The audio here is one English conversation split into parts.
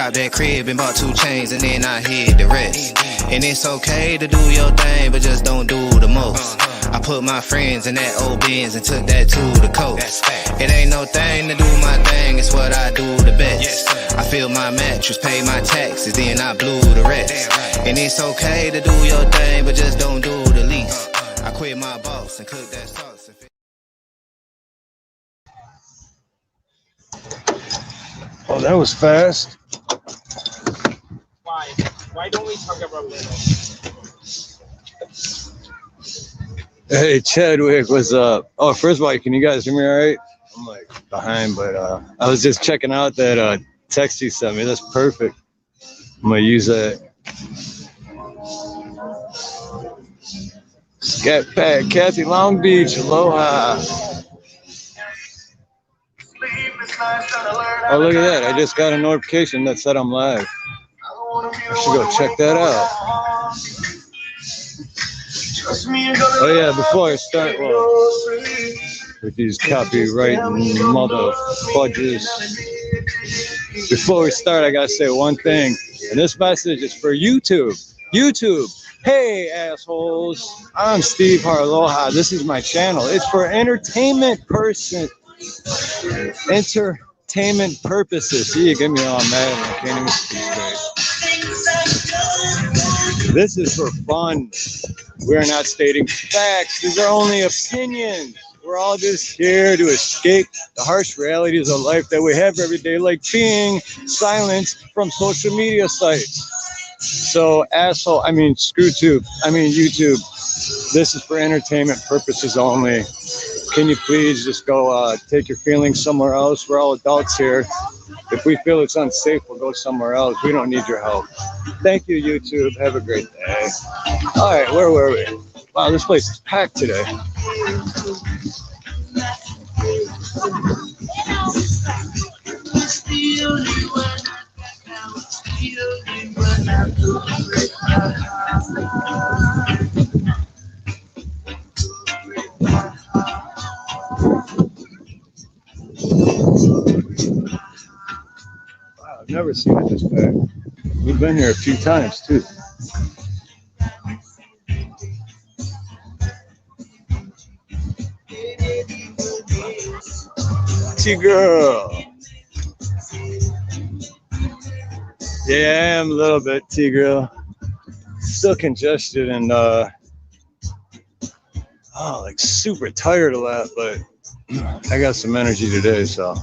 Cop that crib and bought 2 chains and then I hid the rest. And it's okay to do your thing, but just don't do the most. I put my friends in that old Benz and took that to the coast. It ain't no thing to do my thing, it's what I do the best. I fill my mattress, pay my taxes, then I blew the rest. And it's okay to do your thing, but just don't do the least. I quit my boss and cooked that sauce. Oh, that was fast. Why? Why don't we talk about that? Hey, Chadwick, what's up? Oh, first of all, can you guys hear me all right? I'm like behind, but I was just checking out that text you sent me. That's perfect. I'm going to use that. Scat Pack, Kathy Long Beach, aloha. Oh, look at that. I just got a notification that said I'm live. I should go check that out. Oh, yeah, before I start, with these copyright mother fudges. Before we start, I got to say one thing. And this message is for YouTube. YouTube. Hey, assholes. I'm Steve Harloha. This is my channel. It's for entertainment entertainment purposes. See, you get me all mad and I can't even speak straight. This is for fun. We're not stating facts. These are only opinions. We're all just here to escape the harsh realities of life that we have every day, like being silenced from social media sites. So, YouTube. This is for entertainment purposes only. Can you please just go take your feelings somewhere else? We're all adults here. If we feel it's unsafe, we'll go somewhere else. We don't need your help. Thank you, YouTube. Have a great day. All right, where were we? Wow, this place is packed today. Wow, I've never seen it this packed. We've been here a few times too. T-girl. Yeah, I am a little bit, T-girl. Still congested and like super tired a lot, but I got some energy today, so.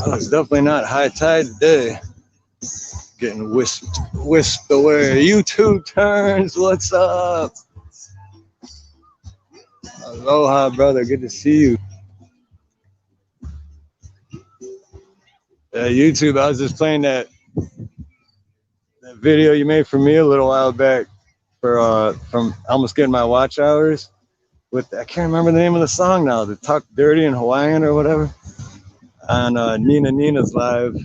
Oh, it's definitely not high tide today. Getting whisked away. YouTube turns. What's up? Aloha, brother. Good to see you. Yeah, YouTube. I was just playing that video you made for me a little while back for from almost getting my watch hours. With I can't remember the name of the song now. The Talk Dirty in Hawaiian or whatever. On Nina's live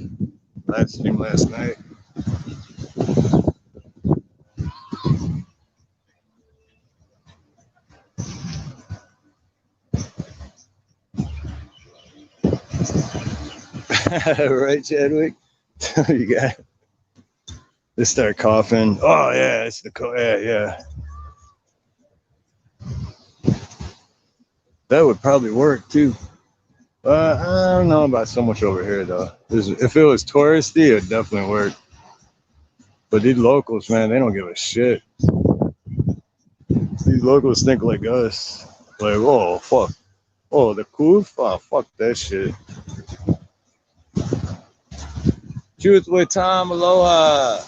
stream last night. Right, Chadwick? You got it. Just start coughing. Oh, yeah, it's the yeah. That would probably work, too. I don't know about so much over here, though. If it was touristy, it would definitely work. But these locals, man, they don't give a shit. These locals think like us. Like, oh, fuck. Oh, the Kuf? Oh, fuck that shit. Truth with Tom, aloha.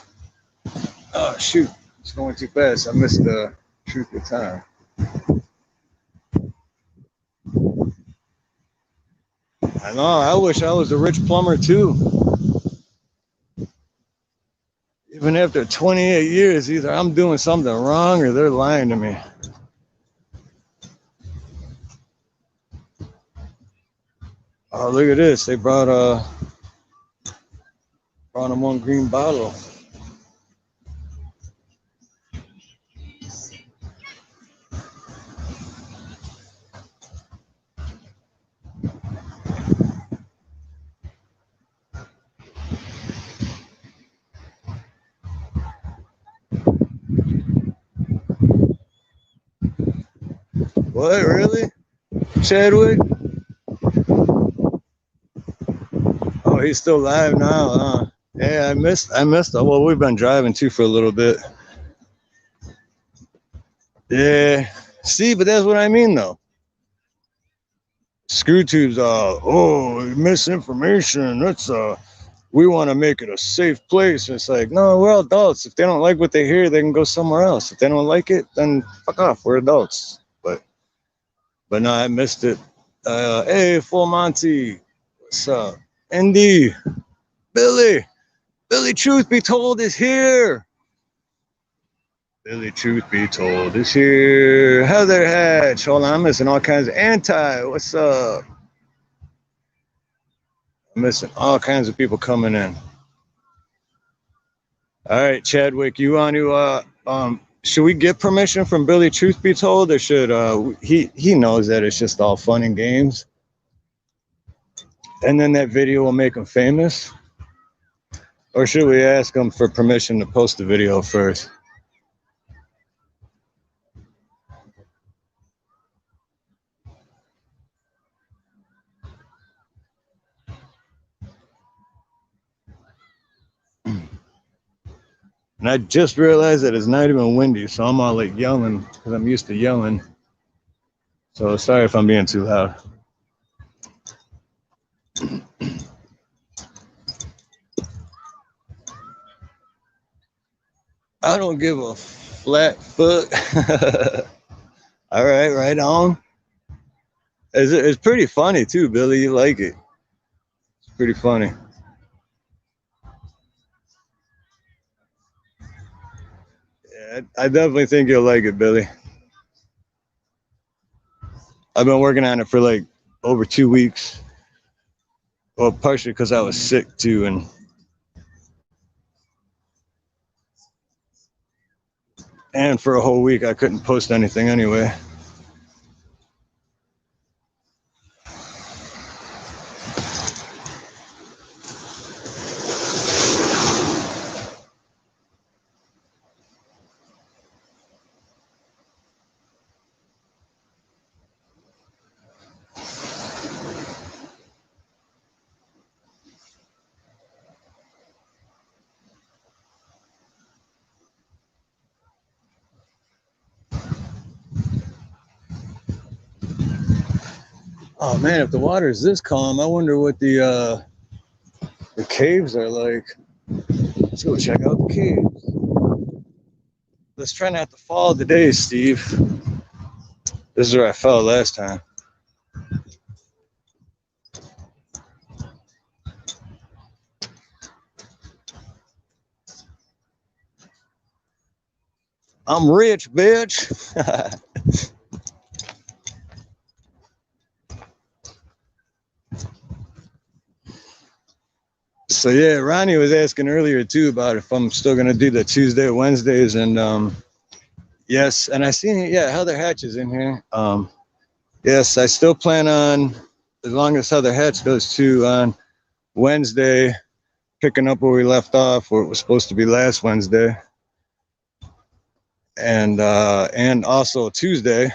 Oh, shoot. It's going too fast. I missed the Truth with Tom. I know. I wish I was a rich plumber, too. Even after 28 years, either I'm doing something wrong or they're lying to me. Oh, look at this. They brought them one green bottle. What, really? Chadwick? Oh, he's still live now, huh? Yeah, I missed. Well, we've been driving too for a little bit. Yeah. See, but that's what I mean, though. Screw tubes. Misinformation. We want to make it a safe place. It's like, no, we're adults. If they don't like what they hear, they can go somewhere else. If they don't like it, then fuck off. We're adults. But no, I missed it. Hey, Full Monty. What's up? Indy. Billy. Billy, truth be told, is here. Billy, truth be told, is here. Heather Hatch. Hold on, I'm missing all kinds of anti. What's up? I'm missing all kinds of people coming in. All right, Chadwick, you want to should we get permission from Billy, truth be told, or should he knows that it's just all fun and games, and then that video will make him famous, or should we ask him for permission to post the video first? And I just realized that it's not even windy, so I'm all like yelling because I'm used to yelling. So sorry if I'm being too loud. I don't give a flat foot. All right, right on. It's pretty funny too, Billy. You like it? It's pretty funny. Yeah, I definitely think you'll like it, Billy. I've been working on it for like over 2 weeks. Well, partially because I was sick too, and for a whole week I couldn't post anything anyway. Oh man, if the water is this calm, I wonder what the caves are like. Let's go check out the caves. Let's try not to fall today, Steve. This is where I fell last time. I'm rich, bitch. So yeah, Ronnie was asking earlier too about if I'm still gonna do the Tuesday, Wednesdays, and yes, and I seen Heather Hatch is in here. Yes, I still plan on, as long as Heather Hatch goes to on Wednesday, picking up where we left off, where it was supposed to be last Wednesday, and also Tuesday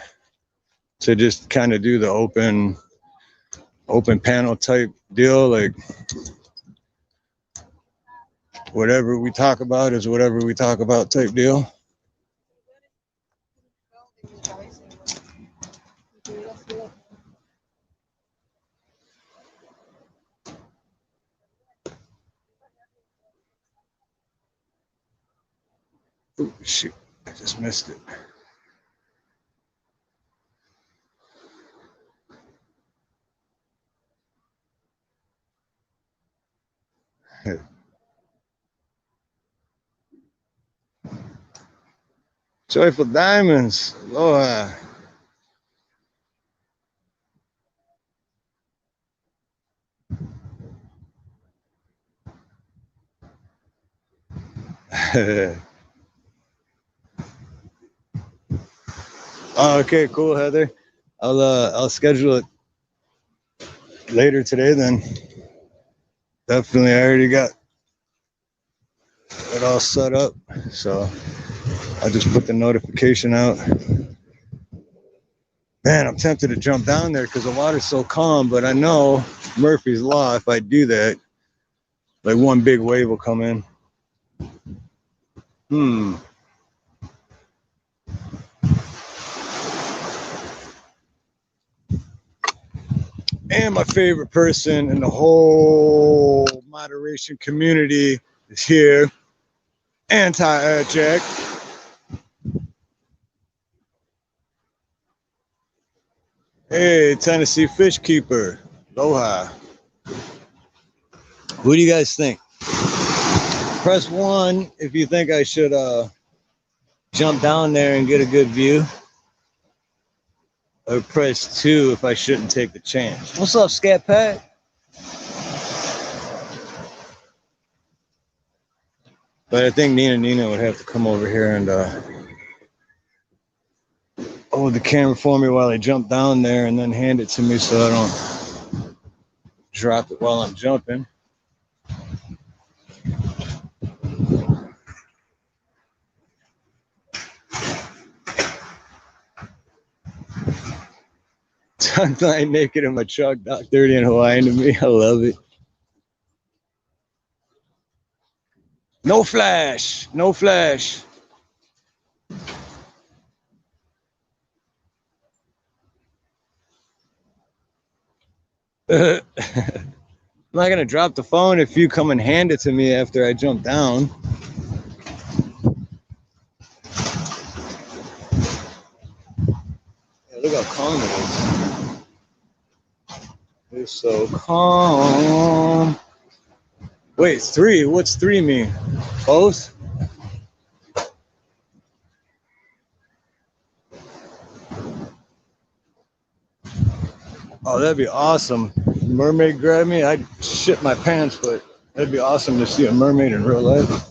to just kind of do the open panel type deal, like whatever we talk about is whatever we talk about type deal. Ooh, shoot, I just missed it. Joyful Diamonds, aloha. Oh, okay, cool, Heather. I'll schedule it later today then. Definitely, I already got it all set up, so I just put the notification out. Man, I'm tempted to jump down there because the water's so calm, but I know Murphy's Law, if I do that, like one big wave will come in. And my favorite person in the whole moderation community is here. Anti-air check. Hey, Tennessee Fish Keeper. Aloha. What do you guys think? Press 1 if you think I should jump down there and get a good view. Or press 2 if I shouldn't take the chance. What's up, Scat Pat? But I think Nina would have to come over here and hold the camera for me while I jump down there and then hand it to me so I don't drop it while I'm jumping. I'm flying naked in my truck, Doc 30 in Hawaii to me. I love it. No flash. No flash. I'm not going to drop the phone if you come and hand it to me after I jump down. Yeah, look how calm it is. It's so calm. Wait, 3. What's 3 mean? Both? Oh, that'd be awesome. Mermaid grab me, I'd shit my pants, but that'd be awesome to see a mermaid in real life.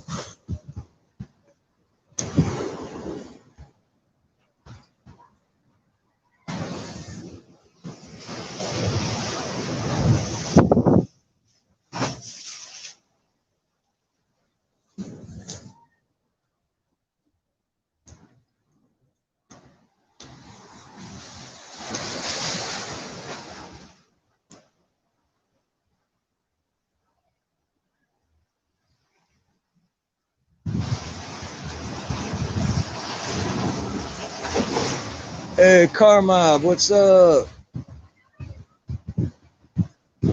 Hey, Car Mob, what's up? Good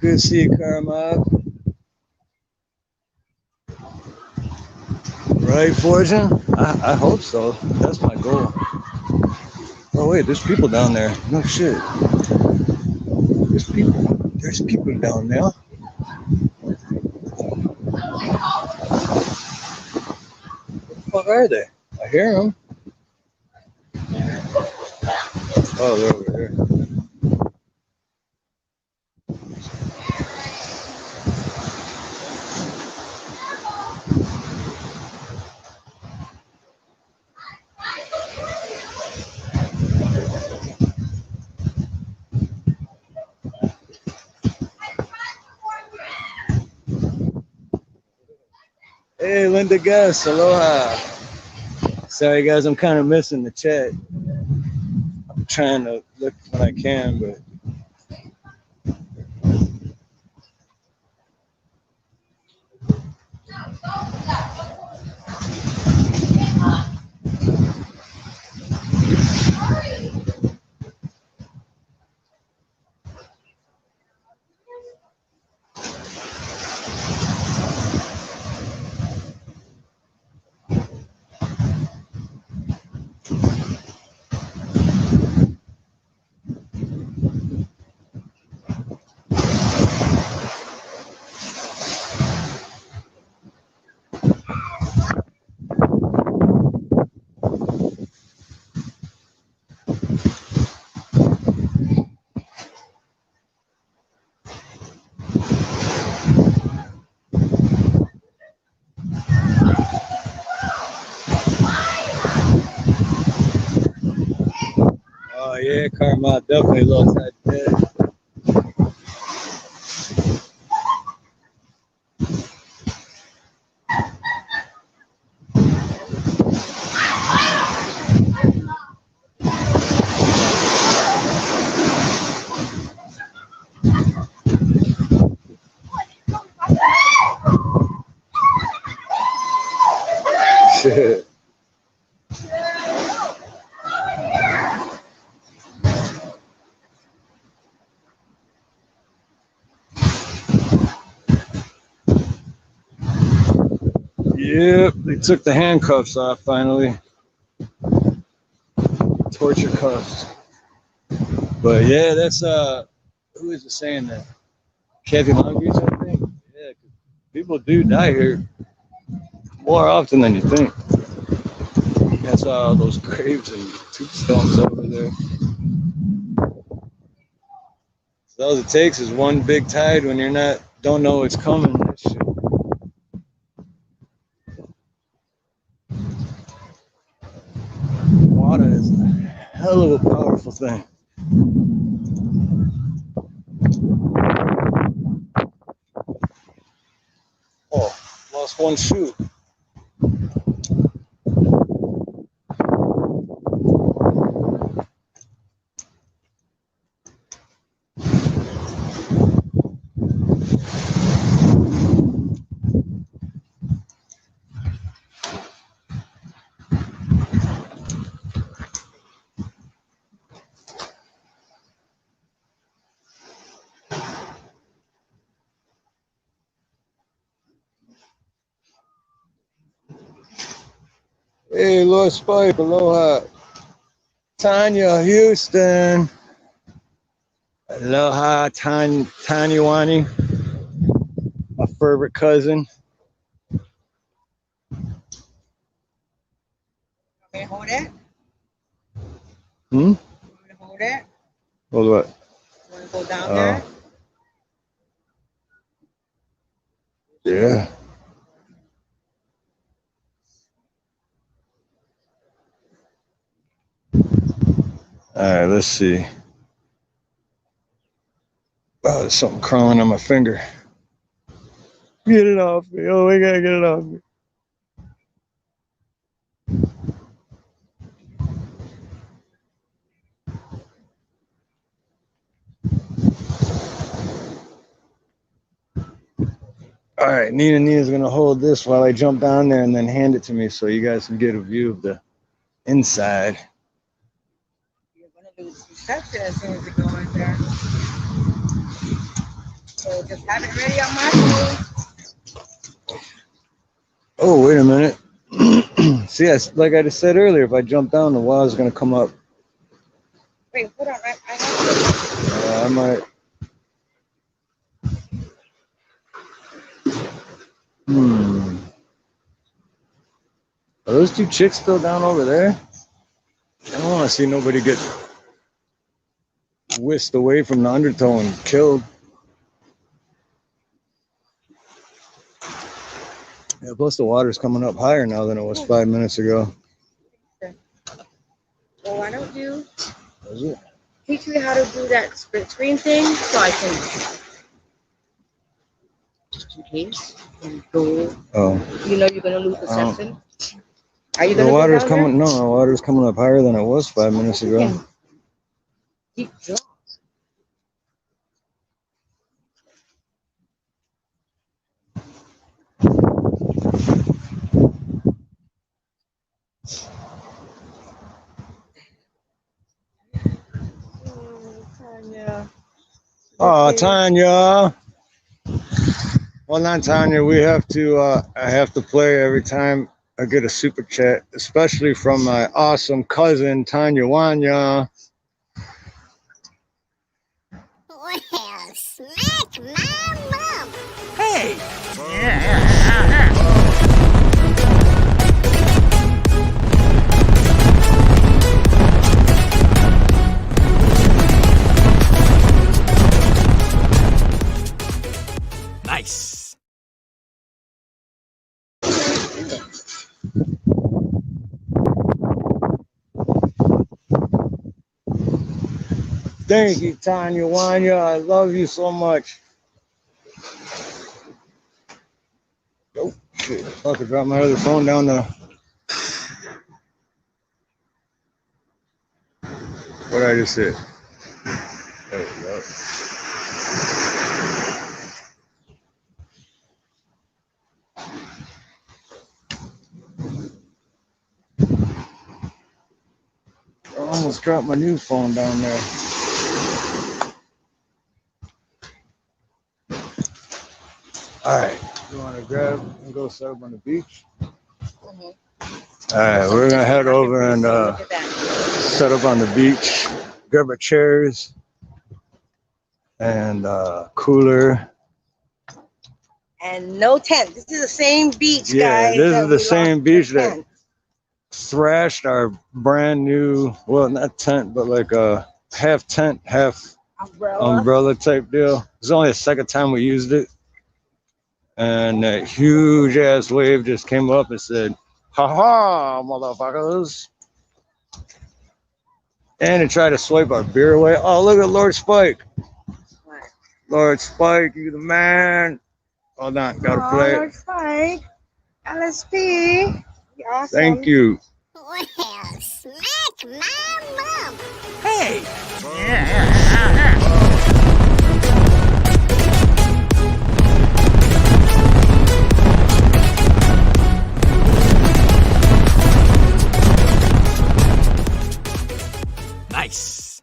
to see you, Car Mob. Right, Fortune? I hope so. That's my goal. Oh, wait, there's people down there. No shit. There's people. There's people down there. Where the fuck are they? I hear them. Oh, they're over here. Hey, Linda Guess, aloha. Sorry, guys, I'm kind of missing the chat. I'm trying to look when I can, but. Oh yeah, Karma definitely looks like that. Yep, they took the handcuffs off finally. Torture cuffs. But yeah, that's who is it saying that? Kathy Long Beach, I think. Yeah, people do die here more often than you think. That's all those graves and tombstones over there. So all it takes is one big tide when you're don't know it's coming. That shit. Water is a hell of a powerful thing. Oh, lost one shoe. Hey, Lord Spike, aloha. Tanya Houston. Aloha, Tanya Wani, my favorite cousin. Can you hold it? Hmm? You want to hold it? Hold what? You want to go down there? Yeah. All right, let's see. Oh, there's something crawling on my finger. Get it off me. Oh, we gotta get it off me. All right, Nina's gonna hold this while I jump down there and then hand it to me so you guys can get a view of the inside. You're going to lose reception as soon as you go in there. So just have it ready on my phone. Oh, wait a minute. See, like I just said earlier, if I jump down, the water's gonna come up. Wait, hold on. I have I might. Are those two chicks still down over there? I don't want to see nobody get whisked away from the undertow and killed. Yeah, plus the water's coming up higher now than it was 5 minutes ago. Well, why don't you Is it? teach me how to do that split screen thing so I can, just in case, and go. Oh. You know you're going to lose reception. Are you The going to water's go down coming. No, the water's coming up higher than it was 5 minutes there? ago. Keep drawing. Tanya. Oh, Tanya. Well, not Tanya. We have to. I have to play every time I get a super chat, especially from my awesome cousin Tanya Wanya. Well, smack my mom. Hey! Nice. Thank you, Tanya Wanya. I love you so much. Oh, shit. I could drop my other phone down there. What did I just say? There we go. I almost dropped my new phone down there. All right. You want to grab and go set up on the beach? Mhm. All right, we're gonna head over and Look at that. set up on the beach, grab our chairs and cooler. And no tent. This is the same beach, Yeah, guys. this that is the we same lost beach the that tent. thrashed our brand new, well, not tent, but like a half tent, half umbrella type deal. It's only the second time we used it. And that huge ass wave just came up and said, "Ha ha, motherfuckers." And it tried to swipe our beer away. Oh, look at Lord Spike. What? Lord Spike, you the man. Hold on, gotta play it. Lord Spike. LSP. You're awesome. Thank you. Well, smack my mom. Nice.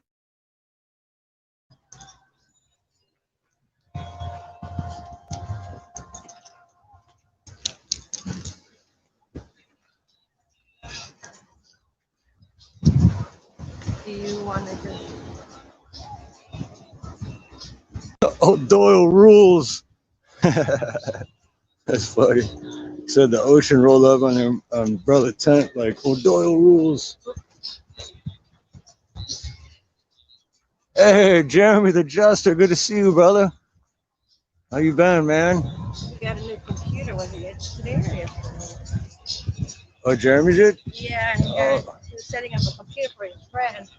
Do you want to just... Oh, Doyle rules. That's funny. Said the ocean rolled up on their umbrella tent like, oh, Doyle rules. Hey, Jeremy the Jester, good to see you, brother. How you been, man? You got a new computer. Was it yesterday or yesterday? Oh, Jeremy did? Yeah, he was setting up a computer for his friend.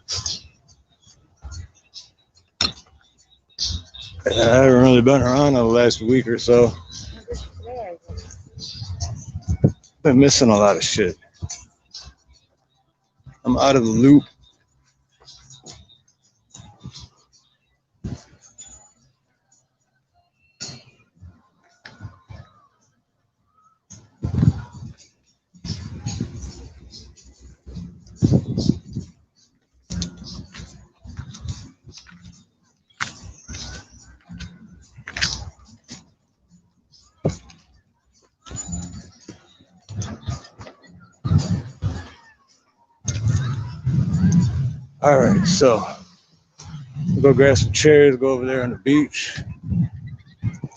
I haven't really been around in the last week or so. Just today, I guess. Been missing a lot of shit. I'm out of the loop. All right, so we'll go grab some chairs, go over there on the beach.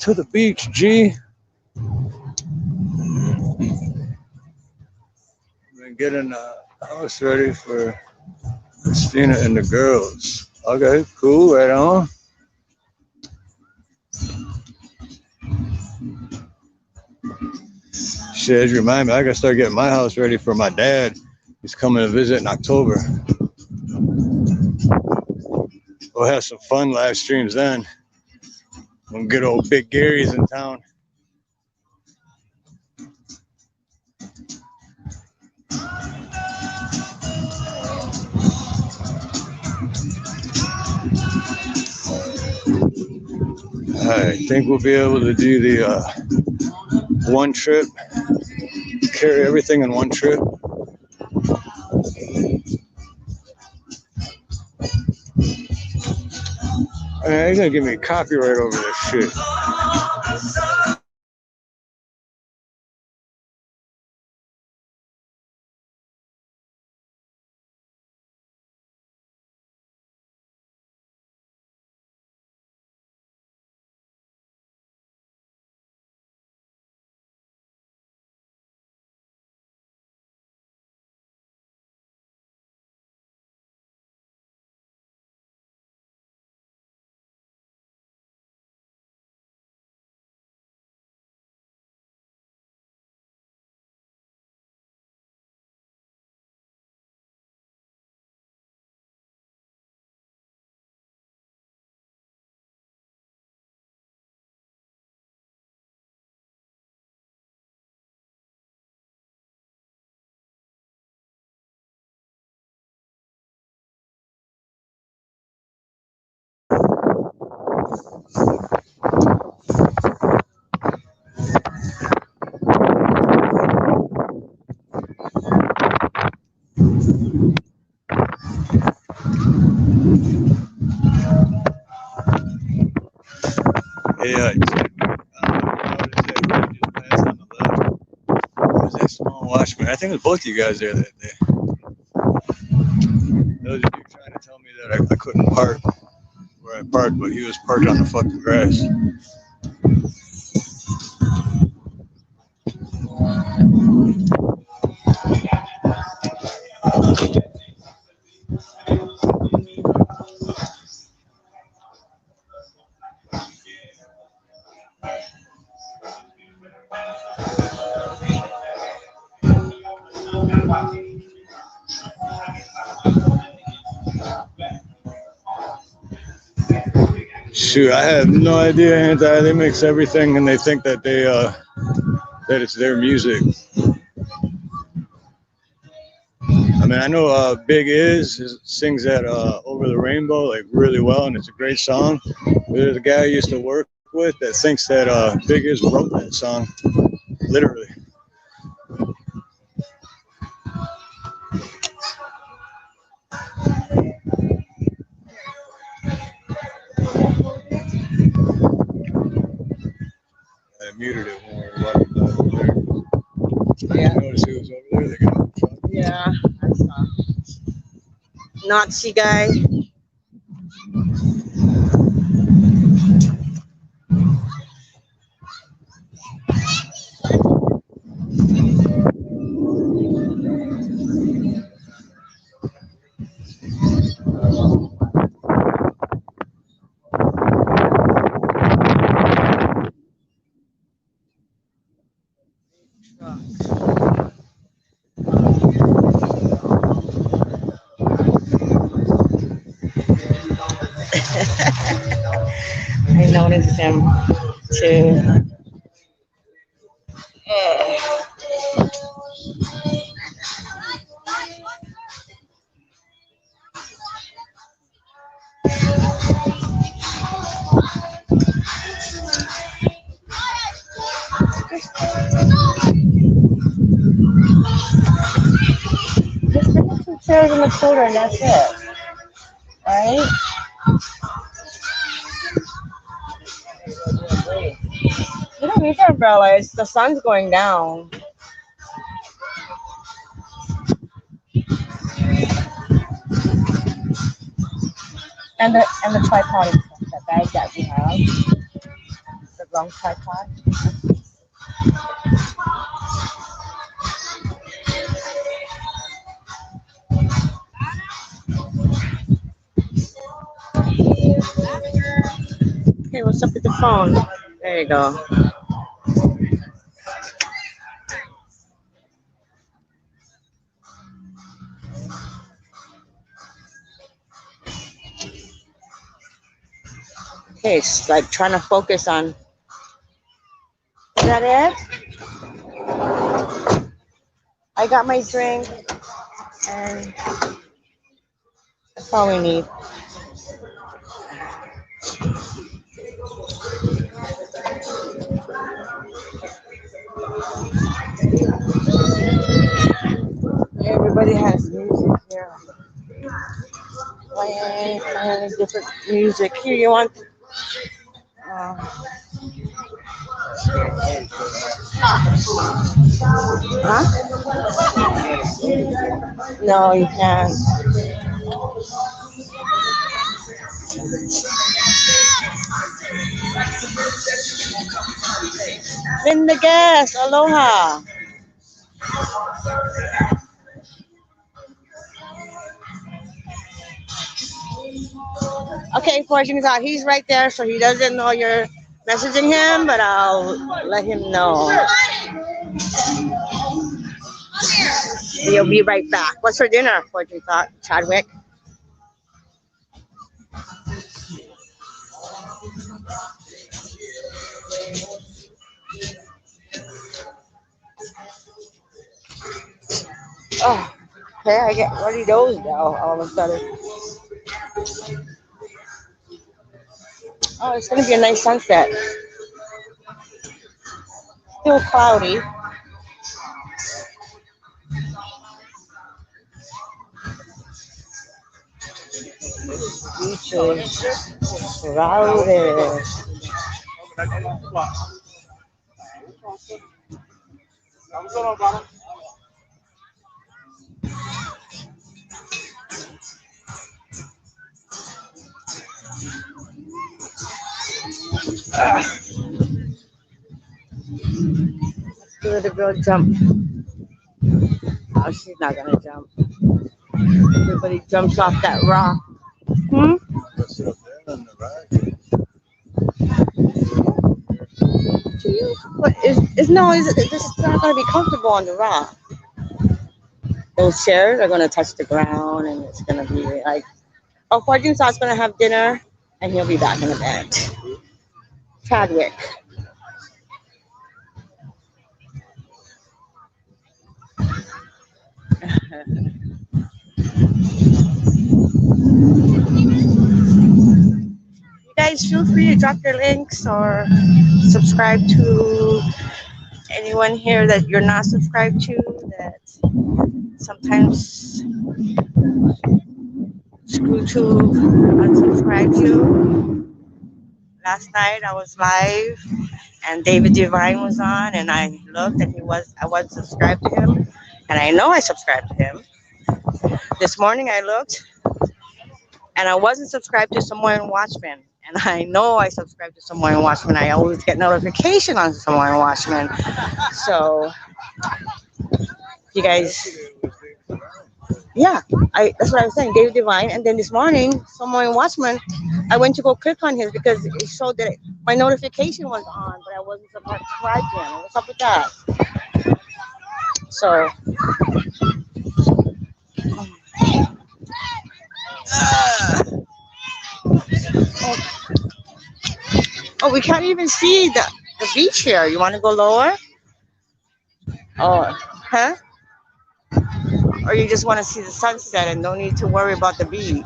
To the beach, G. Been getting the house ready for Christina and the girls. Okay, cool, right on. Shit, you remind me, I gotta start getting my house ready for my dad. He's coming to visit in October. We'll have some fun live streams then. When good old Big Gary's in town. I think we'll be able to do the one trip, carry everything in one trip. You're gonna give me copyright over this shit. Yeah, I think it was both of you guys there that day. Those of you trying to tell me that I couldn't park where I parked, but he was parked on the fucking grass. Shoot, I have no idea, Anti. They mix everything and they think that that it's their music. I mean, I know Big sings that Over the Rainbow like really well, and it's a great song. But there's a guy I used to work with that thinks that Big wrote that song, literally. I muted it when we were walking over there. Yeah. You notice who was over there? They got a truck. Yeah, I saw. Nazi guy. I noticed him too. Just bring up some chairs in the corner and that's it. Right? You don't need the umbrella. It's the sun's going down. And the tripod and stuff, that bag that we have. The wrong tripod. Okay, what's up with the phone? There you go. Okay, it's like trying to focus on. Is that it? I got my drink, and that's all we need. Everybody has music here. Playing different music. Here, you want? Huh? No, you can't. Linda Guest, aloha. Okay, Fortune thought he's right there, so he doesn't know you're messaging him, but I'll let him know. He'll be right back. What's for dinner, Fortune thought, Chadwick? Oh, okay, I get ready those now all of a sudden. Oh, it's gonna be a nice sunset. Still cloudy. Beach is crowded. The little girl jump. Oh, she's not gonna jump. Everybody jumps off that rock. Hmm? But it's not gonna be comfortable on the rock. Those chairs are gonna touch the ground, and it's gonna be like, oh, Fortune Sauce gonna have dinner, and he'll be back in the bed. Chadwick. You guys feel free to drop your links or subscribe to anyone here that you're not subscribed to, that sometimes YouTube unsubscribed you. Last night I was live and David Divine was on, and I looked and I was subscribed to him, and I know I subscribed to him. This morning I looked and I wasn't subscribed to Samoan Watchman. And I know I subscribe to Samoan Watchman. I always get notification on Samoan Watchman. So, you guys, yeah, that's what I was saying, David Divine. And then this morning, Samoan Watchman, I went to go click on his because it showed that my notification was on, but I wasn't subscribed to him. What's up with that? So, oh, we can't even see the beach here. You want to go lower? Oh, huh? Or you just want to see the sunset and don't need to worry about the beach?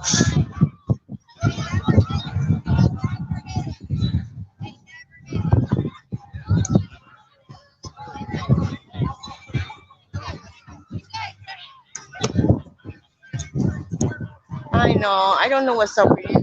I know. I don't know what's up with you.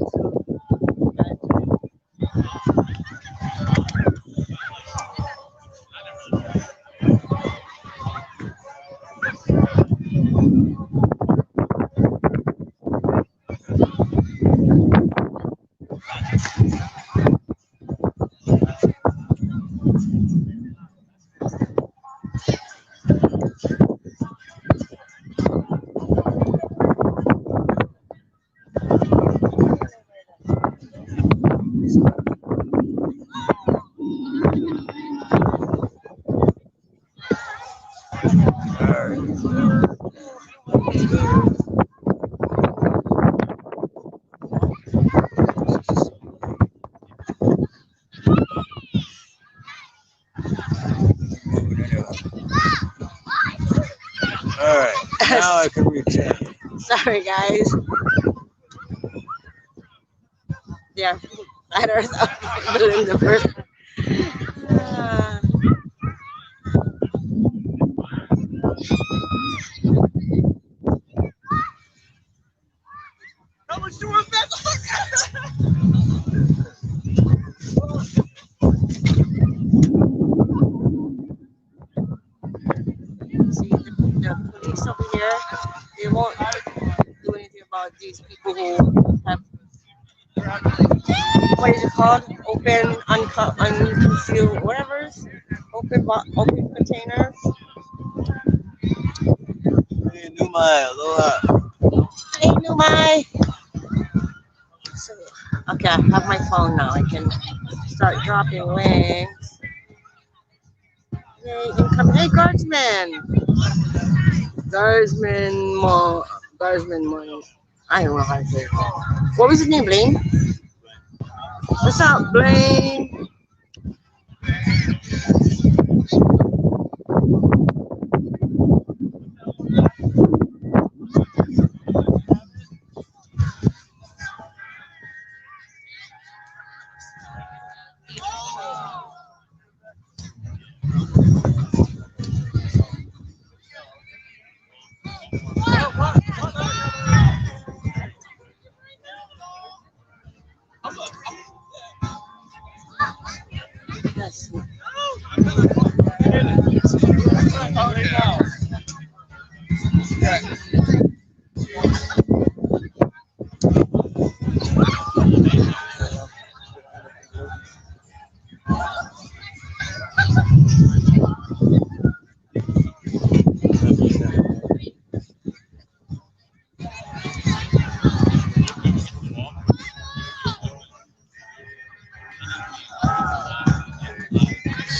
Now I can reach it. Sorry, guys. Yeah, ladders up in the first. How much do you want that? See, the police over here, they won't do anything about these people who have, what is it called? Open, unconcealed, whatever's open containers. Hey, Numai, aloha. Hey, Numai. So, okay, I have my phone now. I can start dropping links. Yay, incoming. Hey, Guardsman. Guardsman money. I don't know how to say it. What was his name, Blaine? What's up, Blaine?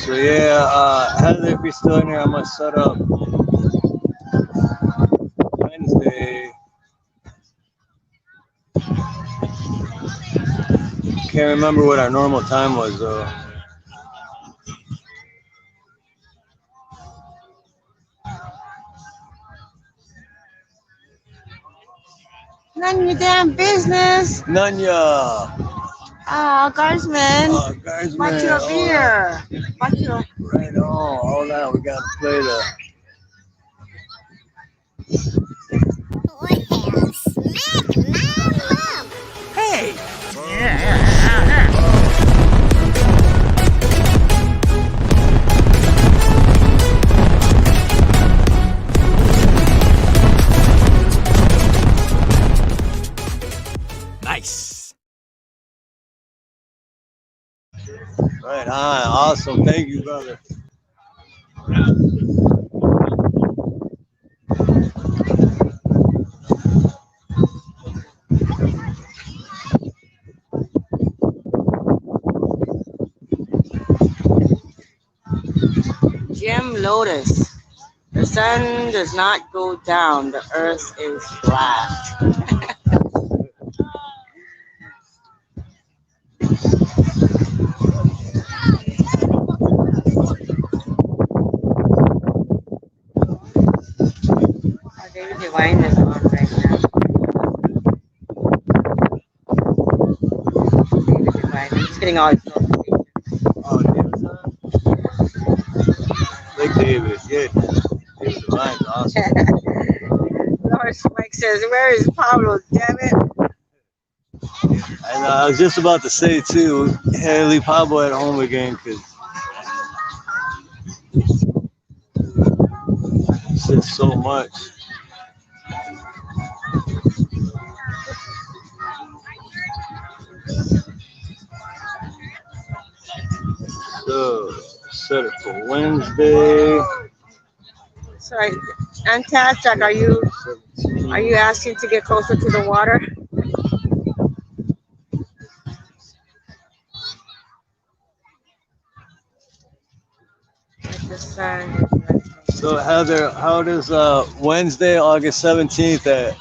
So yeah, Heather, if you're still in here, I'm gonna set up Wednesday. Can't remember what our normal time was though. None of your damn business. Nanya. Guardsman. Guys, Bought man. you a beer. Bought you a... Right on. Hold on. We gotta play the. Well, smack my mom. Hey! Nice. Right on. Awesome. Thank you, brother. Jim Lotus. The sun does not go down. The earth is flat. David Divine is on right now. David Divine. I'm just getting all his notifications. Oh, David's on? Like David. Yeah. David Divine's awesome. Lawrence Mike says, "Where is Pablo? Damn it!" And I was just about to say too, hey, leave Pablo at home again because it's just so much. So set it for Wednesday. Sorry, Antastic, are you asking to get closer to the water? The sun. So Heather, how does Wednesday, August 17th at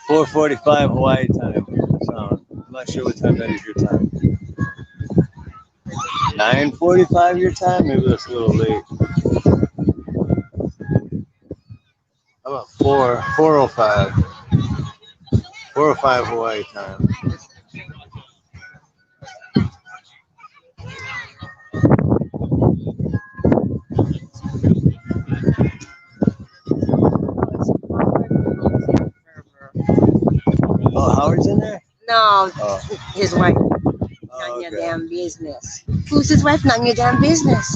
4:45 Hawaii time sound? I'm not sure what time that is your time. 9:45 your time? Maybe that's a little late. How about 4:05? 4:05 Hawaii time. Oh, Howard's in there? No, Oh, his wife. oh None your okay. damn business. Who's his wife? None your damn business.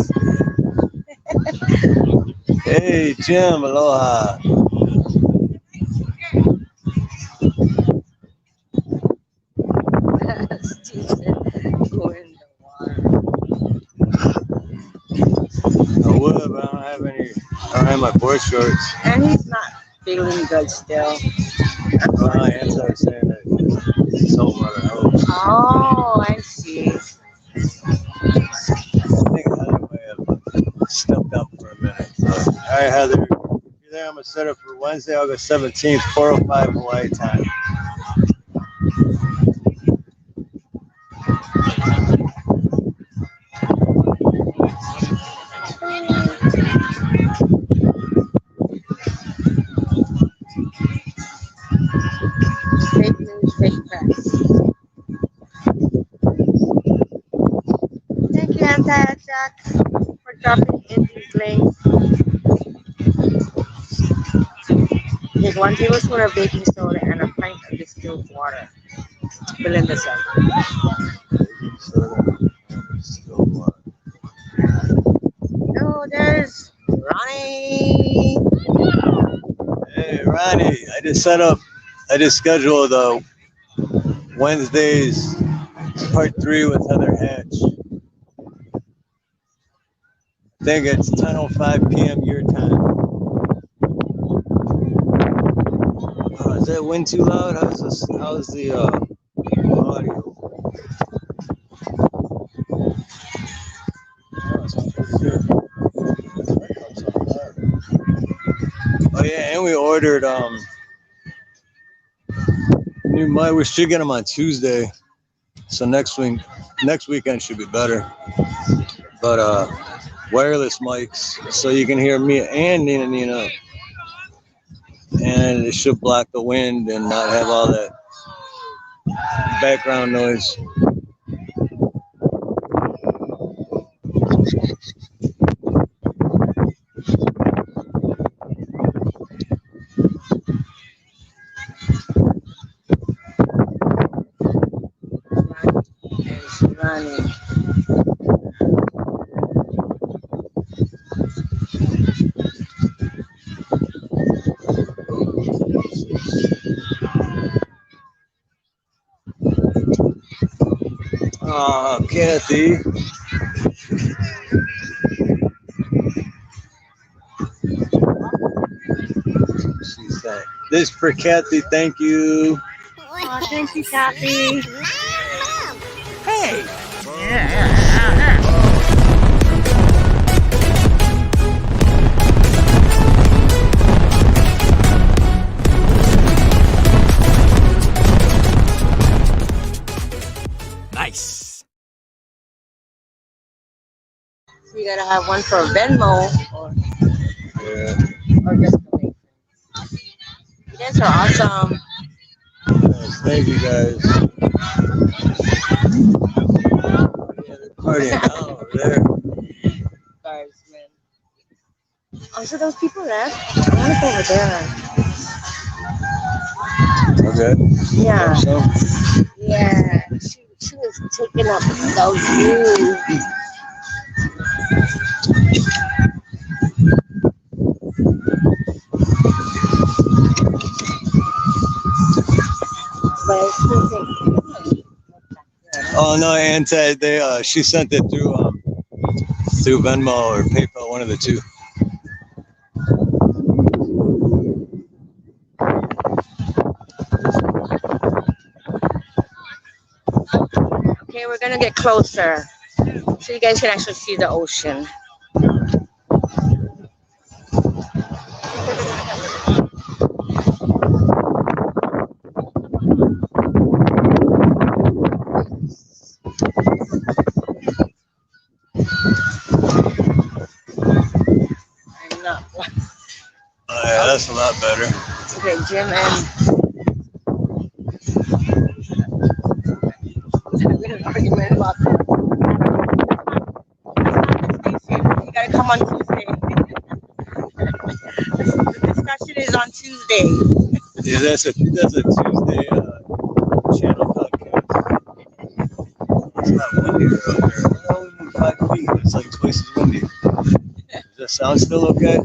Hey, Jim, aloha. Stephen, go in the water. I would, but I don't have my board shorts. And he's not feeling good still. Well, I am saying that it's so much help. Oh, I see. I think Heather may have stepped up for a minute. So, all right, Heather, if you're there, I'm going to set up for Wednesday, August 17th, 4:05 Hawaii time. Fake news, fake press. Thank you, Anti-Jack, for dropping in these links. Take 1 tablespoon of baking soda and a pint of distilled water. Belinda said. Oh, there's Ronnie. Hey, Ronnie, I just scheduled Wednesday's part 3 with Heather Hatch. I think it's 10:05 p.m. your time. Oh, is that wind too loud? How's the audio? Oh, it's pretty ordered new mic. We should get them on Tuesday. So next weekend should be better. But wireless mics, so you can hear me and Nina, and it should block the wind and not have all that background noise. Running. Oh, Kathy. She's saying, this for Kathy, thank you. Oh, thank you, Kathy. Hey. Nice. So you gotta have one for Venmo Yeah. or just donation. You guys are awesome. Yes, thank you guys. Yeah, they're partying now over there. Guys, man. Oh, so those people left? I want to go over there. Okay. Yeah. So, Yeah. She was taking up those views. But I still think. oh no, Ante, they she sent it through Venmo or PayPal, one of the two. Okay, we're gonna get closer so you guys can actually see the ocean. I'm not. Oh yeah, that's a lot better. Okay, Jim and having an argument about you gotta come on Tuesday. The discussion is on Tuesday. Yeah, that's a Tuesday channel podcast. It's not windy out there. Well, we moved 5 feet. It's like twice as windy. Does that sound still okay?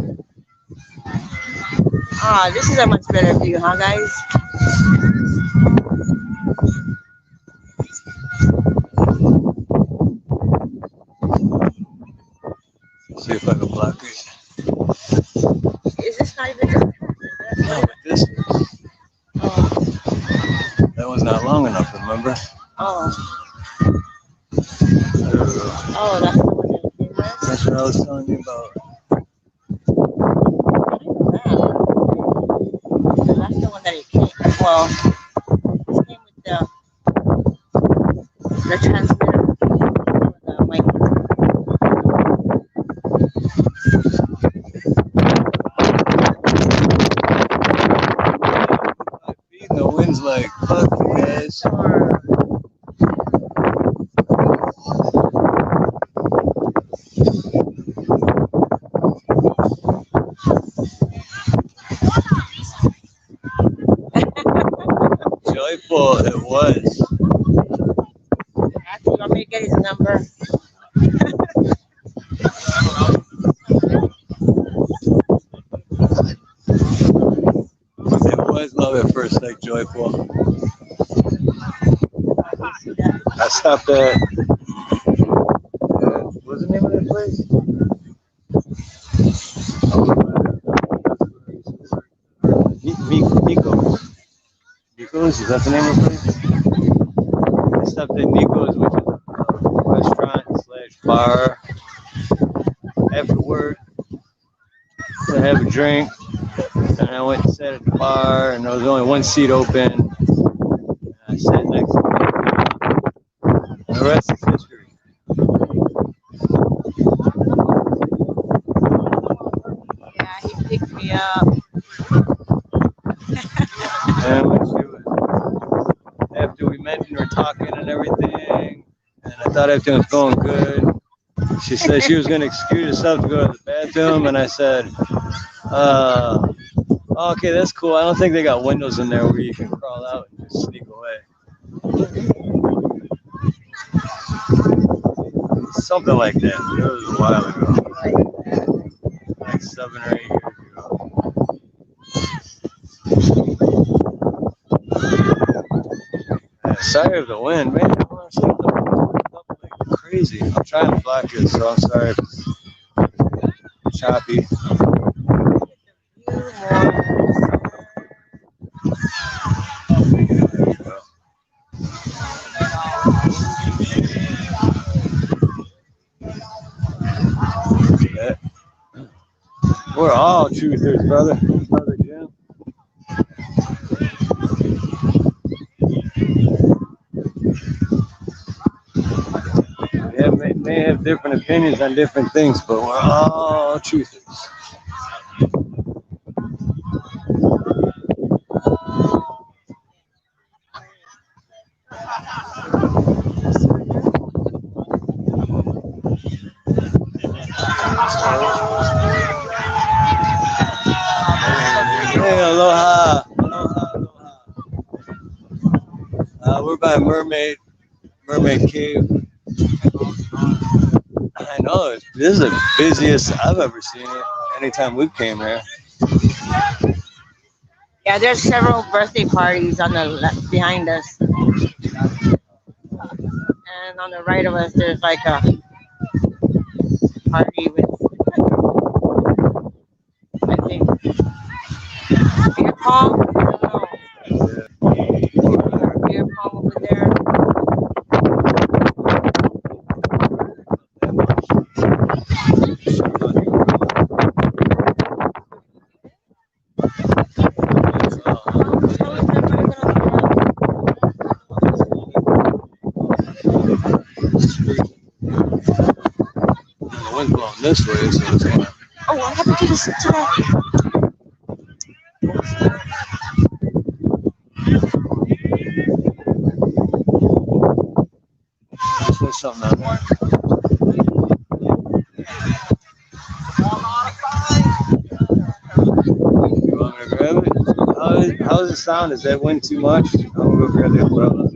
Ah, this is a much better view, huh, guys? See if I can block it. Is this not even dark? No, but this is. Oh, That one's not long enough, remember? oh, oh, that's the one that came with? That's what I was telling you about. That's the one that it came. Well, it came with the transmitter. The mic. The wind's like, fuck you guys. Joyful, it was. You want me to get his number? It was love at first sight, Joyful. I stopped at. What's the name of that place? Nico's. Nico's, is that the name of the place? I stopped at Nico's, which is a restaurant/bar. After work, to have a drink. And I went and sat at the bar, and there was only one seat open. And I sat next to him. The rest is history. Yeah, he picked me up. And when she was, after we met and we were talking and everything, and I thought everything was going good, she said she was going to excuse herself to go to the bathroom, and I said, okay, that's cool. I don't think they got windows in there where you can crawl out and just sneak away. Something like that. It was a while ago. Like 7 or 8 years ago. Yeah, sorry of the wind, man. I want to sleep like crazy. I'm trying to block it, so I'm sorry if it's choppy. Yeah. We're all truthers, brother. Brother Jim. We may have different opinions on different things, but we're all truthers. Hey, aloha. We're by Mermaid Cave. I know, this is the busiest I've ever seen it anytime we came here. Yeah, there's several birthday parties on the left behind us. And on the right of us, there's like a party with, I think, beer pong. I don't know. Beer pong over there. The wind's blowing this way, so it's fine. Oh, what happened to this today? There's something out there. You want me to grab it? How does it sound? Is that wind too much? I'm gonna go grab the umbrella.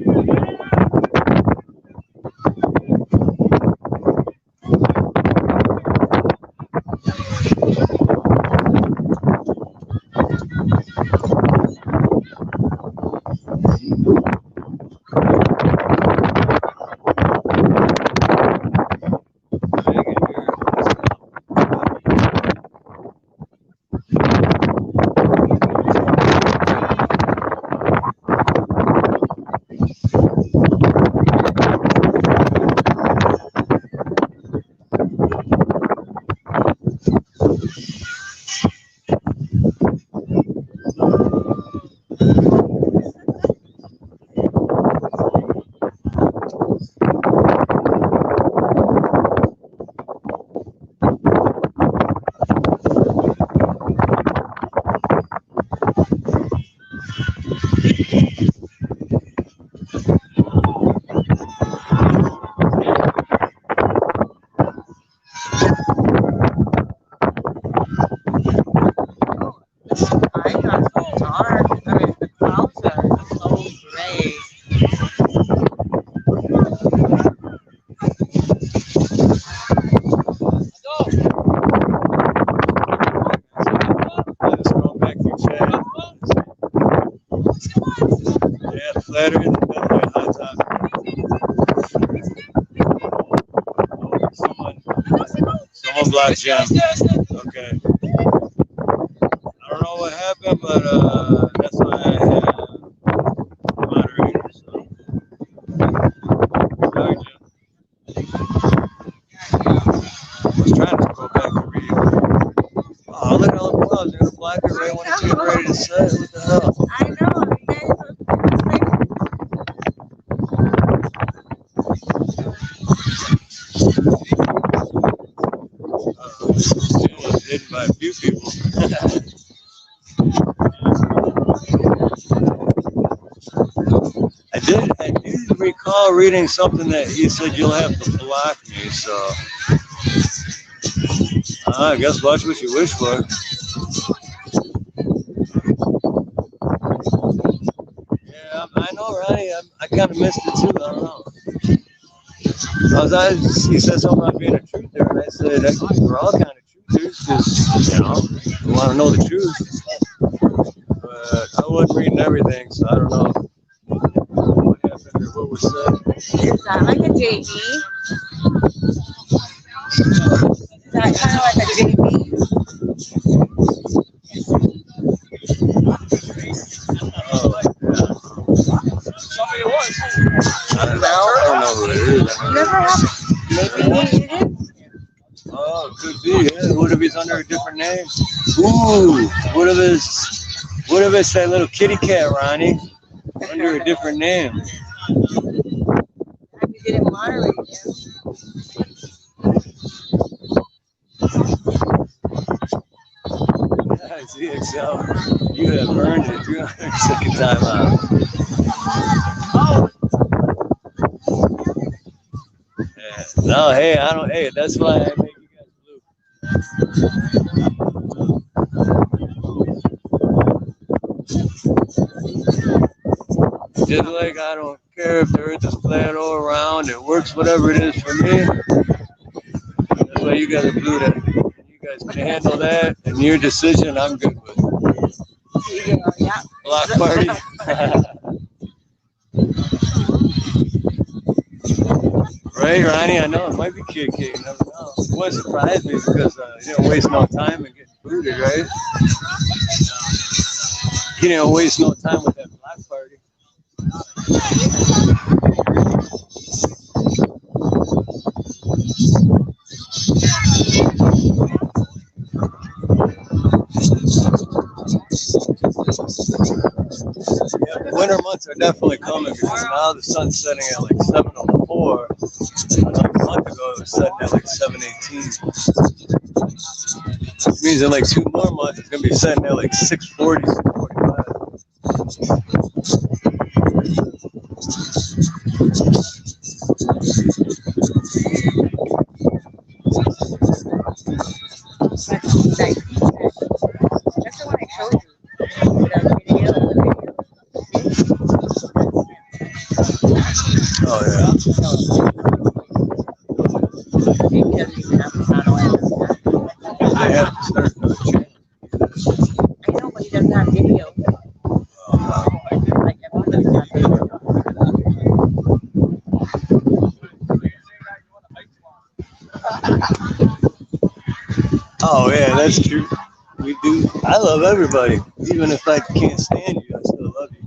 Flatter in the middle of hot top. Someone blocked Jim. Okay. I don't know what happened, but that's why I had moderators. So. Sorry, Jim. I was trying to go back and read. Oh, look at all the clouds. They're going to block it right when it's to say. What the hell? I know. You guys are It was hidden by a few people. I did recall reading something that he said you'll have to block me, so I guess watch what you wish for. Yeah, I know, Ronnie. I kind of missed it too. I don't know. He said something about being a truther, and I said we're all kind of truthers because we want to know the truth. But I wasn't reading everything, so I don't know what happened or what was said. Is that like a JV? Is that kind of like a JV? Oh, yeah. I don't know who it is. Never happened. Maybe he did. Oh, could be. Yeah. What if he's under a different name? Ooh, what if it's that little kitty cat, Ronnie, under a different name? Have you didn't moderate him? ZXL, you have earned it 302nd time out. Yeah. No, hey, I don't. Hey, that's why I make you guys blue. Just like I don't care if the earth is flat all around, it works whatever it is for me. That's why you guys are blue. That you guys can handle that, and your decision, I'm good with. Yeah. Block party. Right, Ronnie? I know it might be Kid Kid. You never know. It wouldn't surprise me because you didn't waste no time in getting booted, right? You didn't waste no time with that block party. Yeah, the winter months are definitely coming because now the sun's setting at like 7:04. A month ago it was setting at like 7:18. Which means in like 2 more months it's gonna be setting at like 6:40, 6:45. That's the one I showed you. The video. Oh yeah. They have to start another channel. I know, but he doesn't have video. Like everyone doesn't have video. Oh yeah, that's true. We do. I love everybody, even if I can't stand you. I still love you.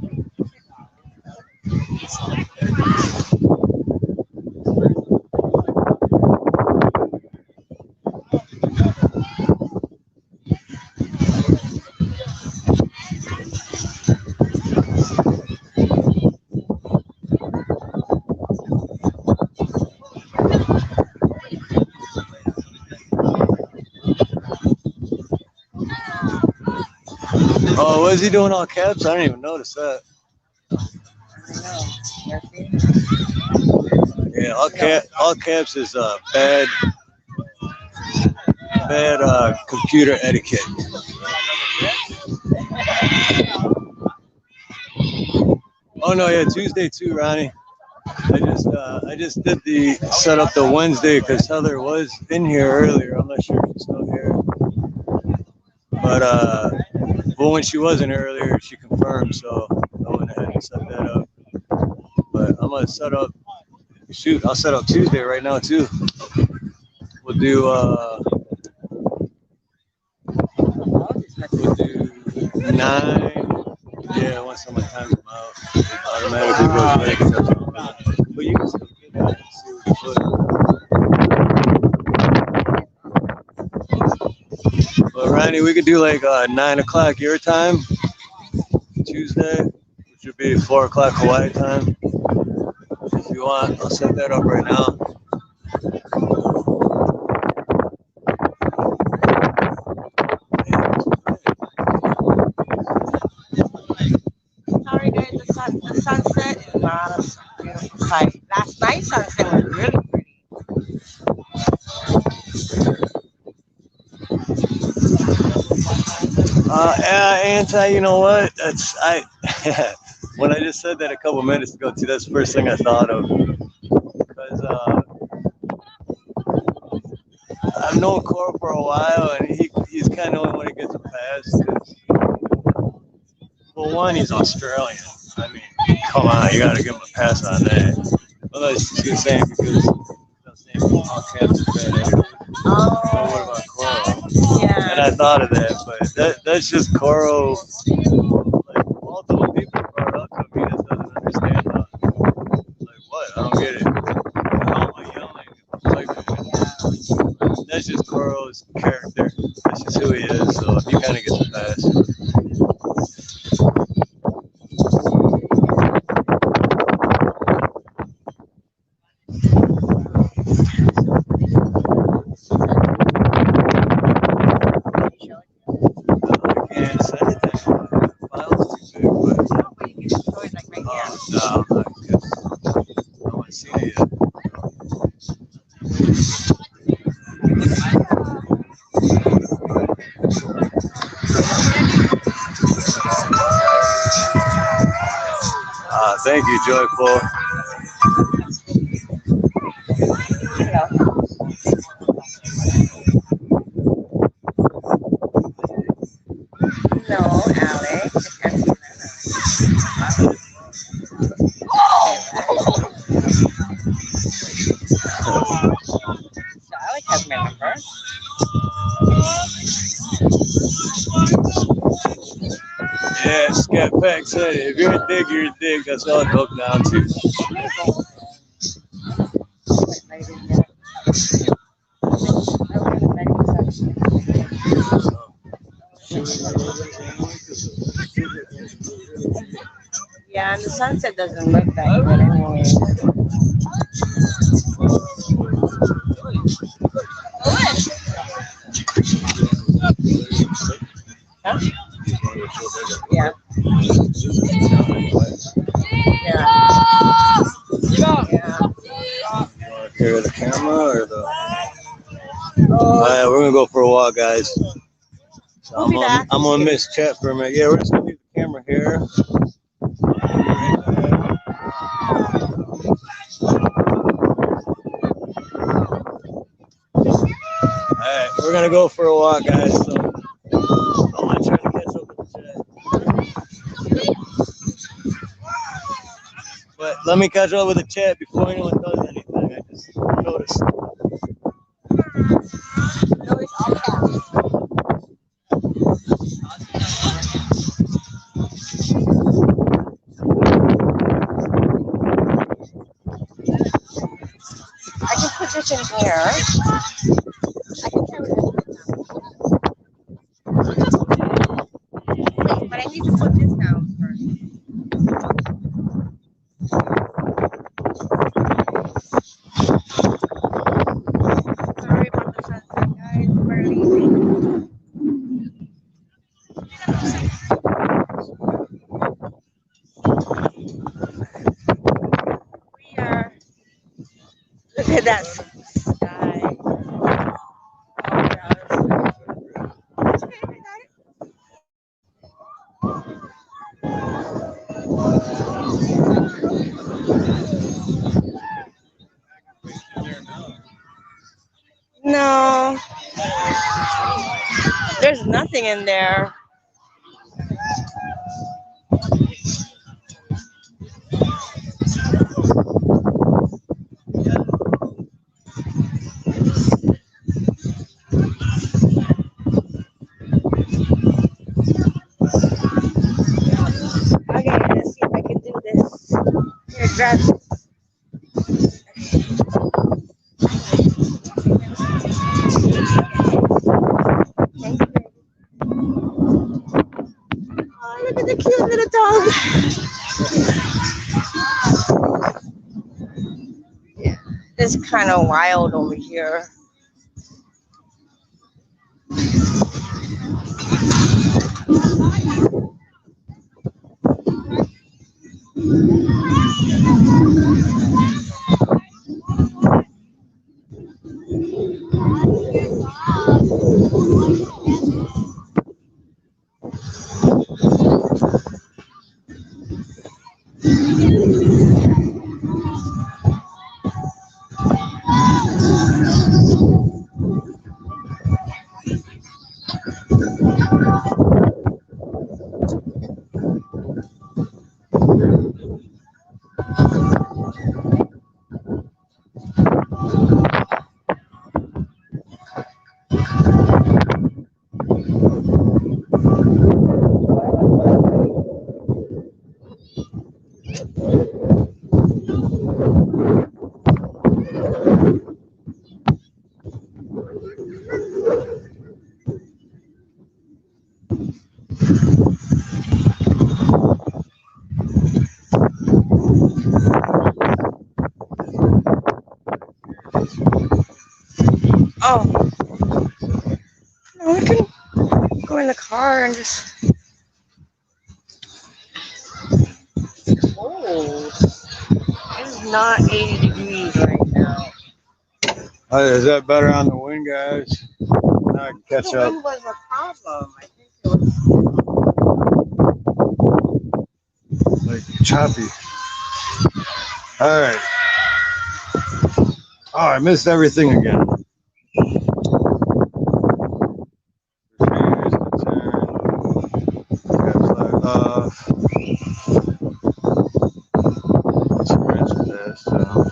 Oh, what is he doing all caps? I didn't even notice that. Yeah, all caps is bad computer etiquette. Oh no, yeah, Tuesday too, Ronnie. I just did the set up the Wednesday because Heather was in here earlier. I'm not sure if she's still here, but when she wasn't earlier, she confirmed, so I went ahead and set that up. But I'm gonna set up. Shoot, I'll set up Tuesday right now too. We'll do 9. Yeah, once my time's out, it automatically goes back. But you can still get that and see what you put. Well, Ronnie, we could do like 9 o'clock your time. Tuesday, which would be 4 o'clock Hawaii time. If you want, I'll set that up right now. Sorry guys, the sunset is not a beautiful sight. Last night's sunset was really pretty. Anti, you know what? That's when I just said that a couple minutes ago too. That's the first thing I thought of because I've known Cora for a while, and he's kind of the only one that gets a pass. 'Cause, well, one, he's Australian. I mean, come on, you got to give him a pass on that. Otherwise, he's the same because all cats are bad anyway. What about Cora? Yeah. And I thought of that, but that's just Coro. Like multiple people brought up to me that doesn't understand that. Like what? I don't get it. How am I yelling? Like that's just Coro's character. That's just who he is. So he kind of gets a pass. And send it there. File's too big, but But you can show it like right here. no, I'm not because I want to see it yet. Thank you, Joyful. No, Alex. I can't see that. So Alex has my number. Yeah, Scat Pack said it. If you're a dig, you're a dig. That's all it comes down to. Yeah, and the sunset doesn't look that good anyway. Huh? Yeah. Yeah. Carry the camera or the. Alright, we're gonna go for a walk, guys. So I'm gonna miss chat for a minute. Yeah, we're just gonna leave the camera here. Alright, we're gonna go for a walk, guys. So I'm gonna try to catch up with the chat. But let me catch up with the chat before anyone does anything. I just noticed. No, it's all caps. I can put this in here. I can carry it. Wait, but I need to put this down first. Sorry about the sunset, guys. We're leaving. We are. Look at that sky. No, there's nothing in there. Okay, let's see if I can do this. Here, grab this. Thank you. Oh, look at the cute little It's kind of wild over here. Oh, no, we can go in the car and just. Oh, it's not 80 degrees right now. Is that better on the wind, guys? Now I can catch The up. wind was a problem. I think it was. Like choppy. All right. Oh, I missed everything again. Refuse to turn. Got flag off. Let's rinse this down.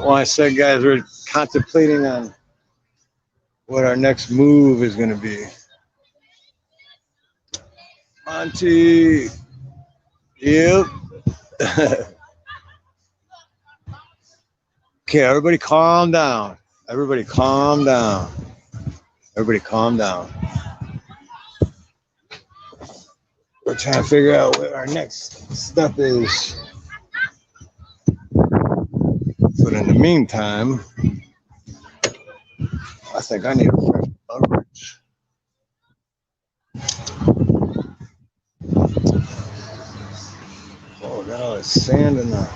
Well, I said, guys, we're contemplating on what our next move is going to be. Monty. Yep. Okay, everybody calm down. Everybody calm down. Everybody calm down. We're trying to figure out what our next step is. But in the meantime, I think I need a fresh beverage. Oh, got all this sand in the.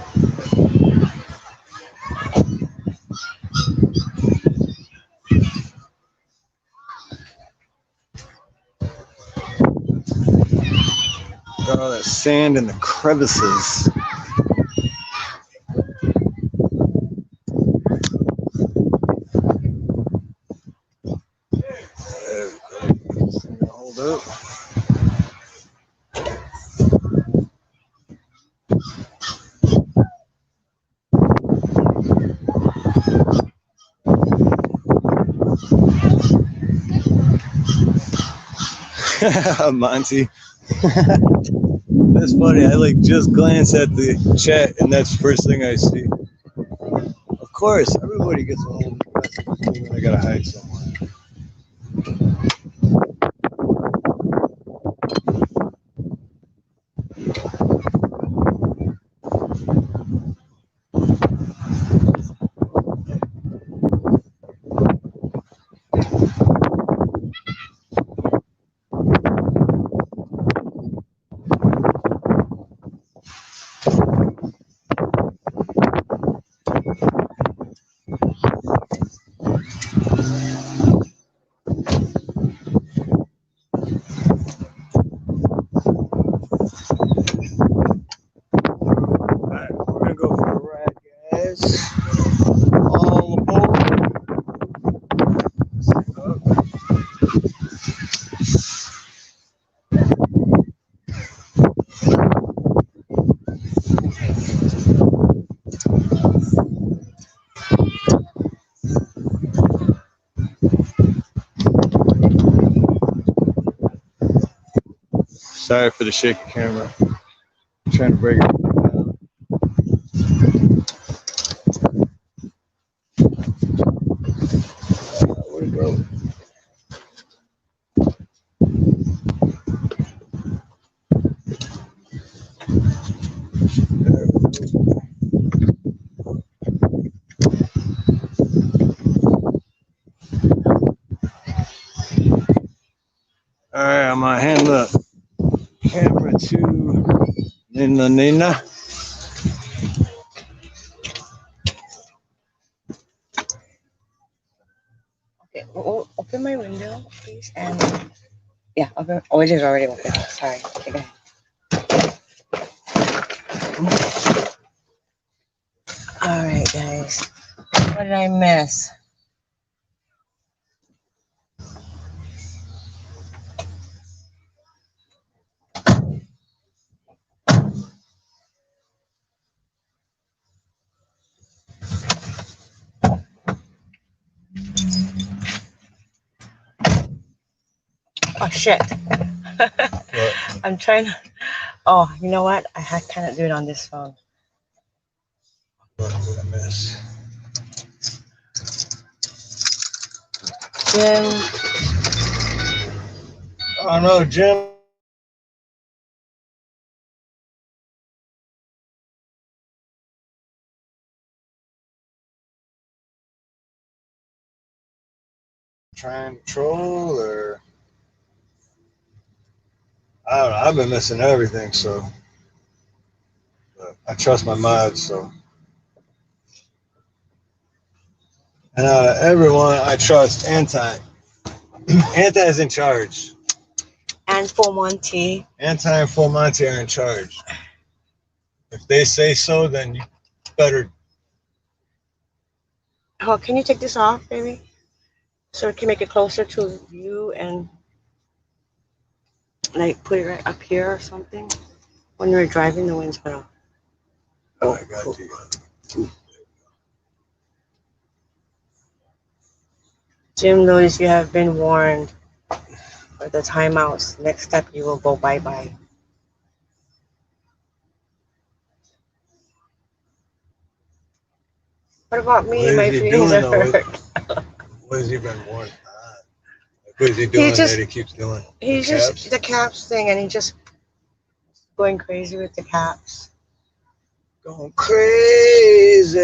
Got all that sand in the crevices. Hold up. Monty. That's funny. I like just glance at the chat and that's the first thing I see. course, everybody gets a hold of me messages when I gotta hide somewhere. Alright, we're gonna go for a ride, guys. All aboard. Sorry for the shaky camera. I'm trying to break it down. Where'd it go? There we go. Alright, I'm gonna hand the camera to Nina. Okay, open my window, please. And yeah, open. Oh, it is already open. Sorry. Okay, go ahead. All right, guys. What did I miss? Oh shit. I'm trying to. Oh, you know what? I cannot do it on this phone. What did I miss? Jim. Oh no, Jim. Trying to troll or I don't know. I've been missing everything, so but I trust my mods, so and everyone I trust. Anti is in charge. And for Monty. Anti and Full Monty are in charge. If they say so, then you better. Oh, can you take this off, baby? So we can make it closer to you and like put it right up here or something. When you're driving, the wind's better. Oh, I got you. Jim knows you have been warned for the timeouts. Next step, you will go bye-bye. What about me? What My is he feelings doing, are though? hurt. What has he been warned? What is he doing that he keeps doing? He's The just caps? the caps thing, and he just going crazy with the caps. Going crazy,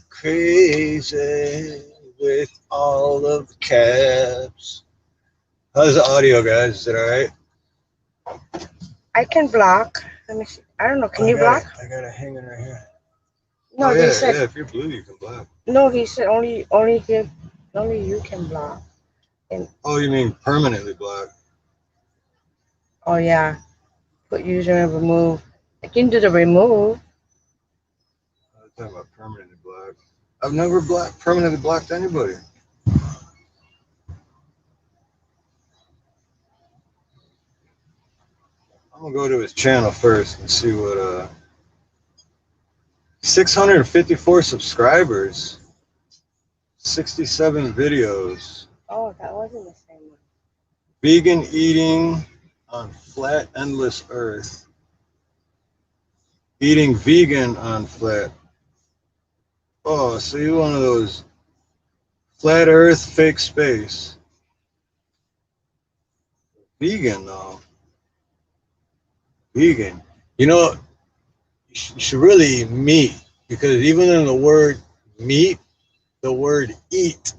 crazy with all of the caps. How's the audio, guys? Is it all right? I can block. Let me see. I don't know. Can you block? I got it hanging right here. No, yeah, they said if you're blue, you can block. no. He said only you can block. Oh, you mean permanently block? Oh yeah, put user and remove. I can do the remove. I was talking about permanently block. I've never permanently blocked anybody. I'm gonna go to his channel first and see what 654 subscribers, 67 videos. Oh, that wasn't the same one. Vegan eating on flat endless earth. Eating vegan on flat Oh, so you're one of those flat Earth, fake space. Vegan, though. Vegan. You know, you should really eat meat because even in the word meat, the word eat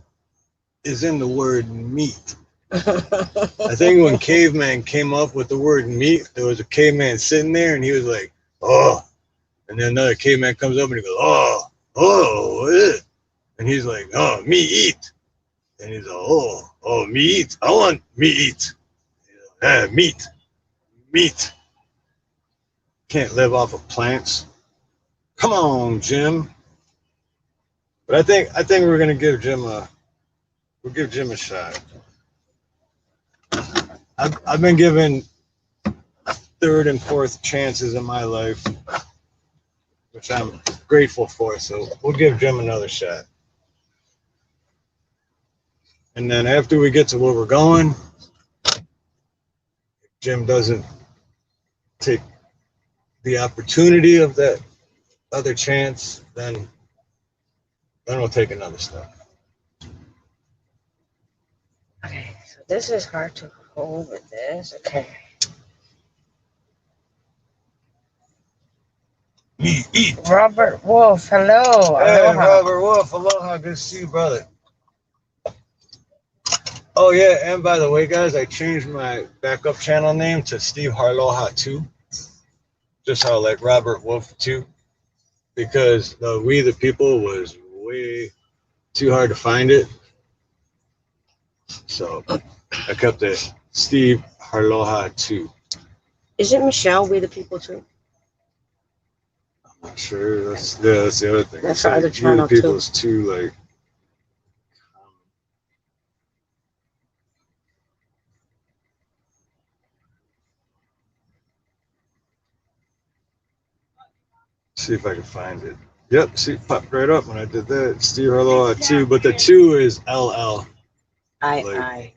is in the word meat. I think when caveman came up with the word meat, there was a caveman sitting there and he was like, oh. And then another caveman comes up and he goes, oh, and he's like, oh, me eat. And he's like, oh, me eat. I want me eat. Meat. Can't live off of plants. Come on, Jim. But I think we're gonna give Jim a shot. I've been given third and fourth chances in my life, which I'm grateful for. So we'll give Jim another shot. And then after we get to where we're going, if Jim doesn't take the opportunity of that other chance, then we'll take another step. Okay, so this is hard to hold with this. Okay. Eat. Robert Wolf, hello. Hey, Aloha. Robert Wolf, aloha. Good to see you, brother. Oh, yeah, and by the way, guys, I changed my backup channel name to Steve Harloha 2. Just how, like, Robert Wolf 2. Because the We the People was way too hard to find it. So I kept it Steve Harloha 2. Isn't Michelle We the People too? I'm not sure. That's the other thing. That's It's the like other We the channel, People too. is too, like, see if I can find it. Yep, see, it popped right up when I did that. Steve Harloha 2, but the 2 is LL. I.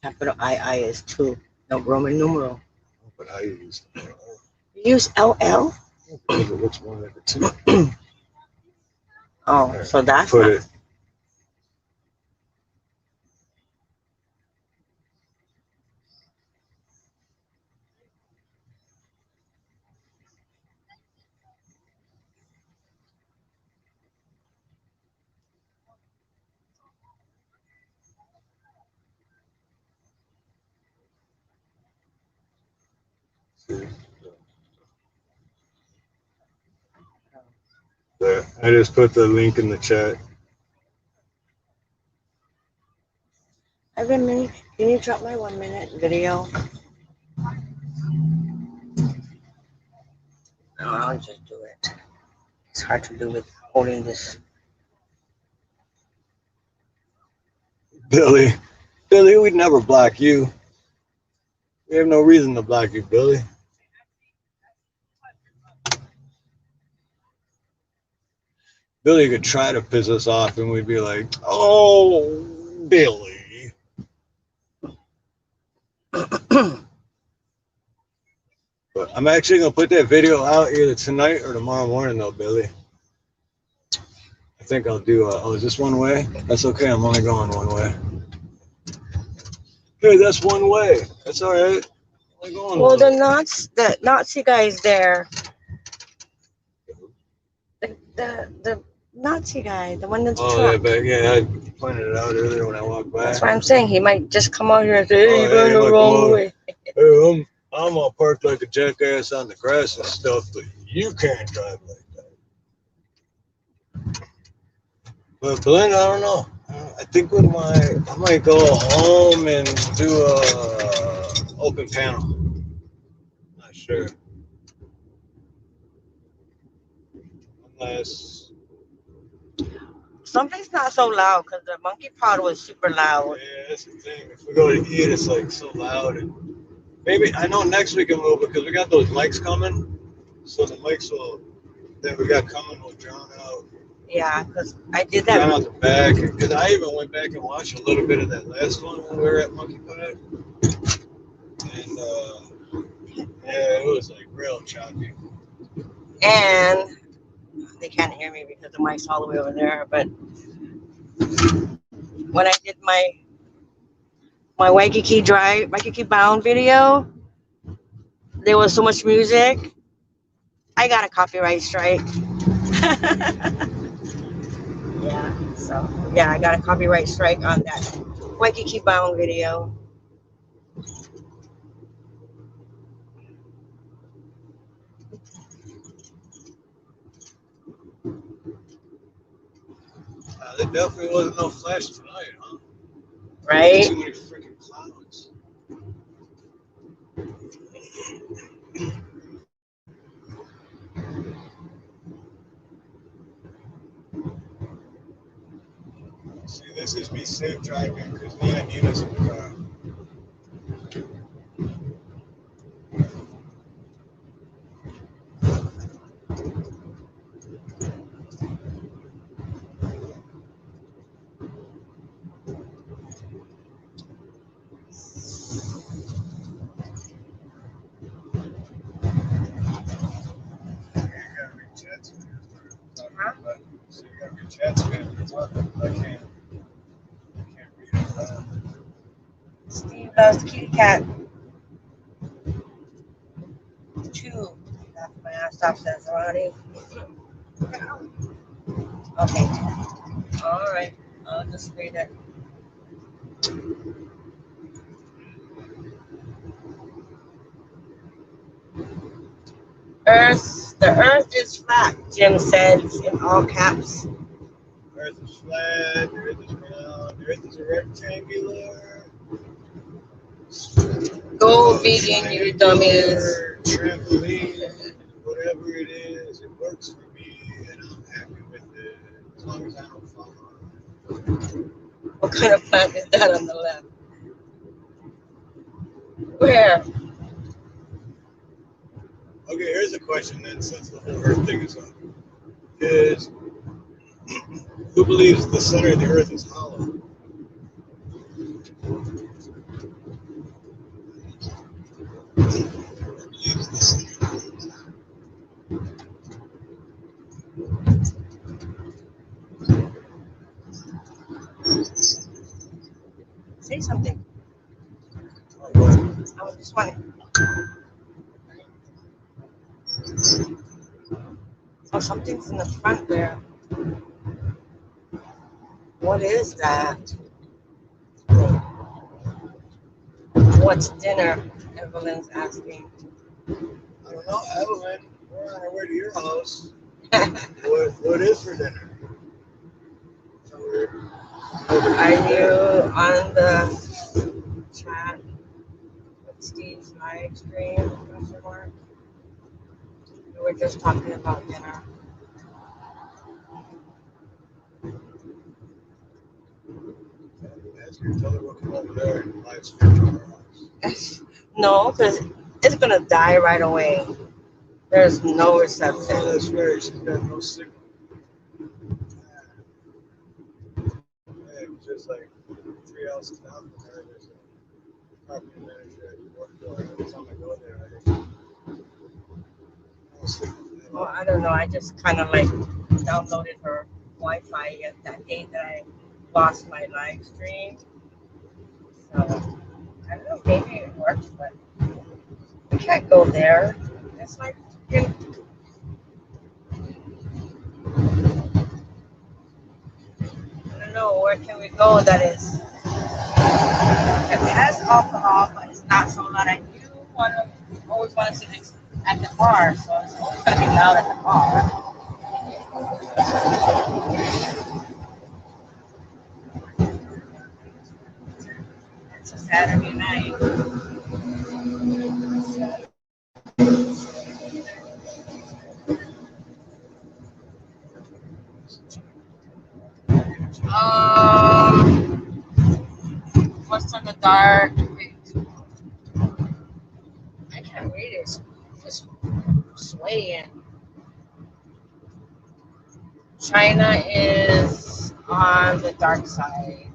Capital I is 2. No, Roman numeral. But how you use it? You use LL? Which one of the 2? Oh, so that's Put not. it. There. I just put the link in the chat. I've been meaning. Can you drop my 1 minute video? No, I'll just do it. It's hard to do with holding this. Billy, we'd never block you. We have no reason to block you, Billy. Billy could try to piss us off and we'd be like, oh, Billy. But I'm actually going to put that video out either tonight or tomorrow morning, though, Billy. I think I'll do, is this one way? That's okay, I'm only going one way. Hey, that's one way. That's all right. Only going Well, one way. the Nazi guys there. The Nazi guy, the one that's Oh, yeah, truck. but yeah, I pointed it out earlier when I walked by. That's what I'm saying. He might just come out here and say, Oh, "Hey, you're yeah, going he the might wrong come out. way." Hey, I'm all parked like a jackass on the grass and stuff, but you can't drive like that. But Belinda, I don't know. I think I might go home and do a open panel. Not sure. Unless, Something's not so loud because the monkey pod was super loud. yeah, that's the thing. If we go to eat, it's like so loud. And maybe, I know next week we'll, because we got those mics coming. So the mics that we got coming will drown out. Yeah, because I did Drown that. out the back. Because I even went back and watched a little bit of that last one when we were at Monkey Pod. And yeah, it was like real choppy. And they can't hear me because the mic's all the way over there. But when I did my Waikiki Bound video, there was so much music. I got a copyright strike. Yeah, so yeah, I got a copyright strike on that Waikiki Bound video. There definitely wasn't no flash tonight, huh? Right? Too many freaking clouds. See, this is me safe driving because me and Nina's in the car. Huh? So you gotta be chatting and talking. I can't read it. Steve loves kitty cat. 2. That's my ass stop says, Ronnie. Okay. All right. I'll just read it. The earth is flat, Jim says in all caps. Earth is flat, the earth is round, the earth is a rectangular. Go vegan, you dummies. Trampoline, whatever it is, it works for me and I'm happy with it. As long as I don't fall on What kind of plant is that on the left? Where? it. Okay, here's a question then, since the whole earth thing is up. Is who believes the center of the earth is hollow? Say something. I was just wondering. Oh, something's in the front there. What is that? What's dinner? Evelyn's asking. I don't know, Evelyn. We're on our way to your house. What is for dinner? Are you on the chat with Steve's live stream? Question mark? We were just talking about dinner. Tell her we'll come over there and live stream to our house. No, because it's going to die right away. There's no reception. Oh, that's right. She's got no signal. Yeah, just like 3 houses down from her, there's a property manager at the work door. Every time I go there, no signal. Well, I don't know. I just kind of like downloaded her Wi-Fi at that day that I lost my live stream. So I don't know. Maybe it works, but we can't go there. It's like I don't know. Where can we go that is? It has alcohol, but it's not so loud. I do always want to sit next at the bar, so it's always going to be loud at the bar. It's a Saturday night. What's on the dark? I can't read it. It's just swaying. China is on the dark side.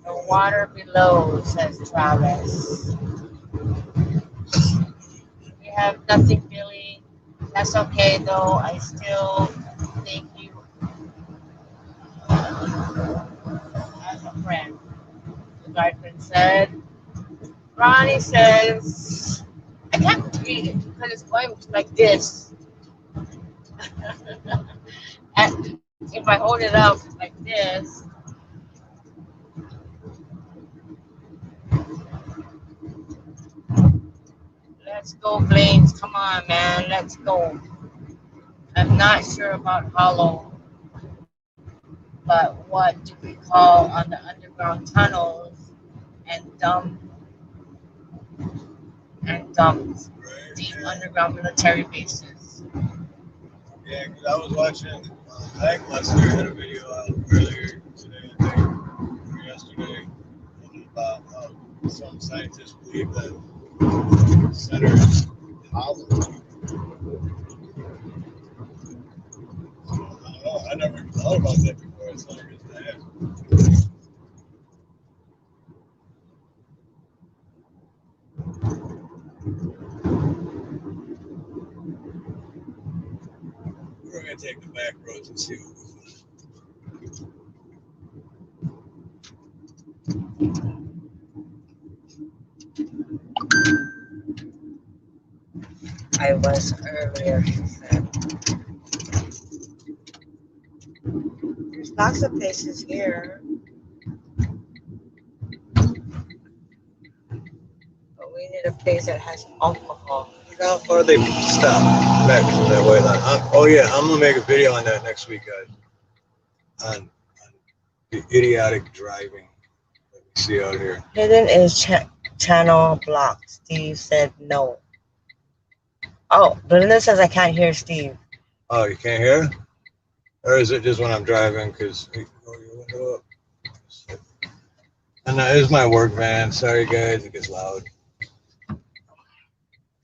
The water below, says Travis. We have nothing, Billy. That's okay though. I still think you as a friend. The guy friend said, Ronnie says, I can't read it because it's going like this. And if I hold it up like this, let's go, Blaines. Come on, man. Let's go. I'm not sure about Hollow, but what do we call on the underground tunnels and dumps, deep underground military bases? Yeah, because I was watching, I think Lester had a video out earlier today, I think, or yesterday, about how some scientists believe that the center is hollow. I don't know, I never thought about that before. It's not reason to ask. We're going to take the back roads and see what we find. I was earlier, he said. There's lots of places here, but we need a place that has alcohol. How far they stop back from that white line? Oh yeah, I'm gonna make a video on that next week, guys. On the idiotic driving that we see out here. Hidden is channel blocked. Steve said no. Oh, Belinda says I can't hear Steve. Oh, you can't hear? Or is it just when I'm driving? Because you roll your window up. And that is my work van. Sorry, guys, it gets loud.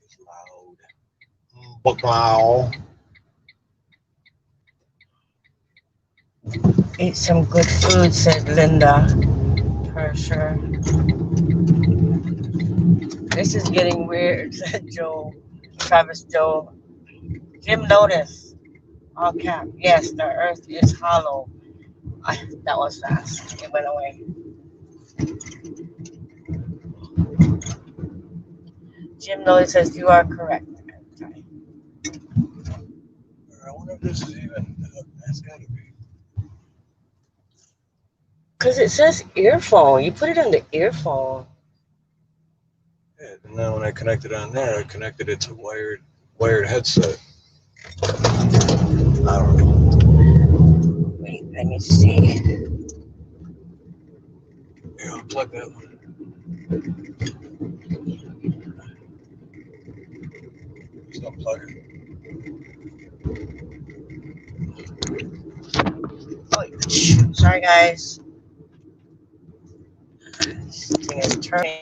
It's loud. Wow. Eat some good food, said Linda. For sure. This is getting weird, said Joe. Travis Joe. Jim noticed. All cap. Yes, the earth is hollow. That was fast. It went away. Jim Nolan says you are correct. I wonder if this is even. That's gotta be. Because it says earphone. You put it on the earphone. Yeah, and then when I connected on there, I connected it to wired headset. I don't know. Wait, let me see. Yeah, I'll plug that one. Just unplug it. Oh, sorry, guys. This thing is turning.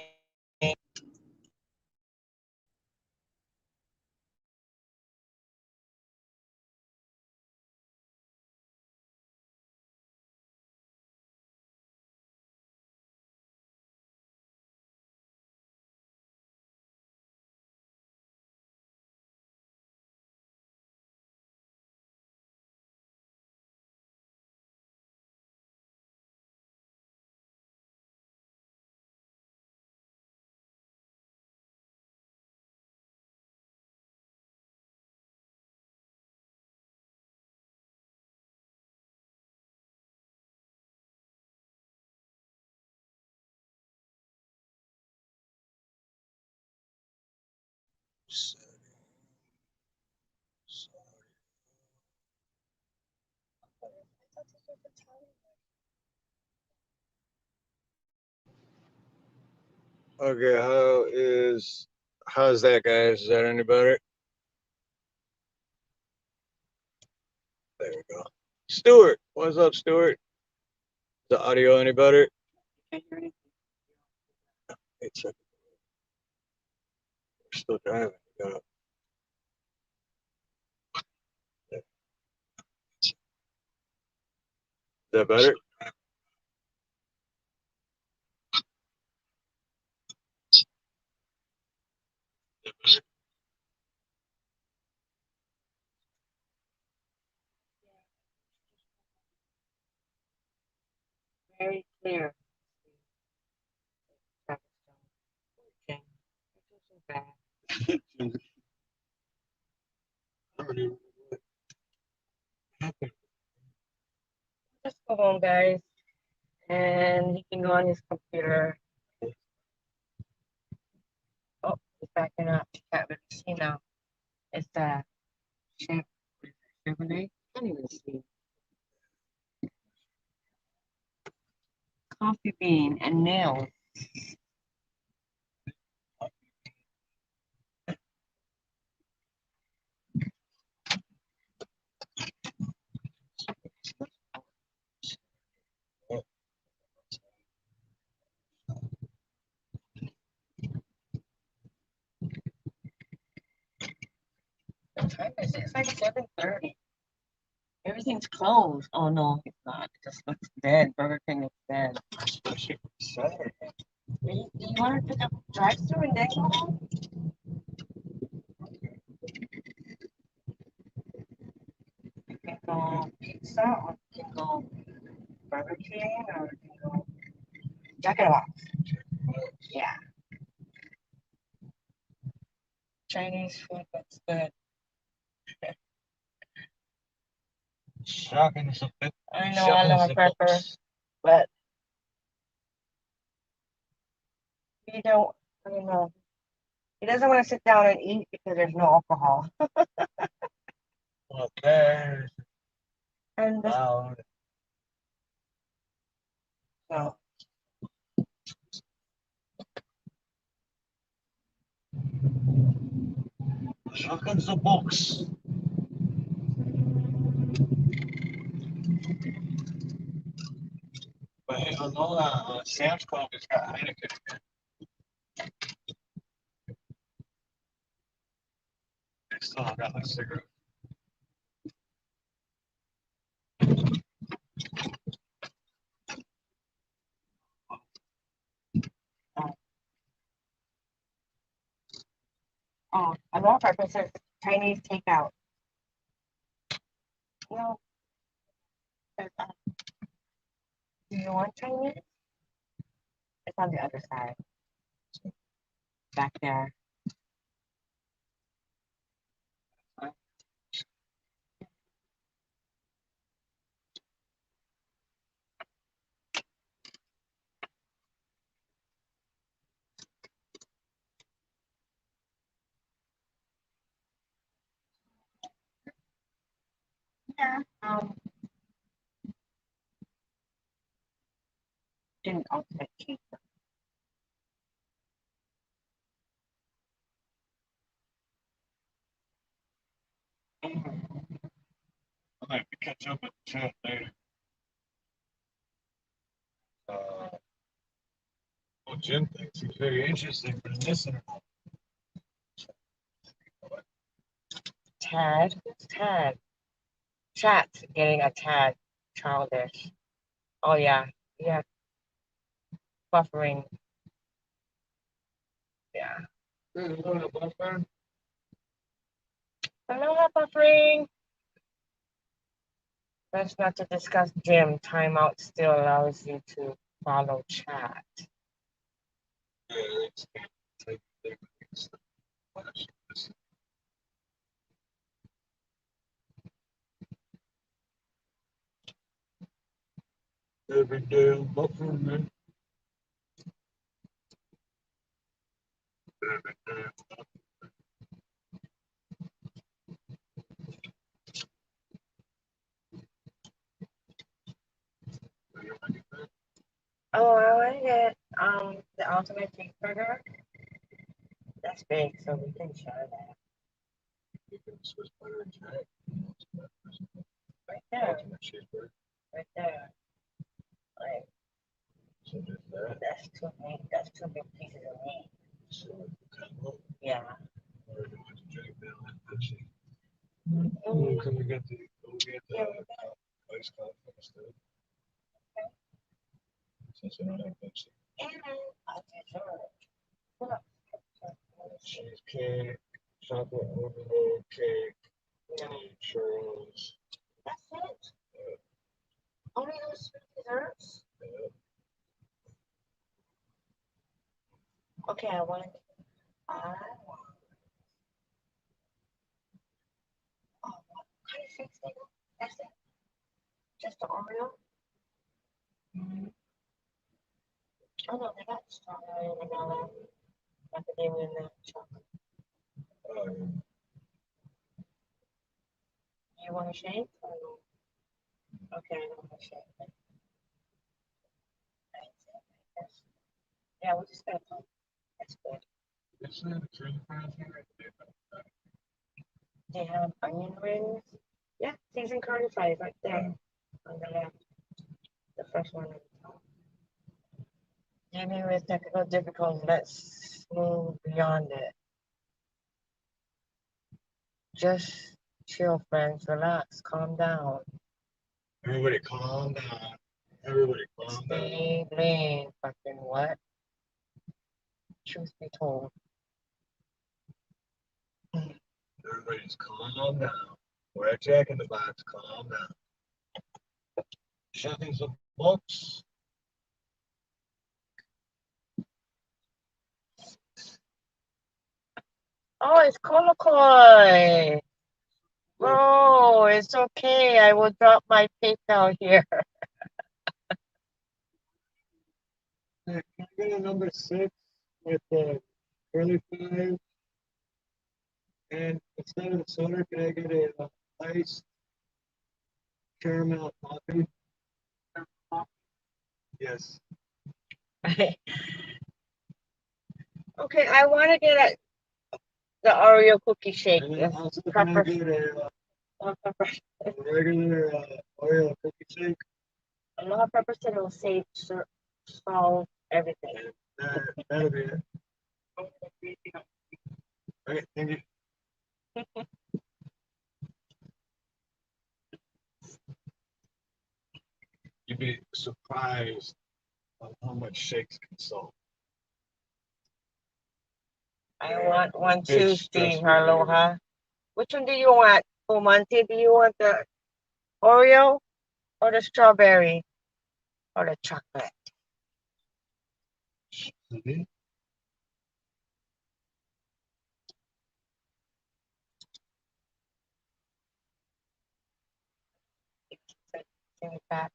Okay, how's that, guys? Is that any better? There we go. Stuart, what's up, Stuart? Is the audio any better? It's we're still driving. Is that better? very clear. Okay. It's so bad. Just go home, guys, and he can go on his computer. Oh, he's backing up. Can't really see now. It's Chevrolet. Can't even see. Coffee bean and nails. What time is it? It's like 7:30. Everything's closed. Oh no, it's not. It just looks dead. Burger King is dead. You want to pick up drive-through and then go home? You can go pizza or you can go Burger King or you can go Jack in the Box. Yeah. Chinese food looks good. Shocking is a bit. I know I love a pepper, but he don't. I don't know. He doesn't want to sit down and eat because there's no alcohol. Okay. And this, Wow. so Shotgun's the box. But hey, I know that Sam's Club has got Heineken. They still have got that cigarette. oh, I love pepper. It says Chinese takeout. No, do you want Chinese? It's on the other side, back there. Yeah. Didn't ultimate cheese. I might catch up with the chat later. Well, Jim thinks he's very interesting for listener. Tad. Who's Tad? Chat's getting a tad childish. Oh yeah. Yeah. Buffering. Yeah. Hello, buffering. Best not to discuss Jim. Timeout still allows you to follow chat. Every day I'm buffering, man. Every day I'm buffering. Oh, I want to get the ultimate cheeseburger. That's big, so we can share that. You can Swiss butter and jack. Right there. Ultimate cheeseburger. Right there. Right. So just that. That's too meat. That's two big pieces of meat. So combo. Yeah. Or do you want to drink that like Pepsi? Mm-hmm. Can we get the Yeah. iced coffee instead? Since I don't have Pepsi. I'll get yours. Cheesecake, chocolate overload cake, any churros. That's it. Only those three desserts. Yeah. Okay, I want. I want. Oh, what kind of shakes they got? That's it. Just the Oreo. Mm-hmm. Oh no, they got strawberry, vanilla, macadamia nut, chocolate. You want a shake? Or no? Okay, I don't want a shake. Yeah, we just got to That's good. They have onion rings. Yeah, seasoned curly fries right there on the left. The first one on the top. Dealing with technical difficulties, let's move beyond it. Just chill, friends. Relax. Calm down. Everybody calm down. Everybody calm down. Stay blame. Fucking what? Truth be told. Everybody's calm down. We're at Jack in the Box. Calm down. Shucking some books. Oh, it's Colokoi. Bro, it's okay. I will drop my PayPal here. Hey, can I get a number 6 with the curly fries? And instead of the soda, can I get a iced caramel coffee? Yes. Okay, I want to get the Oreo cookie shake. And then Yes, also, can I pepper. get a Pepper. regular Oreo cookie shake? A lot of pepper said it will save solve everything. That'll be it. Okay, thank you. You'd be surprised on how much shakes can solve. I want one It's Tuesday, just Aloha. Which one do you want? Monte, do you want the Oreo or the strawberry or the chocolate? Mhm. Give it back.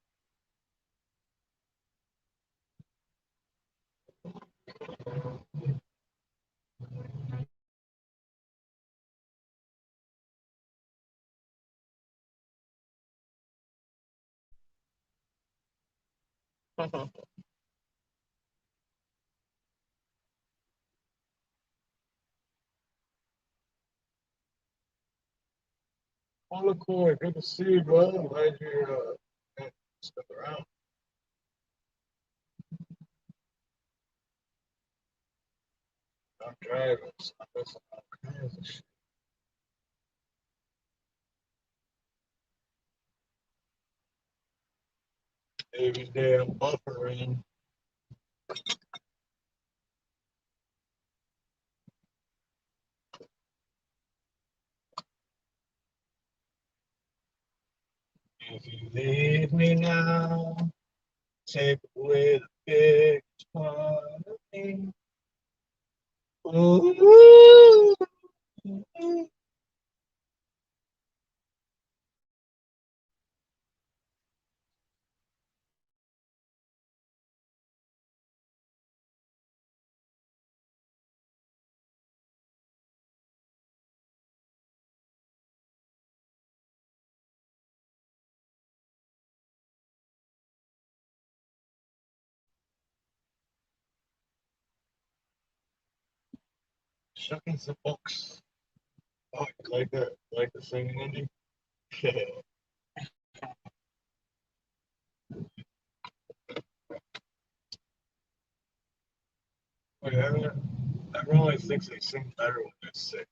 Oh, cool. Good to see you, brother. Glad you're stuck around. I'm driving, so I'm missing all kinds of shit. Every day I'm buffering. If you leave me now, take away the big part of me. Ooh. Shucking some books. Oh, you like that? Like the singing, Andy? Wait, everyone always thinks they sing better when they're sick.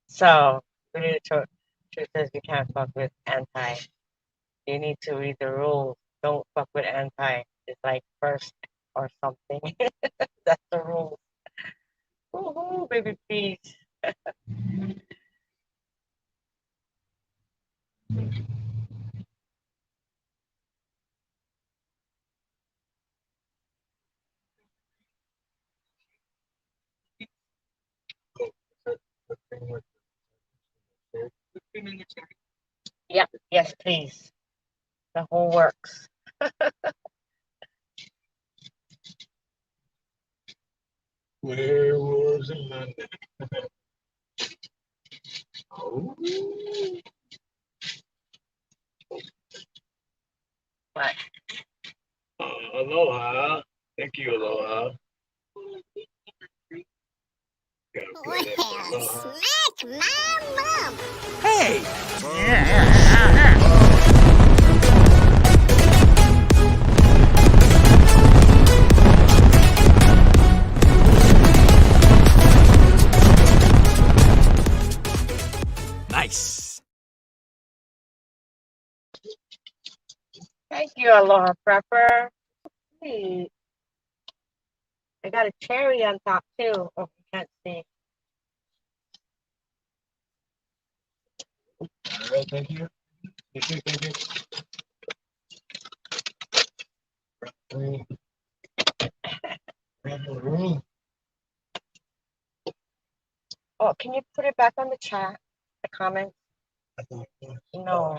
So, really, truth says you can't fuck with anti. You need to read the rules. Don't fuck with anti. It's like first or something. That's the rule. Woohoo, baby, please. Yep. Yes, please. The whole works. Werewolves in London. Oh. What? Aloha. Thank you, Aloha. Well, smack my mom. Hey! Nice. Thank you, Aloha Prepper. Hey, I got a cherry on top too. Oh, you can't see. All right, thank you. Thank you, thank you. Oh, can you put it back on the chat? The comment? No.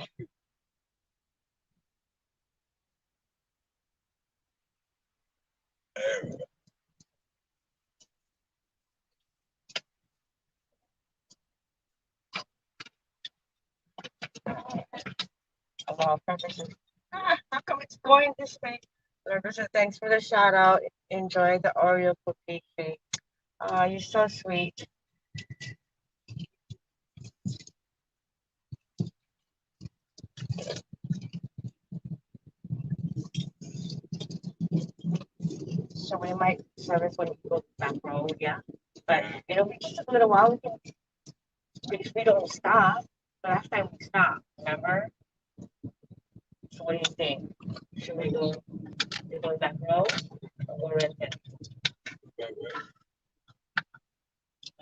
Aloha Prepper says, how come it's going this way? Prepper says, thanks for the shout out. Enjoy the Oreo cookie cake. Oh, you're so sweet. So we might service when we go back road, yeah. But it'll be just a little while because we don't stop. The last time we stopped, remember? So what do you think? Should we go back road or go rented?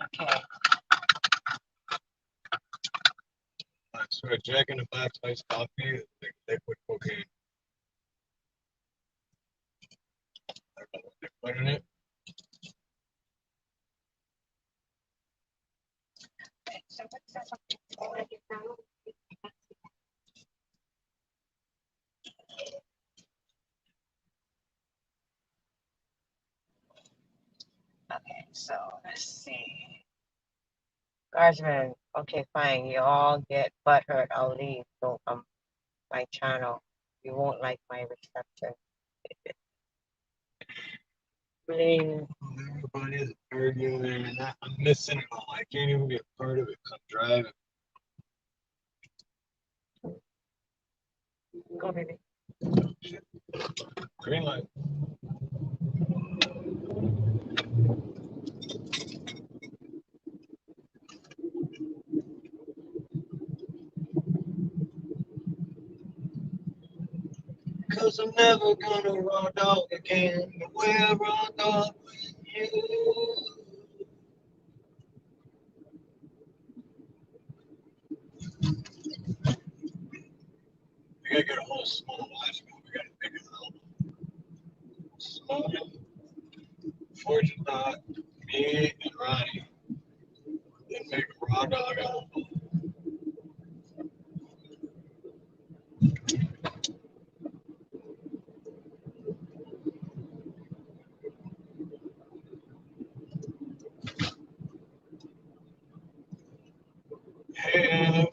Okay. So a Jack in the Box iced coffee, liquid cocaine. I don't know what they put in it. So what's that? Okay, so let's see. Guardsman, okay, fine. You all get butthurt. I'll leave. Don't come my channel. You won't like my reception. Leave. Everybody is arguing and I'm missing it all. I can't even be a part of it. I'm driving. Go, baby. Green light. Cause I'm never gonna run dog again. The way I run dog with you. We gotta get a whole small watch. We gotta pick it out. Small, Fortune Dog, me and Ronnie. Then make a raw dog out. Hey,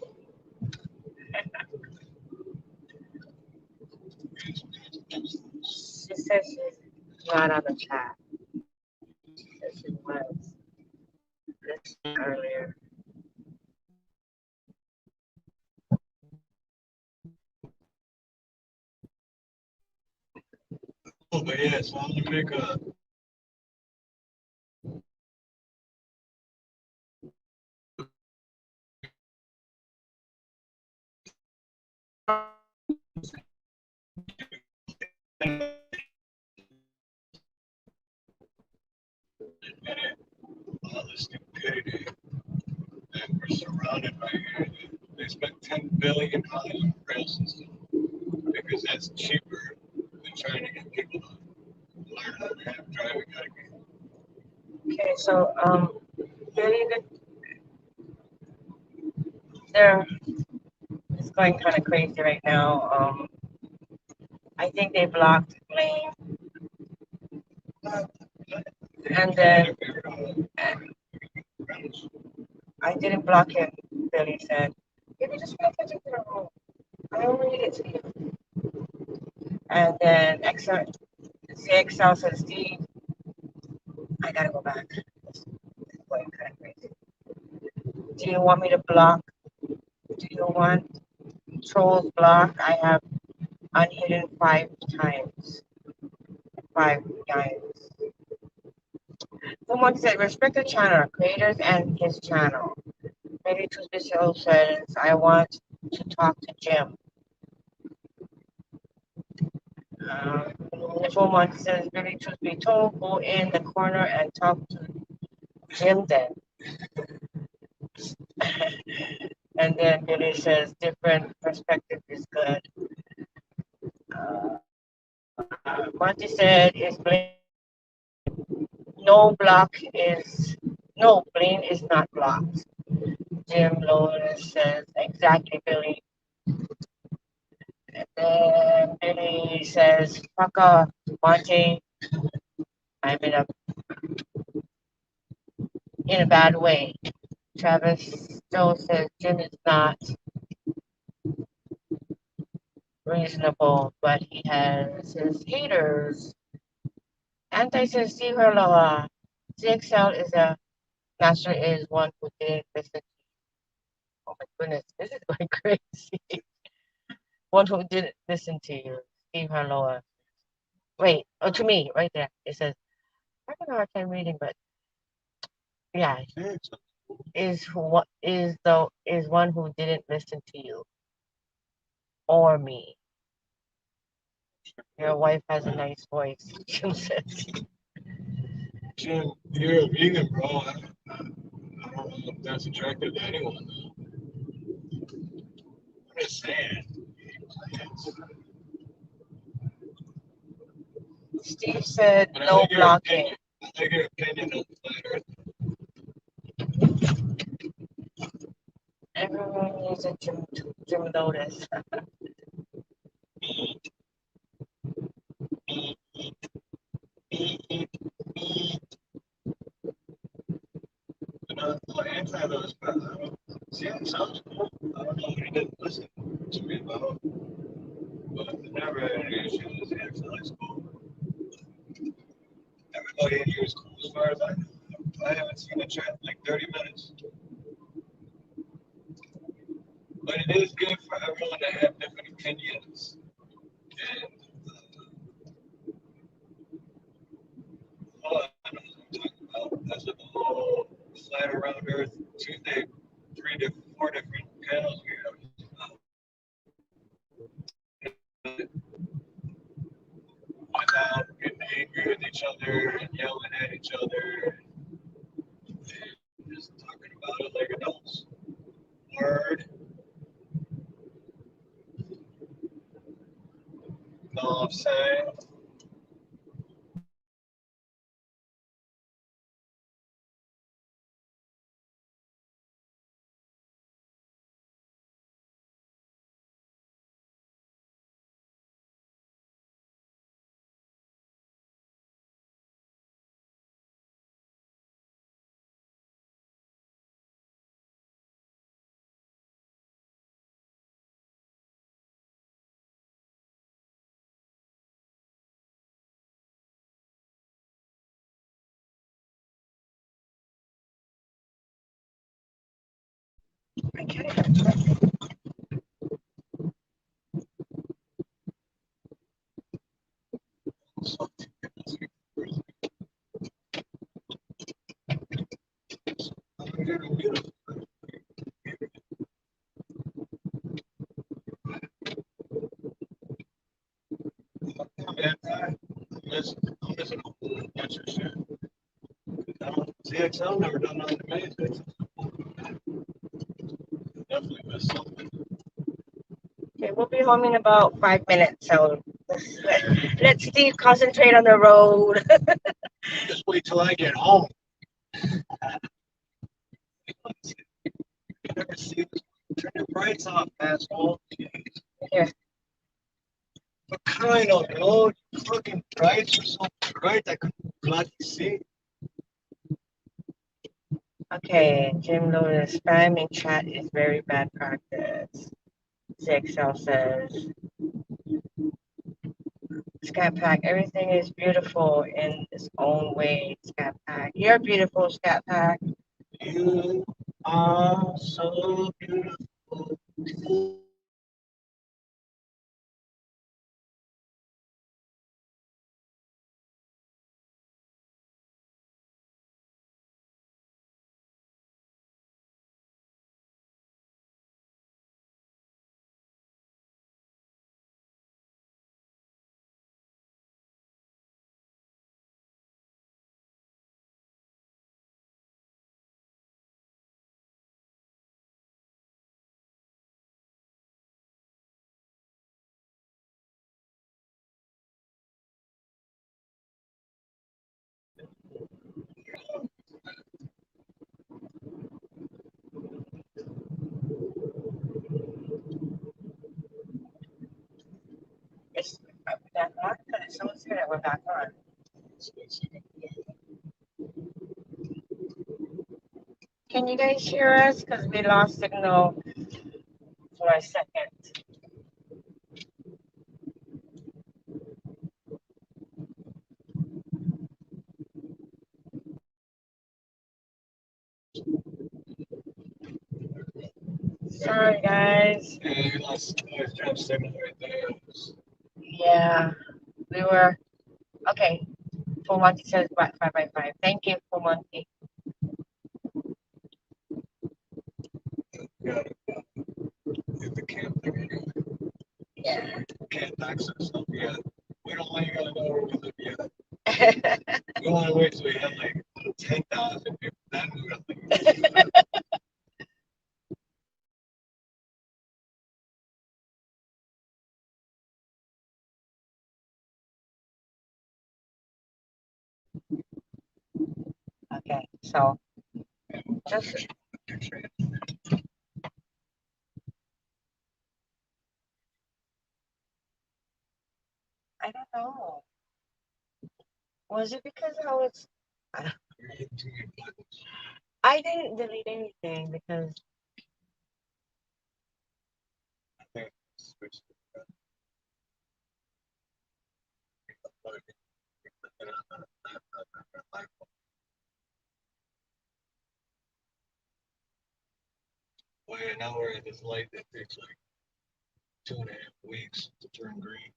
She says she's not on the chat. She said she was listening earlier. oh, but yeah, so I'm gonna make a. All this stupidity, and we're surrounded by here. They spent $10 billion on the rail system because that's cheaper than trying to get people to learn how to have driving etiquette. Okay, so Billy, they're going kind of crazy right now. I think they blocked Blaine, and then I didn't block him. Billy said, "Baby, just pay attention to the room. I don't read it to you." And then CXL said, "Steve, I gotta go back. It's going kind of crazy. Do you want me to block? Do you want trolls blocked? I have unhidden 5 times. 5 times." Someone said, "Respect the channel, creators and his channel." Maybe Tuesday Show says, "I want to talk to Jim." This woman says, "Maybe truth be told, go in the corner and talk to Jim then." And then Billy says, "Different perspective is good." Monty said, "Is Blaine Blaine is not blocked." Jim Lois says, "Exactly, Billy." And then Billy says, "Fuck off, Monty. I'm in a bad way." Travis Joe says, "Jim is not reasonable, but he has his haters." Anti says, "See her, Loa. CXL is one who didn't listen." Oh my goodness, this is going crazy. One who didn't listen to you. Steve Harloa. Wait, oh, to me, right there. It says, I don't know, I can't reading, but yeah, is one who didn't listen to you or me. Your wife has a nice voice," Jim says. Jim, you're a vegan, bro. I don't know if that's attractive to anyone. I'm just saying. Steve said, "No blocking." I like your opinion on flat Earth. Everyone needs a Jim Lotus. I'm anti those, but I don't see it sounds cool. I don't know if he didn't listen to me about, but I never had any issues with the high school. Everybody in here is cool as far as I know. I haven't seen a chat in like 30 minutes. But it is good for everyone to have different opinions. And all I know is what I'm talking about. That's what the whole flat around Earth Tuesday, 4 different panels we have. Without getting angry with each other and yelling at each other and just talking about it like adults. Word. Know what I'm saying? I'm missing a whole bunch of shit. CXL never done nothing to me. Definitely missed something. Okay, we'll be home in about 5 minutes, so let Steve concentrate on the road. Just wait till I get home. You never see this Turn your brights off, asshole. Here. What kind of no fucking brights are so bright I could bloody see? Okay, Jim Lotus, spamming chat is very bad practice. ZXL says, Scat Pack, everything is beautiful in its own way, Scat Pack. You're beautiful, Scat Pack. You are so beautiful. It's that locked, but it's so good that we're back on. Can you guys hear us? Because we lost signal for a second. Sorry, guys. Yeah, you lost job signal right there. Yeah, we were. Okay, Full Monty says 5 by 5. Thank you, Full Monty. Yeah, hit the camp thing. Yeah. Can't access stuff yet. We don't want you guys to know where we live yet. We want to wait till we have like 10,000 people. Then we're gonna leave. Okay, so just I don't know. Was it because how it's? I didn't delete anything because Well, yeah, now we're at this light that takes like 2.5 weeks to turn green.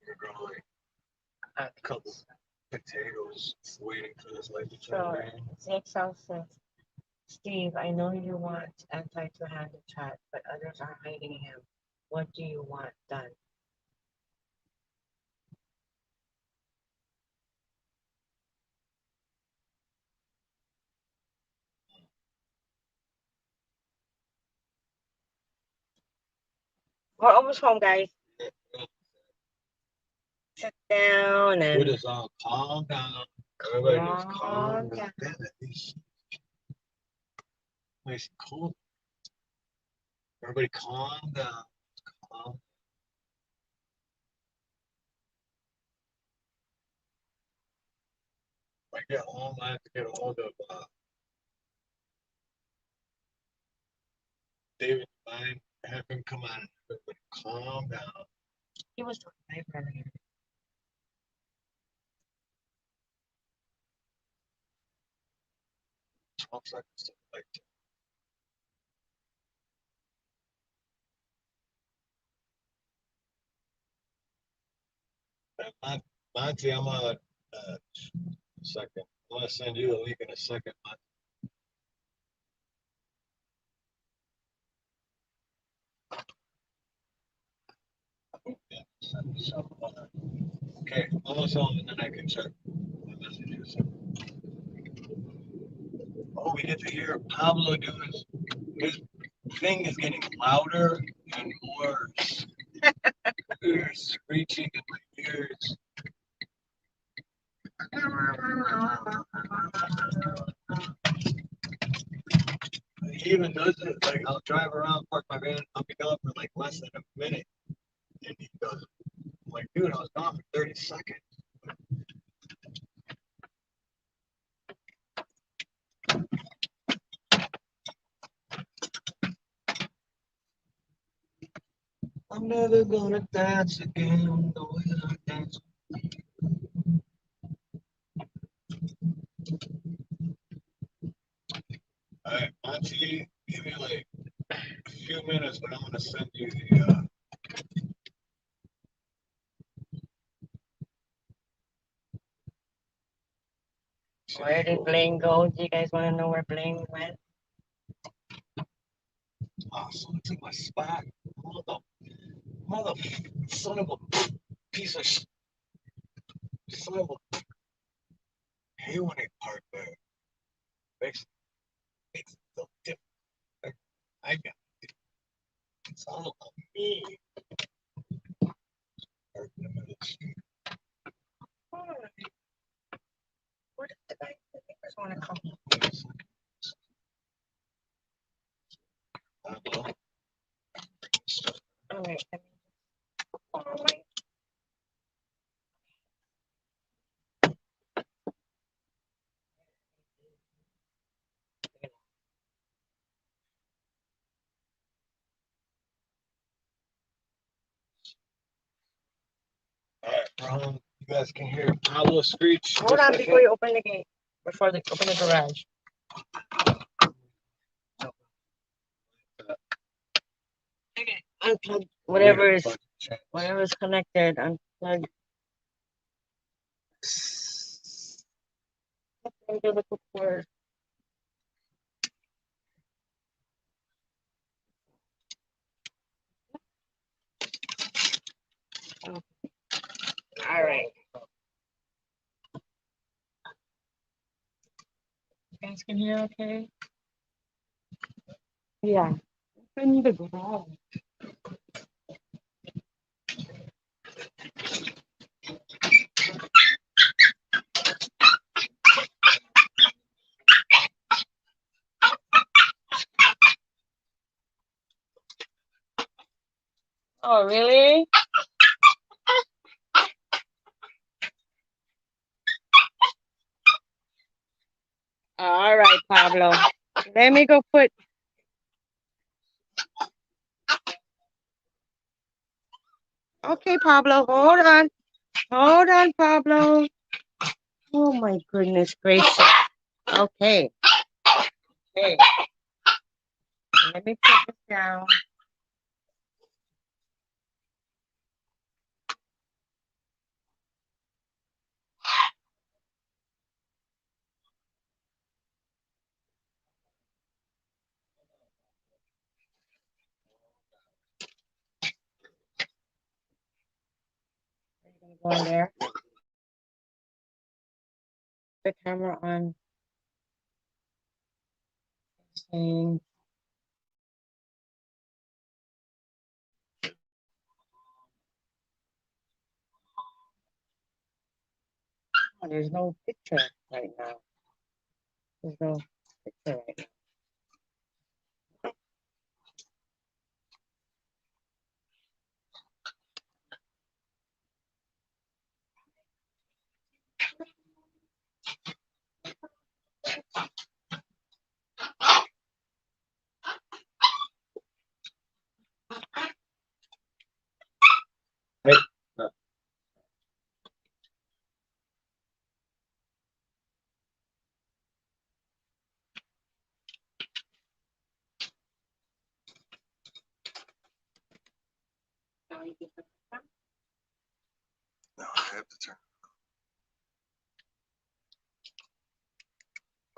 We're growing a couple potatoes waiting for this light to turn so green. ZXL says, Steve, I know you want anti to handle chat, but others are hiding him. What do you want done? We're almost home, guys. Sit down We're and just all calm down. Everybody just calm calm down. down. Damn it, it's nice and cold. Everybody calm down. Calm. When I get home, I have to get a hold of David Devine. Have him come on and everybody calm down. He was doing live earlier. Talks like stuff like that. Monty, I'm on a second. I'm gonna send you the link in a second, Monty. Yeah, okay, almost home, and then I can check my messages. Oh, we get to hear Pablo do his thing is getting louder and more screeching in my ears. He even does it. Like I'll drive around, park my van, I'll be gone for like less than a minute, and he does it. I'm like, dude, I was gone for 30 seconds. I'm never gonna dance again the way I dance. Alright, Monty, give me like a few minutes, but I'm gonna send you the Where did Blaine go? Do you guys want to know where Blaine went? oh, someone took my spot. Mother son of a piece of son of a hate when they park there. Makes it so different. I got it. It's all about me. Park in the middle of the street. Where did the guy want to come? All right. Alright, you guys can hear Pablo screech. Hold on before you open the gate. Before they open the garage. Unplug whatever is connected. Unplug. All right. You guys can hear okay? Yeah. Open the garage. Oh, really? All right, Pablo. Let me go put. Okay, Pablo, hold on. Hold on, Pablo. Oh, my goodness gracious. Okay. Okay. Let me put this down. Go in there. The camera on. And there's no picture right now. There's no picture right now. Hey. No, I have to turn.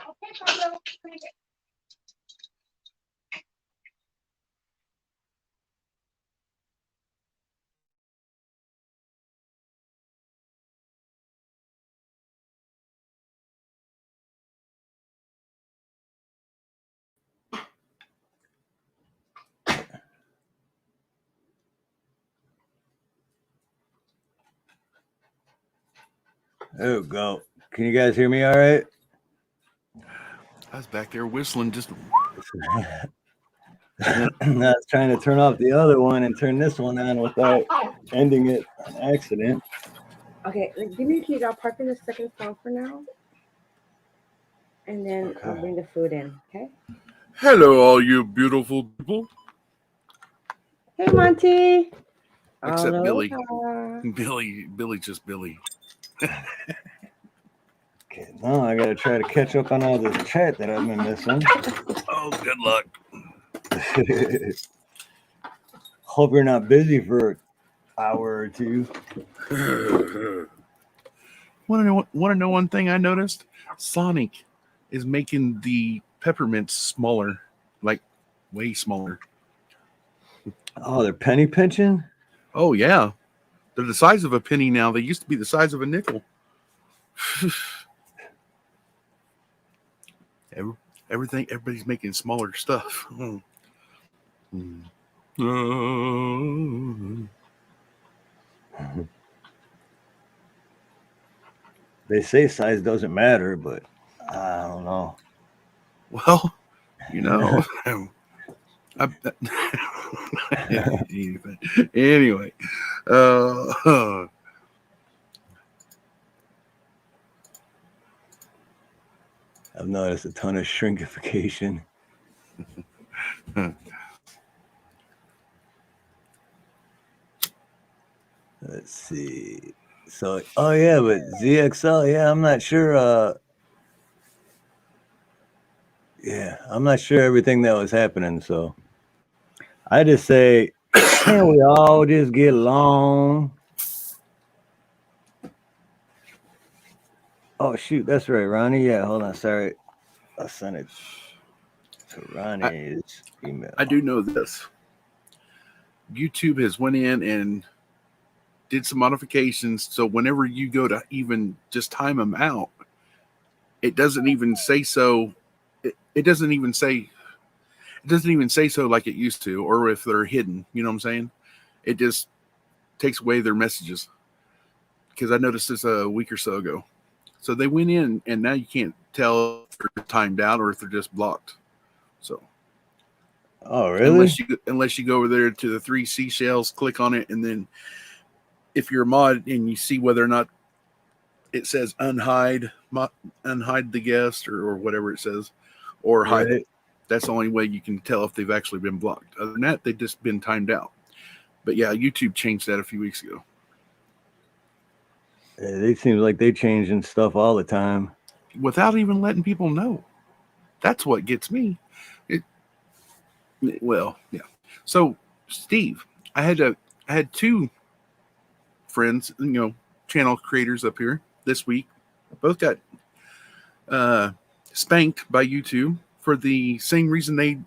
Okay, Pablo. There we go. Can you guys hear me all right? I was back there whistling just. I was trying to turn off the other one and turn this one on without ending it on accident. Okay, give me the keys. I'll park in the second floor for now. And then I'll Okay. bring the food in, okay? Hello, all you beautiful people. Hey, Monty. Except Billy. Aloha. Billy, just Billy. Okay, now I gotta try to catch up on all this chat that I've been missing. Oh, good luck. Hope you're not busy for an hour or two. Want to know one thing I noticed? Sonic is making the peppermints smaller, like way smaller. Oh, they're penny pinching? Oh yeah, they're the size of a penny now. They used to be the size of a nickel. Everybody's making smaller stuff. They say size doesn't matter, but I don't know. Well, you know. Anyway, I've noticed a ton of shrinkification. Let's see. So, oh yeah, but ZXL, yeah, I'm not sure. Yeah, I'm not sure everything that was happening. So, I just say, can't we all just get along? Oh shoot, that's right, Ronnie. Yeah, hold on, sorry, I sent it to Ronnie's email. I do know this. YouTube has went in and did some modifications, so whenever you go to even just time them out, it doesn't even say so. It doesn't even say so like it used to, or if they're hidden. You know what I'm saying? It just takes away their messages. Because I noticed this a week or so ago. So they went in, and now you can't tell if they're timed out or if they're just blocked. So, oh really? Unless you go over there to the 3 seashells, click on it, and then if you're a mod and you see whether or not it says unhide the guest or whatever it says, or hide it, that's the only way you can tell if they've actually been blocked. Other than that, they've just been timed out. But yeah, YouTube changed that a few weeks ago. Yeah, they seem like they changing stuff all the time without even letting people know. That's what gets me. Well, yeah. So, Steve, I had 2 friends, channel creators up here this week. Both got spanked by YouTube for the same reason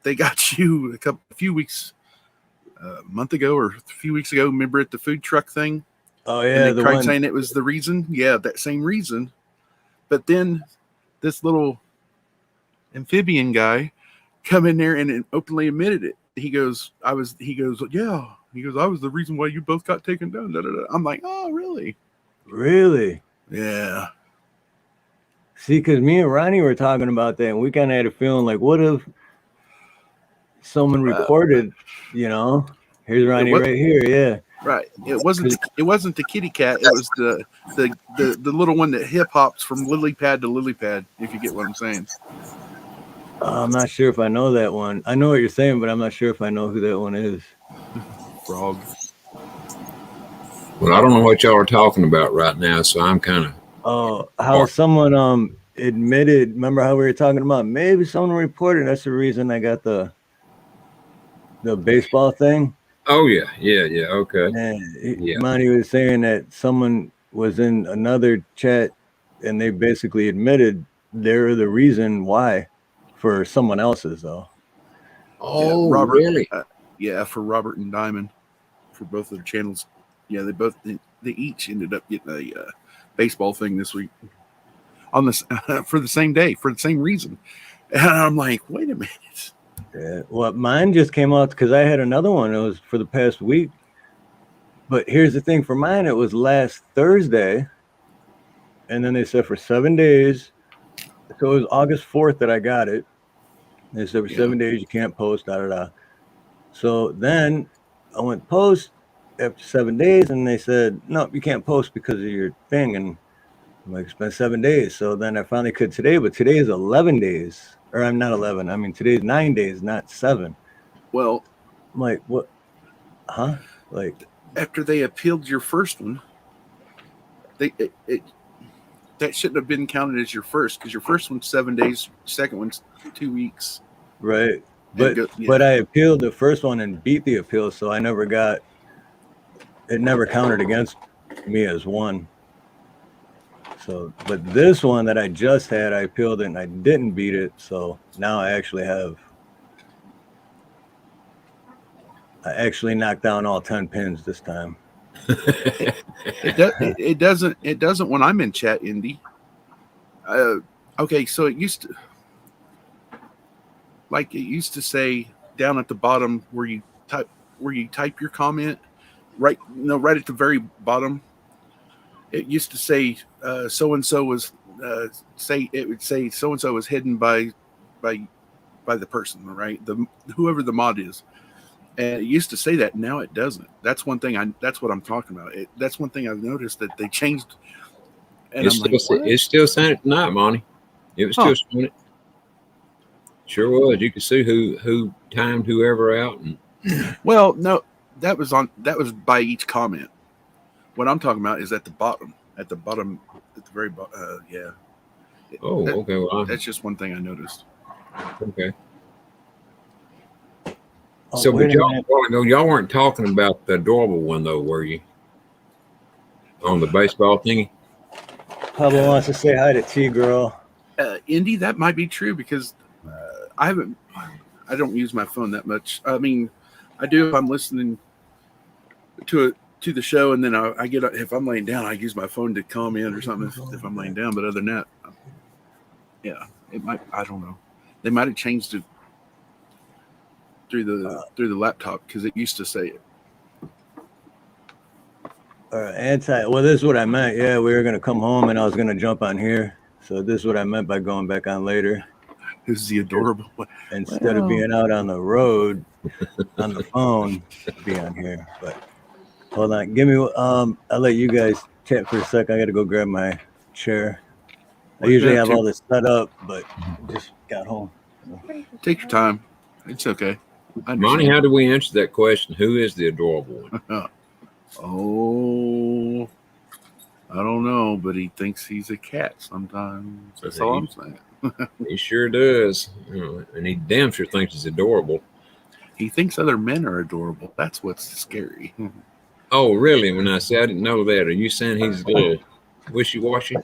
they got you a few weeks, a month ago or a few weeks ago. Remember at the food truck thing? Oh yeah, and they tried saying it was the reason. Yeah, that same reason. But then this little amphibian guy come in there and openly admitted it. He goes, I was the reason why you both got taken down. Da, da, da. I'm like, oh, really? Really? Yeah. See, because me and Ronnie were talking about that, and we kind of had a feeling like, what if someone reported, here's Ronnie right here, yeah. Right. It wasn't the kitty cat. It was the little one that hip hops from lily pad to lily pad, if you get what I'm saying. I'm not sure if I know that one. I know what you're saying, but I'm not sure if I know who that one is. Frog. Well, I don't know what y'all are talking about right now, so I'm kind of. Oh, how someone admitted. Remember how we were talking about maybe someone reported. That's the reason I got the baseball thing. Oh yeah, okay. And Monty was saying that someone was in another chat, and they basically admitted they're the reason why for someone else's though. Oh, yeah, Robert, really? For Robert and Diamond, for both of their channels. Yeah, they each ended up getting a baseball thing this week on this for the same day for the same reason. And I'm like, wait a minute. Yeah, well, mine just came out because I had another one. It was for the past week. But here's the thing for mine, it was last Thursday. And then they said for 7 days, So it was August 4th that I got it. They said for Yeah. 7 days you can't post, da da da. So then I went post after 7 days, and they said, no, you can't post because of your thing. And I'm like, it's been 7 days. So then I finally could today, but today is 11 days. Or I'm not 11. I mean, today's 9 days, not 7. Well, I'm like, what? Huh? Like, after they appealed your first one, that shouldn't have been counted as your first, because your first one's 7 days, second one's 2 weeks. right. But I appealed the first one and beat the appeal, so I never got it. Never counted against me as one. So, but this one that I just had, I appealed it and I didn't beat it. So now I actually knocked down all 10 pins this time. It doesn't when I'm in chat, Indy. Okay, so it used to say down at the bottom where you type your comment, right at the very bottom. It used to say so and so was it would say so and so was hidden by the person, right? Whoever the mod is. And it used to say that. Now it doesn't. That's one thing. That's what I'm talking about. That's one thing I've noticed, that they changed. And It's still saying it tonight, Monty. It was still saying it. Sure was. You could see who timed whoever out. And well, no, that was by each comment. What I'm talking about is at the very bottom. Yeah. oh, okay. Well, That's just one thing I noticed. okay. Oh, So, wait but a minute. y'all weren't talking about the adorable one, though, were you? On the baseball thingy? Pablo wants to say hi to T Girl. Indy, that might be true, because I don't use my phone that much. I mean, I do if I'm listening to the show, and then I get, if I'm laying down, I use my phone to comment or something if I'm laying down. But other than that, yeah, it might. I don't know. They might have changed it through the laptop, because it used to say it. Well, this is what I meant. Yeah, we were gonna come home and I was gonna jump on here. So this is what I meant by going back on later. Who's the adorable one? Instead of being out on the road on the phone, be on here. But hold on, give me. I'll let you guys chat for a sec. I got to go grab my chair. I usually have all this set up, but just got home. Take your time. It's okay. Monty, how do we answer that question? Who is the adorable one? Oh, I don't know, but he thinks he's a cat sometimes. That's all I'm saying. He sure does. And he damn sure thinks he's adorable. He thinks other men are adorable. That's what's scary. Oh, really? When I say I didn't know that, are you saying he's a little wishy-washy?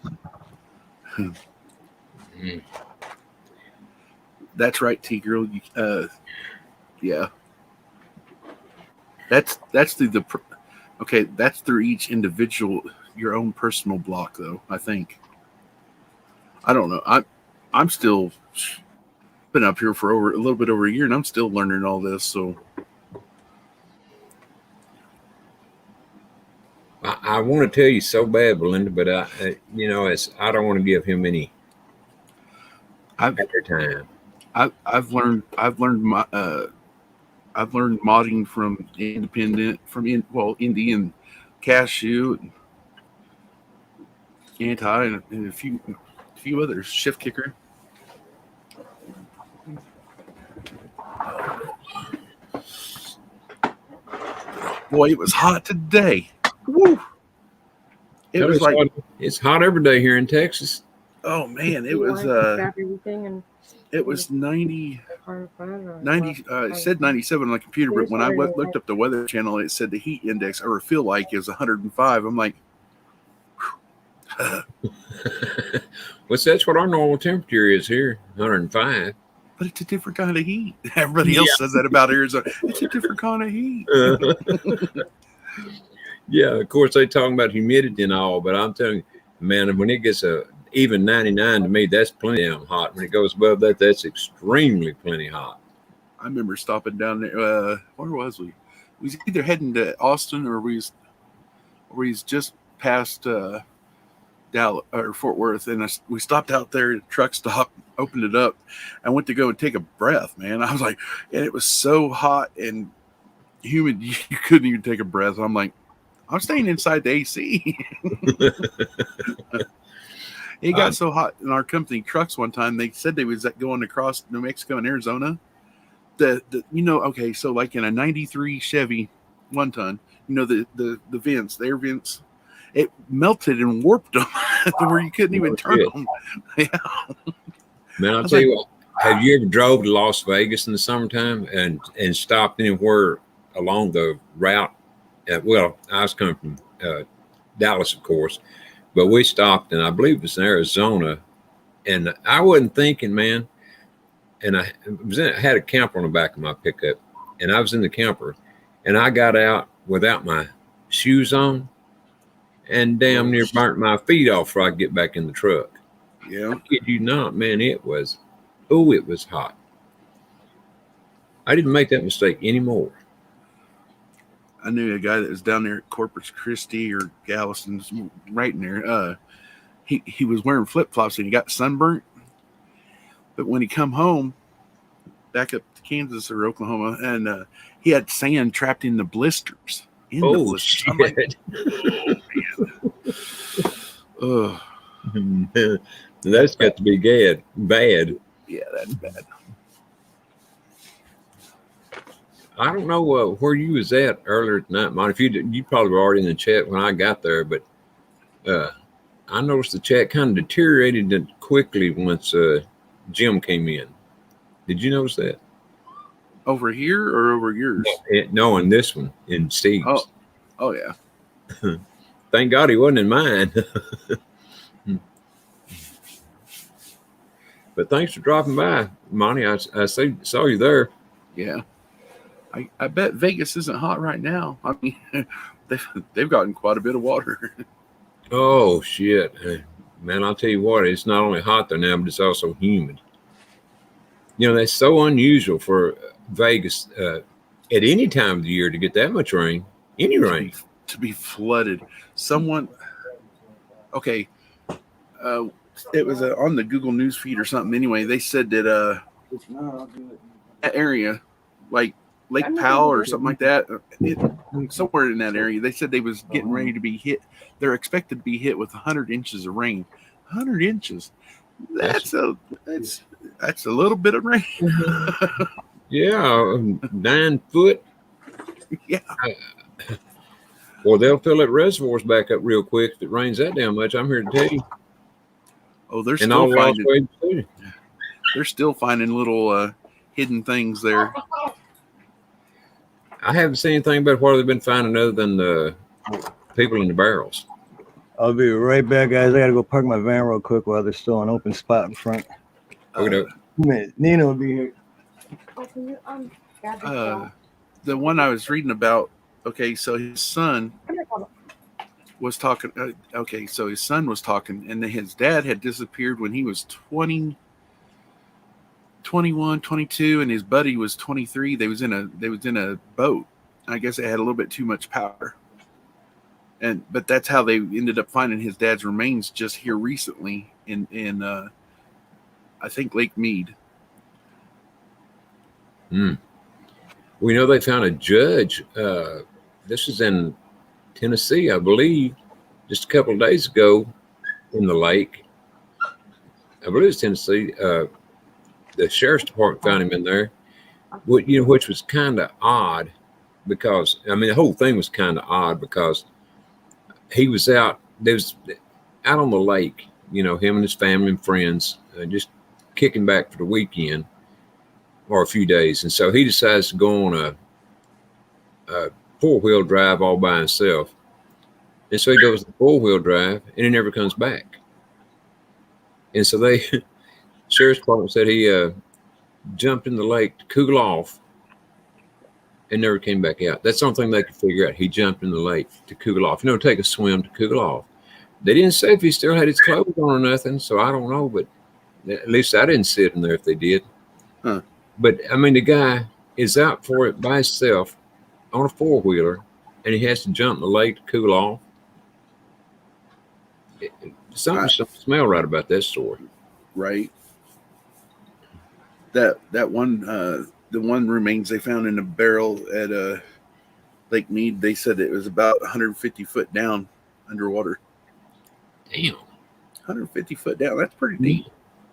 That's right, T-Girl. Yeah. That's through that's through each individual, your own personal block, though, I think. I don't know. I'm still been up here for a little bit over a year, and I'm still learning all this, so. I want to tell you so bad, Belinda, but I don't want to give him any time. I've learned modding from Independent, Indie and Cashew and Anti and a few others. Shift Kicker. Boy, it was hot today. Woo! It was like hot. It's hot every day here in Texas. Oh man, it was it was 90. It said 97 on the computer, but when I looked up the Weather Channel, it said the heat index, or feel like, is 105. I'm like, well, that's what our normal temperature is here, 105. But it's a different kind of heat. Everybody else says that about Arizona. It's a different kind of heat. Yeah, of course they talking about humidity and all, but I'm telling you, man, when it gets even 99 to me, that's plenty damn hot. When it goes above that, that's extremely plenty hot. I remember stopping down there. Where was we? We was either heading to Austin, or we was just past Dallas or Fort Worth, and we stopped out there at a truck stop, opened it up, and went to go and take a breath, man. I was like, and it was so hot and humid, you couldn't even take a breath. I'm like, I'm staying inside the AC. It got so hot in our company trucks one time. They said they was going across New Mexico and Arizona. Okay, so like in a 93 Chevy 1-ton, the vents, the air vents, it melted and warped them to where you couldn't even turn them. Yeah. Man, I'll tell you what, have you ever drove to Las Vegas in the summertime and stopped anywhere along the route? Well, I was coming from Dallas, of course, but we stopped, and I believe it was in Arizona, and I wasn't thinking, man, and I had a camper on the back of my pickup, and I was in the camper, and I got out without my shoes on, and damn near burnt my feet off before I could get back in the truck. Yeah. I kid you not, man, it was hot. I didn't make that mistake anymore. I knew a guy that was down there at Corpus Christi or Galveston, right in there. He was wearing flip-flops and he got sunburnt. But when he come home, back up to Kansas or Oklahoma, and he had sand trapped in the blisters. Shit. I'm like, oh, man. That's got to be bad. Yeah, that's bad. I don't know where you was at earlier tonight, Mon. If you probably were already in the chat when I got there, but I noticed the chat kind of deteriorated quickly once Jim came in. Did you notice that? Over here or over yours? No, in this one, in Steve's. Oh yeah. Thank God he wasn't in mine. But thanks for dropping by, Monty. I saw you there. Yeah. I bet Vegas isn't hot right now. I mean, they've gotten quite a bit of water. Oh, shit. Man, I'll tell you what, it's not only hot there now, but it's also humid. That's so unusual for Vegas at any time of the year to get that much rain, any rain. To be flooded. Okay, it was on the Google News feed or something. Anyway, they said that that area, like Lake Powell or something like that, somewhere in that area, they said they was getting ready to be hit. They're expected to be hit with 100 inches of rain. 100 inches. That's a little bit of rain. Yeah, 9 foot. Yeah. Well, they'll fill that reservoirs back up real quick if it rains that damn much. I'm here to tell you. Oh, they're still finding little hidden things there. I haven't seen anything about what they've been finding other than the people in the barrels. I'll be right back, guys. I gotta go park my van real quick while there's still an open spot in front. Nina will be here. The one I was reading about. Okay, so his son was talking. And his dad had disappeared when he was 20, 21, 22, and his buddy was 23. They was in a boat. I guess it had a little bit too much power. But that's how they ended up finding his dad's remains just here recently in I think Lake Mead. We know they found a judge. This is in Tennessee, I believe, just a couple of days ago in the lake. I believe it's Tennessee. The sheriff's department found him in there, which was kind of odd because, the whole thing was kind of odd because he was out on the lake, him and his family and friends, just kicking back for the weekend or a few days. And so he decides to go on a four-wheel drive all by himself. And so he goes to four-wheel drive and he never comes back. And so sheriff's department said he jumped in the lake to cool off and never came back out. That's the only thing they could figure out. He jumped in the lake to cool off. Take a swim to cool off. They didn't say if he still had his clothes on or nothing, so I don't know, but at least I didn't sit in there if they did. Huh. But, the guy is out for it by himself on a four-wheeler, and he has to jump in the lake to cool off. Something don't smell right about that story. Right. That one, the one remains they found in a barrel at Lake Mead. They said it was about 150 foot down underwater. Damn. 150 foot down. That's pretty deep.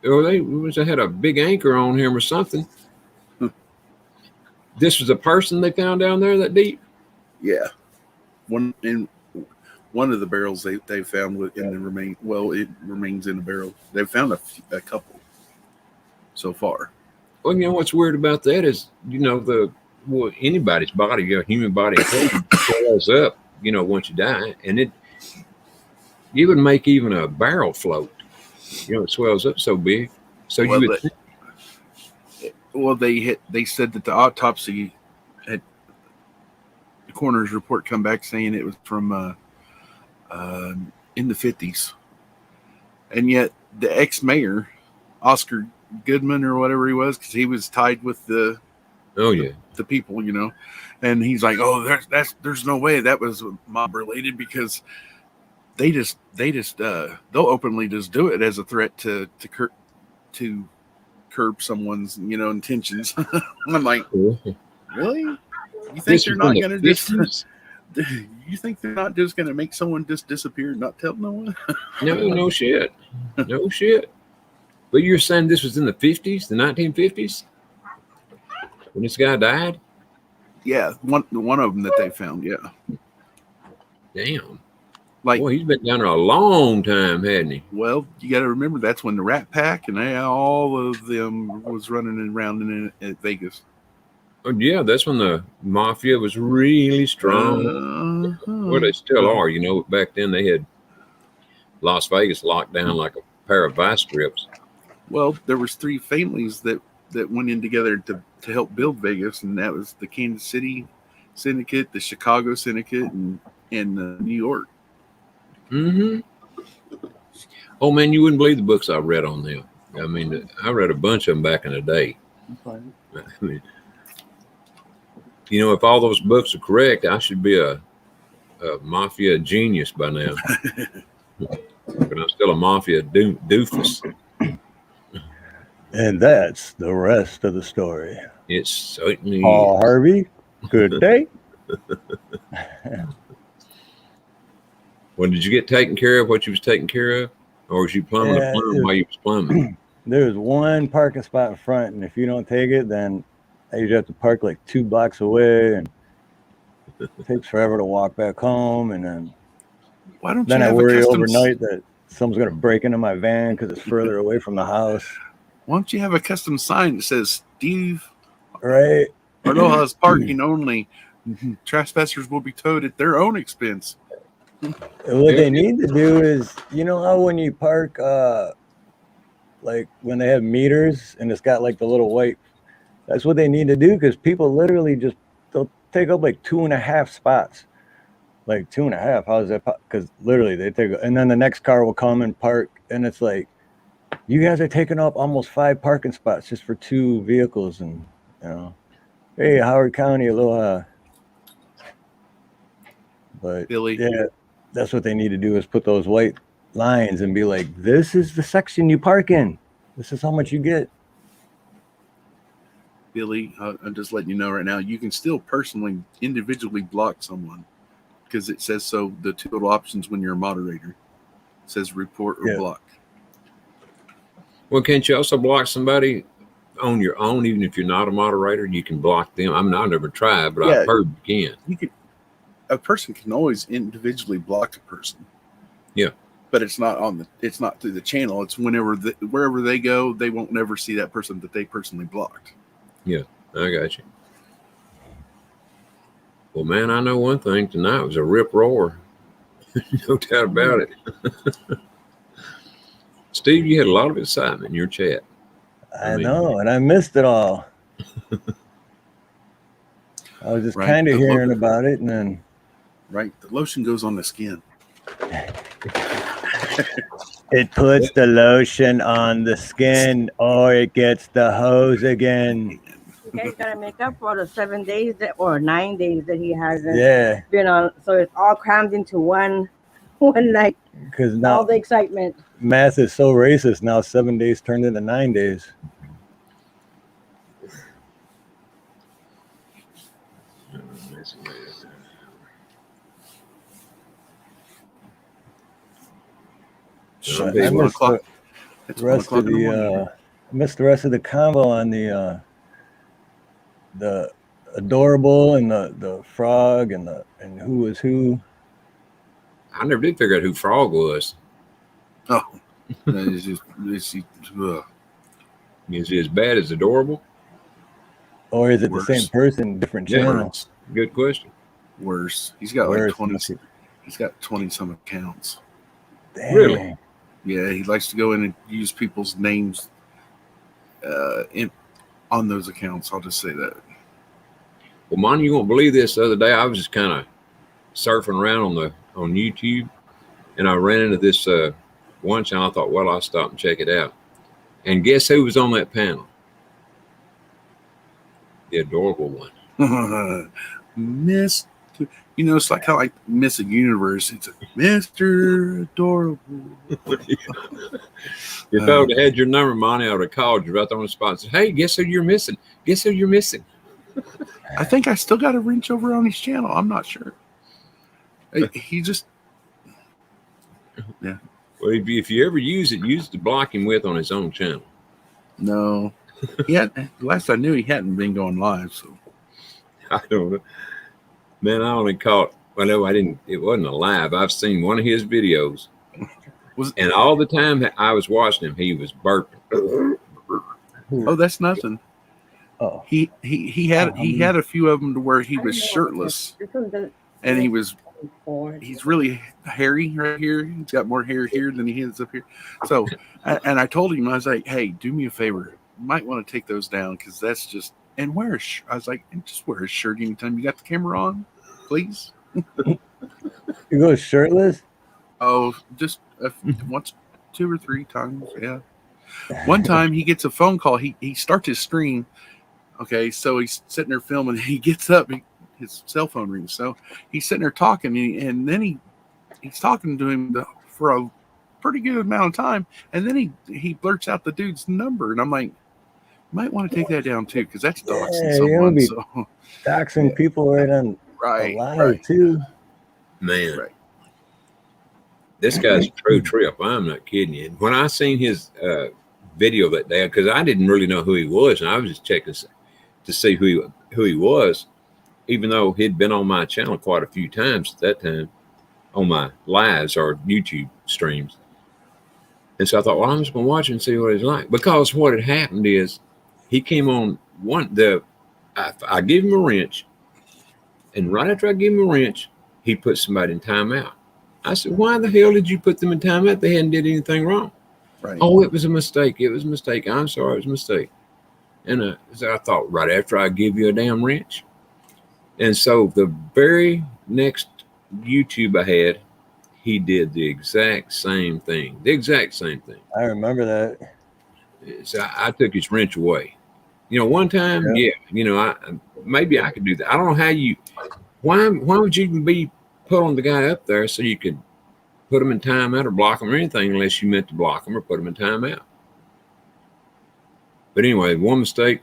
Or they must have had a big anchor on him or something. This was a person they found down there that deep? Yeah. One of the barrels they found in the remain. Well, it remains in a barrel. They've found a couple so far. Well, you know what's weird about that is, anybody's body, a human body, swells up, once you die, and it would make even a barrel float. It swells up so big. So Well, you would think, they said that the autopsy had the coroner's report come back saying it was from in the 50s, and yet the ex-mayor Oscar Goodman or whatever he was, because he was tied with the people, and he's like, oh, there's no way that was mob related, because they'll openly just do it as a threat to curb someone's intentions. I'm like, really? You think they're not going to just? You think they're not just going to make someone just disappear and not tell no one? no shit. No shit. But you're saying this was in the 50s, the 1950s? When this guy died? Yeah, one of them that they found, yeah. Damn. Like, boy, he's been down there a long time, hadn't he? well, you got to remember that's when the Rat Pack and all of them was running around at Vegas. Oh, yeah, that's when the mafia was really strong. Well, they still are, Back then they had Las Vegas locked down like a pair of vice grips. Well, there was 3 families that went in together to help build Vegas, and that was the Kansas City Syndicate, the Chicago Syndicate, and New York. Mm-hmm. Oh, man, you wouldn't believe the books I read on them. I mean, I read a bunch of them back in the day. I mean, if all those books are correct, I should be a mafia genius by now. But I'm still a mafia doofus. And that's the rest of the story. It's certainly. Paul Harvey, good day. Well, did you get taken care of what you was taking care of? Or was you plumbing a plumb while you was plumbing? There's one parking spot in front, and if you don't take it, then you have to park like 2 blocks away, and it takes forever to walk back home. And then Why don't then you I have worry a custom overnight that someone's going to break into my van because it's further away from the house. Why don't you have a custom sign that says Steve Right. Aloha's parking only? Trespassers will be towed at their own expense. What they need to do is, how when you park, like when they have meters and it's got like the little white, that's what they need to do, because people literally they'll take up like 2.5 spots. Like 2.5. How is that? Because literally they take, and then the next car will come and park, and it's like, you guys are taking up almost 5 parking spots just for 2 vehicles, and hey, Howard County, aloha. But Billy. yeah, that's what they need to do, is put those white lines and be like, this is the section you park in. This is how much you get. Billy, I'm just letting you know right now, you can still individually block someone, because it says so. The 2 little options when you're a moderator, it says report or block. Well, can't you also block somebody on your own, even if you're not a moderator? You can block them. I mean, I've never tried, but I've heard you can. A person can always individually block a person. Yeah, but it's not through the channel. It's wherever they go, they won't never see that person that they personally blocked. Yeah, I got you. Well, man, I know one thing. Tonight was a rip roar. No doubt about it. Steve, you had a lot of excitement in your chat. I know, and I missed it all. I was just kind of hearing about it, and then. Right, the lotion goes on the skin. It puts the lotion on the skin, or it gets the hose again. You guys gotta make up for the 7 days or 9 days that he hasn't Yeah. been on. So it's all crammed into one one night. Because All now the excitement. math is so racist. Now 7 days turned into 9 days. So I people- missed the It's 1 rest o'clock of in the the morning. missed the rest of the combo on the adorable and the frog and who was who. I never did figure out who Frog was. Oh, it's just, ugh. Is he as bad as Adorable? Or is it Worse. the same person, different Yeah. channel? Worse. Good question. Worse. He's got Worse, like 20. okay. He's got 20 some accounts. Dang. Really? Yeah, he likes to go in and use people's names on those accounts. I'll just say that. Well, Mon, you won't believe this. The other day, I was just kind of surfing around on YouTube, and I ran into this one channel. I thought, well, I'll stop and check it out. And guess who was on that panel? The Adorable one. Miss, it's like how like Miss Universe. It's a Mr. Adorable. If I would have had your number, Monty, I would have called you right there on the spot and said, hey, guess who you're missing? Guess who you're missing? I think I still got a wrench over on his channel. I'm not sure. He just, yeah. Well, if you ever use it to block him with on his own channel. No. Last I knew, he hadn't been going live. So I don't know. Man, I only caught, well, no, I didn't, it wasn't a live. I've seen one of his videos. And all the time that I was watching him, he was burping. oh, that's nothing. Oh, He had a few of them to where he was shirtless, and he's really hairy right here. He's got more hair here than he has up here. So, and I told him, I was like, hey, do me a favor. You might want to take those down because that's just, and wear a shirt. I was like, just wear a shirt anytime you got the camera on, please. you go shirtless? Oh, just once, 2 or 3 times. Yeah. One time he gets a phone call. He starts his stream. Okay, so he's sitting there filming. He gets up, his cell phone rings. So he's sitting there talking, and then he's talking to him for a pretty good amount of time, and then he blurts out the dude's number, and I'm like, you might want to take that down too, because that's doxing Yeah, someone. be So doxing people right on live too. Man. Right. This guy's a true trip. I'm not kidding you. When I seen his video that day, because I didn't really know who he was, and I was just checking to see who he was, even though he'd been on my channel quite a few times at that time, on my lives or YouTube streams. And so I thought, well, I'm just going to watch him and see what he's like. Because what had happened is he came on I gave him a wrench, and right after I gave him a wrench, he put somebody in timeout. I said, why the hell did you put them in timeout? They hadn't did anything wrong. right. Oh, it was a mistake. It was a mistake. I'm sorry, it was a mistake. And so I thought, right after I give you a damn wrench. And so the very next YouTube I had, he did the exact same thing. The exact same thing. I remember that. So I took his wrench away. One time, yeah, maybe I could do that. I don't know how why would you even be pulling the guy up there so you could put him in timeout or block him or anything unless you meant to block him or put him in timeout. But anyway, one mistake,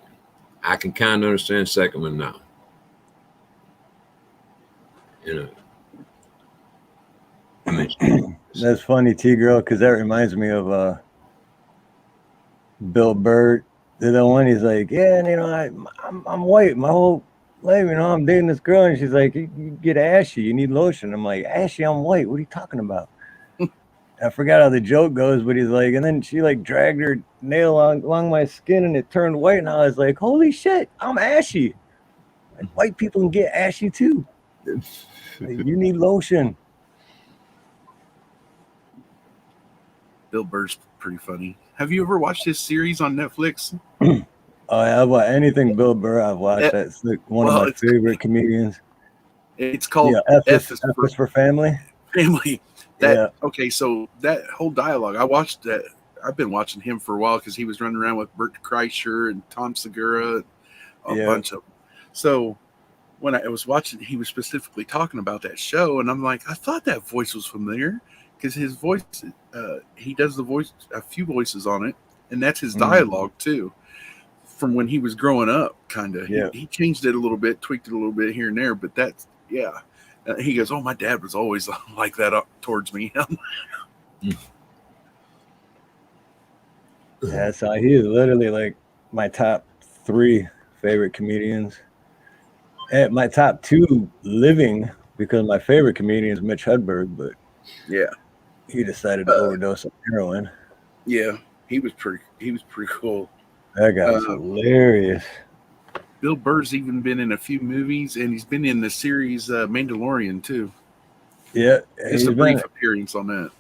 I can kind of understand. Second one, no. That's funny, T-Girl, because that reminds me of Bill Burr. The one he's like, yeah, and I'm white my whole life, I'm dating this girl, and she's like, you get ashy, you need lotion. I'm like, ashy, I'm white. What are you talking about? I forgot how the joke goes, but he's like, and then she like dragged her nail along my skin, and it turned white, and I was like, holy shit, I'm ashy. Like, white people can get ashy too. Like, you need lotion. Bill Burr's pretty funny. Have you ever watched his series on Netflix? Oh, yeah, I've watched anything Bill Burr. I've watched. That's like one of my favorite comedians. It's called F is for Family. Family. Okay, so that whole dialogue, I watched that. I've been watching him for a while because he was running around with Bert Kreischer and Tom Segura, a bunch of them. So when I was watching, he was specifically talking about that show, and I'm like, I thought that voice was familiar because his voice, he does the voice, a few voices on it, and that's his dialogue too, from when he was growing up, kind of. Yeah. He changed it a little bit, tweaked it a little bit here and there, but that's he goes, "Oh, my dad was always like that towards me." Yeah, so he is literally like my top 3 favorite comedians. And my top 2 living, because my favorite comedian is Mitch Hedberg, but Yeah, he decided to overdose on heroin. yeah, he was pretty cool. That guy was hilarious. Bill Burr's even been in a few movies, and he's been in the series Mandalorian too. Yeah, Just a brief appearance on that.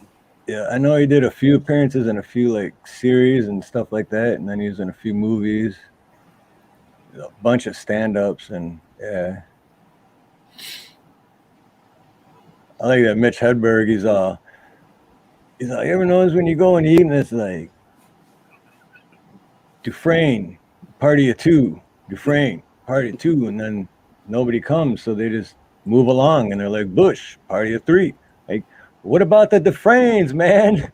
Yeah, I know he did a few appearances in a few like series and stuff like that, and then he was in a few movies, a bunch of stand-ups, and yeah. I like that Mitch Hedberg. He's like, you ever notice when you go and eat and it's like Dufresne, party of 2, Dufresne, party of 2, and then nobody comes, so they just move along and they're like Bush, party of 3. Like, what about the Dufresnes, man?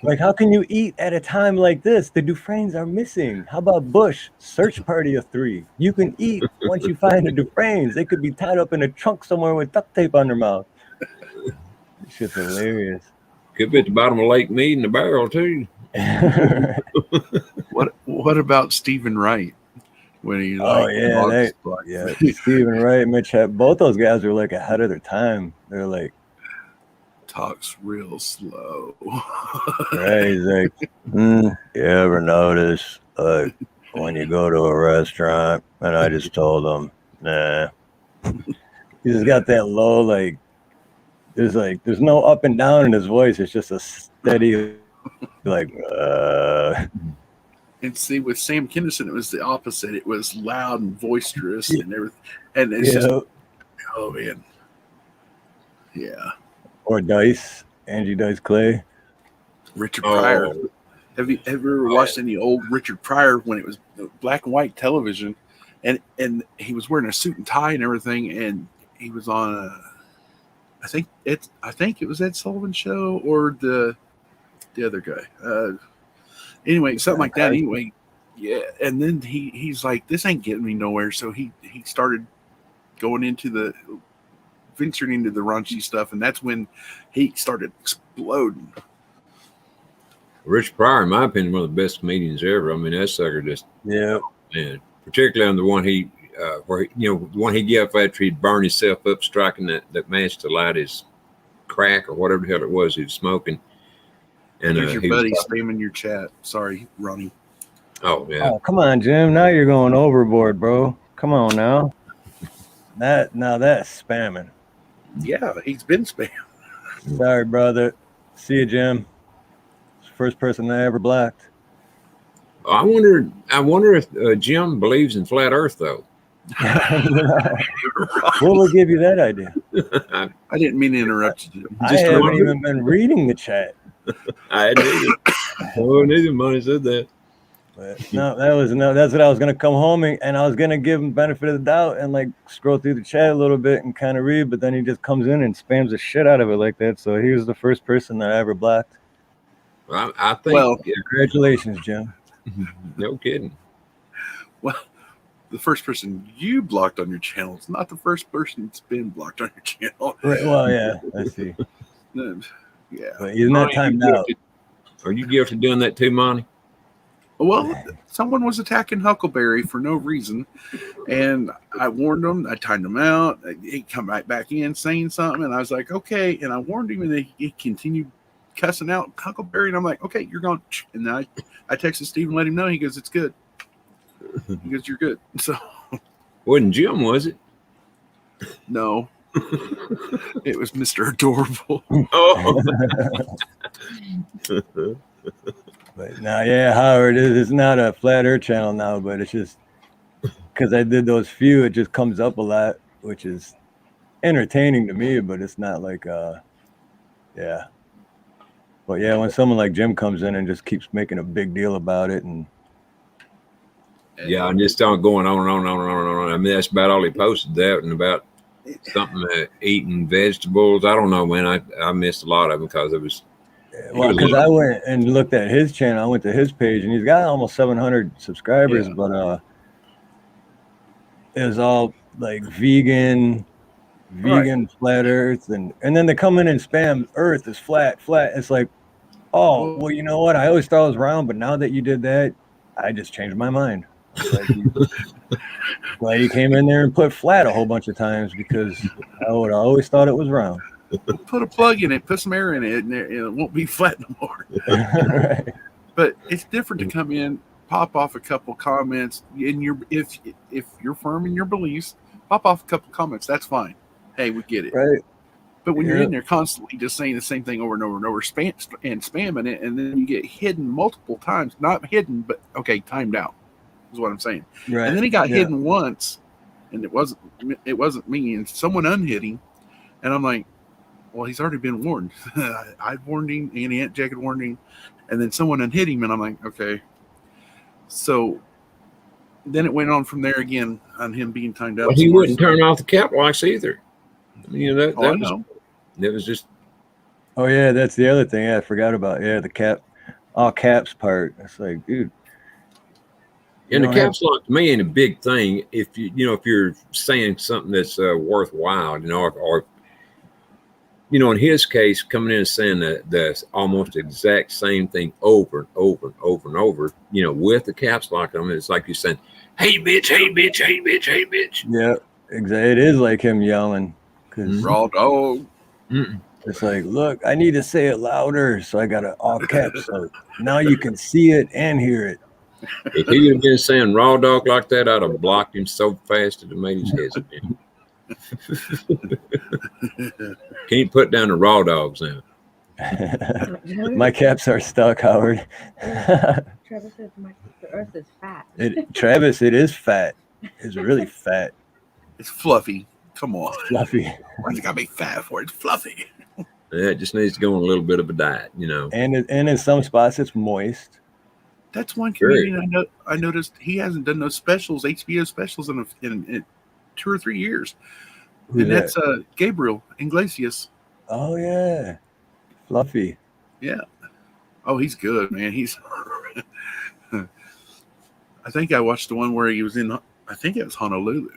Like, how can you eat at a time like this? The Dufresnes are missing. How about Bush, search party of 3? You can eat once you find the Dufresnes. They could be tied up in a trunk somewhere with duct tape on their mouth. This shit's hilarious. Could be at the bottom of Lake Mead in the barrel too. What about Stephen Wright? When he Stephen Wright, Mitch Hedberg, both those guys were like ahead of their time. They're like, talks real slow. right? He's like, you ever notice when you go to a restaurant? And I just told him, nah. He just got that low, like there's no up and down in his voice. It's just a steady, like. And see, with Sam Kinison, it was the opposite. It was loud and boisterous and everything. And it's just, oh man, yeah. Or Angie Dice Clay. Richard Pryor. Have you ever watched any old Richard Pryor when it was black and white television? And he was wearing a suit and tie and everything, and he was on I think it was Ed Sullivan show or the other guy. Anyway, something like that. Anyway, yeah. And then he's like, this ain't getting me nowhere. So he started venturing into the raunchy stuff, and that's when he started exploding. Rich Pryor, in my opinion, one of the best comedians ever. I mean, that sucker just man, particularly on the one the one he gave after he'd burned himself up striking that match to light his crack or whatever the hell it was he was smoking. And there's your buddy spamming your chat. Sorry, Ronnie. Oh yeah. Oh, come on, Jim. Now you're going overboard, bro. Come on now. That's spamming. Yeah, he's been spammed. Sorry, brother. See you, Jim. First person I ever blocked. I wonder if Jim believes in flat Earth though. What would give you that idea? I didn't mean to interrupt you. I haven't even been reading the chat. I did. Oh, neither money said that. But that's what I was gonna come home and I was gonna give him benefit of the doubt and like scroll through the chat a little bit and kind of read, but then he just comes in and spams the shit out of it like that. So he was the first person that I ever blocked. I think. Well, congratulations, Jim. No kidding. Well, the first person you blocked on your channel is not the first person that's been blocked on your channel. Right, well, yeah, I see. Yeah, but he's not timed out. Are you guilty of doing that too, Monty? Well, someone was attacking Huckleberry for no reason, and I warned him. I timed him out. He'd come right back in saying something, and I was like, okay. And I warned him, and he continued cussing out Huckleberry, and I'm like, okay, you're gone. And then I texted Steve and let him know. He goes, it's good. He goes, you're good. So wasn't Jim, was it? No. It was Mr. Adorable. Oh. But now, yeah, Howard, it's not a flat earth channel now, but it's just because I did those few, it just comes up a lot, which is entertaining to me, but it's not like, yeah. But yeah, when someone like Jim comes in and just keeps making a big deal about it, and Yeah, and just on going on and on and on and on and on. I mean, that's about all he posted. That and about something eating vegetables. I don't know, man. I missed a lot of them because it was. Well, because I went and looked at his channel. I went to his page, and he's got almost 700 subscribers. Yeah. But it was all like vegan, flat Earth, and then they come in and spam Earth is flat. It's like, oh, well, you know what? I always thought it was round, but now that you did that, I just changed my mind. Glad you came in there and put flat a whole bunch of times because I would have always thought it was round. Put a plug in it, put some air in it, and it won't be flat no more. Right. But it's different to come in, pop off a couple comments, and if you're firm in your beliefs, pop off a couple comments. That's fine. Hey, we get it. Right. But when you're in there constantly just saying the same thing over and over and over, spamming it, and then you get hidden multiple times. Not hidden, but okay, timed out is what I'm saying. Right. And then he got hidden once, and it wasn't me, and someone unhid him, and I'm like, well, he's already been warned. I warned him, Annie Aunt Jack had warned him, and then someone unhid him, and I'm like, okay. So then it went on from there again on him being timed out. Well, he wouldn't turn off the cap locks either. I mean, you know, that was just. Oh yeah, that's the other thing I forgot about. Yeah, the all caps part. It's like, dude. And the caps lock to me ain't a big thing if if you're saying something that's worthwhile, or in his case, coming in and saying that's almost exact same thing over and over and over and over, with the caps lock on it, it's like you're saying, "Hey bitch, hey bitch, hey bitch, hey bitch." Yeah, exactly. It is like him yelling. Raw dog. It's like, look, I need to say it louder, so I got it all caps. So now you can see it and hear it. If he had been saying raw dog like that, I'd have blocked him so fast it made his head spin. Can you put down the raw dogs now? My caps are stuck, Howard. Travis says the Earth is fat. Travis, it is fat. It's really fat. It's fluffy. Come on. Fluffy. Why's it gotta be fat for? It's fluffy. Yeah, it just needs to go on a little bit of a diet, And in some spots, it's moist. That's one comedian I noticed he hasn't done those specials, HBO specials in 2 or 3 years. And that's Gabriel Iglesias. Oh yeah, Fluffy. Yeah. Oh, he's good, man. He's. I think I watched the one where he was in. I think it was Honolulu.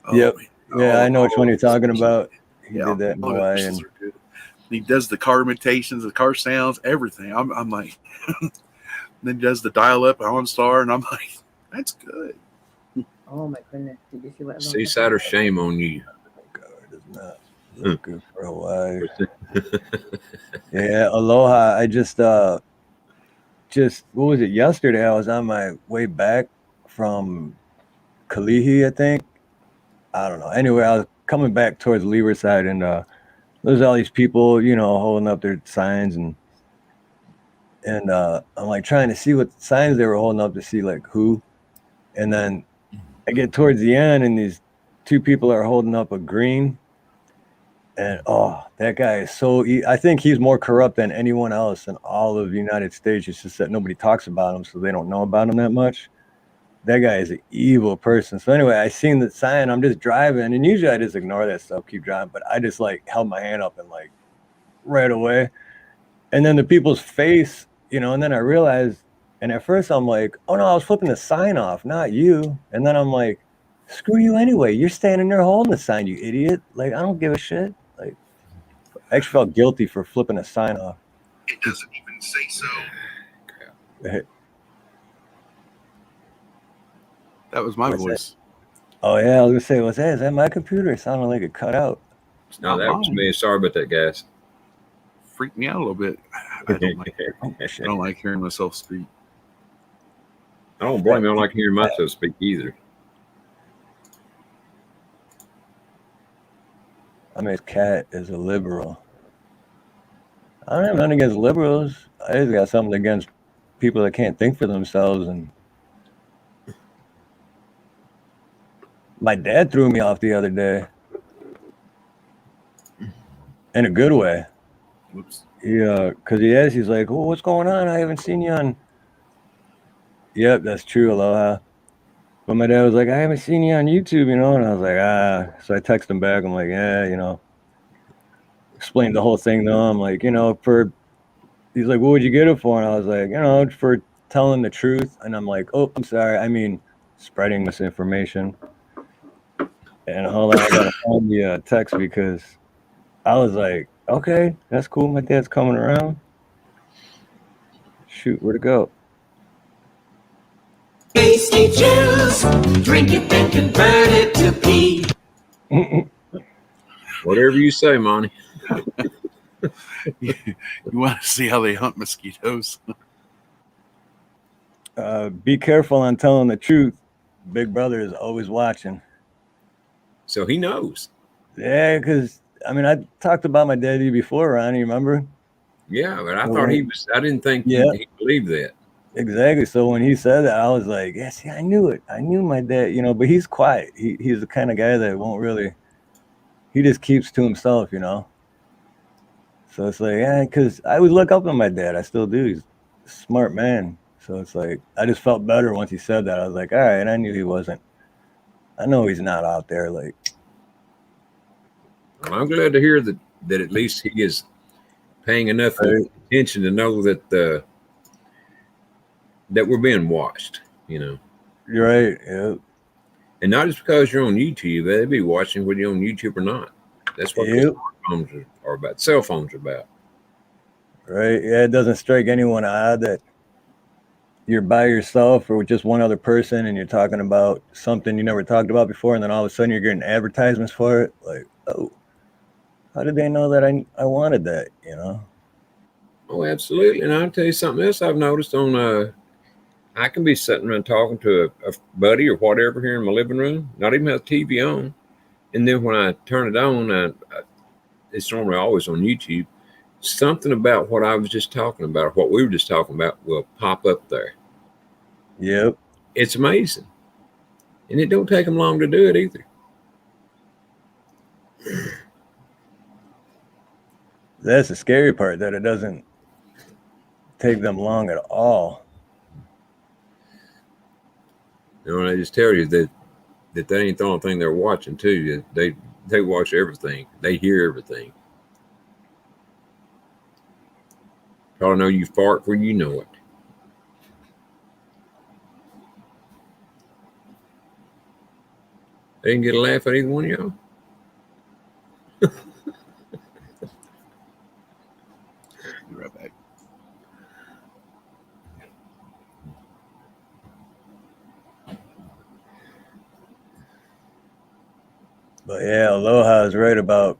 Oh, yep. man. Yeah, I know which one you're talking about. He did that in Hawaii. Hawaii. He does the car imitations, the car sounds, everything. I'm like, then he does the dial-up OnStar, and I'm like, that's good. Oh my goodness! Did you see what? Seaside or shame on you? God, it's not looking for Hawaii. Yeah, Aloha. I just what was it? Yesterday, I was on my way back from Kalihi, I think. I don't know. Anyway, I was coming back towards Leeward and there's all these people, holding up their signs, and I'm like trying to see what signs they were holding up to see like who, and then I get towards the end, and these two people are holding up a green, and that guy is I think he's more corrupt than anyone else in all of the United States. It's just that nobody talks about him, so they don't know about him that much. That guy is an evil person. So anyway, I seen the sign. I'm just driving, and usually I just ignore that stuff, keep driving. But I just held my hand up and right away. And then the people's face, and then I realized, and at first I'm like, oh no, I was flipping the sign off, not you. And then I'm like, screw you anyway. You're standing there holding the sign, you idiot. I don't give a shit. I actually felt guilty for flipping a sign off. It doesn't even say so. That was my voice. Oh yeah, I was gonna say, what's that? Is that my computer? It sounded like it cut out. No, that was me. Sorry about that, guys. Freaked me out a little bit. I don't like hearing myself speak. I don't blame you. I don't like hearing myself speak either. I mean, Cat is a liberal. I don't have nothing against liberals. I just got something against people that can't think for themselves. And my dad threw me off the other day. In a good way. Whoops. He's like, oh, what's going on? I haven't seen you on. Yep, that's true, Aloha. But my dad was like, I haven't seen you on YouTube, you know? And I was like, So I text him back. I'm like, yeah, you know, explained the whole thing to him. Like, you know, he's like, what would you get it for? And I was like, you know, for telling the truth. And I'm like, oh, I'm sorry. I mean, spreading misinformation. And hold on, I got to find the text because I was like, okay, that's cool. My dad's coming around. Shoot, where'd it go? Tasty juice, drink it then convert it to pee. Whatever you say, Monty. You want to see how they hunt mosquitoes? Be careful on telling the truth. Big Brother is always watching. So he knows. Yeah, because I mean, I talked about my daddy before, Ronnie. Remember? Yeah, but I thought he was. I didn't think Yeah. he believed that. Exactly. So when he said that, I was like, yeah, see, I knew it. I knew my dad, you know, but he's quiet. He's the kind of guy that won't really, he just keeps to himself, you know? So it's like, yeah, because I always look up to my dad. I still do. He's a smart man. So it's like, I just felt better once he said that. I was like, all right. I knew he wasn't. I know he's not out there. Like, Well, I'm glad to hear that at least he is paying enough attention to know that that we're being watched, you know. you're right. Yeah. And not just because you're on YouTube, they'll be watching whether you're on YouTube or not. That's what Yep. smartphones are about. Cell phones are about. Right. Yeah. It doesn't strike anyone odd that you're by yourself or with just one other person and you're talking about something you never talked about before. And then all of a sudden you're getting advertisements for it. Like, oh, how did they know that I wanted that, you know? Oh, absolutely. And I'll tell you something else I've noticed on I can be sitting around talking to a buddy or whatever here in my living room, not even have the TV on. And then when I turn it on, it's normally always on YouTube. Something about what I was just talking about, what we were just talking about, will pop up there. Yep. It's amazing. And it don't take them long to do it either. That's the scary part, that it doesn't take them long at all. You know, and I just tell you that ain't the only thing they're watching too. They watch everything. They hear everything. Probably know you fart where you know it. They didn't get a laugh at either one of y'all. Be right back. But yeah, Aloha is right about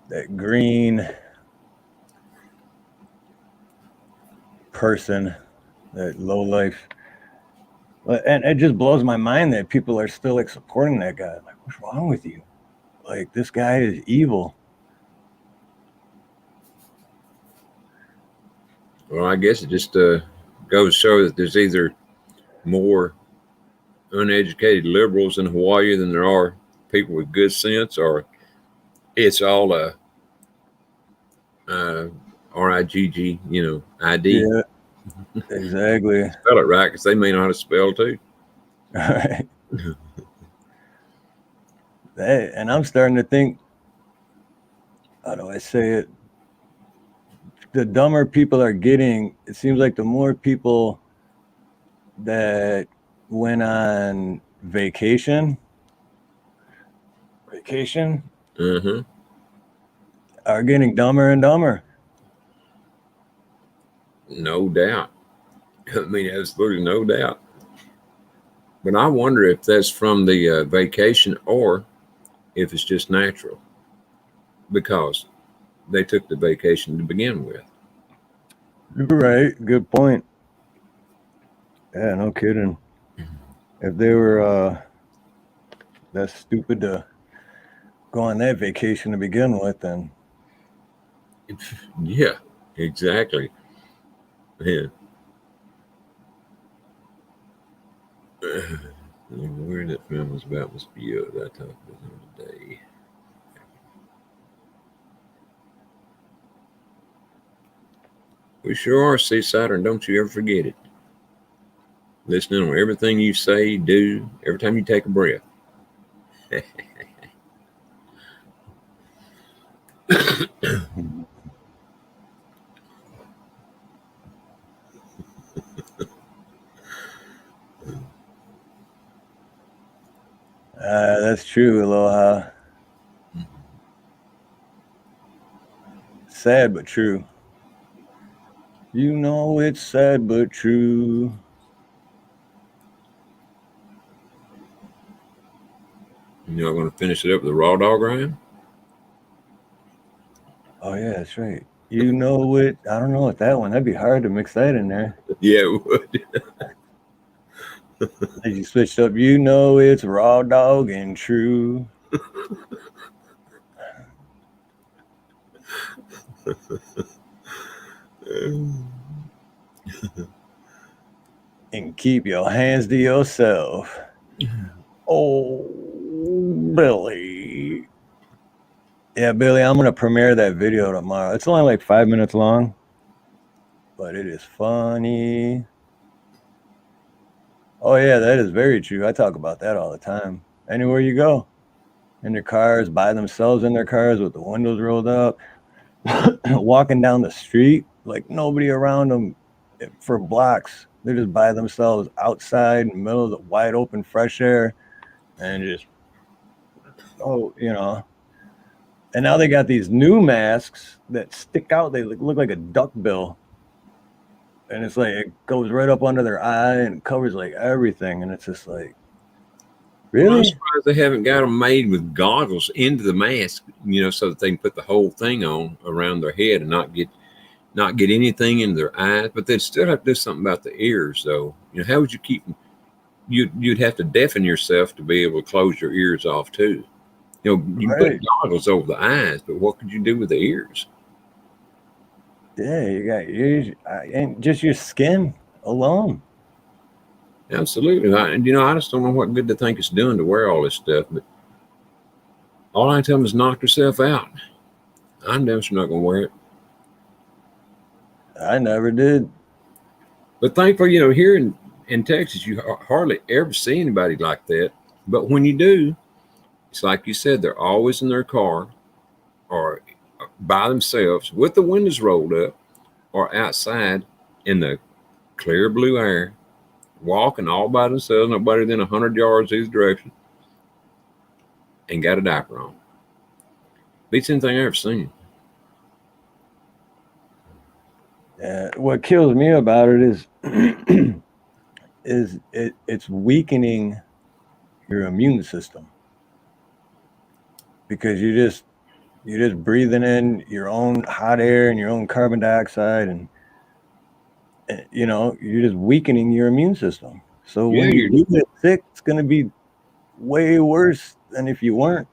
that green person, that low life. And it just blows my mind that people are still like supporting that guy. Like, what's wrong with you? Like, this guy is evil. Well, I guess it just goes to show that there's either more uneducated liberals in Hawaii than there are people with good sense, or it's all RIGG, you know, ID. Yeah, exactly. Spell it right because they may know how to spell too. Right. And I'm starting to think, how do I say it? The dumber people are getting, it seems like the more people that went on vacation are getting dumber and dumber. No doubt. I mean, absolutely no doubt. But I wonder if that's from the vacation or if it's just natural, because they took the vacation to begin with. Right. Good point. Yeah, no kidding. If they were that stupid to go on that vacation to begin with, then Yeah, exactly. Yeah. Where that film was about must be that talked about today. We sure are, see Saturn. Don't you ever forget it. listening on everything you say, do, every time you take a breath. That's true, Aloha. Sad but true. You know it's sad but true. You're not going to finish it up with the raw dog rhyme? Oh yeah, that's right. You know it. I don't know what that one. That'd be hard to mix that in there. Yeah, it would. As you switched up, you know it's raw dog and true. And keep your hands to yourself. Oh, Billy. Yeah, Billy, I'm going to premiere that video tomorrow. It's only like 5 minutes long, but it is funny. Oh, yeah, that is very true. I talk about that all the time. Anywhere you go, in their cars, by themselves in their cars with the windows rolled up, walking down the street, like nobody around them for blocks. They're just by themselves outside in the middle of the wide open fresh air and just, And now they got these new masks that stick out. They look like a duck bill. And it's like, it goes right up under their eye and covers like everything. And it's just like, really? I'm surprised they haven't got them made with goggles into the mask, so that they can put the whole thing on around their head and not get anything in their eyes. But they'd still have to do something about the ears, though. How would you keep them? You'd have to deafen yourself to be able to close your ears off too. You Right. put goggles over the eyes, but what could you do with the ears? Yeah, you got ears, and just your skin alone. Absolutely. I just don't know what good they think it's doing to wear all this stuff. But all I tell them is knock yourself out. I'm definitely not going to wear it. I never did. But thankfully, here in Texas, you hardly ever see anybody like that. But when you do, it's like you said, they're always in their car or by themselves with the windows rolled up or outside in the clear blue air, walking all by themselves, nobody within 100 yards either direction, and got a diaper on. Beats anything I've ever seen. What kills me about it is it's weakening your immune system, because you're just breathing in your own hot air and your own carbon dioxide, and you're just weakening your immune system. So when you do get sick, it's going to be way worse than if you weren't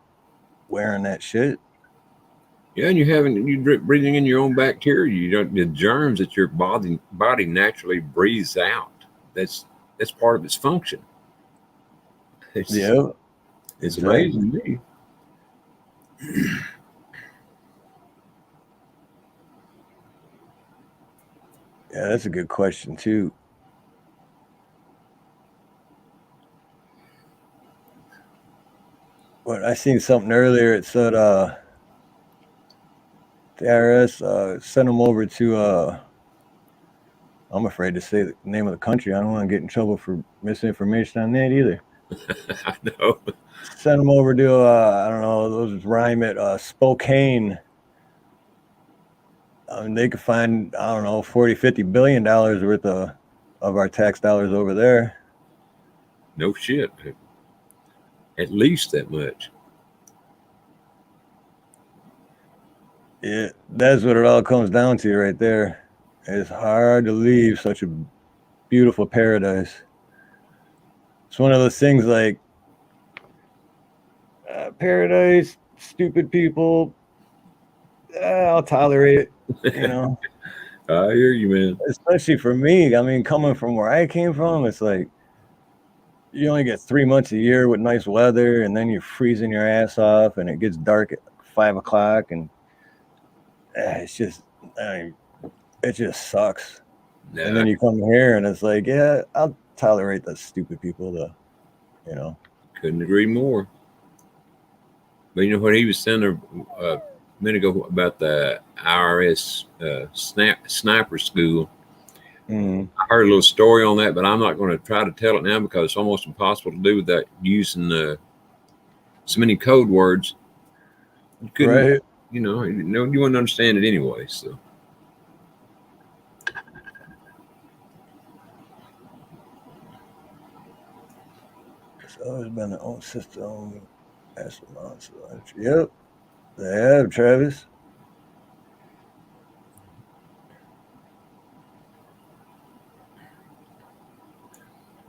wearing that shit. Yeah, and you're breathing in your own bacteria. The germs that your body naturally breathes out. That's part of its function. It's amazing to me. Yeah, that's a good question too. But I seen something earlier. It said the IRS sent them over to I'm afraid to say the name of the country. I don't want to get in trouble for misinformation on that either. I know. Send them over to I don't know, those rhyme at Spokane. They could find, I don't know, $40-50 billion worth of our tax dollars over there. No shit. At least that much. Yeah, that's what it all comes down to right there. It's hard to leave such a beautiful paradise. It's one of those things like paradise, stupid people. I'll tolerate it, I hear you, man. Especially for me. I mean, coming from where I came from, it's like you only get 3 months a year with nice weather, and then you're freezing your ass off, and it gets dark at 5 o'clock, and it's just, it just sucks. Yeah. And then you come here, and it's like, yeah, I'll tolerate the stupid people. You know. Couldn't agree more. But you know what he was saying a minute ago about the IRS sniper school. Mm. I heard a little story on that, but I'm not going to try to tell it now because it's almost impossible to do without using so many code words. You couldn't, Right. you wouldn't understand it anyway. So. It's always been their own system. Astronauts. Yep. They have, Travis.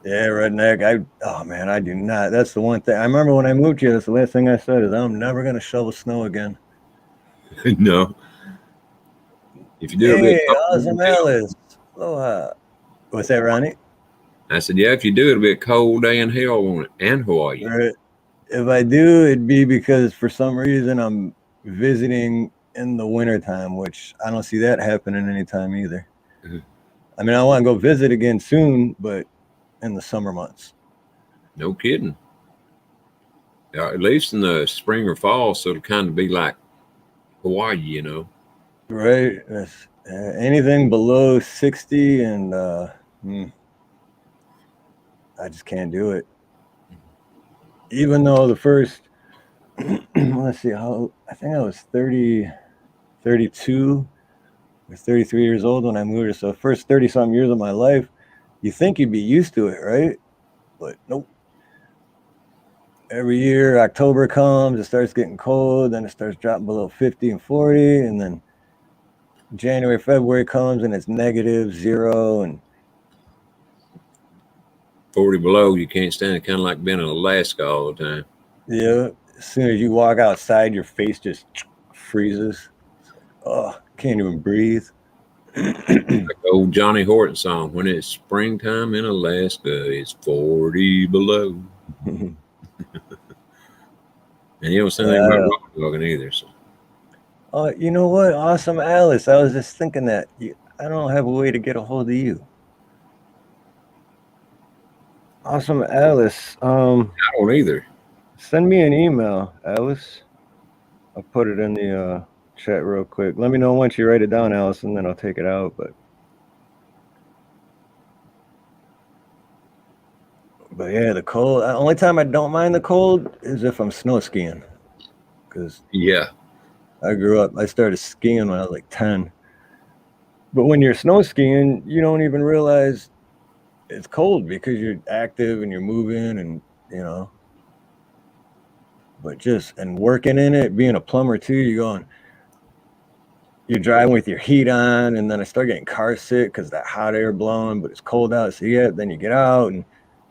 Yeah, redneck. I do not. That's the one thing. I remember when I moved here, that's the last thing I said is I'm never gonna shovel snow again. No. If you do Hey, it, awesome Alice. Aloha. What's that, Ronnie? I said, yeah, if you do, it'll be a cold day in hell on it and Hawaii. Right. If I do, it'd be because for some reason I'm visiting in the wintertime, which I don't see that happening anytime either. Mm-hmm. I mean, I want to go visit again soon, but in the summer months. No kidding. Yeah, at least in the spring or fall, so it'll kind of be like Hawaii, you know. Right. Anything below 60 and I just can't do it. Even though the first, let's see, I think I was 32 or 33 years old when I moved here. So the first 30 something years of my life, you think you'd be used to it, right? But nope. Every year, October comes, it starts getting cold, then it starts dropping below 50 and 40, and then January, February comes and it's -0 and 40 below, you can't stand it. Kind of like being in Alaska all the time. yeah. As soon as you walk outside, your face just freezes. Oh, can't even breathe. Like the old Johnny Horton song, when it's springtime in Alaska, it's 40 below. And you don't say anything about rock dogging either. So. Oh, you know what? Awesome Alice. I was just thinking that I don't have a way to get a hold of you. Awesome Alice. I don't either. Send me an email, Alice. I'll put it in the chat real quick. Let me know once you write it down, Alice, and then I'll take it out. But yeah, the cold. Only time I don't mind the cold is if I'm snow skiing. Because yeah, I started skiing when I was like 10. But when you're snow skiing, you don't even realize it's cold because you're active and you're moving and, you know. But and working in it, being a plumber too, you're driving with your heat on, and then I start getting car sick because that hot air blowing, but it's cold out. So then you get out and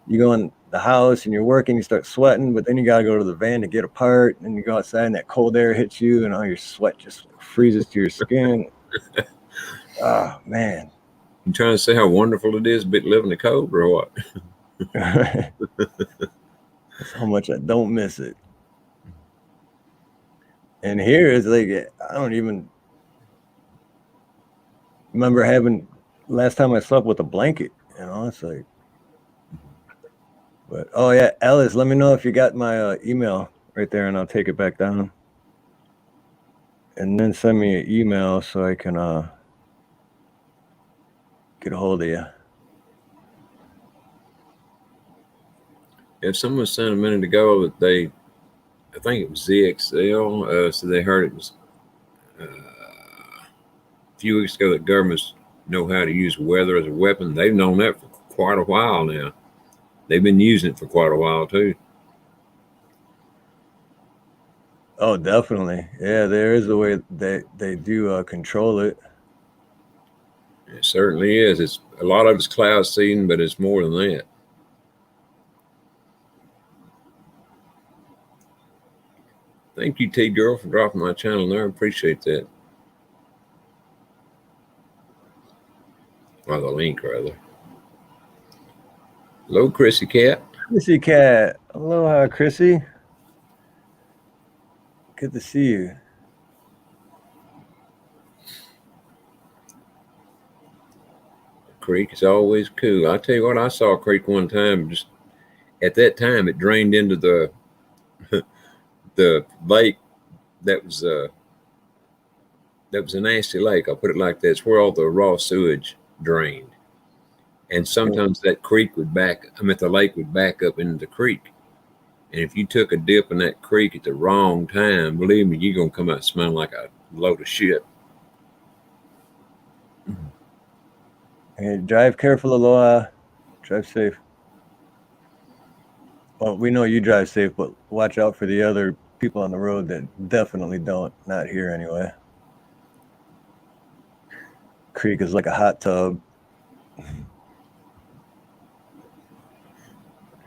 you go in the house and you're working, you start sweating, but then you got to go to the van to get a part, and you go outside and that cold air hits you and all your sweat just freezes to your skin. Oh, man. You trying to say how wonderful it is living the cold or what? That's how much I don't miss it. And here is like, I don't even remember last time I slept with a blanket, you know, it's like, but oh yeah, Alice, let me know if you got my email right there and I'll take it back down. And then send me an email so I can get a hold of you. If someone said a minute ago that I think it was ZXL, so they heard it was a few weeks ago that governments know how to use weather as a weapon. They've known that for quite a while now. They've been using it for quite a while too. Oh, definitely. Yeah, there is a way they do control it. It certainly is. It's a lot of it's cloud seeding, but it's more than that. Thank you, T Girl, for dropping my channel there. I appreciate that. Or the link, rather. Hello, Chrissy Cat. Chrissy Cat. Aloha, Chrissy. Good to see you. creek is always cool. I tell you what, I saw a creek one time. Just at that time, it drained into the the lake. That was a nasty lake. I'll put it like that. It's where all the raw sewage drained. And sometimes that creek would the lake would back up into the creek. And if you took a dip in that creek at the wrong time, believe me, you're going to come out smelling like a load of shit. Hey, drive careful, Aloha. Drive safe. Well, we know you drive safe, but watch out for the other people on the road that definitely don't. Not here anyway. Creek is like a hot tub.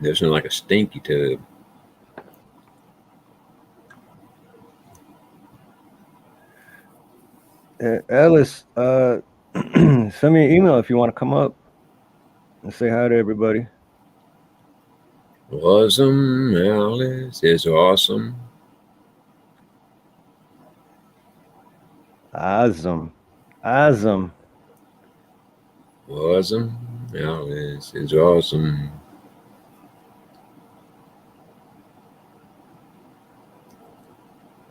There's like a stinky tub. Alice, send me an email if you want to come up and say hi to everybody. Awesome, Alice is awesome. Awesome. Awesome, Alice is awesome.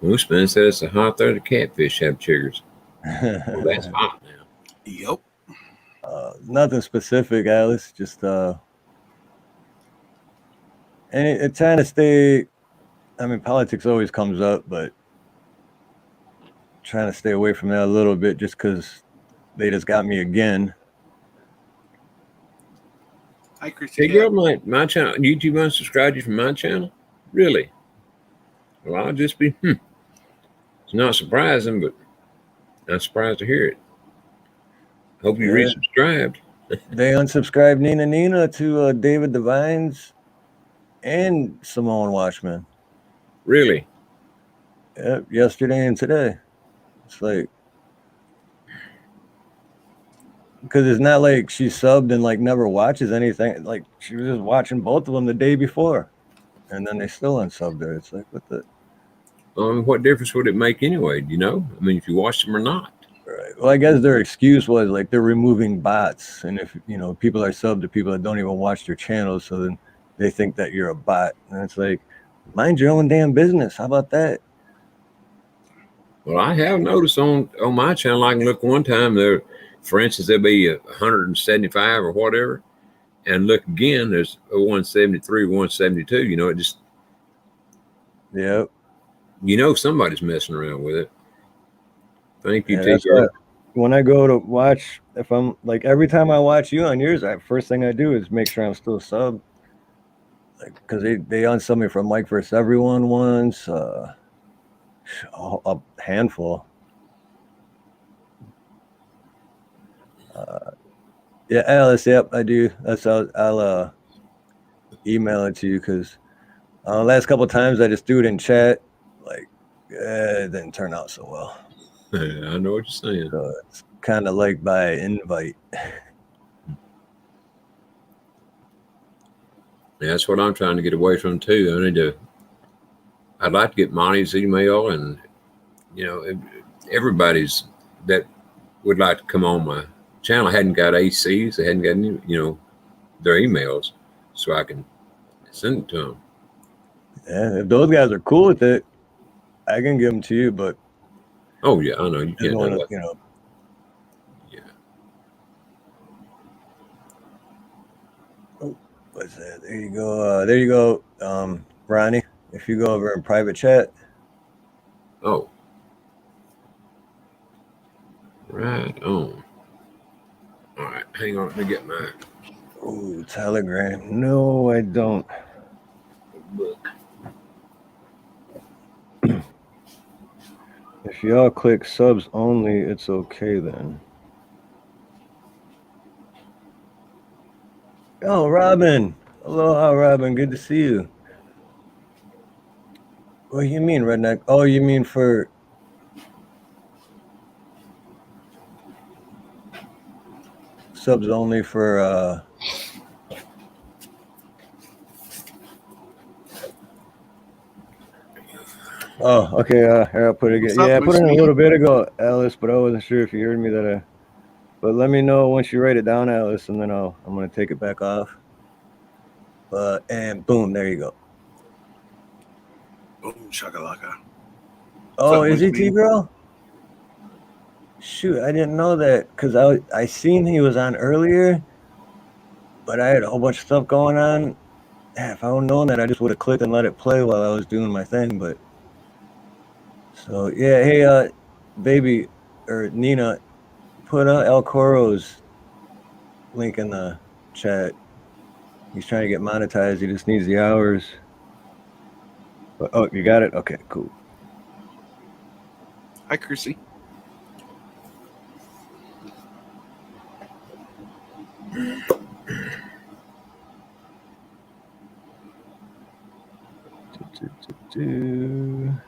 Mooseman said it's a hot there. The catfish have chiggers. Well, that's hot now. Yep. Nothing specific, Alice. Just and trying to stay. I mean, politics always comes up, but trying to stay away from that a little bit, just because they just got me again. Hi, Christy. Hey, girl, my channel, YouTube unsubscribed you from my channel? Really? Well, I'll just be, It's not surprising, but I'm surprised to hear it. Hope you resubscribed. They unsubscribed Nina to David Divines and Simone Watchman. Really? Yep, yesterday and today. It's like, because it's not like she subbed and like never watches anything. Like she was just watching both of them the day before, and then they still unsubbed her. It's like, what the? What difference would it make anyway? Do you know? I mean, if you watch them or not. Right. Well, I guess their excuse was like they're removing bots, and if people are subbed to people that don't even watch their channels, so then they think that you're a bot, and it's like, mind your own damn business. How about that? Well, I have noticed on my channel, I can look one time there, for instance, there'll be 175 or whatever, and look again, there's a 173, 172. It just, Yep. Somebody's messing around with it. Thank you, Yeah, TJ. when I go to watch, if I'm like every time I watch you on yours, first thing I do is make sure I'm still subbed. Like, because they unsub me from Mike vs. Everyone once, a handful. Yeah, Alice. Yep, I do. That's I'll email it to you because last couple of times I just do it in chat. Like, it didn't turn out so well. I know what you're saying. So it's kind of like by invite. That's what I'm trying to get away from too. I'd like to get Monty's email, and everybody's that would like to come on my channel hadn't got ACs. They hadn't got any, their emails, so I can send it to them. Yeah, if those guys are cool with it, I can give them to you. But oh yeah, I know you can't do that. Yeah. Oh, what's that? There you go. There you go, Ronnie. If you go over in private chat. Oh. Right on. All right, hang on. Let me get my Oh, Telegram. No, I don't. book. If y'all click subs only, it's okay then. Oh, Robin. Aloha, Robin. Good to see you. What do you mean, redneck? Oh, you mean for... subs only for... Oh, okay. Here, I'll put it again. What's up, Yeah, I put it in a Miss little bit ago, Alice, but I wasn't sure if you heard me that But let me know once you write it down, Alice, and then I'm gonna take it back off. And boom, there you go. Boom, shakalaka. Oh, So is he when you- T-Girl? Shoot, I didn't know that because I seen he was on earlier, but I had a whole bunch of stuff going on. If I would known that, I just would have clicked and let it play while I was doing my thing. But so yeah, hey, baby or Nina, put El Coro's link in the chat. He's trying to get monetized. He just needs the hours. But, oh, you got it? Okay, cool. Hi, Chrissy. And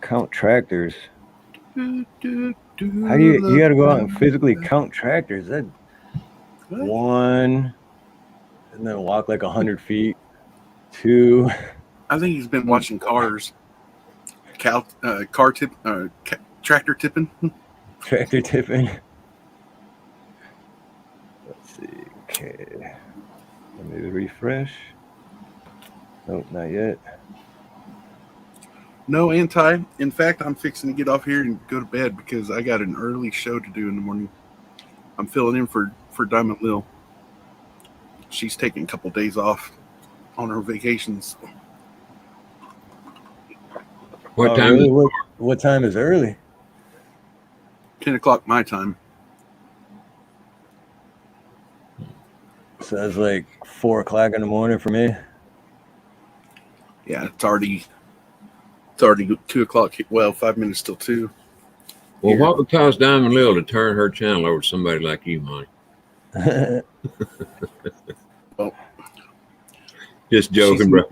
count tractors. How do you got to go out and physically count tractors? That What? 1, and then walk like 100 feet. 2. I think he's been watching cars. Tractor tipping. Tractor tipping. Let's see. Okay. Let me refresh. Nope, not yet. No anti. In fact, I'm fixing to get off here and go to bed because I got an early show to do in the morning. I'm filling in for Diamond Lil. She's taking a couple days off on her vacations. What Oh, time? really? What time is early? 10 o'clock my time. So that's like 4 o'clock in the morning for me. Yeah, it's already 2 o'clock. Well, 5 minutes till 2. Well, what would cause Diamond Lil to turn her channel over to somebody like you, Monty? Well, Just joking, bro.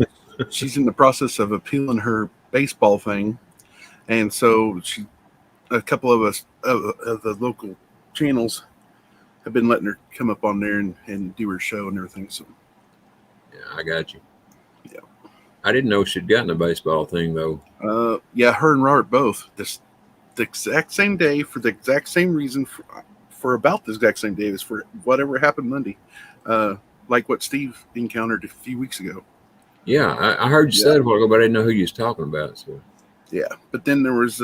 She's in the process of appealing her baseball thing, and so a couple of us of the local channels have been letting her come up on there and do her show and everything. So Yeah, I got you. Yeah. I didn't know she'd gotten a baseball thing though. yeah, her and Robert both the exact same day for the exact same reason for about the exact same day as for whatever happened Monday, like what Steve encountered a few weeks ago. Yeah, I heard you say it a while ago, but I didn't know who you was talking about. So Yeah, but then there was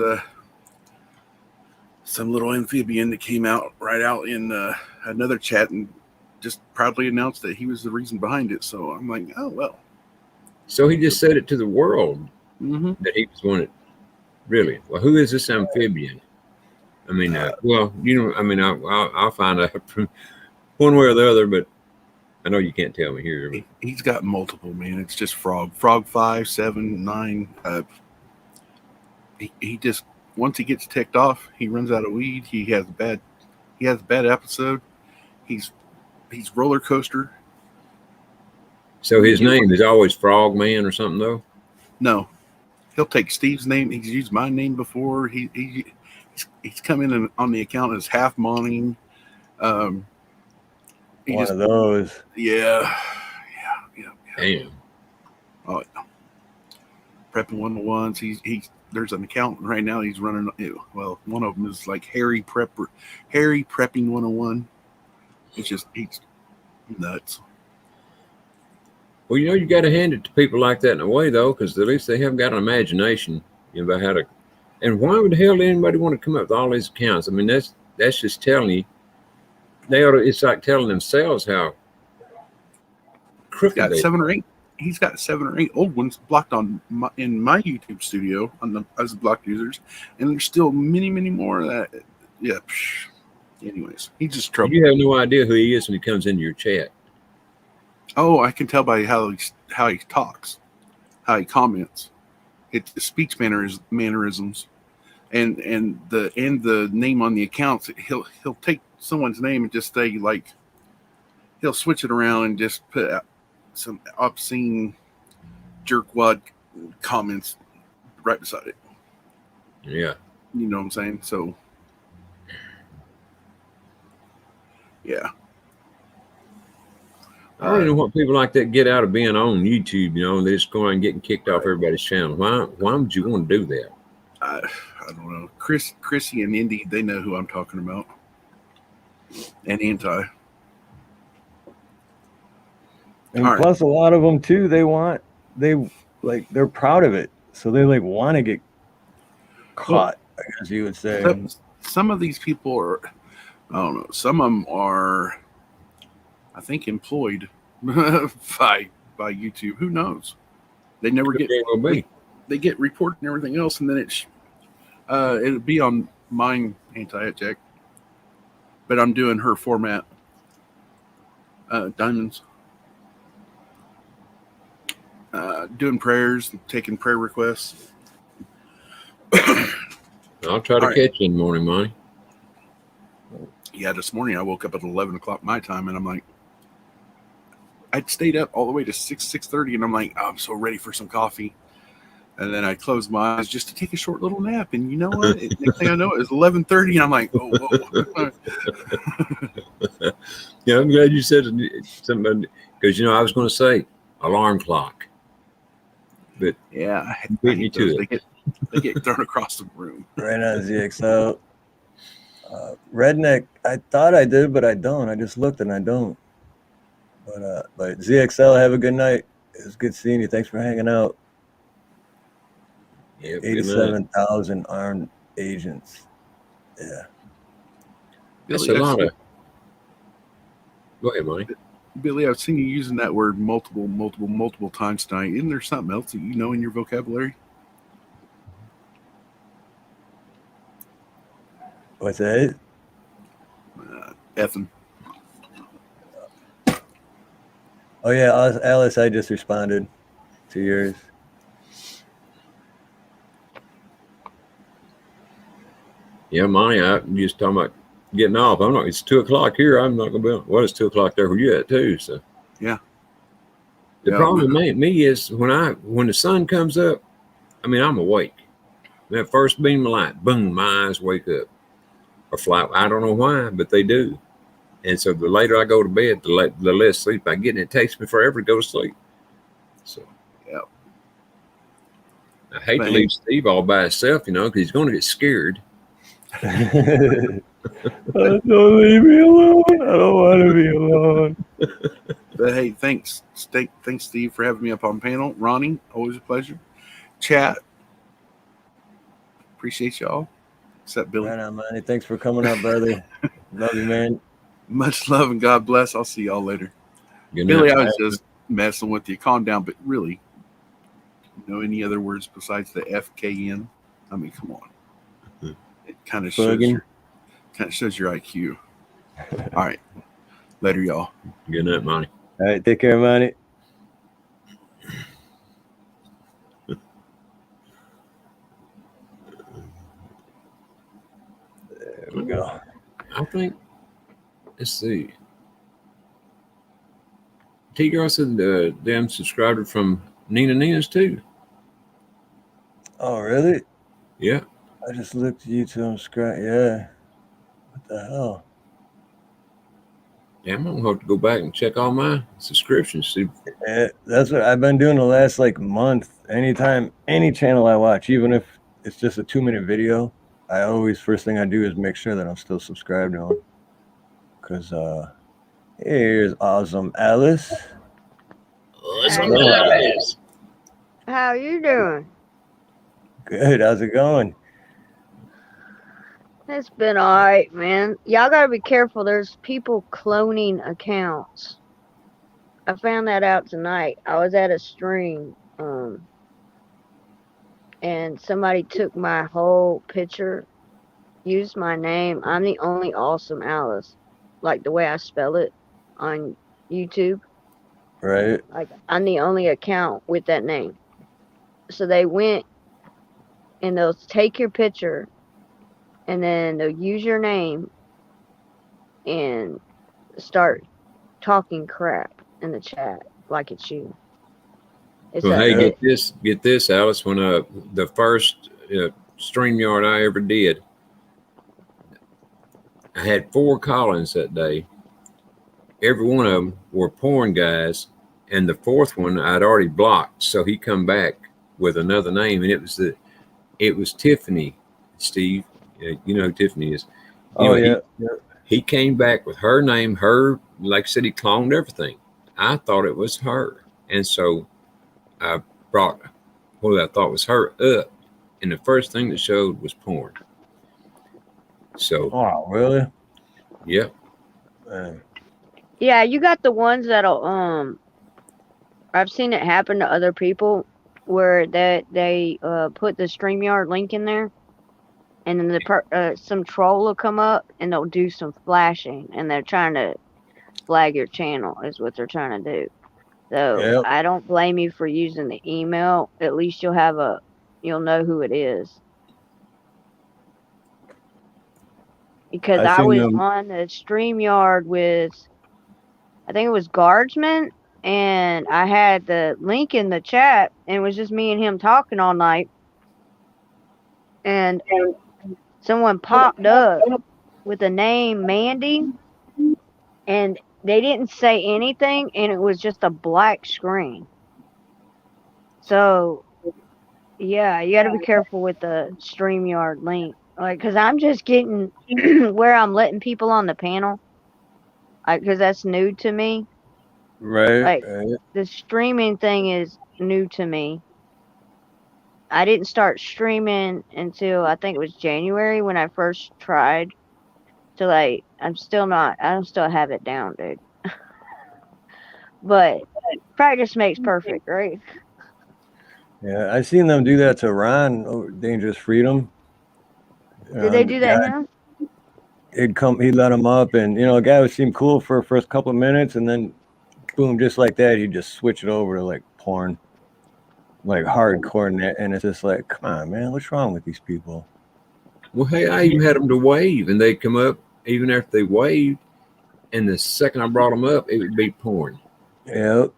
some little amphibian that came out in another chat and just proudly announced that he was the reason behind it. So I'm like, oh well. So he just said it to the world Mm-hmm. that he was one. Really? Well, who is this amphibian? I mean, well, you know, I mean, I'll find out from one way or the other, but I know you can't tell me here. He's got multiple, man. It's just Frog 5, 7, 9. He just once he gets ticked off, he runs out of weed. He has a bad episode. He's roller coaster. So his name is always Frog Man or something, though. No, he'll take Steve's name. He's used my name before. He's come in on the account as Half Monning. One of those. Yeah. Damn. Oh, yeah. Prepping 101s. He's there's an account right now. He's running. Well, one of them is like Harry Prepping 101. It's just he's nuts. Well, you know, you got to hand it to people like that in a way, though, because at least they have got an imagination about how to. And why would the hell anybody want to come up with all these accounts? I mean, that's just telling you. They ought to. It's like telling themselves how crooked Got they. 7 or 8. He's got 7 or 8 old ones blocked in my YouTube studio as blocked users, and there's still many more of that. Yeah. Anyways, he's just trouble. You have no idea who he is when he comes into your chat. Oh, I can tell by how he talks, how he comments. It's speech mannerisms, and the name on the accounts. He'll take someone's name and just say like, he'll switch it around and just put some obscene jerkwad comments right beside it. Yeah. You know what I'm saying? So, yeah. I don't know what people like that get out of being on YouTube. You know, they're just going and getting kicked off everybody's channel. Why would you want to do that? I don't know. Chrissy and Indy, they know who I'm talking about. and anti. And All right. plus, a lot of them too, they're proud of it, so they like want to get caught. I guess you would say. Some of these people are, I don't know. Some of them are, I think, employed by YouTube. Who knows? They never get. They get reported and everything else, and then it'll be on mine anti-check. But I'm doing her format. Diamonds. Doing prayers, taking prayer requests. I'll try to catch you in the morning, Monty. Yeah, this morning I woke up at 11 o'clock my time, and I'm like, I'd stayed up all the way to 6:30, and I'm like, oh, I'm so ready for some coffee. And then I closed my eyes just to take a short little nap, and you know what? Next thing I know, it's 11:30, and I'm like, oh, whoa. Yeah, I'm glad you said something, because I was going to say alarm clock, but yeah, I beat me to it. They get thrown across the room. Right on ZXL. Redneck, I thought I did, but I don't. I just looked and I don't. But ZXL, have a good night. It was good seeing you. Thanks for hanging out. Yeah, 87,000 armed agents. Yeah. That's a lot of. Go ahead, Monty. Billy, I've seen you using that word multiple times tonight. Isn't there something else that you know in your vocabulary? What's that? Effing. Oh, yeah, Alice, I just responded to yours. Yeah, Monty, I'm just talking about getting off. It's 2 o'clock here. I'm not going to be, well, it's 2 o'clock there where you at too. So, yeah. The problem with me is when the sun comes up, I'm awake. That first beam of light, boom, my eyes wake up. Or fly. I don't know why, but they do. And so the later I go to bed, the less sleep I get, and it takes me forever to go to sleep. So, yeah. I hate to leave Steve all by himself, because he's going to get scared. Don't leave me alone. I don't want to be alone. But hey, thanks, Steve, for having me up on panel. Ronnie, always a pleasure. Chat, appreciate y'all. Except Billy. Right on, Monty. Thanks for coming up, brother. Love you, man. Much love and God bless. I'll see y'all later. Good Billy, night. I was just messing with you. Calm down, but really, any other words besides the FKN? Come on. It kind of shows your IQ. All right. Later, y'all. Good night, Monty. All right, take care, Monty. There we go. I think, let's see. T-Girl said them subscriber from Nina's too. Oh, really? Yeah. I just looked at YouTube subscribe. Yeah. What the hell? Damn, I'm going to have to go back and check all my subscriptions. See. Yeah, that's what I've been doing the last month. Anytime, any channel I watch, even if it's just a 2-minute video, I always, first thing I do is make sure that I'm still subscribed to them. Because here's Awesome Alice. Awesome Alice. How you doing? Good. How's it going? It's been all right, man. Y'all gotta be careful. There's people cloning accounts. I found that out tonight. I was at a stream, and somebody took my whole picture, used my name. I'm the only Awesome Alice, like the way I spell it on YouTube. Right. Like, I'm the only account with that name. So they went and they'll take your picture and then they'll use your name and start talking crap in the chat like it's you. Well, hey, get this, Alice. When the first StreamYard I ever did, I had 4 call-ins that day. Every one of them were porn guys, and the 4th one I'd already blocked. So he come back with another name, and it was Tiffany. Steve, you know who Tiffany is. He He came back with her name, her, like I said, he cloned everything. I thought it was her. And so I brought what I thought was her up. And the first thing that showed was porn. So, Oh, really? yeah. Yeah, you got the ones that'll I've seen it happen to other people where they put the StreamYard link in there, and then some troll will come up and they'll do some flashing, and they're trying to flag your channel is what they're trying to do. So Yep. I don't blame you for using the email. At least you'll know who it is. Because I I seen was them. on the StreamYard with, I think it was Guardsman, and I had the link in the chat, and it was just me and him talking all night. And someone popped up with the name Mandy, and they didn't say anything, and it was just a black screen. So, yeah, you got to be careful with the StreamYard link. Like, because I'm just getting where I'm letting people on the panel, because that's new to me. Right. Like, the streaming thing is new to me. I didn't start streaming until I think it was January when I first tried. So, like, I don't still have it down, dude. But practice makes perfect, right? Yeah, I seen them do that to Ron, Dangerous Freedom. Did they do that now? He'd let him up, and a guy would seem cool for the first couple of minutes, and then boom, just like that, he'd just switch it over to like porn, like hardcore, and it's just like, come on, man, what's wrong with these people? Well, hey, I even had them to wave, and they'd come up even after they waved, and the second I brought them up, it would be porn. Yep.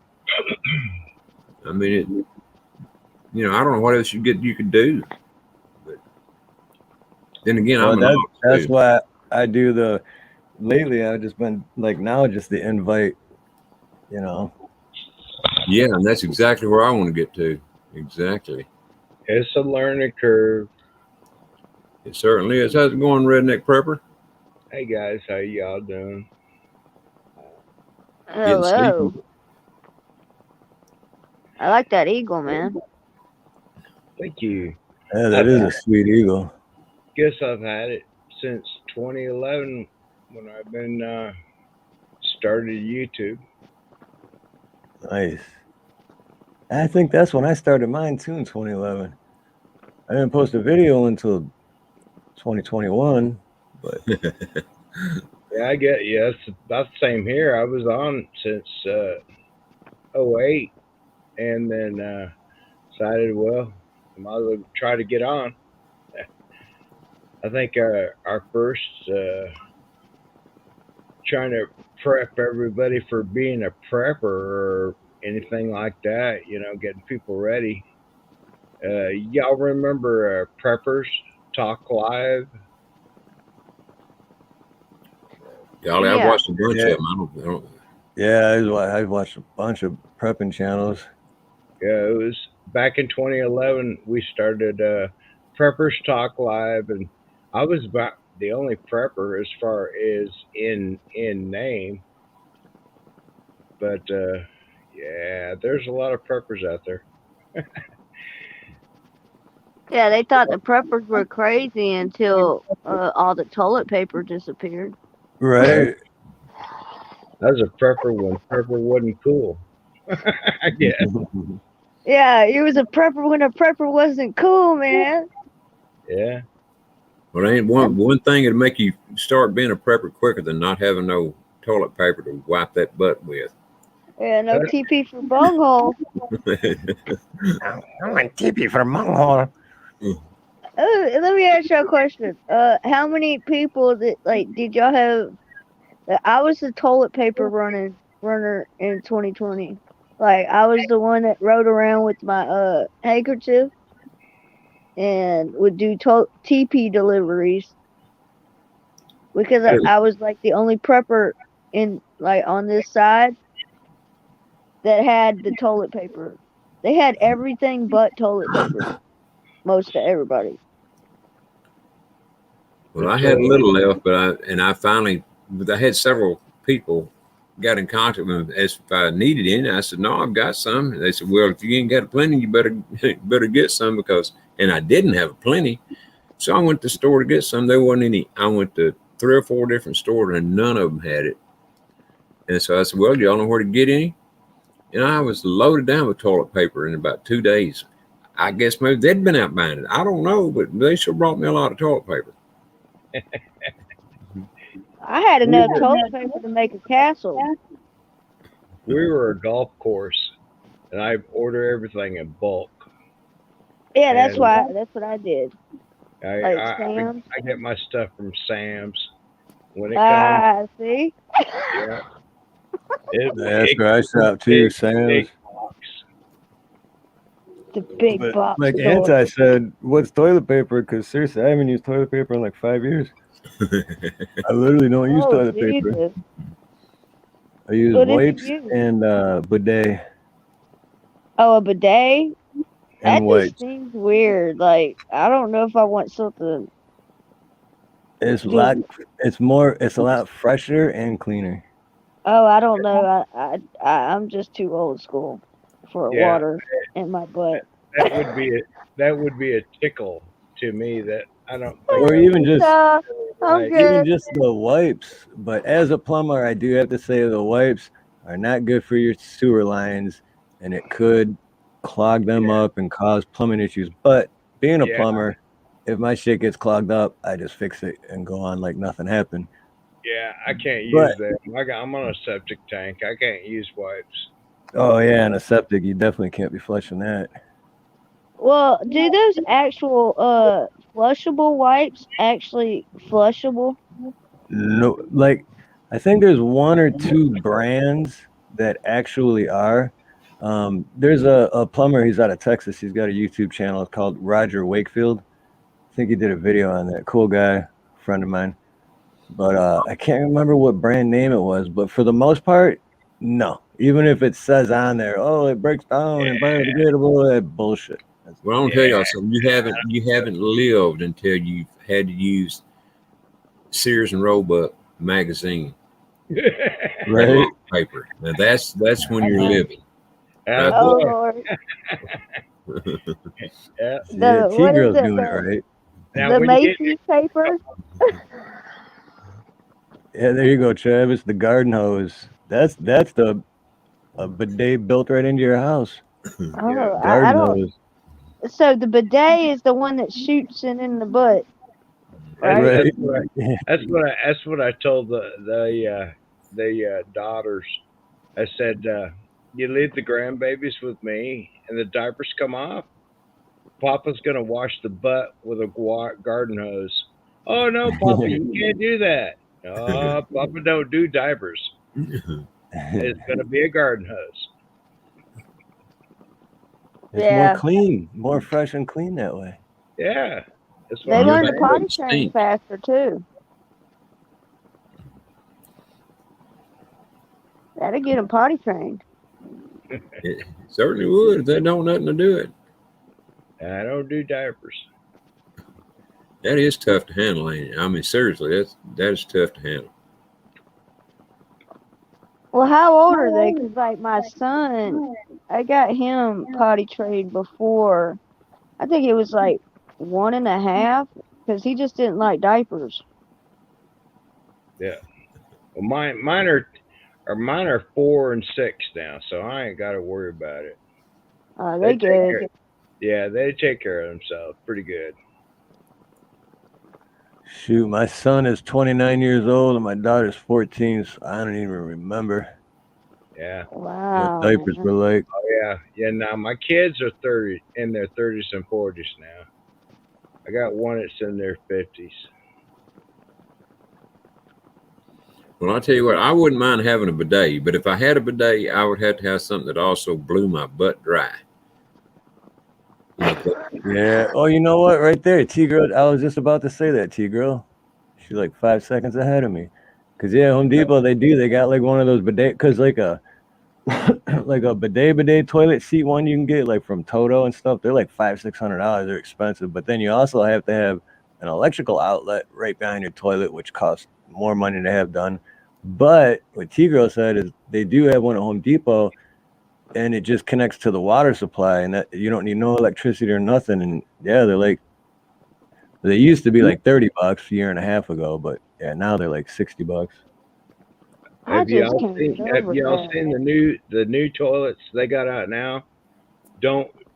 I mean, I don't know what else you could do. But then again, that's why I do lately I've just been like, now just the invite, Yeah, and that's exactly where I want to get to. Exactly. It's a learning curve. It certainly is. How's it going, Redneck Prepper? Hey guys, how y'all doing? Hello. I like that eagle, man. Thank you. Yeah, that is a sweet eagle. Guess I've had it since 2011 when I've been started YouTube. Nice. I think that's when I started mine too, in 2011. I didn't post a video until 2021, but Yeah, I get you. That's about the same here. I was on since 08, and then decided, well, I might as well try to get on. I think our first trying to prep everybody for being a prepper or anything like that, getting people ready. Y'all remember Preppers Talk Live? Golly, I've watched a bunch of them. I don't. Yeah, I've watched a bunch of prepping channels. Yeah, it was back in 2011. We started Preppers Talk Live, and I was about the only prepper as far as in name. But yeah, there's a lot of preppers out there. Yeah, they thought the preppers were crazy until all the toilet paper disappeared. Right. I was a prepper when prepper wasn't cool. I guess. Yeah, he was a prepper when a prepper wasn't cool, man. Yeah. Well, ain't one thing that'll make you start being a prepper quicker than not having no toilet paper to wipe that butt with. Yeah, no TP for bunghole. I want TP for bunghole. Let me ask you a question. How many people did y'all have? I was the toilet paper runner in 2020. Like, I was the one that rode around with my handkerchief and would do TP deliveries because I was like the only prepper on this side that had the toilet paper. They had everything but toilet paper. Most of everybody. Well, I had a little left, but I finally but I had several people got in contact with me, asked if I needed any. I said, no, I've got some. And they said, well, if you ain't got a plenty, you better get some, because, and I didn't have a plenty. So I went to the store to get some. There wasn't any. I went to 3 or 4 different stores and none of them had it. And so I said, well, do y'all know where to get any? And I was loaded down with toilet paper in about 2 days. I guess maybe they'd been out buying it. I don't know, but they sure brought me a lot of toilet paper. I had enough toilet paper to make a castle. We were a golf course, and I order everything in bulk. Yeah, that's And what I did. I get my stuff from Sam's when it comes. See? Yeah. That's where I shop too, Sam's. The big But box. like store. Anti said, what's toilet paper? Because seriously, I haven't used toilet paper in like 5 years. I literally don't use toilet paper. Jesus. I use What did you wipes use? and bidet Oh, a bidet? That and wipes. just seems weird. Like, I don't know if I want something. It's a lot. It's a lot fresher and cleaner. Oh, I don't know. I'm just too old school for Yeah. water in my butt. That would be a tickle to me that I don't think Or even just No, I'm like, good. even just the wipes. But as a plumber, I do have to say the wipes are not good for your sewer lines, and it could clog them up and cause plumbing issues. But being a plumber, if my shit gets clogged up, I just fix it and go on like nothing happened. Yeah, I can't use But- that. I'm on a septic tank. I can't use wipes. Oh yeah, and a septic, you definitely can't be flushing that. Well, do those actual flushable wipes actually flushable? No, like I think there's 1 or 2 brands that actually are. There's a plumber. He's out of Texas. He's got a YouTube channel. It's called Roger Wakefield. I think he did a video on that. Cool guy, friend of mine. But I can't remember what brand name it was. But for the most part, no. Even if it says on there, oh, it breaks down and biodegradable, that bullshit. Well, I'm gonna tell y'all something. You haven't lived until you've had to use Sears and Roebuck magazine Right? paper. Now that's when you're living. That's Oh what- Lord. Yeah. Yeah, what T-Girl's is it, doing it the- right. Now, The when you get- Macy's paper? Yeah, there you go, Travis. The garden hose. That's a bidet built right into your house. Oh, I Garden don't. hose. So the bidet is the one that shoots it in the butt, right? Right. That's what I told the daughters. I said, you leave the grandbabies with me, and the diapers come off. Papa's gonna wash the butt with a garden hose. Oh no, Papa, you can't do that. Oh, Papa don't do diapers. It's gonna be a garden hose. It's Yeah. more clean, more fresh and clean that way. Yeah, that's what They I'm learn to saying. potty train faster too. That'll get them potty trained. It certainly would if they don't nothing to do it. I don't do diapers. That is tough to handle, ain't it? I mean, seriously, that is tough to handle. Well, how old are they? 'Cause like my son, I got him potty trained before. I think it was like 1.5, because he just didn't like diapers. Yeah. Well, mine are 4 and 6 now, so I ain't got to worry about it. They take care- good. Yeah, they take care of themselves pretty good. Shoot, my son is 29 years old and my daughter's 14, so I don't even remember Yeah. Wow. what diapers were like. Oh yeah. Yeah. Now my kids are 30 in their 30s and 40s now. I got one that's in their 50s. Well, I'll tell you what, I wouldn't mind having a bidet, but if I had a bidet, I would have to have something that also blew my butt dry. Yeah. Oh, you know what? Right there, T-Girl. I was just about to say that, T-Girl. She's like 5 seconds ahead of me. Cause yeah, Home Depot, they got like one of those bidet, cause like a like a bidet toilet seat one you can get like from Toto and stuff. They're like $500-600. They're expensive, but then you also have to have an electrical outlet right behind your toilet, which costs more money to have done. But what T-Girl said is they do have one at Home Depot, and it just connects to the water supply, and that you don't need no electricity or nothing. And yeah, they used to be like $30 a year and a half ago, but yeah, now they're like $60. Have y'all seen the new toilets they got out now?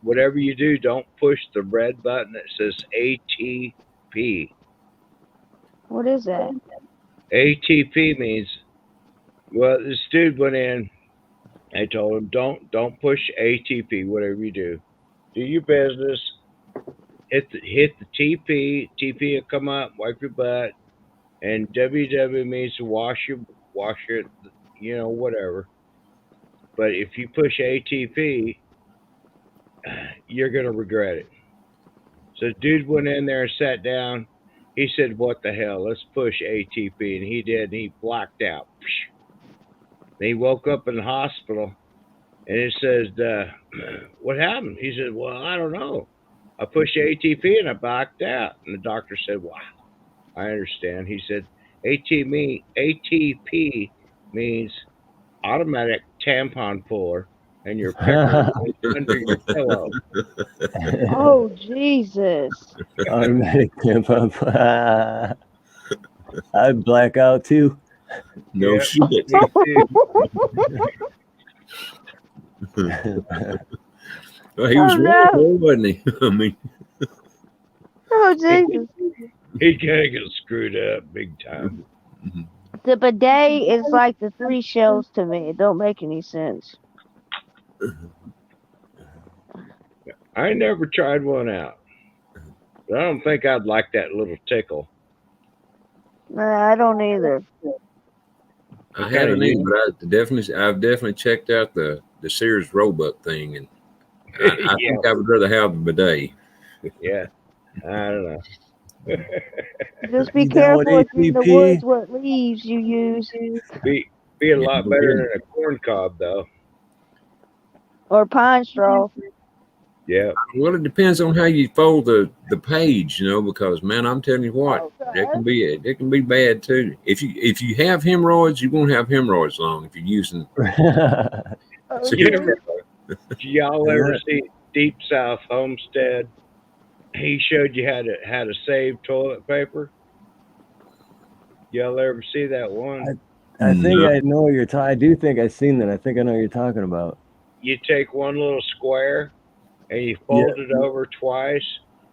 Whatever you do, don't push the red button that says ATP. What is that? ATP means, well, this dude went in. I told him, don't push ATP. Whatever you do your business. Hit the TP. TP will come up, wipe your butt, and WW means to wash it, whatever. But if you push ATP, you're gonna regret it. So dude went in there and sat down. He said, "What the hell? Let's push ATP," and he did. And he blacked out. Then he woke up in the hospital, and it says, "What happened?" He said, "Well, I don't know. I pushed ATP and I blacked out." And the doctor said, "Wow, I understand." He said, ATP means automatic tampon puller, and your pecker under your pillow." Oh, Jesus. Automatic tampon puller. I'd black out too. No Yeah, shit. me too. Well, he was Oh, wrong, no. wasn't he? I mean, Oh, Jesus. He kind of got screwed up big time. The bidet is like the 3 shells to me. It don't make any sense. I never tried one out. But I don't think I'd like that little tickle. Nah, I don't either. I haven't either, but I've definitely checked out the Sears Roebuck thing, and I Yeah. think I would rather have the bidet. Yeah, I don't know. Just be You down with careful if you're in the ATP? woods what leaves you use. Be a lot better than a corn cob, though. Or pine straw. Yeah. Well, it depends on how you fold the page, because man, I'm telling you what, Okay. it can be bad too. If you have hemorrhoids, you won't have hemorrhoids long if you're using. Did y'all ever see Deep South Homestead? He showed you how to save toilet paper. Y'all ever see that one? I think I know what you're talking. I do think I've seen that. I think I know what you're talking about. You take one little square and you fold it over twice,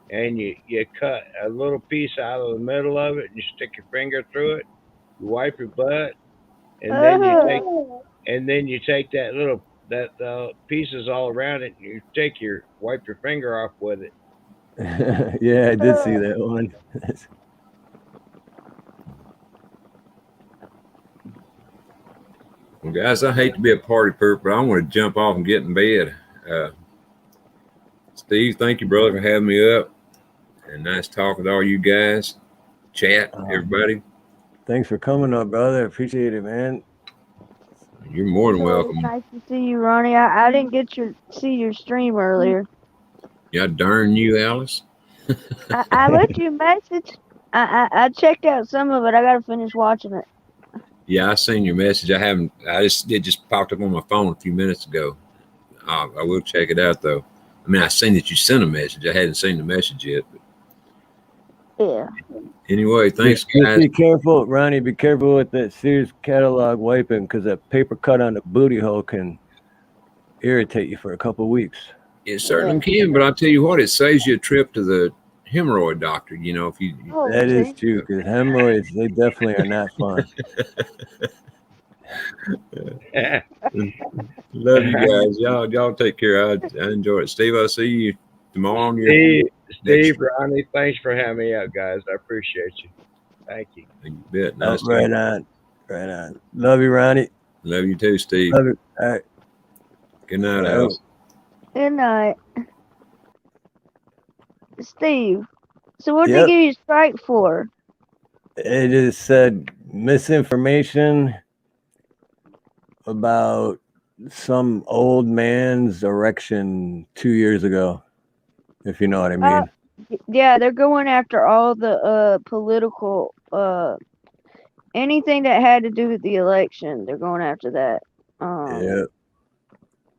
and you cut a little piece out of the middle of it, and you stick your finger through it. You wipe your butt, and then you take that pieces all around it, and you wipe your finger off with it. Yeah, I did see that one. Well, guys, I hate to be a party pooper, but I want to jump off and get in bed. Steve, thank you, brother, for having me up. And nice talking with all you guys. Chat, everybody. Thanks for coming up, brother. Appreciate it, man. You're more than welcome. Nice to see you, Ronnie. I didn't get see your stream earlier. Yeah, darn you, Alice. I left you a message. I checked out some of it. I gotta finish watching it. Yeah, I seen your message. It just popped up on my phone a few minutes ago. I will check it out though. I mean, I seen that you sent a message. I hadn't seen the message yet. But Yeah. anyway, thanks, Just guys. be careful, Ronnie. Be careful with that Sears catalog wiping, because that paper cut on the booty hole can irritate you for a couple weeks. It certainly can, but I'll tell you what, it saves you a trip to the hemorrhoid doctor. If you Oh, That is see? true, because hemorrhoids, they definitely are not fun. love you guys. Y'all take care. I enjoy it. Steve, I'll see you tomorrow on your Steve, Ronnie, thanks for having me out, guys. I appreciate you. Thank you. You bet. Oh, Nice right on. Right on. Love you, Ronnie. Love you too, Steve. Love you. All right. Good night, Ciao. Alice. Good night. Steve, so what did Yep. they give you a strike for? It just said misinformation about some old man's erection 2 years ago, if you know what I mean. Yeah, they're going after all the political anything that had to do with the election, they're going after that. Yeah.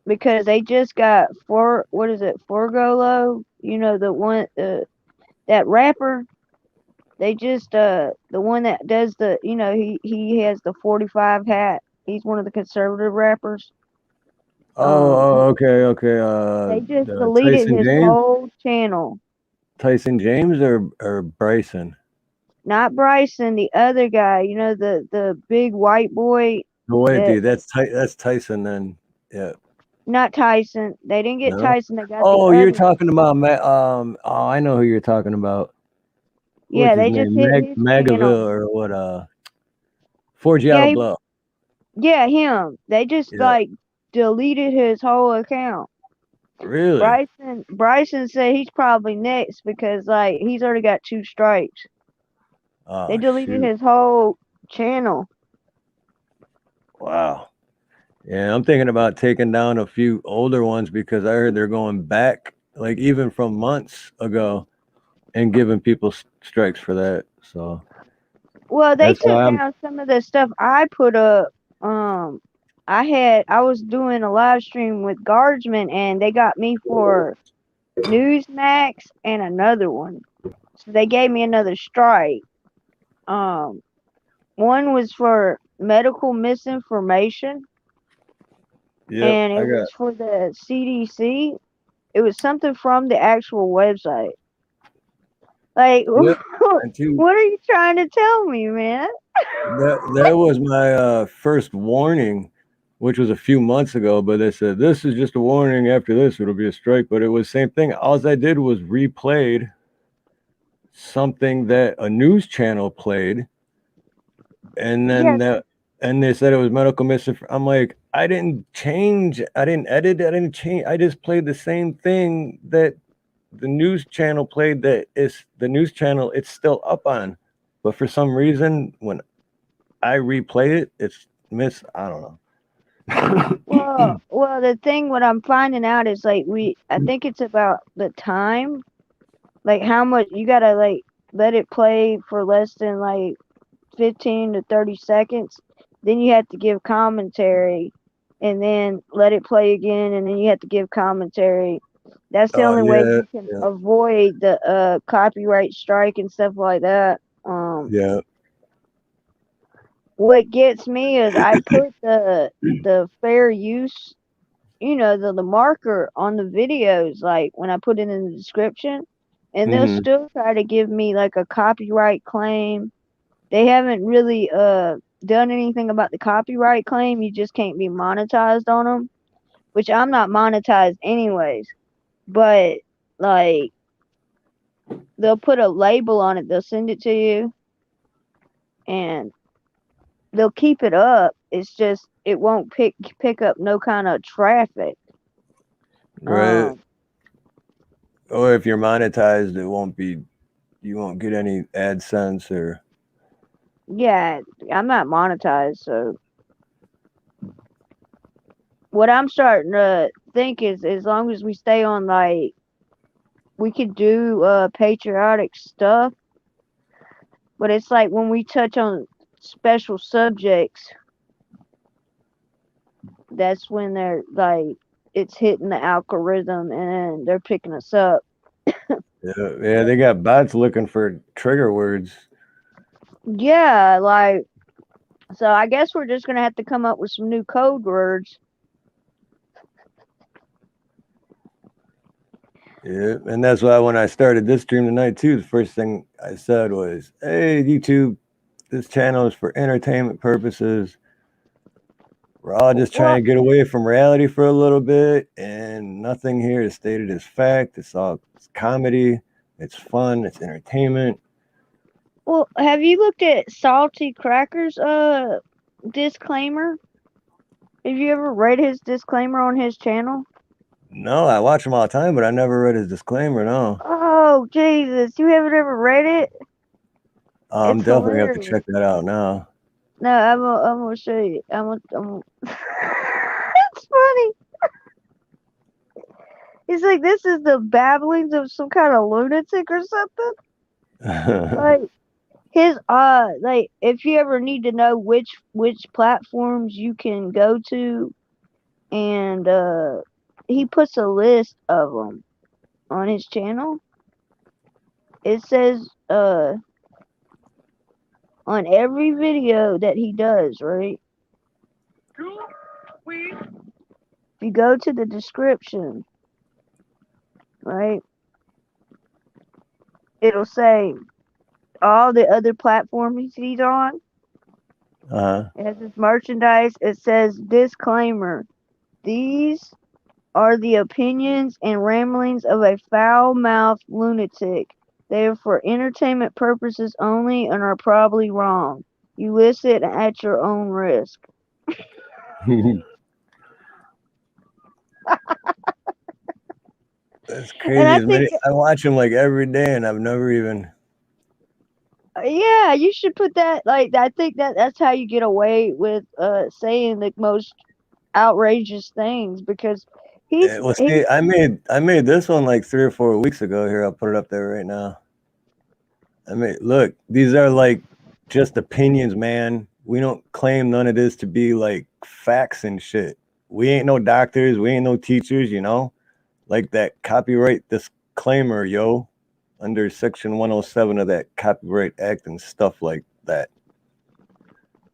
Because they just got Forgolo, you know, the one that rapper. They just the one that does the, you know, he has the 45 hat. He's one of the conservative rappers. Okay. They just deleted Tyson his James. whole channel. Tyson James or Bryson. Not Bryson, the other guy. You know, the big white boy. No wait, dude. That's Tyson then. Yeah. Not Tyson. They didn't get No. Tyson. They got Oh, the you're other. talking about I know who you're talking about. Yeah, What's his they just name? hit his Magaville channel. or what? Forgiato Blow. Yeah, him. They just Yeah. like deleted his whole account. Really? Bryson said he's probably next because like he's already got 2 strikes. Oh, They deleted shoot. his whole channel. Wow. Yeah, I'm thinking about taking down a few older ones because I heard they're going back, like even from months ago, and giving people strikes for that. So Well, they that's took why I'm. down some of the stuff I put up. I was doing a live stream with Guardsman, and they got me for Newsmax and another one. So they gave me another strike. One was for medical misinformation, Yep, and I it got. was for the CDC. It was something from the actual website. Like, Yep. And two. what are you trying to tell me, man? That was my first warning, which was a few months ago. But they said this is just a warning. After this, it'll be a strike. But it was the same thing. All I did was replayed something that a news channel played, and then Yes. and they said it was medical misinformation. I'm like, I didn't change. I didn't edit. I didn't change. I just played the same thing that the news channel played. That is the news channel. It's still up on, but for some reason when I replay it, it's I don't know. Well, the thing what I'm finding out is like I think it's about the time, like how much you gotta like let it play for less than like 15 to 30 seconds. Then you have to give commentary, and then let it play again, and then you have to give commentary. That's the only way you can avoid the copyright strike and stuff like that. Yeah. What gets me is I put the fair use, you know, the marker on the videos, like when I put it in the description, and they'll still try to give me like a copyright claim. They haven't really done anything about the copyright claim. You just can't be monetized on them, which I'm not monetized anyways. But like they'll put a label on it, they'll send it to you, and they'll keep it up. It's just it won't pick up no kind of traffic. Right. Or if you're monetized, you won't get any AdSense or. Yeah, I'm not monetized, so what I'm starting to think is as long as we stay on, like, we could do patriotic stuff, but it's like when we touch on special subjects, that's when they're like it's hitting the algorithm and they're picking us up. Yeah, they got bots looking for trigger words. Yeah, like, so I guess we're just gonna have to come up with some new code words. Yeah, and that's why when I started this stream tonight too, the first thing I said was, "Hey, YouTube, this channel is for entertainment purposes. We're all just trying to get away from reality for a little bit, and nothing here is stated as fact. It's comedy, it's fun, it's entertainment." Well, have you looked at Salty Cracker's disclaimer? Have you ever read his disclaimer on his channel? No, I watch him all the time, but I never read his disclaimer. No. Oh Jesus, you haven't ever read it? I'm It's definitely hilarious. have to check that out now. No, I'm gonna show you. It's funny. It's like this is the babblings of some kind of lunatic or something. Like his like if you ever need to know which platforms you can go to, and he puts a list of them on his channel. It says on every video that he does, right? If you go to the description, right, it'll say all the other platforms he's on. It has his merchandise. It says disclaimer: these are the opinions and ramblings of a foul-mouthed lunatic. They are for entertainment purposes only and are probably wrong. You listen at your own risk. That's And crazy. I think, I watch him like every day, and I've never even. yeah, you should put that. Like, I think that's how you get away with saying the most outrageous things, because he's Well, see, I made this one like 3 or 4 weeks ago. Here, I'll put it up there right now. Look, these are like just opinions, man. We don't claim none of this to be like facts and shit. We ain't no doctors. We ain't no teachers, you know? Like that copyright disclaimer, yo, under Section 107 of that Copyright Act and stuff like that.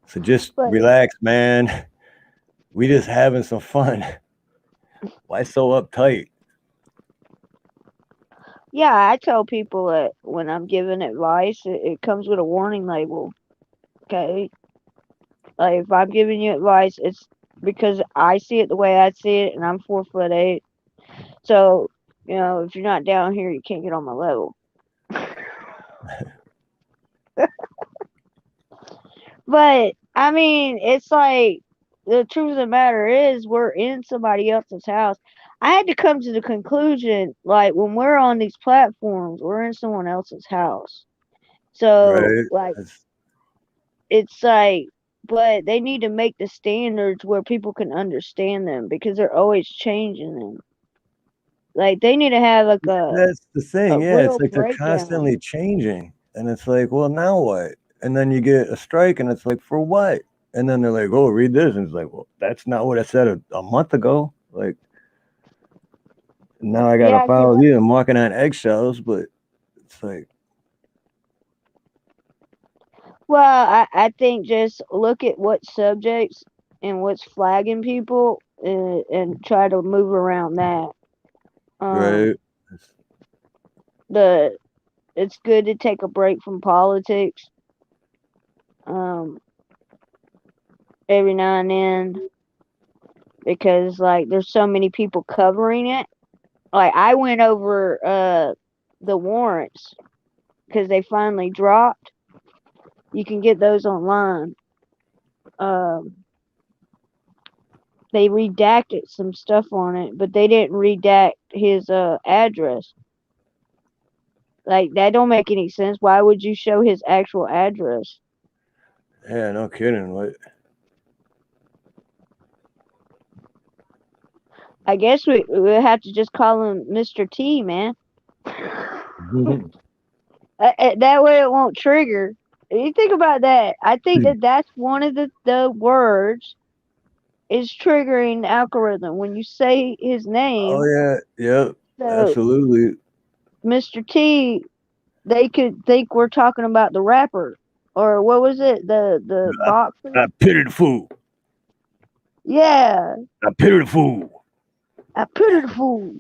So just relax, man. We just having some fun. Why so uptight? Yeah, I tell people that when I'm giving advice, it comes with a warning label. Okay? Like, if I'm giving you advice, it's because I see it the way I see it, and I'm 4'8". So, you know, if you're not down here, you can't get on my level. But, I mean, it's like, the truth of the matter is, we're in somebody else's house. I had to come to the conclusion, like, when we're on these platforms, we're in someone else's house. So, Right. like, it's like, but they need to make the standards where people can understand them, because they're always changing them. Like, they need to have like That's the thing. a Yeah, it's real like they're breakdown. constantly changing, and it's like, well, now what? And then you get a strike, and it's like, for what? And then they're like, oh, read this, and it's like, well, that's not what I said a month ago. Like, now I gotta Yeah, follow you. I'm walking on eggshells, but it's like, well, I think just look at what subjects and what's flagging people, and try to move around that. right? It's good to take a break from politics every now and then, because like there's so many people covering it. Like, I went over the warrants because they finally dropped. You can get those online. They redacted some stuff on it, but they didn't redact his address. Like, that don't make any sense. Why would you show his actual address? Yeah, no kidding. What? I guess we have to just call him Mr. T, man. That way it won't trigger. You think about that. I think that's one of the words is triggering the algorithm when you say his name. Oh yeah, yep, So, absolutely. Mr. T, they could think we're talking about the rapper, or what was it? The boxer. I pity the fool. Yeah, I pity the fool. I pity the fool.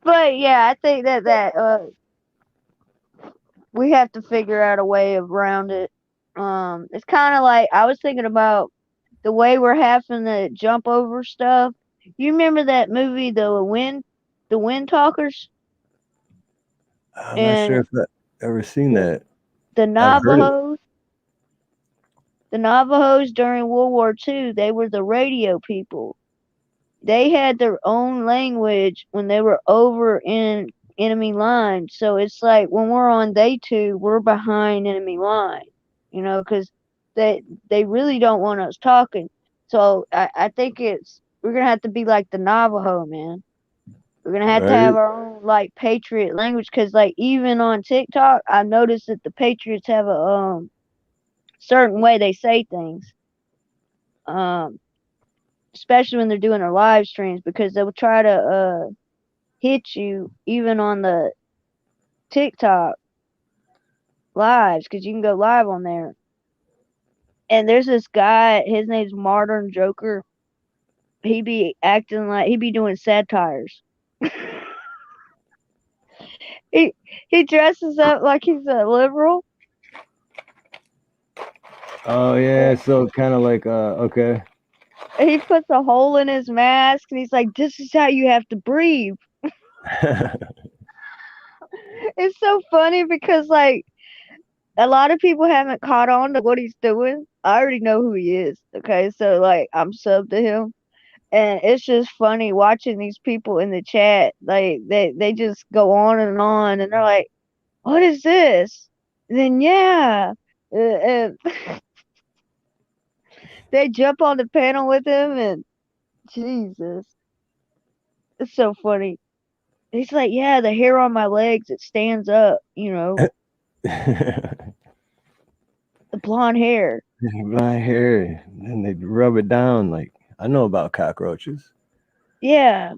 But yeah, I think that we have to figure out a way around it. It's kind of like I was thinking about the way we're having to jump over stuff. You remember that movie, The Wind Talkers? I'm not sure if I've ever seen that. The I've heard it. Navajos during World War II, they were the radio people. They had their own language when they were over in enemy line. So it's like when we're on day 2, we're behind enemy line, you know, because they really don't want us talking. So I think we're gonna have to be like the Navajo, man. We're gonna have to have our own like patriot language, because like even on TikTok, I've noticed that the patriots have a certain way they say things. Especially when they're doing their live streams, because they'll try to hit you even on the TikTok lives, because you can go live on there. And there's this guy, his name's Modern Joker. He be acting like he be doing satires. he dresses up like he's a liberal. Oh yeah, so kind of like okay. He puts a hole in his mask and he's like, "This is how you have to breathe." It's so funny because like a lot of people haven't caught on to what he's doing. I already know who he is. Okay, so like I'm subbed to him. And it's just funny watching these people in the chat. Like they just go on, and they're like, "What is this?" And then and they jump on the panel with him, and Jesus, it's so funny. He's like, "Yeah, the hair on my legs, it stands up, the blonde hair." Blonde hair, and they rub it down. Like I know about cockroaches. Yeah.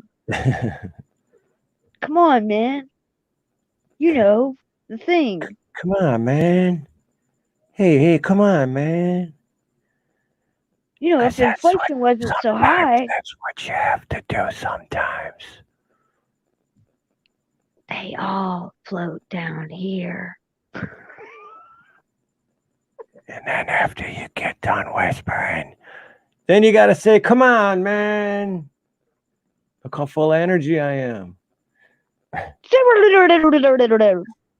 Come on, man. The thing. Come on, man. Hey, come on, man. If inflation wasn't so high. That's what you have to do sometimes. They all float down here. And then after you get done whispering, then you gotta say, "Come on, man. Look how full of energy I am."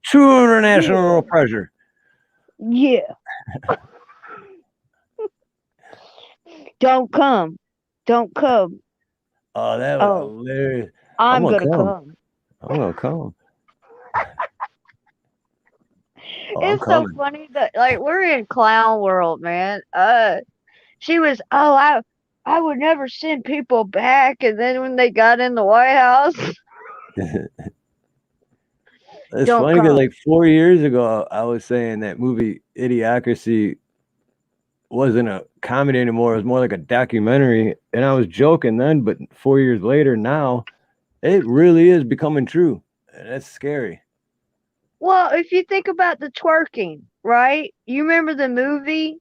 True international pressure. Yeah. Don't come. Oh, that was hilarious. I'm gonna come. I'm gonna come. It's so funny that like we're in clown world, man. She was, I would never send people back, and then when they got in the White House. It's funny because like 4 years ago, I was saying that movie Idiocracy wasn't a comedy anymore. It was more like a documentary. And I was joking then, but 4 years later now, it really is becoming true. And that's scary. Well, if you think about the twerking, right? You remember the movie?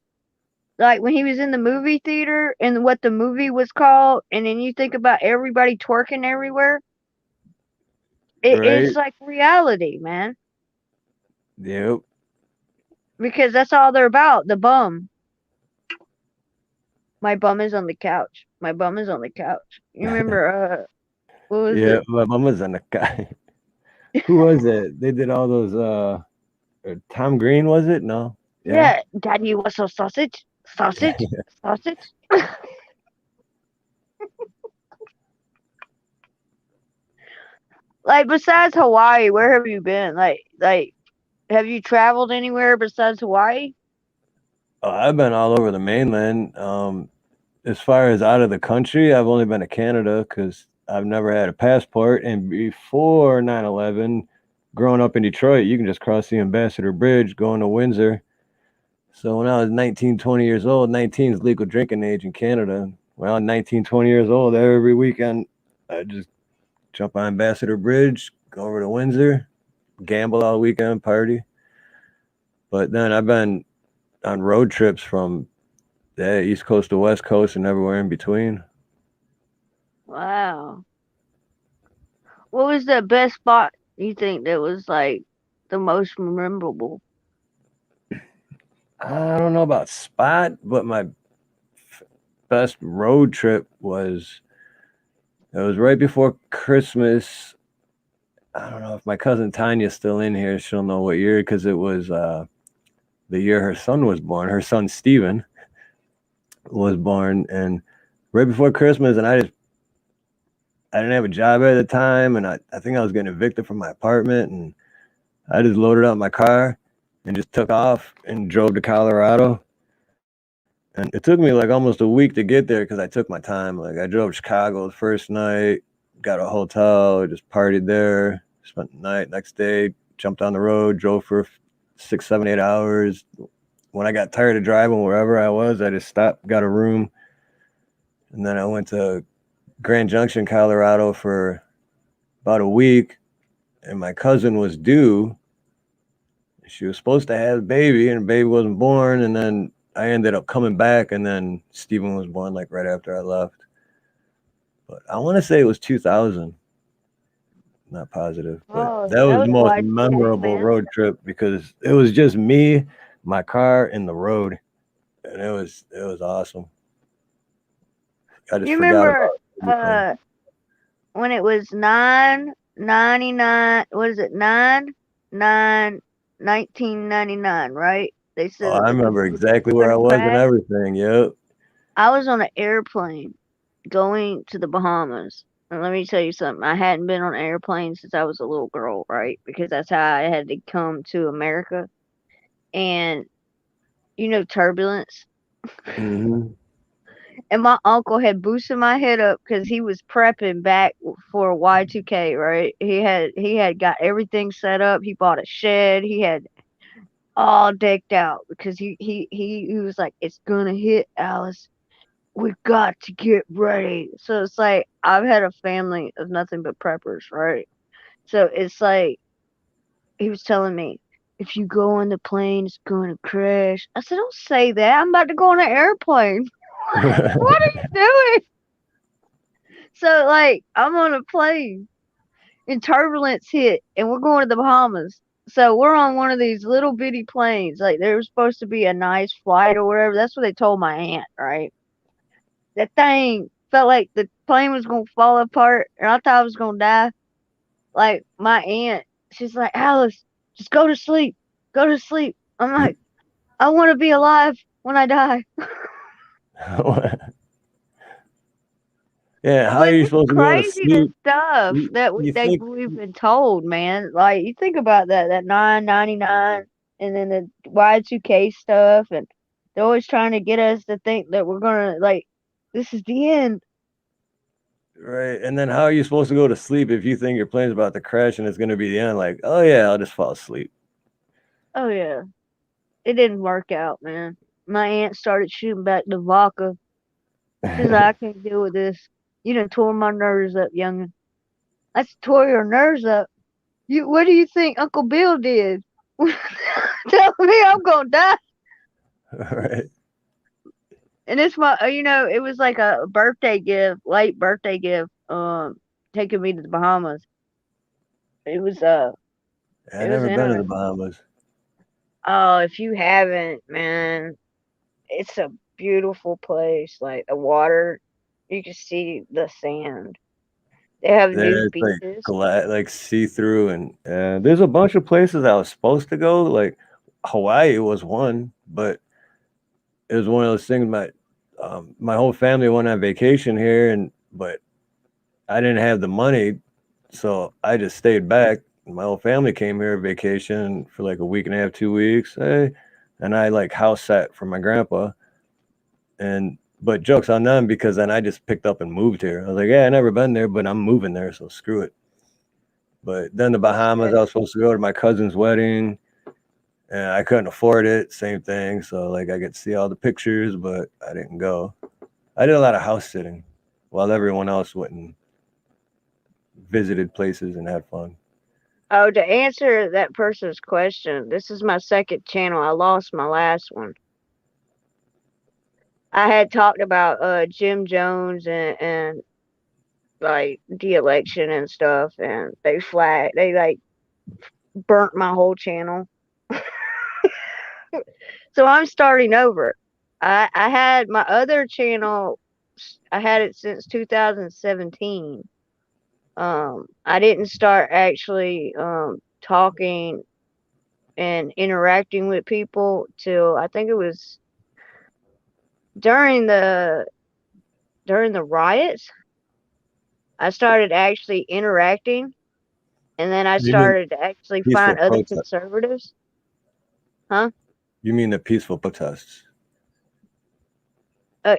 Like when he was in the movie theater and what the movie was called, and then you think about everybody twerking everywhere. It's like reality, man. Yep. Because that's all they're about, the bum. My bum is on the couch. My bum is on the couch. You remember what was it? My bum was on the couch. Who was it? They did all those Tom Green, was it? No. Yeah. Daddy, you want some sausage? Sausage? Sausage? Like besides Hawaii, where have you been? Like have you traveled anywhere besides Hawaii? Oh, I've been all over the mainland. As far as out of the country, I've only been to Canada because I've never had a passport. And before 9/11, growing up in Detroit, you can just cross the Ambassador Bridge going to Windsor. So when I was 19, 20 years old, 19 is legal drinking age in Canada. When I was 19, 20 years old, every weekend, I just jump on Ambassador Bridge, go over to Windsor, gamble all weekend, party. But then I've been on road trips from the East Coast to West Coast and everywhere in between. Wow. What was the best spot you think that was like the most memorable? I don't know about spot, but my best road trip was right before Christmas. I don't know if my cousin Tanya's still in here. She'll know what year, because it was the year her son was born. Her son Steven was born, and right before Christmas, and I didn't have a job at the time, and I think I was getting evicted from my apartment, and I just loaded up my car and just took off and drove to Colorado. And it took me like almost a week to get there because I took my time. Like I drove Chicago the first night, got a hotel, just partied there, spent the night. Next day, jumped on the road, drove for 6, 7, 8 hours. When I got tired of driving wherever I was, I just stopped, got a room, and then I went to Grand Junction, Colorado for about a week, and my cousin was due. She was supposed to have a baby, and the baby wasn't born, and then I ended up coming back, and then Steven was born like right after I left. But I want to say it was 2000. Not positive, but Oh, that was the most Y2K, memorable man. road trip because it was just me, my car, and the road, and it was awesome. I just You forgot remember about everything. when it was $9.99? What is it? 1999, right? They Oh, said I that the remember boat was exactly where I gonna was and crash. everything. Yep. I was on an airplane going to the Bahamas. And let me tell you something. I hadn't been on an airplane since I was a little girl, right? Because that's how I had to come to America. And you know turbulence. Hmm. And my uncle had boosted my head up because he was prepping back for Y2K, right? He had got everything set up. He bought a shed. He had all decked out because he was like, "It's gonna hit, Alice. We got to get ready." So it's like I've had a family of nothing but preppers, right? So it's like he was telling me, if you go on the plane, it's gonna crash. I said, don't say that. I'm about to go on an airplane. What are you doing? So like I'm on a plane and turbulence hit and we're going to the Bahamas. So we're on one of these little bitty planes. Like there was supposed to be a nice flight or whatever. That's what they told my aunt, right? That thing felt like the plane was gonna fall apart and I thought I was gonna die. Like my aunt, she's like, Alice, just go to sleep. Go to sleep. I'm like, I wanna be alive when I die. Yeah, how are But you it's supposed to go to craziest sleep? stuff that You think we've been told, man. Like you think about that 9.99, and then the Y2K stuff, and they're always trying to get us to think that we're gonna like this is the end. right? And then how are you supposed to go to sleep if you think your plane's about to crash and it's going to be the end? Like, oh yeah, I'll just fall asleep. Oh yeah, it didn't work out, man. My aunt started shooting back the vodka. She's like, I can't deal with this. You done tore my nerves up, youngin'. I tore your nerves up. You, what do you think Uncle Bill did? Tell me I'm gonna die. Right. And it's my, it was like a birthday gift, late birthday gift, taking me to the Bahamas. It was, I it was never been to the interesting. Bahamas. Oh, if you haven't, man, it's a beautiful place. Like the water, you can see the sand. They have nude There's like beaches. like see through, and there's a bunch of places I was supposed to go. Like Hawaii was one, but it was one of those things. My whole family went on vacation here, but I didn't have the money, so I just stayed back. My whole family came here vacation for like a week and a half, 2 weeks. Hey, and I like house sat for my grandpa. And but jokes on them because then I just picked up and moved here. I was like, yeah, I never been there, but I'm moving there, so screw it. But then the That's Bahamas, I was supposed to go to my cousin's wedding, and I couldn't afford it. Same thing. So like I could see all the pictures, but I didn't go. I did a lot of house sitting while everyone else went and visited places and had fun. Oh, to answer that person's question, this is my second channel. I lost my last one. I had talked about Jim Jones and like the election and stuff, and they like burnt my whole channel. So I'm starting over. I had my other channel. I had it since 2017. I didn't start actually talking and interacting with people till I think it was during the riots. I started actually interacting, and then I You mean started to actually peaceful find other protest? conservatives. Huh? You mean the peaceful protests?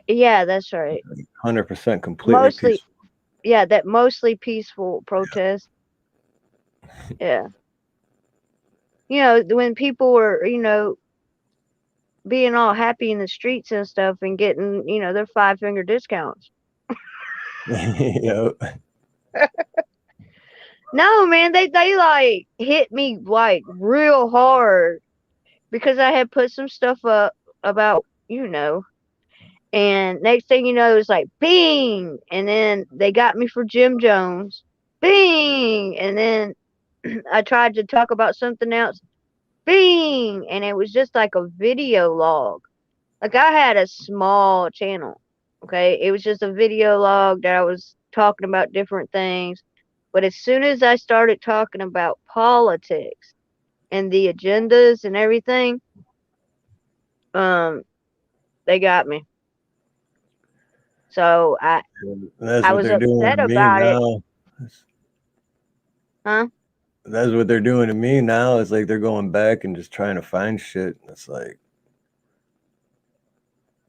Yeah, that's right. 100% completely Mostly, peaceful. yeah, that mostly peaceful protest. Yeah. You know, when people were, you know, being all happy in the streets and stuff and getting, you know, their 5-finger discounts. Yep. No, man, they like hit me like real hard because I had put some stuff up about, you know, and next thing you know, it's like bing, and then they got me for Jim Jones, bing, and then I tried to talk about something else, bing, and it was just like a video log. Like I had a small channel, okay? It was just a video log that I was talking about different things. But as soon as I started talking about politics and the agendas and everything, they got me. So That's I what was they're doing upset to me about it. now. Huh? That's what they're doing to me now. It's like they're going back and just trying to find shit. It's like,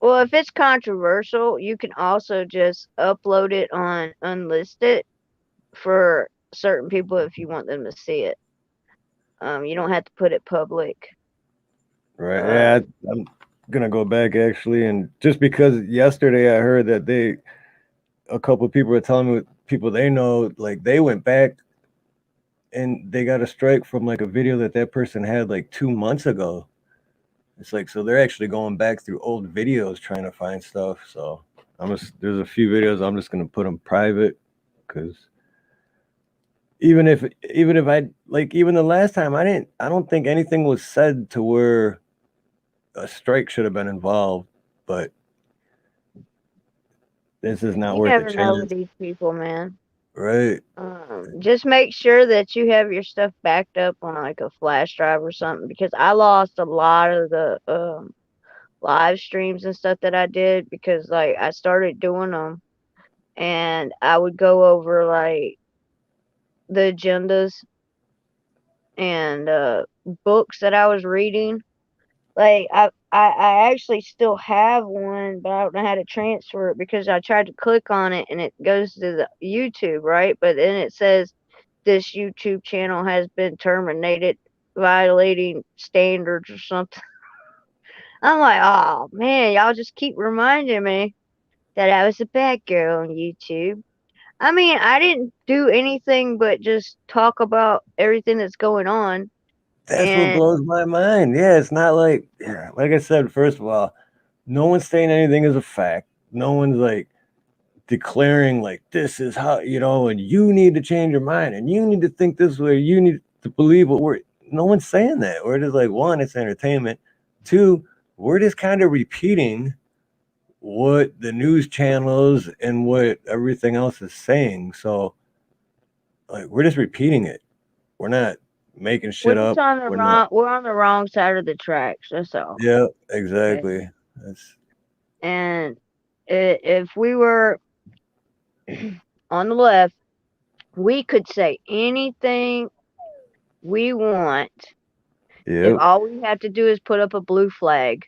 Well, if it's controversial, you can also just upload it on unlisted for certain people if you want them to see it. You don't have to put it public. right? Yeah, I'm gonna go back actually, and just because yesterday I heard that a couple of people were telling me people they know, like they went back and they got a strike from like a video that person had like 2 months ago. It's like, so they're actually going back through old videos trying to find stuff. So there's a few videos I'm just gonna put them private because even if I like, even the last time I don't think anything was said to where a strike should have been involved, but this is not You worth a never know with chance, these people, man. right? Just make sure that you have your stuff backed up on like a flash drive or something, because I lost a lot of the live streams and stuff that I did because like I started doing them and I would go over like the agendas and books that I was reading. Like I actually still have one, but I don't know how to transfer it because I tried to click on it and it goes to the YouTube, right? But then it says this YouTube channel has been terminated, violating standards or something. I'm like, oh man, y'all just keep reminding me that I was a bad girl on YouTube. I mean, I didn't do anything but just talk about everything that's going on. That's what And blows my mind. Yeah, it's not like, yeah, like I said, first of all, no one's saying anything is a fact. No one's like declaring like this is how, you know, and you need to change your mind and you need to think this way. You need to believe what no one's saying that. We're just like, one, it's entertainment. Two, we're just kind of repeating what the news channels and what everything else is saying. So like we're just repeating it. We're not making shit we're just up. on the We're not. we're on the wrong side of the tracks. That's all. Yeah, Okay? exactly. That's And if we were on the left, we could say anything we want if yep. all we have to do is put up a blue flag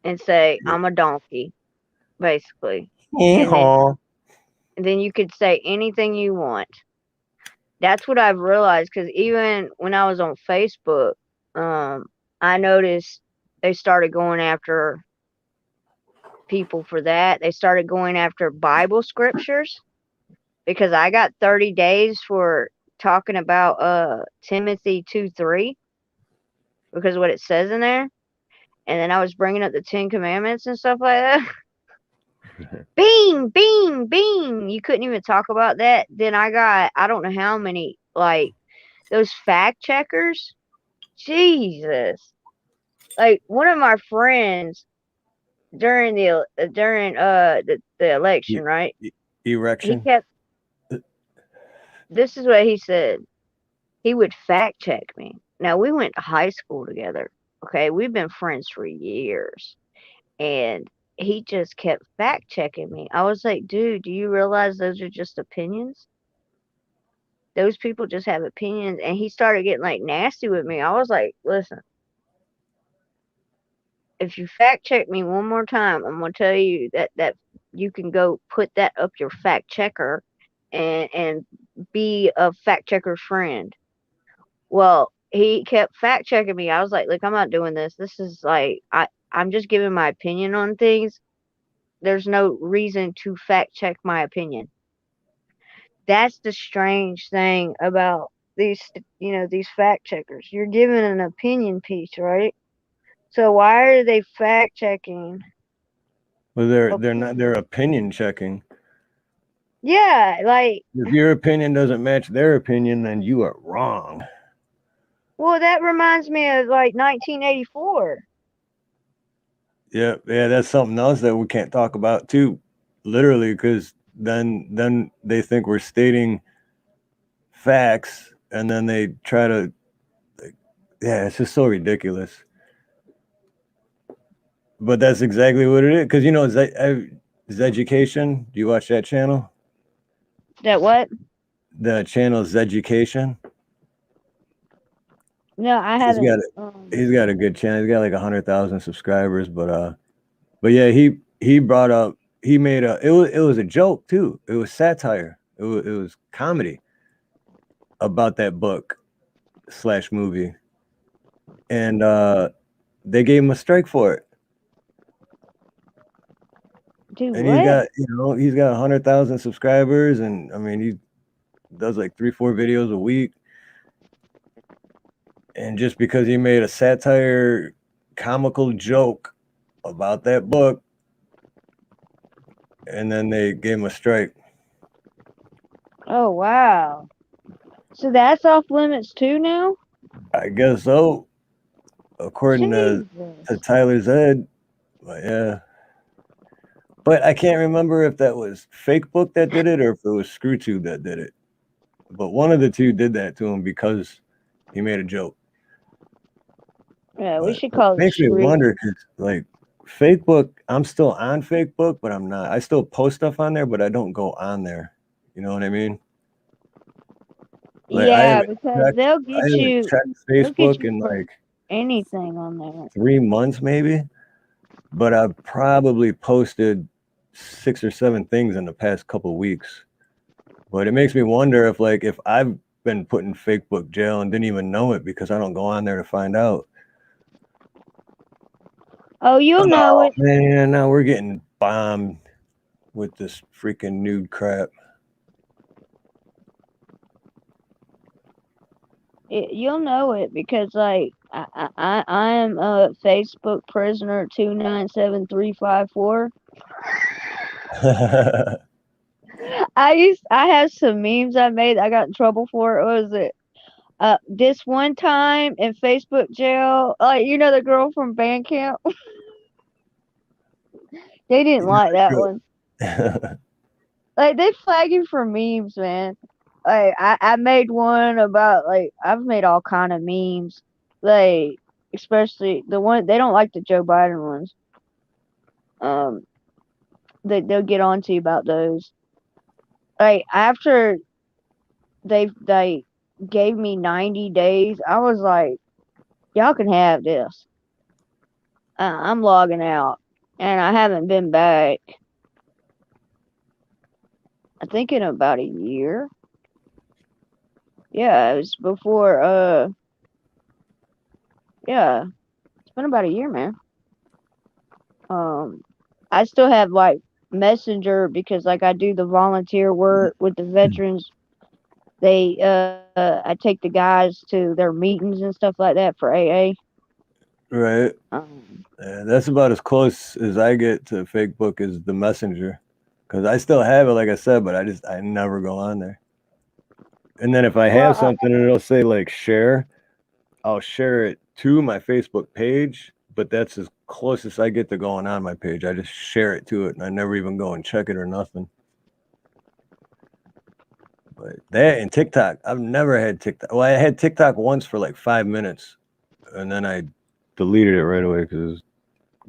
and say I'm a donkey, basically. And then you could say anything you want. That's what I've realized, because even when I was on Facebook, I noticed they started going after people for that. They started going after Bible scriptures because I got 30 days for talking about Timothy 2:3 because of what it says in there. And then I was bringing up the 10 Commandments and stuff like that. Bing, bing, bing. You couldn't even talk about that. Then I got, I don't know how many, like, those fact checkers. Jesus. Like, one of my friends during the election, right? Erection. He kept, this is what he said. He would fact check me. Now, we went to high school together. Okay, we've been friends for years. And he just kept fact checking me. I was like, dude, do you realize those are just opinions? Those people just have opinions. And he started getting like nasty with me. I was like, listen, if you fact check me one more time, I'm gonna tell you that you can go put that up your fact checker and be a fact checker's friend. Well, he kept fact checking me. I was like, look, I'm not doing this. This is like I'm just giving my opinion on things. There's no reason to fact check my opinion. That's the strange thing about these, these fact checkers. You're giving an opinion piece, right? So why are they fact checking? Well, they're opinion checking. Yeah, like, If your opinion doesn't match their opinion, then you are wrong. well, that reminds me of like 1984. Yeah, that's something else that we can't talk about too, literally, because then they think we're stating facts, and then they try to, like, yeah, it's just so ridiculous. But that's exactly what it is, because Zeducation. Do you watch that channel? That what? The channel Zeducation. No, I He's haven't. he's got a good channel. He's got like 100,000 subscribers, but yeah, he brought up, he made it was a joke too. It was satire. It was comedy about that book / movie, and they gave him a strike for it. Dude, And what? he's got 100,000 subscribers, and I mean, he does like 3-4 videos a week. And just because he made a satire, comical joke about that book, and then they gave him a strike. Oh, wow. So that's off limits too now? I guess so, according to Tyler Zed. But yeah. But I can't remember if that was Fakebook that did it or if it was ScrewTube that did it. But one of the two did that to him because he made a joke. Yeah, we But should call it makes me wonder, because like Fakebook, I'm still on Fakebook, but I'm not. I still post stuff on there, but I don't go on there. You know what I mean? Like, yeah, because they'll get I haven't you. checked They'll get Facebook you in for like anything on there. 3 months maybe, but I've probably posted 6 or 7 things in the past couple of weeks. But it makes me wonder if I've been put in Fakebook jail and didn't even know it because I don't go on there to find out. Oh, you'll know it. Man, now we're getting bombed with this freaking nude crap. You'll know it because, like, I am a Facebook prisoner 297354. I have some memes I made. I got in trouble for it. What was it? This one time in Facebook jail, like, the girl from Bandcamp. They didn't like that one. Like, they flag you for memes, man. Like, I made one about, like, I've made all kind of memes. Like, especially the one, they don't like the Joe Biden ones. They'll get on to you about those. Like, after they gave me 90 days, I was like, y'all can have this. I'm logging out. And I haven't been back, I think, in about a year. Yeah, it was before, yeah, it's been about a year, man. I still have, like, Messenger because, like, I do the volunteer work with the veterans. I take the guys to their meetings and stuff like that for AA. Right. Yeah, that's about as close as I get to Fakebook is the Messenger, because I still have it, like I said, but I never go on there. And then if I have something and it'll say like share, I'll share it to my Facebook page, but that's as close as I get to going on my page. I just share it to it, and I never even go and check it or nothing. But that and TikTok, I've never had TikTok. Well, I had TikTok once for like 5 minutes, and then I deleted it right away because it was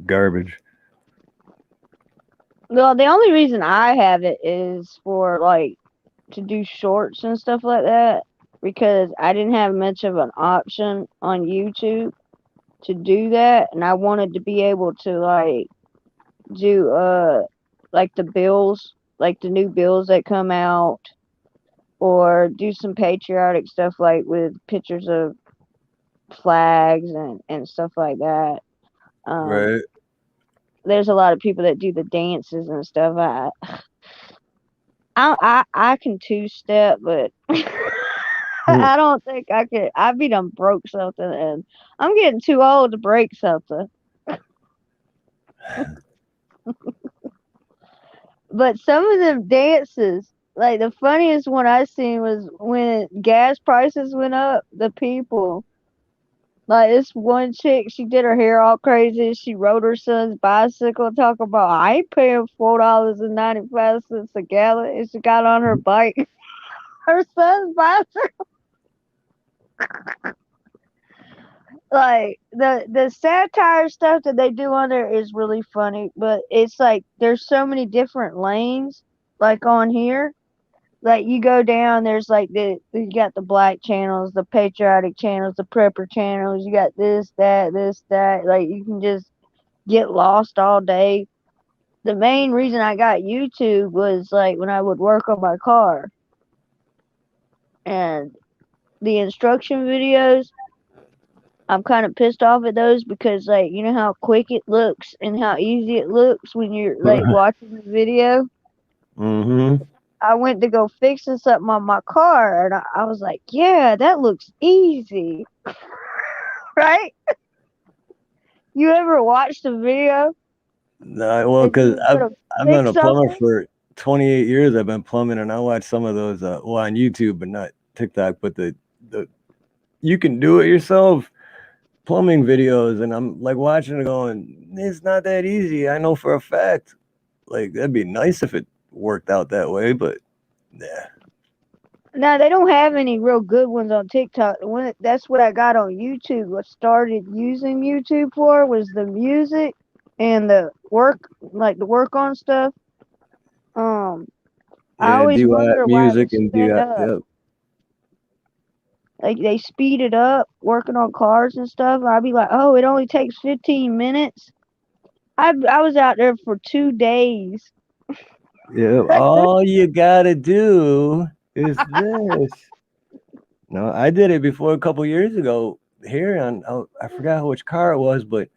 garbage. Well, the only reason I have it is for, like, to do shorts and stuff like that, because I didn't have much of an option on YouTube to do that, and I wanted to be able to, like, do like the bills, like the new bills that come out, or do some patriotic stuff like with pictures of flags and stuff like that. Right. There's a lot of people that do the dances and stuff. I can two-step, but I don't think I could. I be done broke something, and I'm getting too old to break something. But some of them dances, like the funniest one I seen was when gas prices went up. The people, like this one chick, she did her hair all crazy. She rode her son's bicycle, talking about I ain't paying $4.95 a gallon, and she got on her bike, her son's bicycle. Like the satire stuff that they do on there is really funny, but it's like there's so many different lanes. Like on here, like you go down, there's like you got the black channels, the patriotic channels, the prepper channels. You got this, that. Like you can just get lost all day. The main reason I got YouTube was like when I would work on my car, and the instruction videos. I'm kind of pissed off at those because, like, you know how quick it looks and how easy it looks when you're like watching the video. Mm-hmm. I went to go fixing something on my car, and I was like, "Yeah, that looks easy." Right? You ever watched the video? No, well, and you because were gonna I've been fix a plumber something? for 28 years. I've been plumbing, and I watch some of those well on YouTube, but not TikTok. But the you can do it yourself plumbing videos, and I'm like watching it going, it's not that easy. I know for a fact. Like that'd be nice if it worked out that way, but yeah. No, they don't have any real good ones on TikTok. That's what I got on YouTube. What started using YouTube for was the music and the work, like the work on stuff. I Yeah, always do wonder why it music would and do sped that. up. Yep. Like they speed it up working on cars and stuff. I'd be like, oh, it only takes 15 minutes. I was out there for 2 days. Yeah, all you gotta do is this. No, I did it before a couple years ago here on I forgot which car it was, but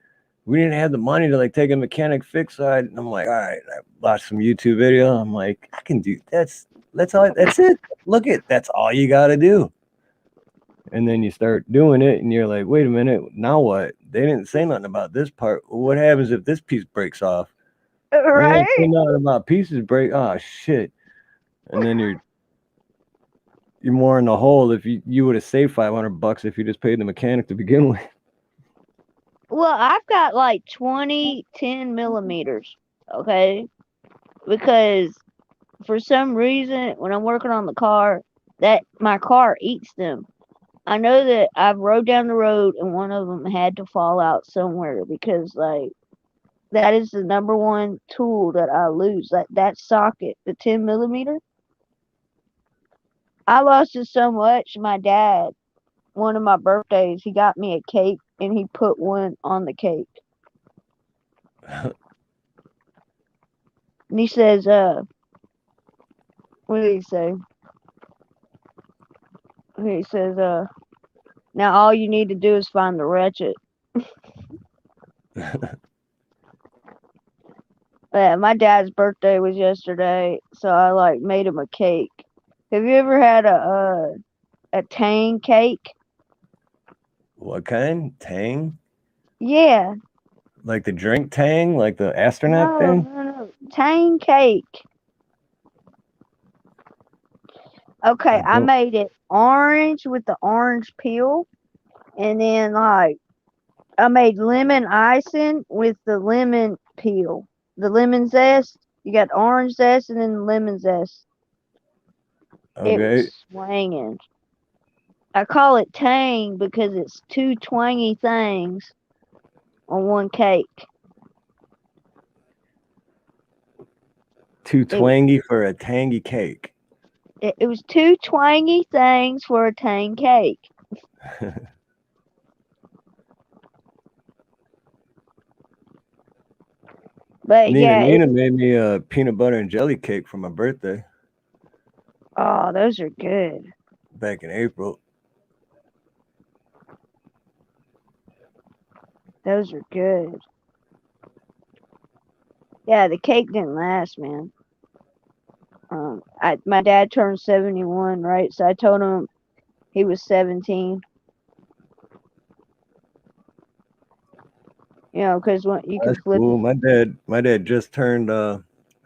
we didn't have the money to like take a mechanic fix side. And I'm like, all right, I watched some YouTube video. I'm like, I can do that's it. Look it, that's all you gotta do. And then you start doing it and you're like, wait a minute, now what? They didn't say nothing about this part. What happens if this piece breaks off? They Right? didn't say nothing about pieces break. Oh shit. And then you're more in the hole if you would have saved $500 if you just paid the mechanic to begin with. Well, I've got like 20 10 millimeters, okay? Because for some reason, when I'm working on the car, that my car eats them. I know that I've rode down the road and one of them had to fall out somewhere because, like, that is the number one tool that I lose. That socket, the 10 millimeter. I lost it so much. My dad, one of my birthdays, he got me a cake and he put one on the cake. And he says, what did he say? He says, now all you need to do is find the ratchet. My dad's birthday was yesterday, so I like made him a cake. Have you ever had a Tang cake? What kind? Tang? Yeah. Like the drink Tang? Like the astronaut thing? No. Tang cake. Okay, I made it orange with the orange peel, and then like I made lemon icing with the lemon peel, the lemon zest. You got orange zest and then the lemon zest. Okay. It was swanging. I call it Tang because it's two twangy things on one cake. Too twangy for a tangy cake. It was two twangy things for a Tang cake. But yeah, Nina made me a peanut butter and jelly cake for my birthday oh, those are good. back in April. Those are good. Yeah, the cake didn't last, man. My dad turned 71, right? So I told him he was 17. You know, because when you can That's flip cool. it. My dad just turned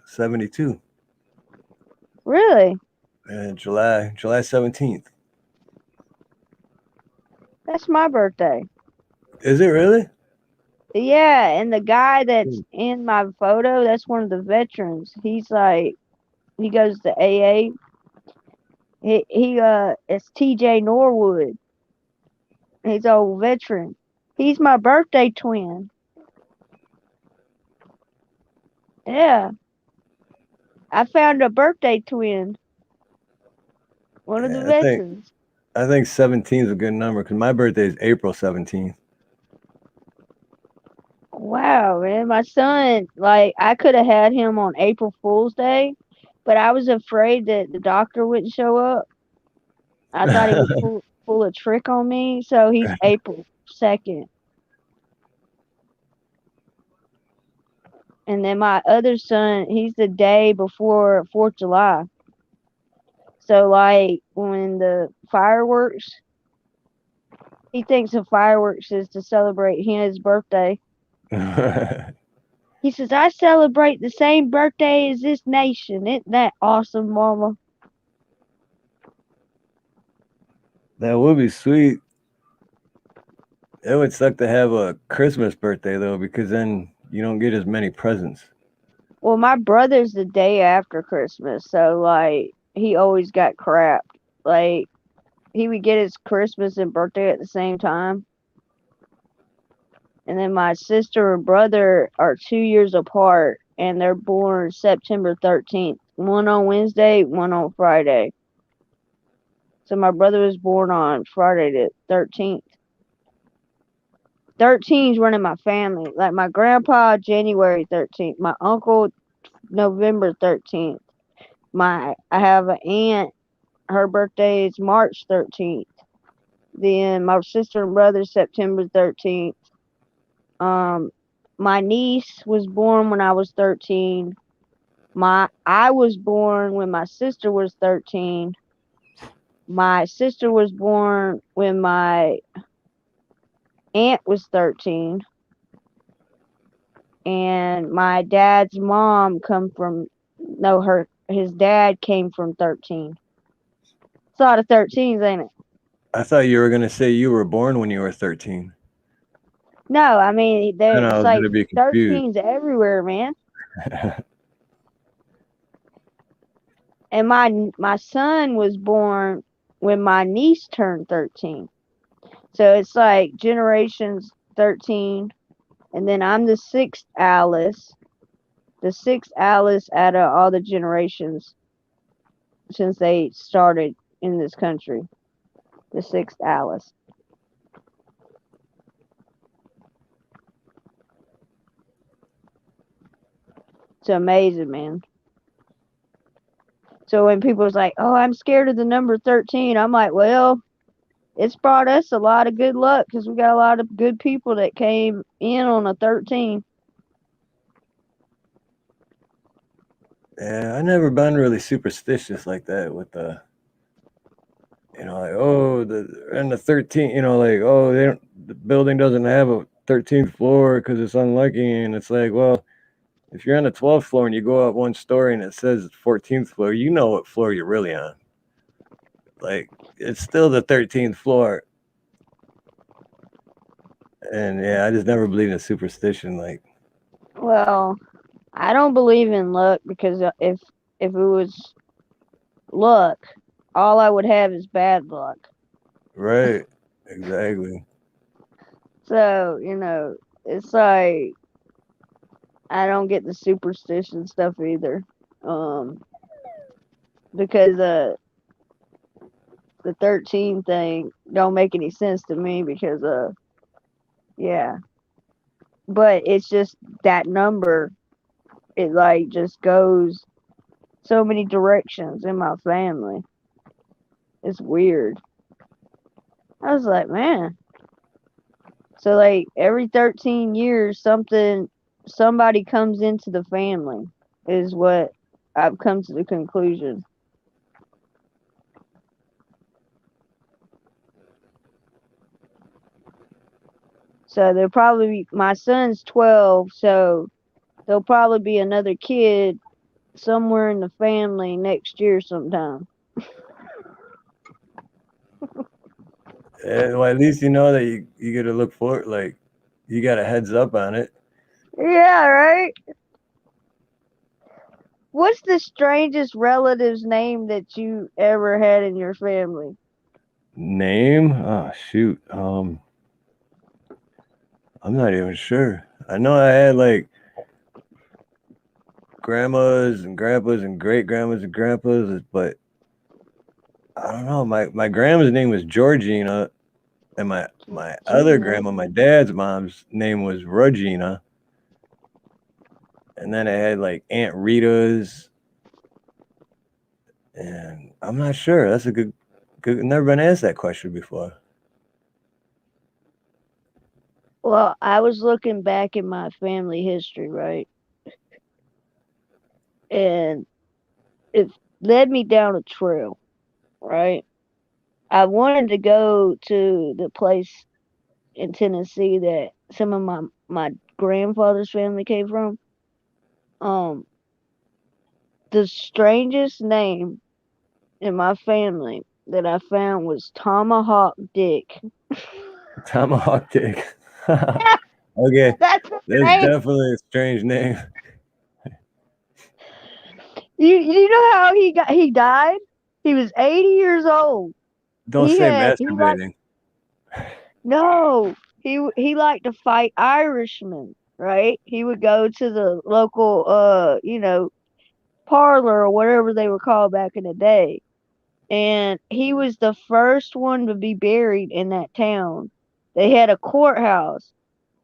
72 Really? in July 17th. That's my birthday. Is it really? Yeah, and the guy that's in my photo, that's one of the veterans. He's like, he goes to AA. It's TJ Norwood. He's an old veteran. He's my birthday twin. Yeah, I found a birthday twin. One of the Yeah, veterans. I think 17 is a good number because my birthday is April 17th. Wow, man, my son, like, I could have had him on April Fool's Day, but I was afraid that the doctor wouldn't show up. I thought he would pull a trick on me, so he's April 2nd. And then my other son, he's the day before 4th of July. So, like, when the fireworks, he thinks the fireworks is to celebrate his birthday. He says, I celebrate the same birthday as this nation. Isn't that awesome, Mama? That would be sweet. It would suck to have a Christmas birthday though, because then you don't get as many presents. Well, my brother's the day after Christmas, so, like, he always got crap. Like, he would get his Christmas and birthday at the same time. And then my sister and brother are 2 years apart, and they're born September 13th. One on Wednesday, one on Friday. So my brother was born on Friday the 13th. 13's running my family. Like, my grandpa, January 13th. My uncle, November 13th. I have an aunt, her birthday is March 13th. Then my sister and brother, September 13th. My niece was born when I was 13. I was born when my sister was 13. My sister was born when my aunt was 13. And my dad's mom his dad came from 13. It's a lot of 13s, ain't it? I thought you were gonna say you were born when you were 13. No, I mean, I it's was like gonna be confused. 13s everywhere, man. And my son was born when my niece turned 13. So it's like generations 13. And then I'm the sixth Alice. The sixth Alice out of all the generations since they started in this country. The sixth Alice. It's amazing, man. So when people's like, oh, I'm scared of the number 13, I'm like, well, it's brought us a lot of good luck because we got a lot of good people that came in on a 13. Yeah, I never been really superstitious like that with the, like, oh, the 13, like, oh, the building doesn't have a 13th floor because it's unlucky, and it's like, well, if you're on the 12th floor and you go up one story and it says 14th floor, you know what floor you're really on. Like, it's still the 13th floor. And yeah, I just never believed in superstition. Like, well, I don't believe in luck because if it was luck, all I would have is bad luck. Right, exactly. So, it's like I don't get the superstition stuff either. Because the 13 thing don't make any sense to me because yeah. But it's just that number it like just goes so many directions in my family. It's weird. I was like, man. So like every 13 years somebody comes into the family is what I've come to the conclusion. So there'll probably be, my son's 12, so there'll probably be another kid somewhere in the family next year sometime. Well, at least you know that you got to look for it. Like, you got a heads up on it. Yeah, right? What's the strangest relative's name that you ever had in your family? Name? Oh, shoot. I'm not even sure. I know I had like grandmas and grandpas and great grandmas and grandpas, but I don't know. My grandma's name was Georgina, and my other grandma, my dad's mom's name was Regina. And then I had like Aunt Rita's, and I'm not sure. That's a good. Never been asked that question before. Well, I was looking back in my family history, right? And it led me down a trail, right? I wanted to go to the place in Tennessee that some of my grandfather's family came from. Um, the strangest name in my family that I found was Tomahawk Dick. Tomahawk Dick. Okay, That's that's name. definitely a strange name. You know how he died? He was 80 years old. Don't He say had he liked masturbating. no he liked to fight Irishmen, right? He would go to the local parlor or whatever they were called back in the day, and he was the first one to be buried in that town. They had a courthouse.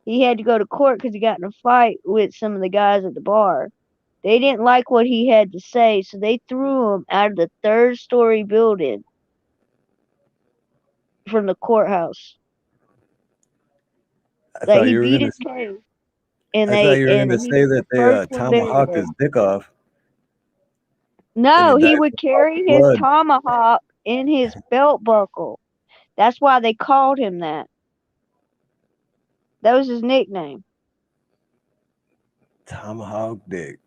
He had to go to court because he got in a fight with some of the guys at the bar. They didn't like what he had to say, so they threw him out of the third-story building from the courthouse. I Like thought he you were beat gonna. his case, and I thought you were and gonna he say was that the they first one buried tomahawked there. his dick off and he No, he died would from carry his blood. tomahawk in his belt buckle. That's why they called him that. That was his nickname. Tomahawk Dick.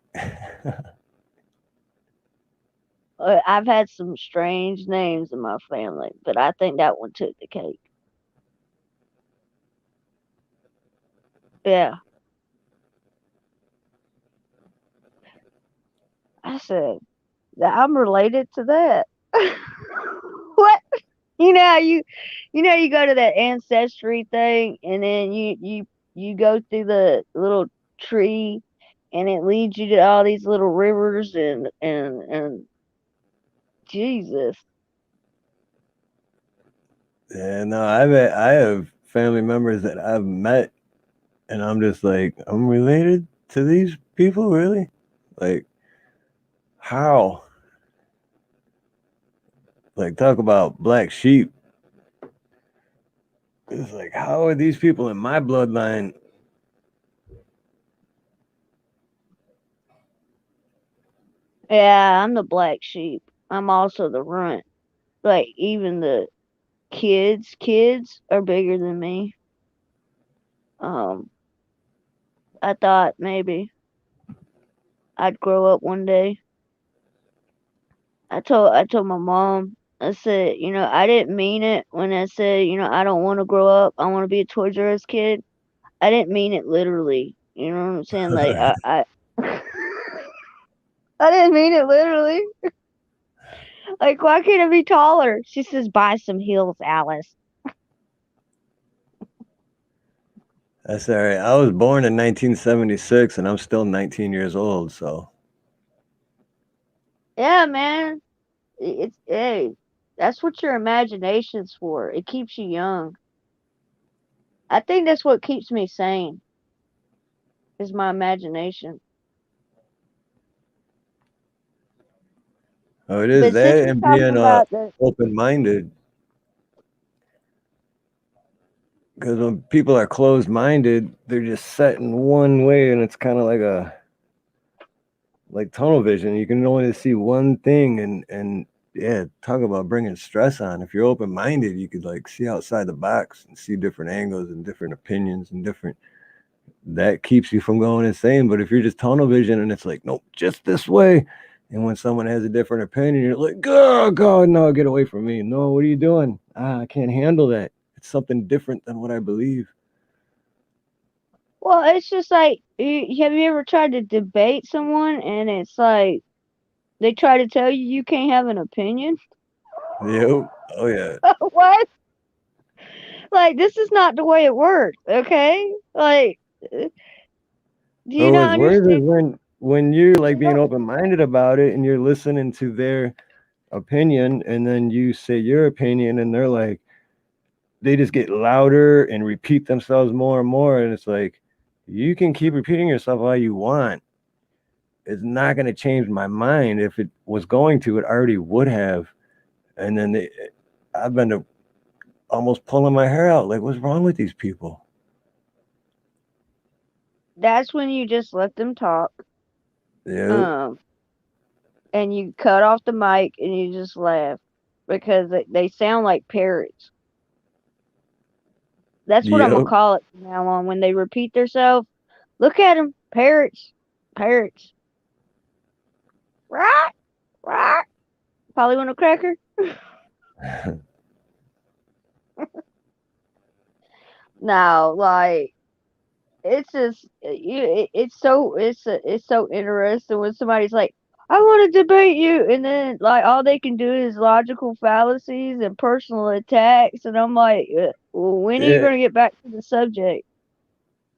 I've had some strange names in my family, but I think that one took the cake. Yeah. I said, I'm related to that. What? You know how you go to that ancestry thing and then you go through the little tree and it leads you to all these little rivers and Jesus. Yeah, no, I have family members that I've met, and I'm just like, I'm related to these people, really? Like, how? Like, talk about black sheep. It's like, how are these people in my bloodline? Yeah, I'm the black sheep. I'm also the runt. Like even the kids are bigger than me. Um, I thought maybe I'd grow up one day. I told my mom, I said, I didn't mean it when I said, I don't want to grow up. I want to be a Toys R Us kid. I didn't mean it literally. You know what I'm saying? Like I I didn't mean it literally. Like why can't I be taller? She says, buy some heels, Alice. That's all right. I was born in 1976, and I'm still 19 years old, so. Yeah, man. It's hey, that's what your imagination's for. It keeps you young. I think that's what keeps me sane is my imagination. Oh, it is But since that we're and talking being about the open-minded. Because when people are closed-minded, they're just set in one way, and it's kind of like tunnel vision. You can only see one thing, and yeah, talk about bringing stress on. If you're open-minded, you could like see outside the box and see different angles and different opinions and different. That keeps you from going insane. But if you're just tunnel vision and it's like, nope, just this way. And when someone has a different opinion, you're like, oh God, no, get away from me. No, what are you doing? I can't handle that. It's something different than what I believe. well, it's just like have you ever tried to debate someone and it's like they try to tell you can't have an opinion? Yep. Oh yeah. What? Like this is not the way it works, okay? Like do you But not what's worse is understand? when you're like being No. open-minded about it and you're listening to their opinion and then you say your opinion and they're like they just get louder and repeat themselves more and more, and it's like you can keep repeating yourself all you want. It's not going to change my mind. If it was going to, it already would have. And then I've been to almost pulling my hair out. Like, what's wrong with these people? That's when you just let them talk. Yeah. Um and you cut off the mic and you just laugh because they sound like parrots. That's what I'm gonna Yep. call it from now on. When they repeat themselves, look at them, parrots, parrots. Right, right. Polly want a cracker? No, like it's just it's so interesting when somebody's like, I want to debate you, and then like all they can do is logical fallacies and personal attacks, and I'm like, well, when are you Yeah. gonna get back to the subject?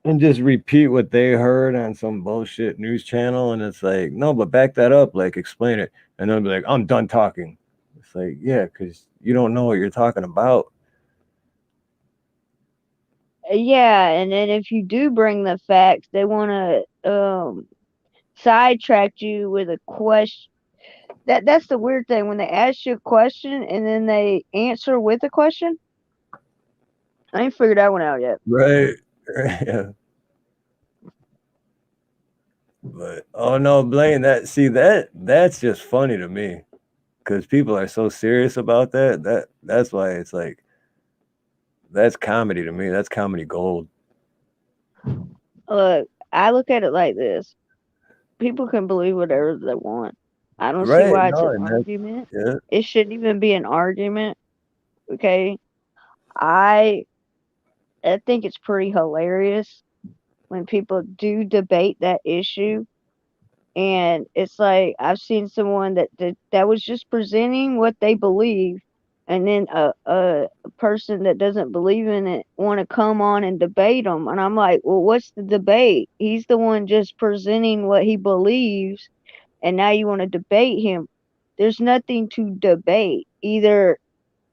And just repeat what they heard on some bullshit news channel. And it's like, no, but back that up. Like, explain it. And they'll be like, I'm done talking. It's like, yeah, because you don't know what you're talking about. Yeah, and then if you do bring the facts, they want to sidetrack you with a question. That's the weird thing when they ask you a question and then they answer with a question. I ain't figured that one out yet. Right. Yeah. But oh no, Blaine, that's just funny to me. Because people are so serious about that. That's why it's like that's comedy to me. That's comedy gold. Look, I look at it like this: people can believe whatever they want. I don't see Right. why it's No, an and that's argument. yeah. It shouldn't even be an argument. Okay, I I think it's pretty hilarious when people do debate that issue. And it's like I've seen someone that was just presenting what they believe, and then a person that doesn't believe in it want to come on and debate them, and I'm like, well, what's the debate? He's the one just presenting what he believes, and now you want to debate him. There's nothing to debate. Either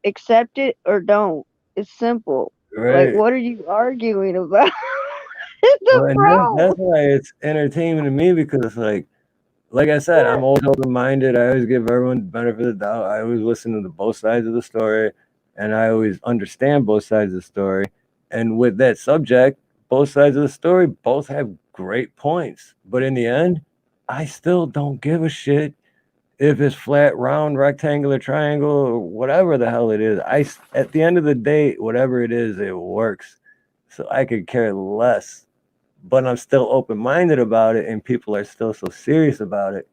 accept it or don't. It's simple. Like, Right. what are you arguing about? The Well, and that's problem. why it's entertaining to me because it's like I said, I'm always open minded. I always give everyone the benefit of the doubt. I always listen to both sides of the story, and I always understand both sides of the story. And with that subject, both sides of the story both have great points. But in the end, I still don't give a shit if it's flat, round, rectangular, triangle, or whatever the hell it is. At the end of the day, whatever it is, it works. So I could care less. But I'm still open minded about it, and people are still so serious about it.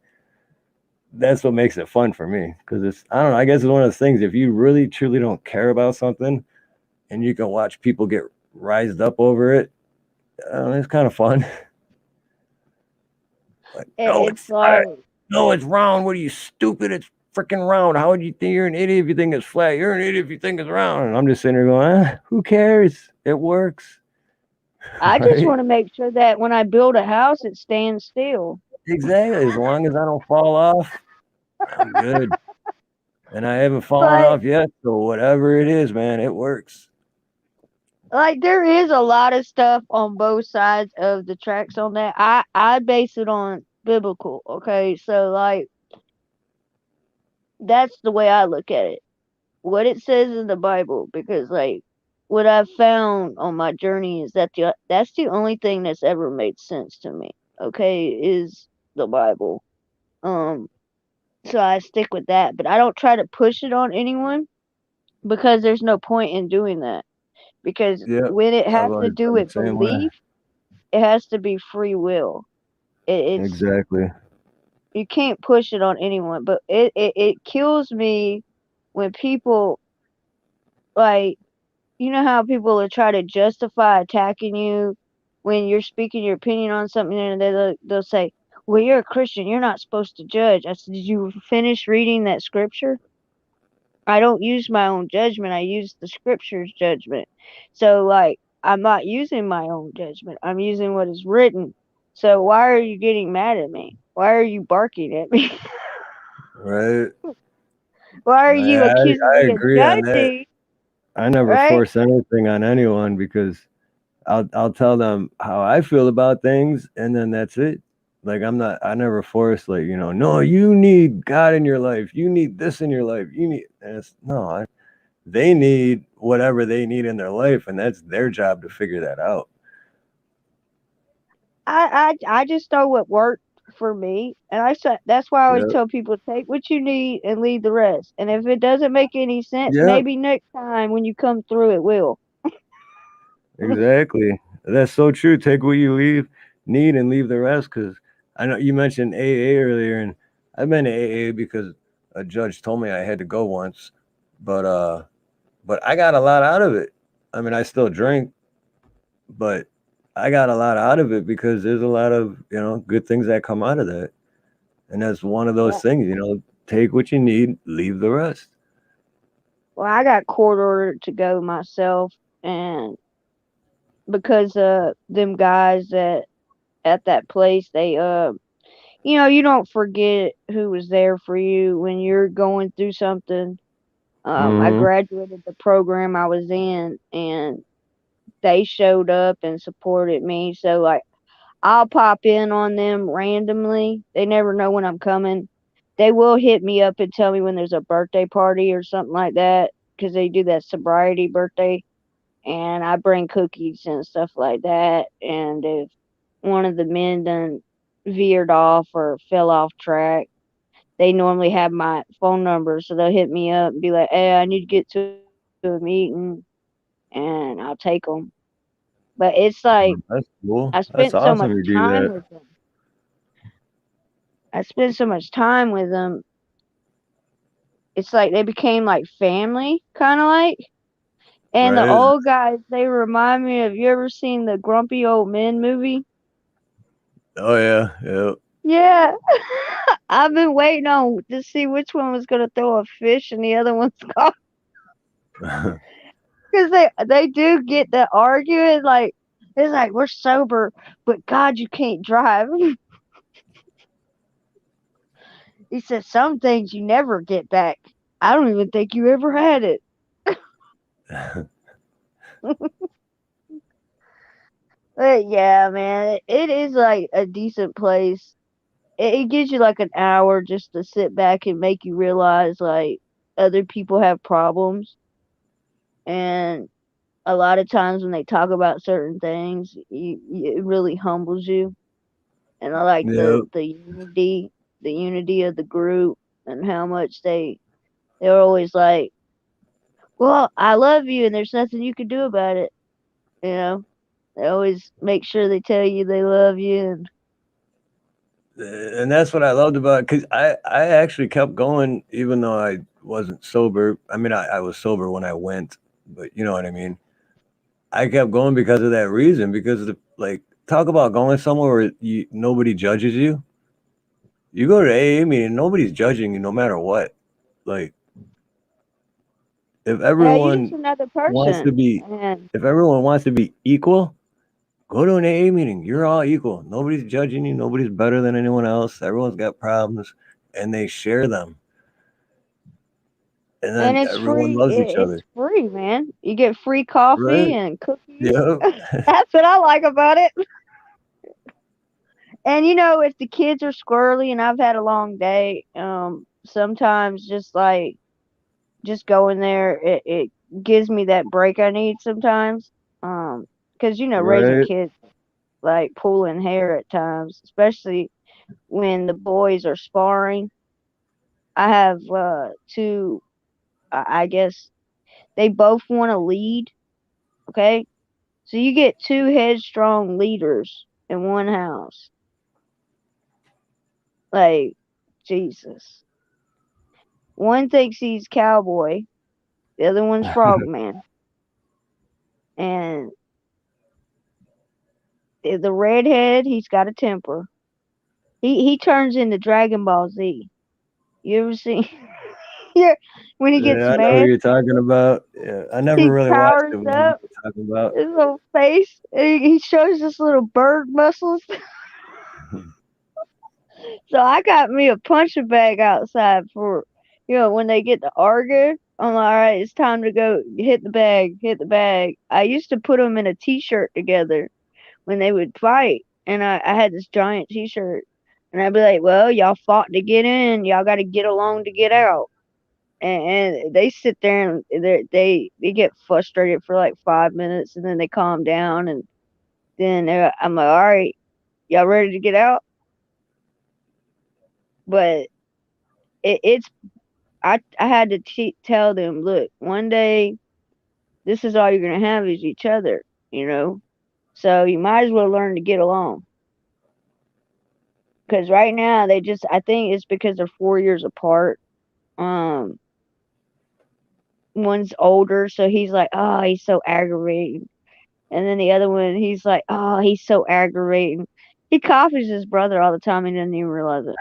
That's what makes it fun for me. Because I don't know, I guess it's one of those things. If you really truly don't care about something and you can watch people get rised up over it, it's kind of fun. Like, no, It's it's flat. like No, it's round. What are you, stupid? It's freaking round. How would you think you're an idiot if you think it's flat? You're an idiot if you think it's round. And I'm just sitting there going, who cares? It works. I just Right? want to make sure that when I build a house, it stands still. Exactly. As long as I don't fall off, I'm good. And I haven't fallen But off yet. So whatever it is, man, it works. like there is a lot of stuff on both sides of the tracks on that. I base it on biblical. Okay, so like That's the way I look at it. What it says in the Bible, because like what I've found on my journey is that that's the only thing that's ever made sense to me. Okay, is the Bible. Um, so I stick with that, but I don't try to push it on anyone because there's no point in doing that. Because Yep. when it I've has to always do been the with same way. belief, it has to be free will. It's Exactly. you can't push it on anyone, but it kills me when people like you know how people will try to justify attacking you when you're speaking your opinion on something, and they'll say, "Well, you're a Christian. You're not supposed to judge." I said, "Did you finish reading that scripture?" I don't use my own judgment. I use the scripture's judgment. So, like, I'm not using my own judgment. I'm using what is written. So, why are you getting mad at me? Why are you barking at me? Right. Why are you accusing I me of agree on that. judging? I never Right? force anything on anyone because I'll tell them how I feel about things, and then that's it. Like I never force, like, no, you need God in your life. You need this in your life. You need, and it's no, they need whatever they need in their life, and that's their job to figure that out. I just know what worked for me, and I said that's why I always Yep. tell people take what you need and leave the rest. And if it doesn't make any sense, Yep. maybe next time when you come through, it will. Exactly. That's so true. Take what you need and leave the rest. Because I know you mentioned AA earlier, and I've been to AA because a judge told me I had to go once, but I got a lot out of it. I mean, I still drink, but I got a lot out of it because there's a lot of good things that come out of that, and that's one of those Yeah. things. Take what you need, leave the rest. Well, I got court ordered to go myself, and because them guys that at that place, they you don't forget who was there for you when you're going through something. I Mm-hmm. graduated the program I was in, and they showed up and supported me. So like, I'll pop in on them randomly. They never know when I'm coming. They will hit me up and tell me when there's a birthday party or something like that because they do that sobriety birthday, and I bring cookies and stuff like that. And if one of the men done veered off or fell off track, they normally have my phone number, so they'll hit me up and be like, "Hey, I need to get to a meeting," and I'll take them. But it's like That's cool. I That's spent so much awesome you do time that. with them. I spent so much time with them. It's like they became like family, kind of like. And the Right? old guys, they remind me of, you ever seen the Grumpy Old Men movie? Oh yeah, yeah. Yeah. I've been waiting on to see which one was gonna throw a fish and the other one's gone. Because they do get the arguing, like it's like we're sober, but God, you can't drive. He said some things you never get back. I don't even think you ever had it. But yeah, man, it is like a decent place. It gives you like an hour just to sit back and make you realize like other people have problems, and a lot of times when they talk about certain things, it really humbles you. And I like Yeah. the unity of the group, and how much they're always like, "Well, I love you, and there's nothing you can do about it." You know, they always make sure they tell you they love you, and And that's what I loved about it, because I actually kept going even though I wasn't sober. I mean, I was sober when I went, but you know what I mean. I kept going because of that reason. Because like, talk about going somewhere where nobody judges you. You go to AA meeting, nobody's judging you, no matter what. Like, if you're just everyone another wants to person. be, And if everyone wants to be equal, go to an AA meeting. You're all equal. Nobody's judging you. Nobody's better than anyone else. Everyone's got problems, and they share them. And and then it's everyone free. loves each It's other. free, man. You get free coffee Right. and cookies. Yep. That's what I like about it. And if the kids are squirrely and I've had a long day, sometimes just going there, it gives me that break I need sometimes. Because raising Right. kids like pulling hair at times, especially when the boys are sparring. I have two. I guess they both want to lead. Okay, so you get two headstrong leaders in one house. Like Jesus, one thinks he's cowboy, the other one's frogman, and the redhead, he's got a temper. He turns into Dragon Ball Z. You ever seen? Yeah, when he gets Yeah, I know who mad, you're talking about. Yeah, I never he really watched it. powers What up you're talking about. his little face. And he shows his little bird muscles. So I got me a punching bag outside for, when they get to argue. I'm like, all right, it's time to go hit the bag, hit the bag. I used to put them in a t-shirt together when they would fight, and I had this giant t-shirt, and I'd be like, well, y'all fought to get in, y'all got to get along to get out. And they sit there and they get frustrated for like 5 minutes, and then they calm down, and then I'm like, all right, y'all ready to get out? But it's I had to tell them, look, one day this is all you're gonna have is each other, you know. So you might as well learn to get along. Because right now I think it's because they're 4 years apart. Um, one's older, so he's like, oh, he's so aggravating. And then the other one, he's like, oh, he's so aggravating. He copies his brother all the time and doesn't even realize it.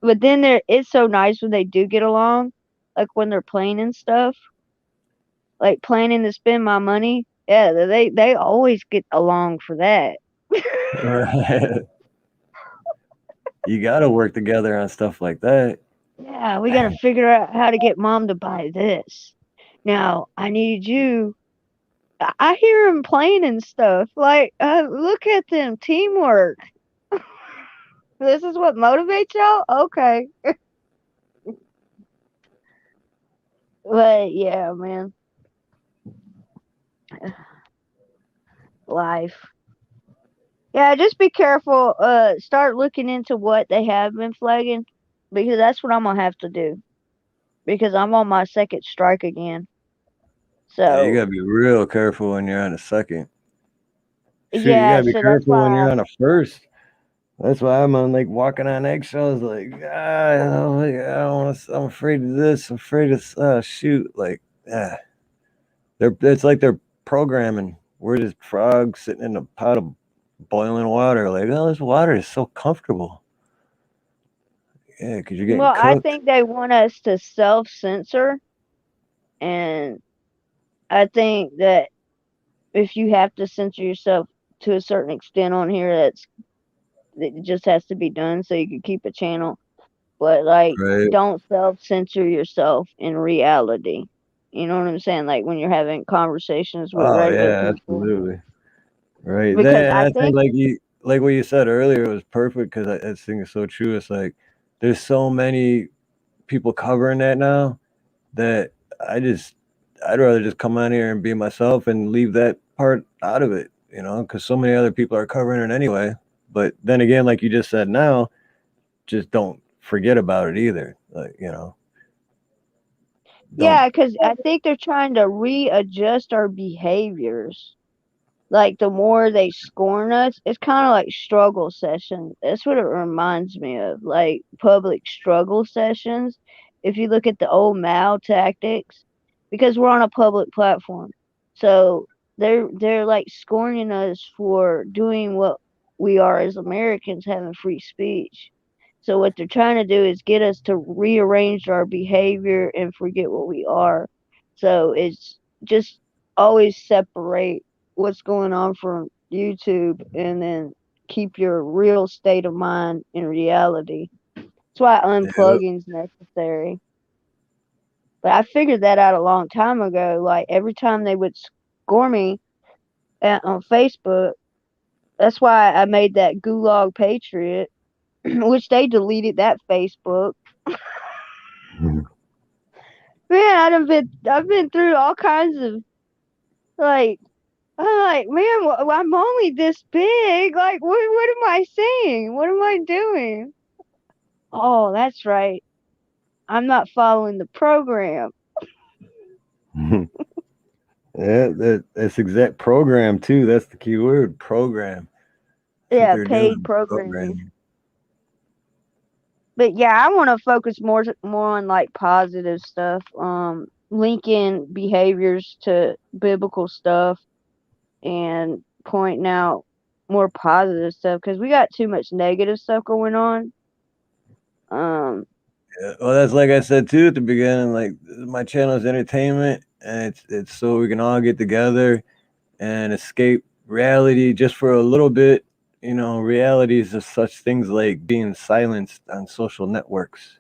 But then it's so nice when they do get along, like when they're playing and stuff, like planning to spend my money. Yeah, they always get along for that. Right. You got to work together on stuff like that. Yeah, we got to figure out how to get mom to buy this. Now, I need you. I hear him playing and stuff. Like, look at them teamwork. This is what motivates y'all? Okay. But yeah, man. Life. Yeah, just be careful. Start looking into what they have been flagging, because that's what I'm gonna have to do. Because I'm on my second strike again. Yeah, you So got to be real careful when you're on a second. Shoot, you got yeah, to be so that's careful when why you're on a first. That's why I'm on like walking on eggshells. Like, like, I don't want to. I'm afraid of this. I'm afraid of shoot. Like, it's like they're programming. We're just frogs sitting in a pot of boiling water. Like, oh, this water is so comfortable. Yeah, because you're getting well, I cooked. think they want us to self censor, and I think that if you have to censor yourself to a certain extent on here, it just has to be done so you can keep a channel. But like, Right. don't self censor yourself in reality. You know what I'm saying? Like when you're having conversations with Oh regular yeah, people. absolutely. Right. Because Then I I think think, like what you said earlier was perfect because I think it's so true. It's like there's so many people covering that now that I'd rather just come on here and be myself and leave that part out of it, because so many other people are covering it anyway. But then again, like you just said now, just don't forget about it either. Like, don't. yeah, because I think they're trying to readjust our behaviors. Like the more they scorn us, it's kind of like struggle sessions. That's what it reminds me of, like public struggle sessions. If you look at the old Mao tactics, because we're on a public platform, so they're like scorning us for doing what we are as Americans, having free speech. So what they're trying to do is get us to rearrange our behavior and forget what we are. So it's just always separate what's going on from YouTube and then keep your real state of mind in reality. That's why Yeah. unplugging is necessary. But I figured that out a long time ago. Like every time they would score me on Facebook, that's why I made that Gulag Patriot. which they deleted that Facebook. Man, I've been through all kinds of like. I'm like, man, I'm only this big. Like, what am I saying? What am I doing? Oh, that's right. I'm not following the program. Yeah, that's exact program too. That's the key word, program. That's what Yeah, they're paid doing, programming. programming. But yeah, I want to focus more on like positive stuff. Linking behaviors to biblical stuff and pointing out more positive stuff because we got too much negative stuff going on. Yeah, well, that's like I said too at the beginning. Like my channel is entertainment, and it's so we can all get together and escape reality just for a little bit. You know, reality is just such things like being silenced on social networks.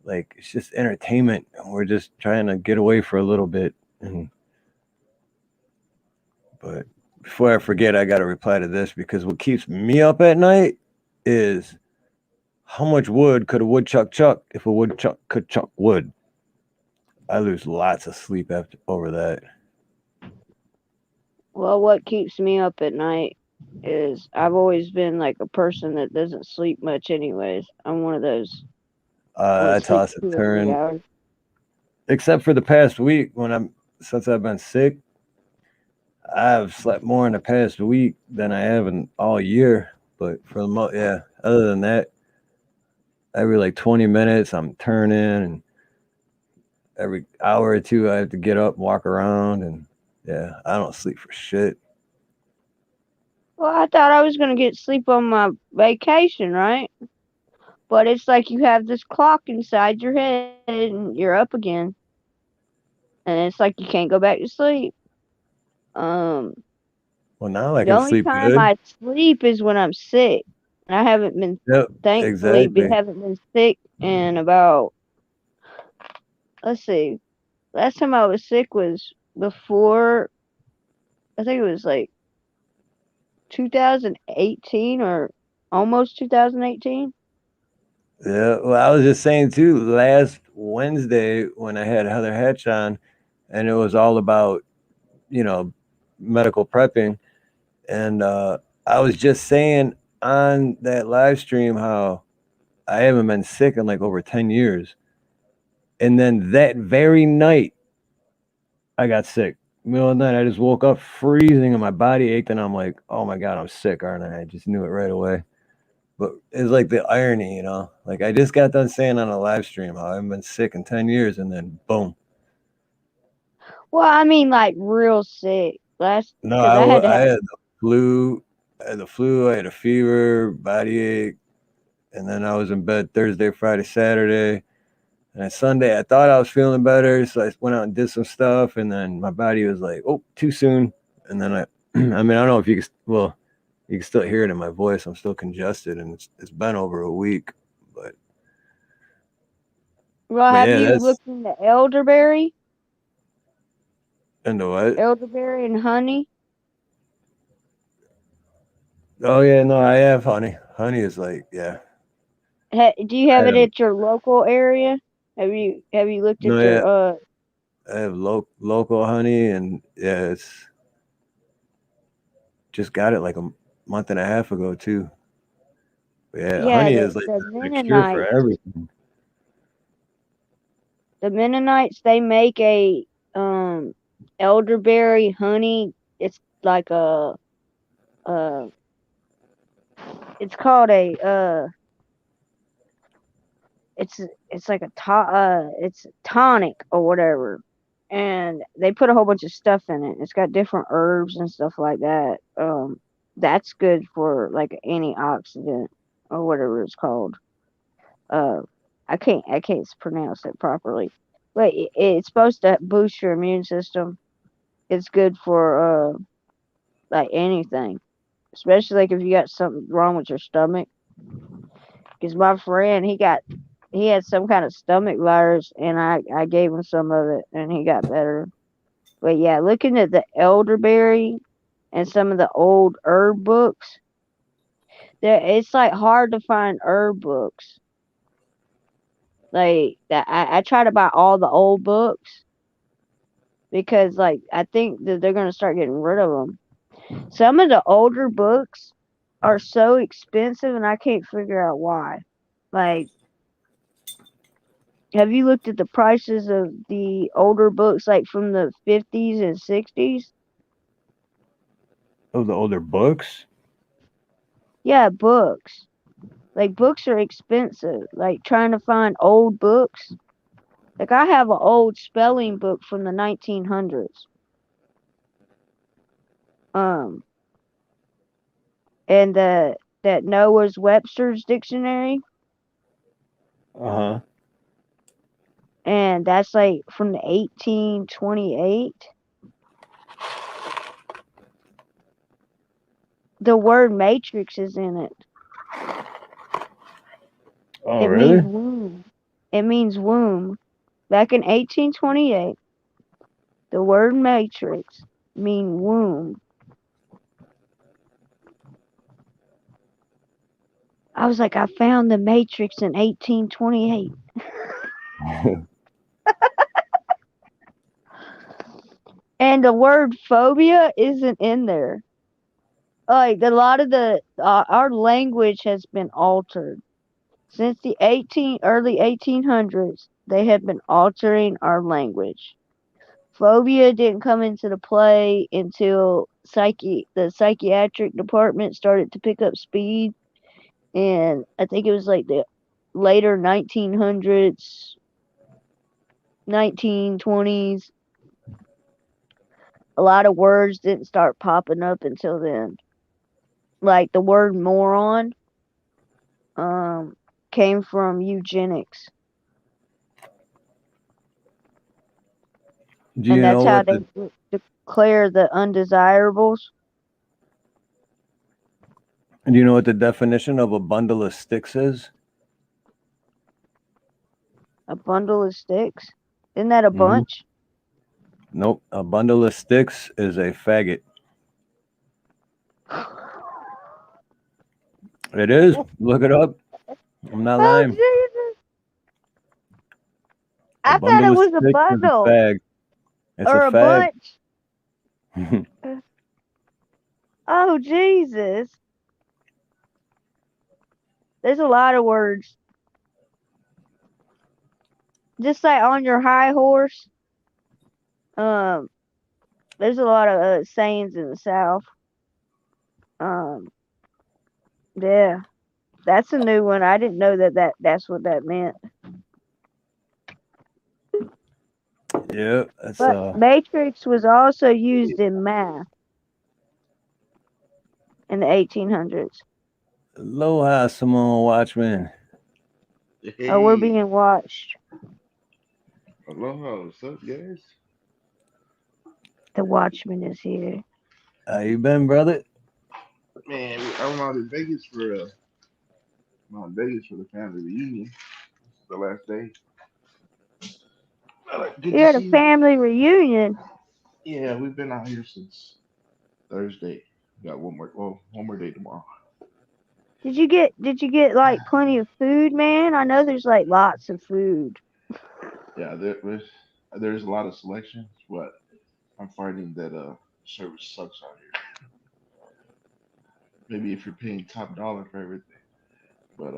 Like it's just entertainment, and we're just trying to get away for a little bit. But before I forget, I got to reply to this because what keeps me up at night is how much wood could a woodchuck chuck if a woodchuck could chuck wood? I lose lots of sleep over that. Well, what keeps me up at night is I've always been like a person that doesn't sleep much anyways. I'm one of those. I toss and turn, except for the past week since I've been sick. I've slept more in the past week than I have in all year. But for the other than that, every like 20 minutes I'm turning, and every hour or two I have to get up and walk around, and yeah, I don't sleep for shit. Well, I thought I was gonna get sleep on my vacation, right? But it's like you have this clock inside your head and you're up again. And it's like you can't go back to sleep. Well, now I The can only sleep time good. I sleep is when I'm sick. I haven't been thankfully haven't been sick in about, let's see. Last time I was sick was before, I think it was like 2018 or almost 2018. Yeah, well, I was just saying too, last Wednesday when I had Heather Hatch on, and it was all about, medical prepping. And I was just saying on that live stream how I haven't been sick in like over 10 years. And then that very night, I got sick. Middle of the night, I just woke up freezing and my body ached, and I'm like, oh my God, I'm sick, aren't I? I just knew it right away. But it's like the irony, like I just got done saying on a live stream how I haven't been sick in 10 years, and then boom. Well, I mean, like real sick. No, because I had to I have. had the flu. I had a fever, body ache, and then I was in bed Thursday, Friday, Saturday. And then Sunday, I thought I was feeling better, so I went out and did some stuff, and then my body was like, "Oh, too soon." And then I mean, I don't know if you can still hear it in my voice. I'm still congested, and it's been over a week. But Well, have yeah, you looked into elderberry? Into what? Elderberry and honey. Oh yeah, no, I have honey. Honey is like, yeah. Do you have I it have, at your local area? Have you looked no, at yeah, your I have local honey, and yeah, it's just got it like a month and a half ago too. But yeah, honey is like the the cure for Mennonites. everything. The Mennonites, they make a elderberry honey. It's like it's called it's like it's tonic or whatever, and they put a whole bunch of stuff in it. It's got different herbs and stuff like that. That's good for like an antioxidant or whatever it's called. I can't pronounce it properly, but it's supposed to boost your immune system. It's good for like anything, especially like if you got something wrong with your stomach. Because my friend, he had some kind of stomach virus, and I gave him some of it, and he got better. But yeah, looking at the elderberry and some of the old herb books, it's like hard to find herb books. Like that, I try to buy all the old books because like I think that they're gonna start getting rid of them. Some of the older books are so expensive, and I can't figure out why. Like, have you looked at the prices of the older books, like from the 50s and 60s? Oh, the older books? Yeah, books. Like, books are expensive. Like, trying to find old books. Like, I have an old spelling book from the 1900s. And that Noah's Webster's dictionary, Uh-huh. and that's like from the 1828. The word matrix is in it. Oh, It really? means womb. It means womb. Back in 1828, the word matrix mean womb. I was like, I found the matrix in 1828. And the word phobia isn't in there. Like a lot of our language has been altered since the early 1800s. They have been altering our language. Phobia didn't come into the play until the psychiatric department started to pick up speed, and I think it was like the later 1900s, 1920s. A lot of words didn't start popping up until then. Like the word moron came from eugenics. Do you And that's know how what they the declare the undesirables. do you know what the definition of a bundle of sticks is? A bundle of sticks. Isn't that a Mhm. bunch? Nope. A bundle of sticks is a faggot. It is. Look it up. I'm not Oh lying. Jesus! A I thought bundle it of was a sticks is a bundle fag. It's or a a fag. bunch. Oh Jesus! There's a lot of words. Just like on your high horse. There's a lot of sayings in the South. Yeah, that's a new one. I didn't know that's what that meant. Yeah, that's But matrix was also used in math in the 1800s. Aloha, Samoa Watchman. Oh, we're being watched. Aloha, what's up, guys? The Watchman is here. How you been, brother? Man, I'm out in Vegas for the family reunion. This is the last day. Good You're to at a see you. family reunion. Yeah, we've been out here since Thursday. Got one more day tomorrow. Did you get like plenty of food, man? I know there's like lots of food. Yeah, there's a lot of selections, but I'm finding that service sucks out here. Maybe if you're paying top dollar for everything, but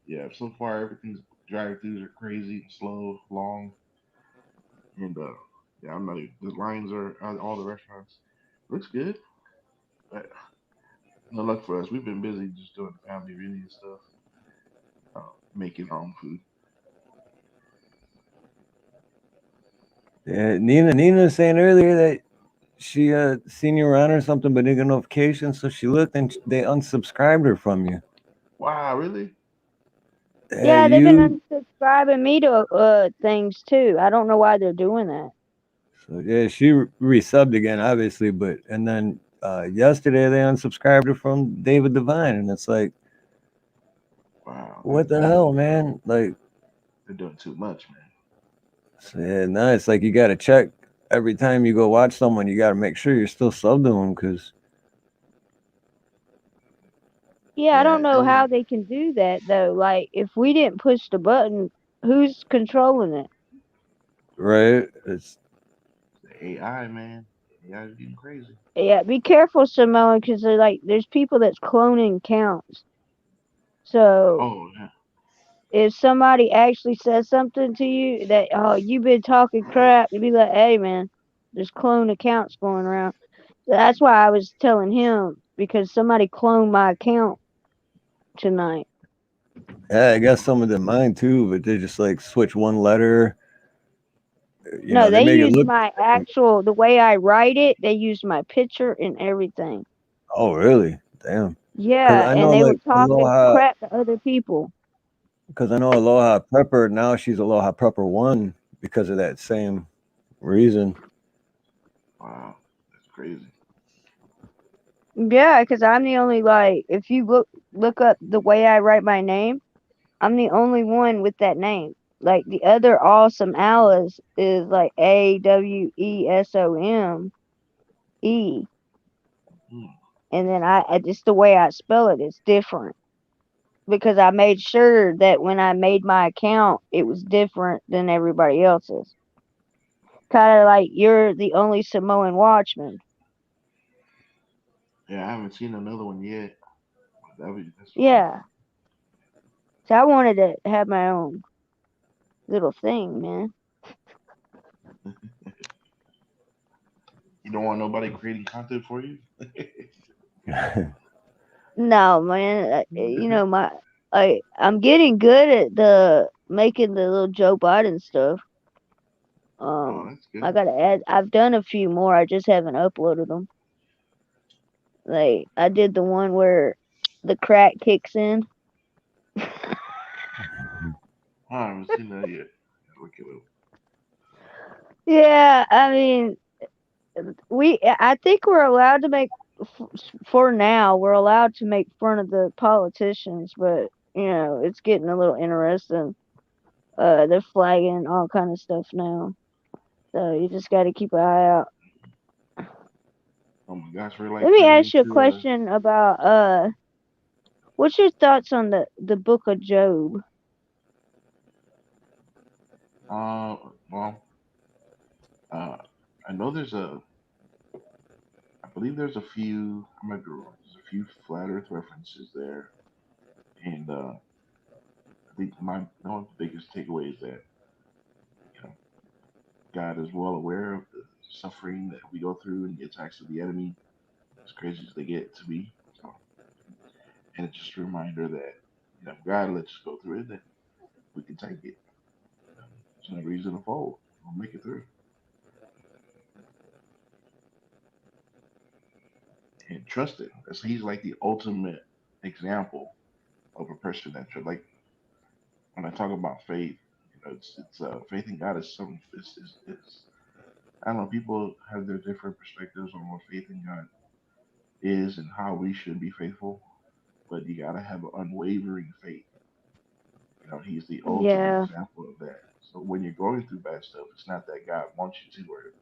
yeah, so far everything's drive-throughs are crazy, slow, long, and yeah, I'm not even, the lines are at all the restaurants. Looks good. But no luck for us. We've been busy just doing family reunion stuff, making our own food. Yeah, Nina was saying earlier that she seen you around or something, but didn't get a notification, so she looked and they unsubscribed her from you. Wow, really? Yeah, they've been You. unsubscribing me to things too. I don't know why they're doing that. So yeah, she resubbed again, obviously, but and then yesterday they unsubscribed her from David Divine, and it's like, Wow. what the hell, man? Like, They're doing too much, man. so yeah, no, it's like you got to check every time you go watch someone. You got to make sure you're still subbed to them because Yeah, I don't Yeah, know how they can do that though. Like, if we didn't push the button, who's controlling it? Right? It's the AI, man. AI is getting crazy. Yeah, be careful, Samoa, because there's people that's cloning accounts. So Oh yeah. if somebody actually says something to you that, oh, you've been talking crap, you'd be like, hey man, there's clone accounts going around. So that's why I was telling him, because somebody cloned my account tonight. yeah, I got some of them mine too, but they just like switch one letter. No, They they make it used look my different. actual, the way I write it, they used my picture and everything. Oh, really? Damn. Because Yeah, I and know they were like talking Aloha, crap to other people. because I know Aloha Prepper now she's Aloha Prepper One because of that same reason. Wow, that's crazy. Yeah, because I'm the only, if you look up the way I write my name, I'm the only one with that name. Like the other awesome Alice is like AWESOME, Hmm. and then I just the way I spell it is different because I made sure that when I made my account, it was different than everybody else's. Kind of like you're the only Samoan watchman. Yeah, I haven't seen another one yet. That's fire. Yeah, so I wanted to have my own little thing, man. You don't want nobody creating content for you? No, man. I'm getting good at the making the little Joe Biden stuff. Oh, that's I good. gotta add. I've done a few more. I just haven't uploaded them. Like I did the one where the crack kicks in. I haven't seen that yet. Look at it. Yeah, I mean, I think we're allowed to make. For now, we're allowed to make fun of the politicians, but it's getting a little interesting. They're flagging all kind of stuff now, so you just got to keep an eye out. Oh my gosh, we're Let like me turning ask you a into question about what's your thoughts on the book of Job? well, uh, I know I believe there's a few. I might be wrong. There's a few flat Earth references there, and I think one of the biggest takeaways that you know God is well aware of the suffering that we go through and the attacks of the enemy, as crazy as they get to be. So, and it's just a reminder that God lets us go through it, that we can take it. There's no reason to fold. We'll make it through. And trust it. He's like the ultimate example of a person that you're like. When I talk about faith, it's faith in God is something. Is I don't know. People have their different perspectives on what faith in God is and how we should be faithful, but you gotta have an unwavering faith. He's the ultimate Yeah, example of that. So when you're going through bad stuff, it's not that God wants you to or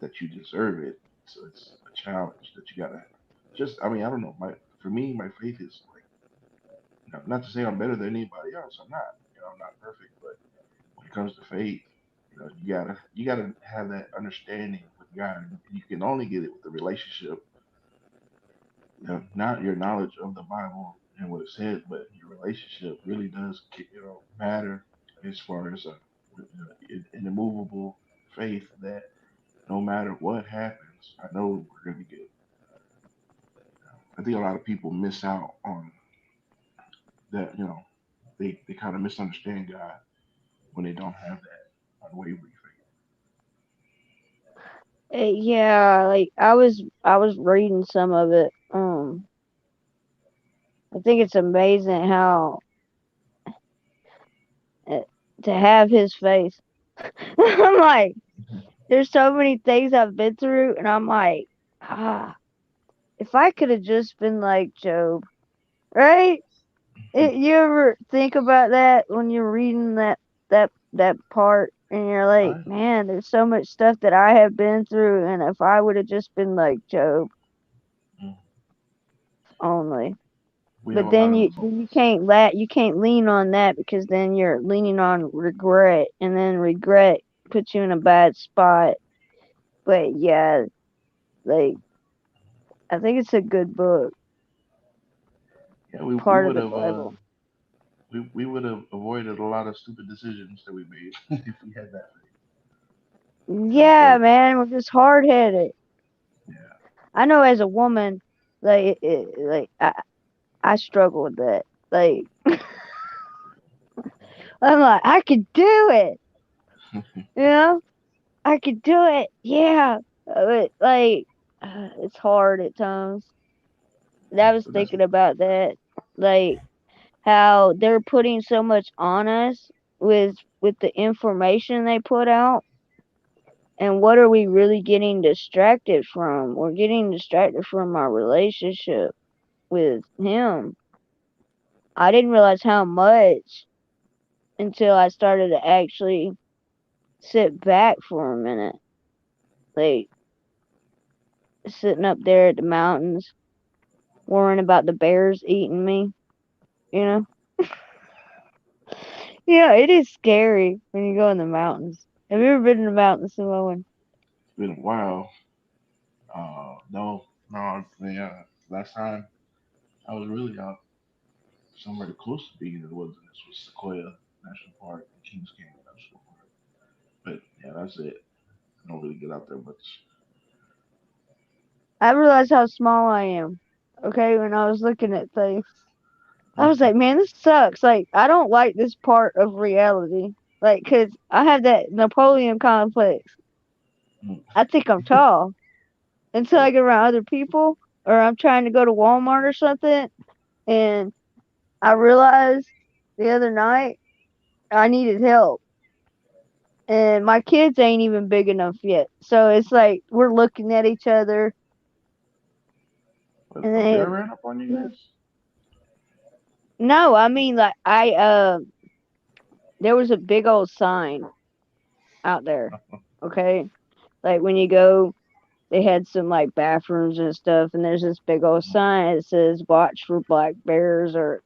that you deserve it. So it's a challenge that you gotta just. I mean, I don't know. For me, my faith is like not to say I'm better than anybody else. I'm not. I'm not perfect, but when it comes to faith, you gotta have that understanding with God. And you can only get it with the relationship, not your knowledge of the Bible and what it says, but your relationship really does matter as far as an immovable faith that no matter what happens, I know we're gonna get. I think a lot of people miss out on that. They kind of misunderstand God when they don't have that unwavering faith. yeah. Like I was reading some of it. I think it's amazing how uh, to have his face. I'm like, there's so many things I've been through, and I'm like, if I could have just been like Job, right? You ever think about that when you're reading that part and you're like, Right? man, there's so much stuff that I have been through, and if I would have just been like Job only. We have But a lot then of you those. you can't lean on that because then you're leaning on regret, and then regret puts you in a bad spot. But yeah, like I think it's a good book, Yeah, we part of would the have Bible. we would have avoided a lot of stupid decisions that we made if we had that. Yeah, But man, we're just hard headed. yeah, I know as a woman, like I struggle with that. Like I'm like I could do it, you know, I could do it. Yeah, but like it's hard at times. And I was but that's thinking about that, like how they're putting so much on us with the information they put out, and what are we really getting distracted from? We're getting distracted from our relationship with him. I didn't realize how much until I started to actually sit back for a minute, like sitting up there at the mountains, worrying about the bears eating me. You know, yeah, it is scary when you go in the mountains. Have you ever been in the mountains, Samoan? been a while. No, yeah. Last time I was really out somewhere close to being in the wilderness was Sequoia National Park and Kings Canyon National Park. But yeah, that's it. I don't really get out there much. I realized how small I am. Okay, when I was looking at things, I was like, man, this sucks. Like, I don't like this part of reality. Like, 'cause I have that Napoleon complex. I think I'm tall until I get around other people, or I'm trying to go to Walmart or something, and I realized the other night I needed help, and my kids ain't even big enough yet. So it's like we're looking at each other, But and a bear then ran up on you guys? no, I mean like there was a big old sign out there. Okay, like when you go, they had some like bathrooms and stuff, and there's this big old sign that says "Watch for black bears" or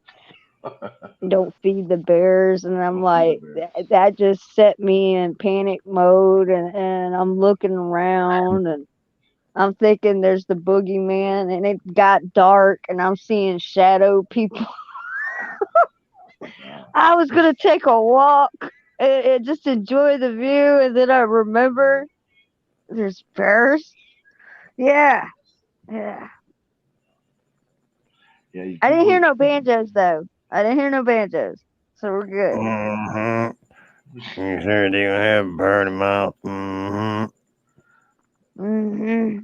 "Don't feed the bears," and I'm Don't feed the like, bears. that just set me in panic mode, and I'm looking around and I'm thinking there's the boogeyman, and it got dark, and I'm seeing shadow people. I was gonna take a walk and just enjoy the view, and then I remember there's bears. Yeah, yeah. Yeah, you I keep didn't hear those. no banjos though. I didn't hear no banjos, so we're good. Mm-hmm. You sure do have bird mouth. Mm-hmm. Hmm.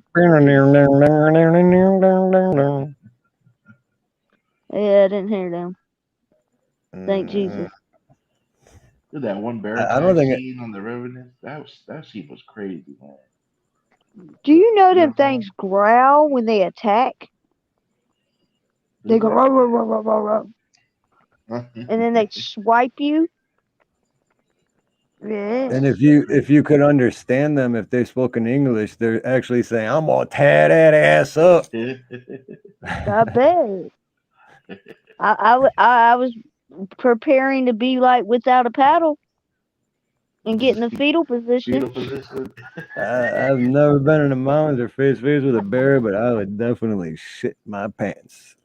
Yeah, I didn't hear them. Thank Jesus. Dude, that one bear I don't attack think it. scene on the Revenant, that scene was crazy, man. Do you know You them ever saw things growl when they attack? it? They Does go that? row, row, row, row, row, row, and then they swipe you. Yeah. And if you could understand them, if they spoke in English, they're actually saying, "I'm gonna tear that ass up." I bet. I was preparing to be like without a paddle and get in the fetal position. Fetal position. I've never been in the mountains or face with a bear, but I would definitely shit my pants.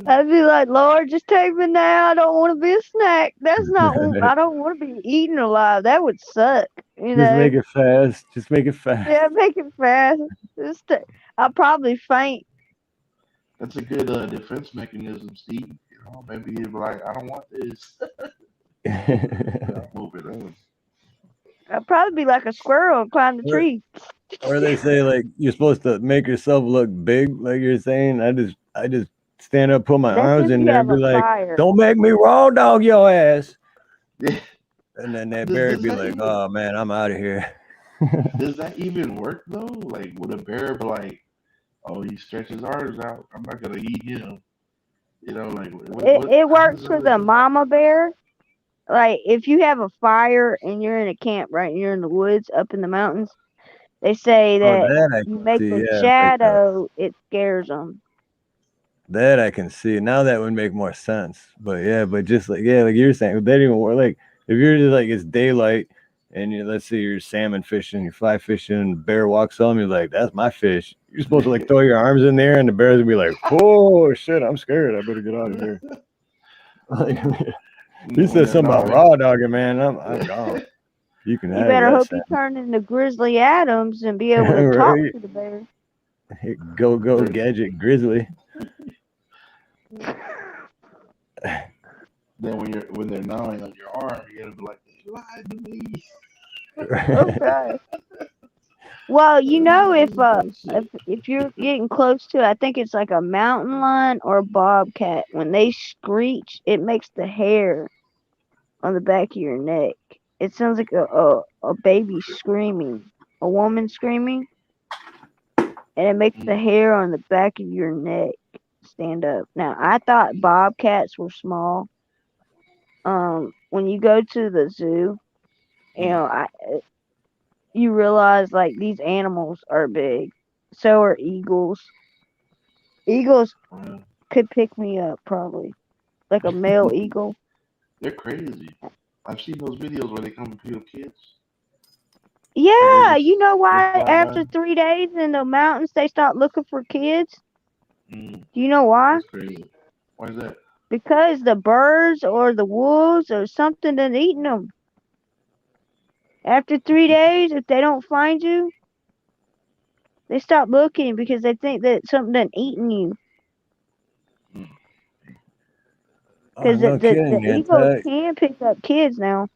I'd be like, Lord, just take me now. I don't want to be a snack. That's not. I don't want to be eaten alive. That would suck. You Just know. make it fast. Just make it fast. Yeah, make it fast. I'll probably faint. That's a good defense mechanism, Steve. You know, maybe you'd be like, I don't want this. Move it on. I'll probably be like a squirrel and climb the tree. Or they say like you're supposed to make yourself look big, like you're saying. I just stand up, put my That's arms if in you there, have and be a like, fire. "Don't make me raw dog your ass." Yeah. And then that Does, bear would does be that like, even "Oh man, I'm out of here." does that even work though? Like, would a bear be like, "Oh, he stretches his arms out. I'm not gonna eat him." You know, like It how works does it for really the work? mama bear. Like if you have a fire and you're in a camp, right? And you're in the woods up in the mountains, They say Oh, that that I you can make see. the Yeah, like shadow, it scares them. that I can see. Now that would make more sense. But yeah, but just like like you're saying, that even work. Like if you're just like it's daylight and let's say you're salmon fishing, you're fly fishing, and the bear walks on, you're like, that's my fish. You're supposed to like throw your arms in there, and the bear's gonna be like, oh shit, I'm scared. I better get out of here. Like, he said something about raw dogging, man. I'm gone. You can You have better that hope you salmon. turn into Grizzly Adams and be able to talk Right? to the bear. Go gadget grizzly. Then when they're gnawing on your arm, you're gonna be like, "You lied to me." Okay. Well, you know, if you're getting close to, I think it's like a mountain lion or a bobcat. When they screech, it makes the hair on the back of your neck. It sounds like a baby screaming, a woman screaming, and it makes the hair on the back of your neck stand up. Now, I thought bobcats were small. When you go to the zoo, you know, you realize like these animals are big. So are eagles. Eagles could pick me up probably, like a male eagle. They're crazy. I've seen those videos where they come and kill kids. Yeah, you know why fly after by. 3 days in the mountains they start looking for kids? Mm, Do you know why? that's crazy. Why is that? Because the birds or the wolves or something done eaten them. After 3 days, if they don't find you, they stop looking because they think that something done eaten you. Oh, Because no kidding, the eagles man. can pick up kids now.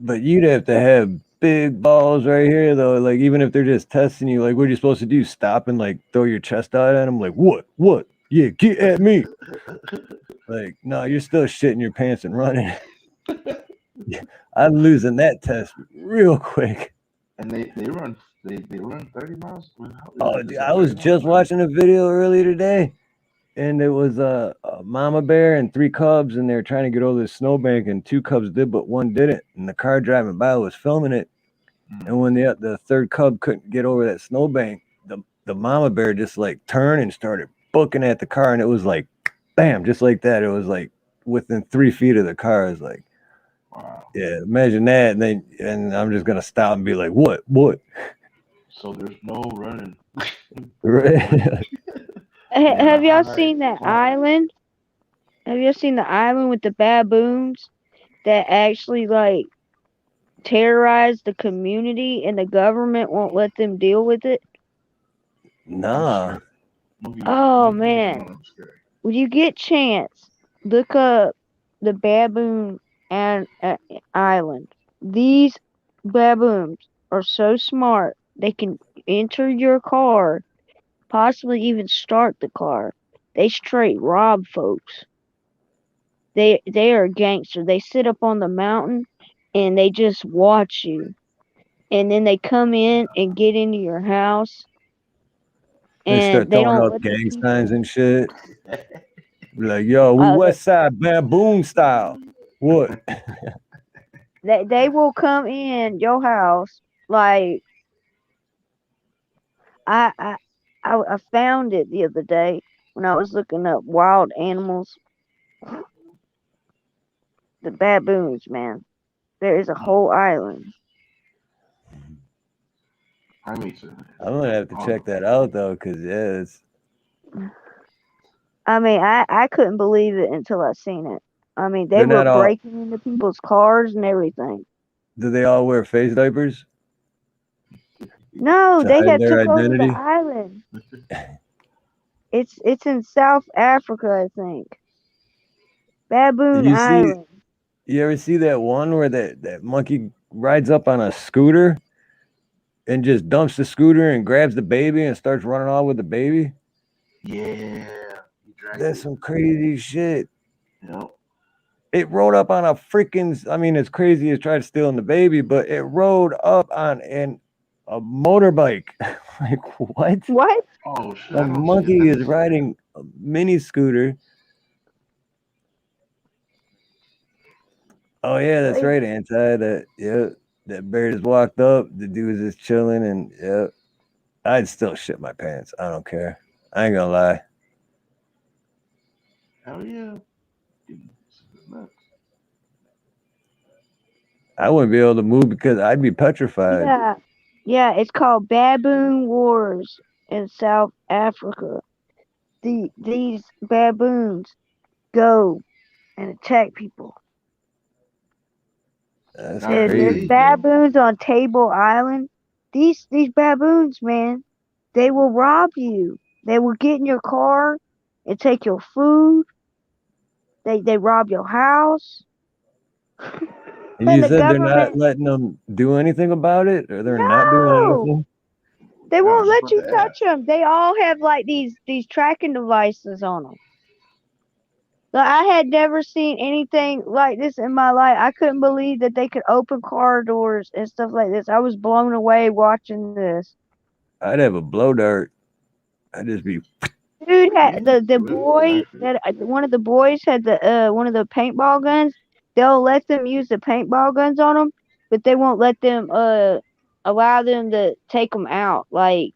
But you'd have to have big balls right here, though. Like, even if they're just testing you, like, what are you supposed to do? Stop and, like, throw your chest out at them? Like, what? What? Yeah, get at me. Like, no, you're still shitting your pants and running. I'm losing that test real quick. And they run 30 miles. Oh, dude, I was just watching a video earlier today, and it was a mama bear and 3 cubs, and they were trying to get over the snowbank, and 2 cubs did, but 1 didn't. And the car driving by was filming it. And when the 3rd cub couldn't get over that snowbank, the mama bear just like turned and started booking at the car, and it was like, bam, just like that. It was like within 3 feet of the car. It's like, wow. Yeah, imagine that. And I'm just gonna stop and be like, what? So there's no running. Right. Have y'all seen that island? Have y'all seen the island with the baboons that actually like terrorize the community and the government won't let them deal with it? Nah. Oh man, when you get chance, look up the baboon and island. These baboons are so smart they can enter your car, possibly even start the car. They straight rob folks. They are gangster. They sit up on the mountain and they just watch you. And then they come in and get into your house. They start And they throwing don't up let the gang people. signs and shit. Be like, yo, we West Side baboon style. What? They will come in your house like I found it the other day when I was looking up wild animals. The baboons, man. There is a whole island. I'm gonna have to check that out though, because it's. I mean, I couldn't believe it until I seen it. I mean, they They're were not all. breaking into people's cars and everything. Do they all wear face diapers? No, To they hide had their took over the identity? island. It's in South Africa, I think. Baboon You see, Island. you ever see that one where that monkey rides up on a scooter and just dumps the scooter and grabs the baby and starts running off with the baby? Yeah. That's some crazy shit. Yep. It rode up on a freaking, I mean, it's crazy as tried stealing the baby, but it rode up on a motorbike. Like, what? What? Oh, shit. A monkey is riding a mini scooter. Oh, yeah, that's right, Anti. Yeah. That bear just walked up. The dude was just chilling, and yeah, I'd still shit my pants. I don't care. I ain't gonna lie. Hell yeah. It's nuts. I wouldn't be able to move because I'd be petrified. Yeah. Yeah, it's called Baboon Wars in South Africa. These baboons go and attack people. That's There's crazy. baboons on Table Island. These baboons, man, they will rob you. They will get in your car and take your food. They rob your house. And And you the said they're not government, letting them do anything about it, or they're not doing no, anything. they won't That's let what you they touch them. They all have like these tracking devices on them. Like, I had never seen anything like this in my life. I couldn't believe that they could open car doors and stuff like this. I was blown away watching this. I'd have a blow dart. I'd just be. Dude had the Yeah, boy exactly. that one of the boys had the one of the paintball guns. They'll let them use the paintball guns on them, but they won't let them allow them to take them out, like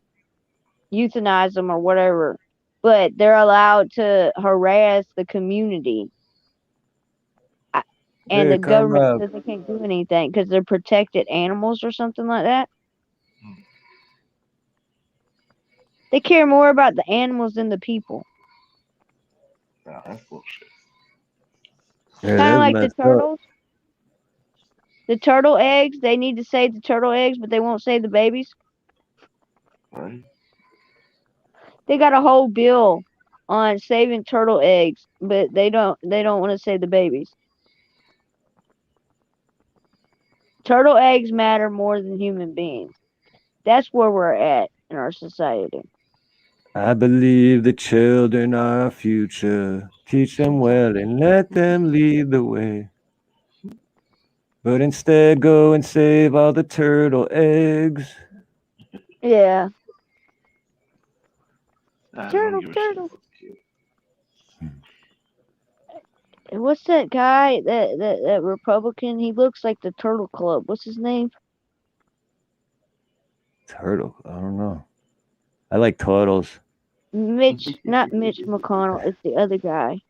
euthanize them or whatever. But they're allowed to harass the community. And Hey, the government comrade. says they can't do anything because they're protected animals or something like that. They care more about the animals than the people. Nah, that's bullshit. Yeah, Kind of that's like the messed up. turtles. The turtle eggs, they need to save the turtle eggs, but they won't save the babies. Right? They got a whole bill on saving turtle eggs, but they don't want to save the babies. Turtle eggs matter more than human beings. That's where we're at in our society. I believe the children are our future. Teach them well and let them lead the way. But instead, go and save all the turtle eggs. Yeah. Nah, Turtle, don't give a shit turtle. about the kid. And what's that guy, that Republican? He looks like the Turtle Club. What's his name? Turtle. I don't know. I like turtles. Not Mitch McConnell. It's the other guy.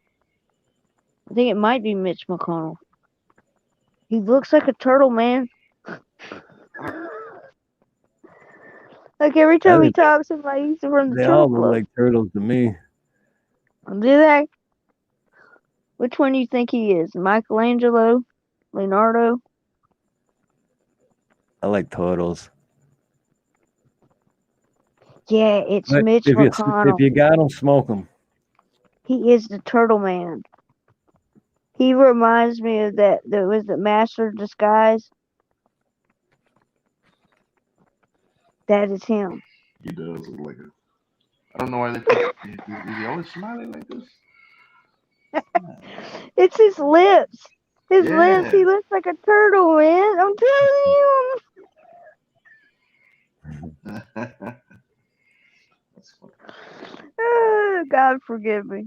I think it might be Mitch McConnell. He looks like a turtle, man. Like every time he talks, I'm like, he's from the They Turtle all look Club. like turtles to me. Do they? Which one do you think he is? Michelangelo? Leonardo? I like turtles. Yeah, it's But Mitch if McConnell. you got them, smoke them. He is the Turtle Man. He reminds me of that. There was the Master of Disguise. That is him. He does look like a. I don't know why they put. Is he always smiling like this? It's his lips. His lips. He Yeah. looks like a turtle, man. I'm telling you. That's funny. God forgive me.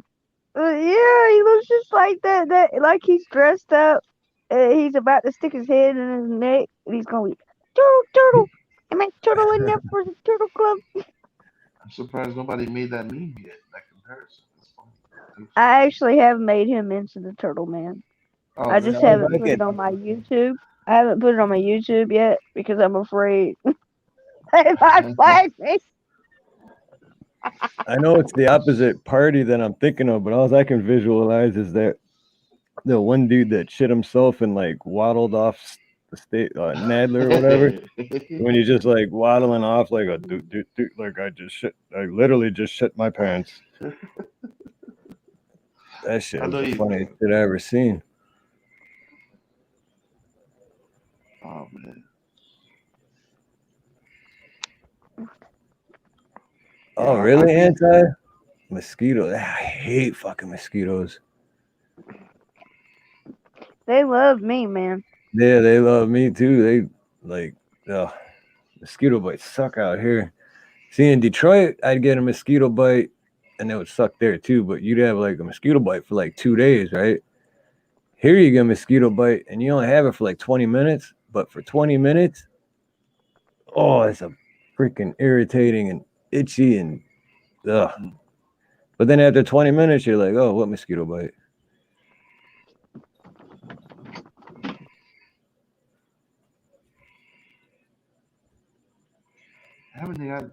Yeah, he looks just like that. Like he's dressed up. He's about to stick his head in his neck, and he's going, turtle. Am I turtle enough for the Turtle Club? I'm surprised nobody made that meme yet. That comparison. That's funny. I actually have made him into the Turtle Man. Oh, I just really? haven't put it on my YouTube. I haven't put it on my YouTube yet because I'm afraid they might flag me. I know it's the opposite party that I'm thinking of, but all I can visualize is that the one dude that shit himself and like waddled off the state, Nadler or whatever. When you're just like waddling off like a dude, like I literally just shit my pants. That shit I was know the you. funniest shit I ever seen. Oh man. Oh, Yeah, really? Anti-mosquito. I hate fucking mosquitoes. They love me, man. Yeah, they love me too. They like, mosquito bites suck out here. See, in Detroit, I'd get a mosquito bite and it would suck there too, but you'd have like a mosquito bite for like 2 days, right? Here you get a mosquito bite and you only have it for like 20 minutes, but for 20 minutes, oh, it's a freaking irritating and itchy and ugh. But then after 20 minutes, you're like, oh, what mosquito bite?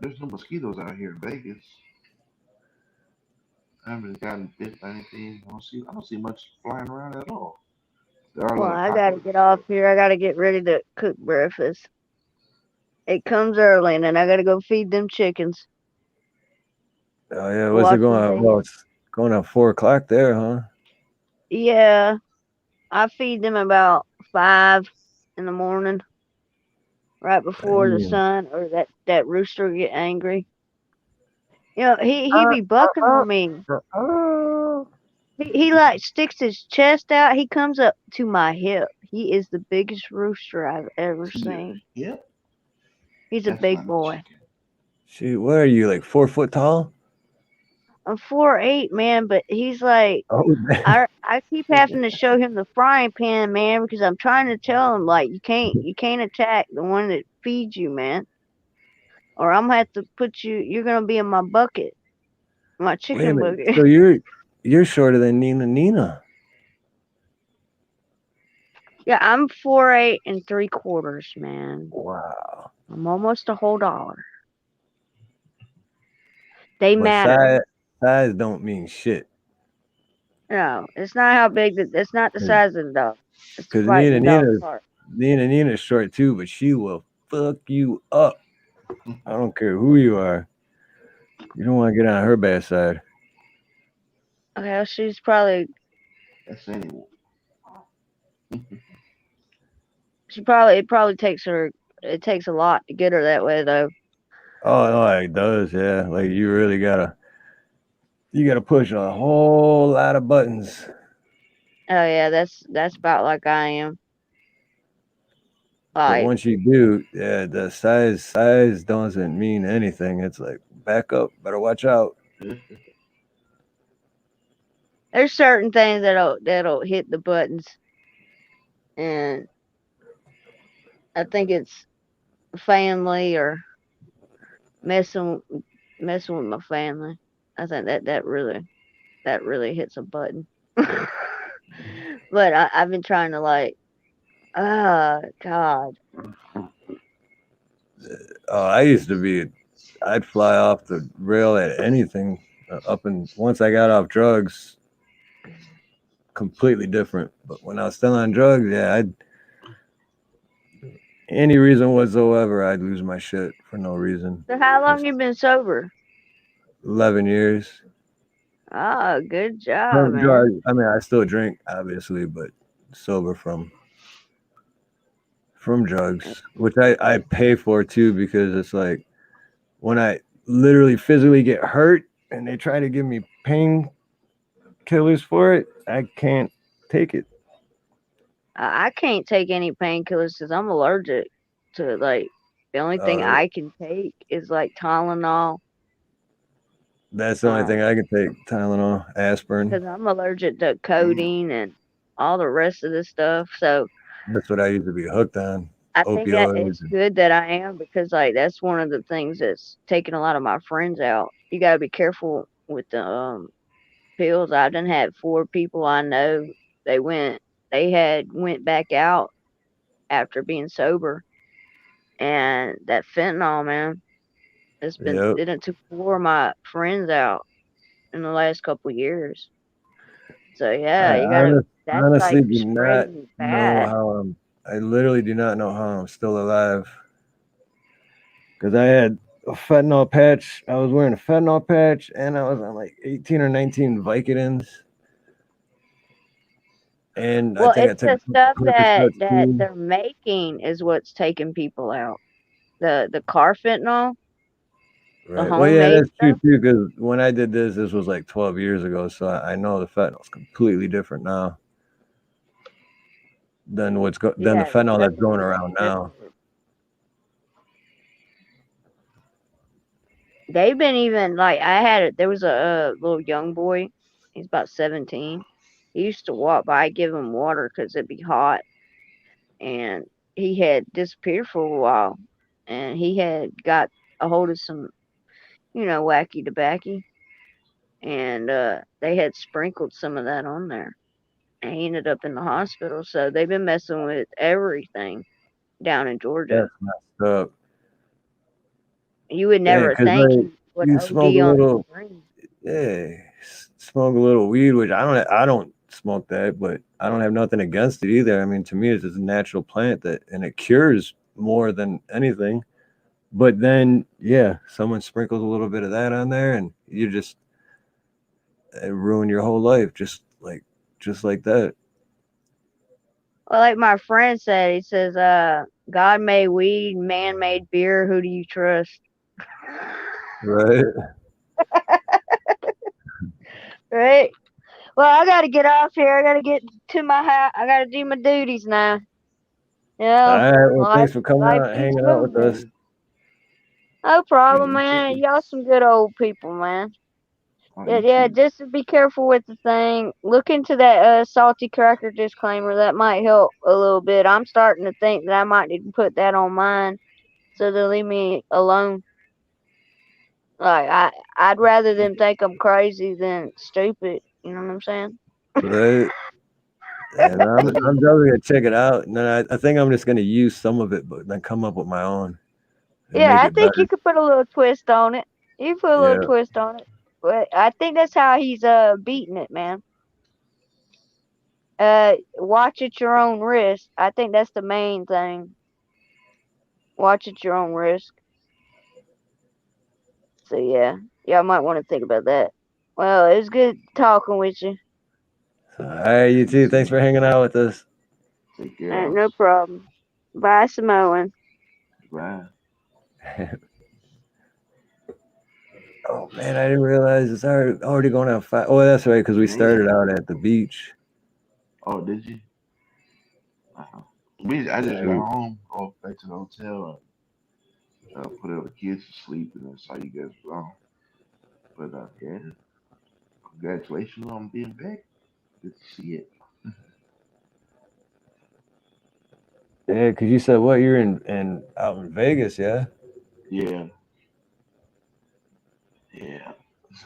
There's no mosquitoes out here in Vegas. I haven't gotten bit by anything. I don't see much flying around at all. There are Well, little I gotta cockroaches. get off here. I gotta get ready to cook breakfast. It comes early, and then I gotta go feed them chickens. Oh yeah, what's it Watch going them. on? Well, it's going at 4 o'clock there, huh? Yeah, I feed them about 5 in the morning, right before the Damn. sun or that rooster get angry. You know, he be bucking on me. He like sticks his chest out. He comes up to my hip. He is the biggest rooster I've ever seen. Yep. He's a That's big not a boy. chicken. Shoot, what are you, like 4 foot tall? I'm 4'8", man, but he's like, Oh, I keep having to show him the frying pan, man, because I'm trying to tell him like you can't attack the one that feeds you, man, or I'm gonna have to put you. You're gonna be in my bucket, my wait a chicken minute. bucket. So you're shorter than Nina. Yeah, I'm 4'8" and 3/4, man. Wow. I'm almost a whole dollar. They But matter. size don't mean shit. No, it's not how big it's not the size of the dog. It's Because fighting the dog's heart. Nina's short too, but she will fuck you up. I don't care who you are. You don't want to get on her bad side. Okay, she's probably That's anyone. it probably takes her. It takes a lot to get her that way, though. Oh no, it does, yeah. Like you really gotta push a whole lot of buttons. Oh yeah, that's about like I am. But Like once you do, yeah, the size doesn't mean anything. It's like back up, better watch out. there's certain things that'll hit the buttons, and I think it's family or messing with my family. I think that really hits a button. But I've been trying to like, God. I used to be, I'd fly off the rail at anything. Once I got off drugs, completely different. But when I was still on drugs, yeah, any reason whatsoever, I'd lose my shit for no reason. So how long you been sober? 11 years. Oh, good job, No man. drugs. I mean, I still drink, obviously, but sober from drugs, which I pay for too, because it's like when I literally physically get hurt and they try to give me painkillers for it, I can't take it. I can't take any painkillers because I'm allergic to like the only thing I can take is like Tylenol. That's the only thing I can take, Tylenol, aspirin. Because I'm allergic to codeine and all the rest of this stuff. So That's what I used to be hooked on. I think that Opioids. it's good that I am, because like that's one of the things that's taking a lot of my friends out. You got to be careful with the pills. I done had 4 people I know. They went back out after being sober, and that fentanyl, man, it took 4 of my friends out in the last couple years. So yeah, you gotta. That's honestly like do not spreading know bad. how I literally do not know how I'm still alive. Because I had a fentanyl patch. I was wearing a fentanyl patch, and I was on like 18 or 19 Vicodins. And Well, I think it's I the took stuff that Percocet too. they're making is what's taking people out. The car fentanyl, the Right. Well, yeah, homemade that's true stuff. too. Because when I did this was like 12 years ago, so I know the fentanyl's completely different now than than the Yeah, fentanyl that's going definitely around now. different. They've been even like there was a little young boy. He's about 17. He used to walk by, give him water because it'd be hot, and he had disappeared for a while, and he had got a hold of some, wacky tobacco, and they had sprinkled some of that on there, and he ended up in the hospital. So they've been messing with everything down in Georgia. That's messed up. You would Yeah, never because think like he would you smoke OD a on little, green. smoke a little weed, which I don't smoke that, but I don't have nothing against it either. I mean, to me, it's just a natural plant and it cures more than anything. But then, yeah, someone sprinkles a little bit of that on there, and you just ruin your whole life, just like that. Well, like my friend said, he says, God made weed, man made beer. Who do you trust? Right. Right? Well, I got to get off here. I got to get to my house. I got to do my duties now. All right. Well, Life, thanks for coming life out, keeps hanging out with us. moving. No problem, Yeah, man. Y'all some good old people, man. Yeah, just be careful with the thing. Look into that salty cracker disclaimer. That might help a little bit. I'm starting to think that I might need to put that on mine so they'll leave me alone. Like I'd rather them think I'm crazy than stupid. You know what I'm saying? Right. And I'm definitely gonna check it out, and then I think I'm just gonna use some of it, but then come up with my own and Yeah, make I it think you better. could put a little twist on it. You put a little Yeah. twist on it. But I think that's how he's beating it, man. Watch at your own risk. I think that's the main thing. Watch at your own risk. So yeah, y'all might want to think about that. Well, it was good talking with you. All right, you too. Thanks for hanging out with us. Take care. No problem. Bye, Samoan. Bye. Oh man, I didn't realize it's already going on 5. Oh, that's right, because we started out at the beach. Oh, did you? I just got home, go back to the hotel, and put all the kids to sleep, and then saw you guys were on. But yeah, congratulations on being back. Good to see it. Yeah, because you said what you're in out in Vegas, yeah. Yeah, yeah.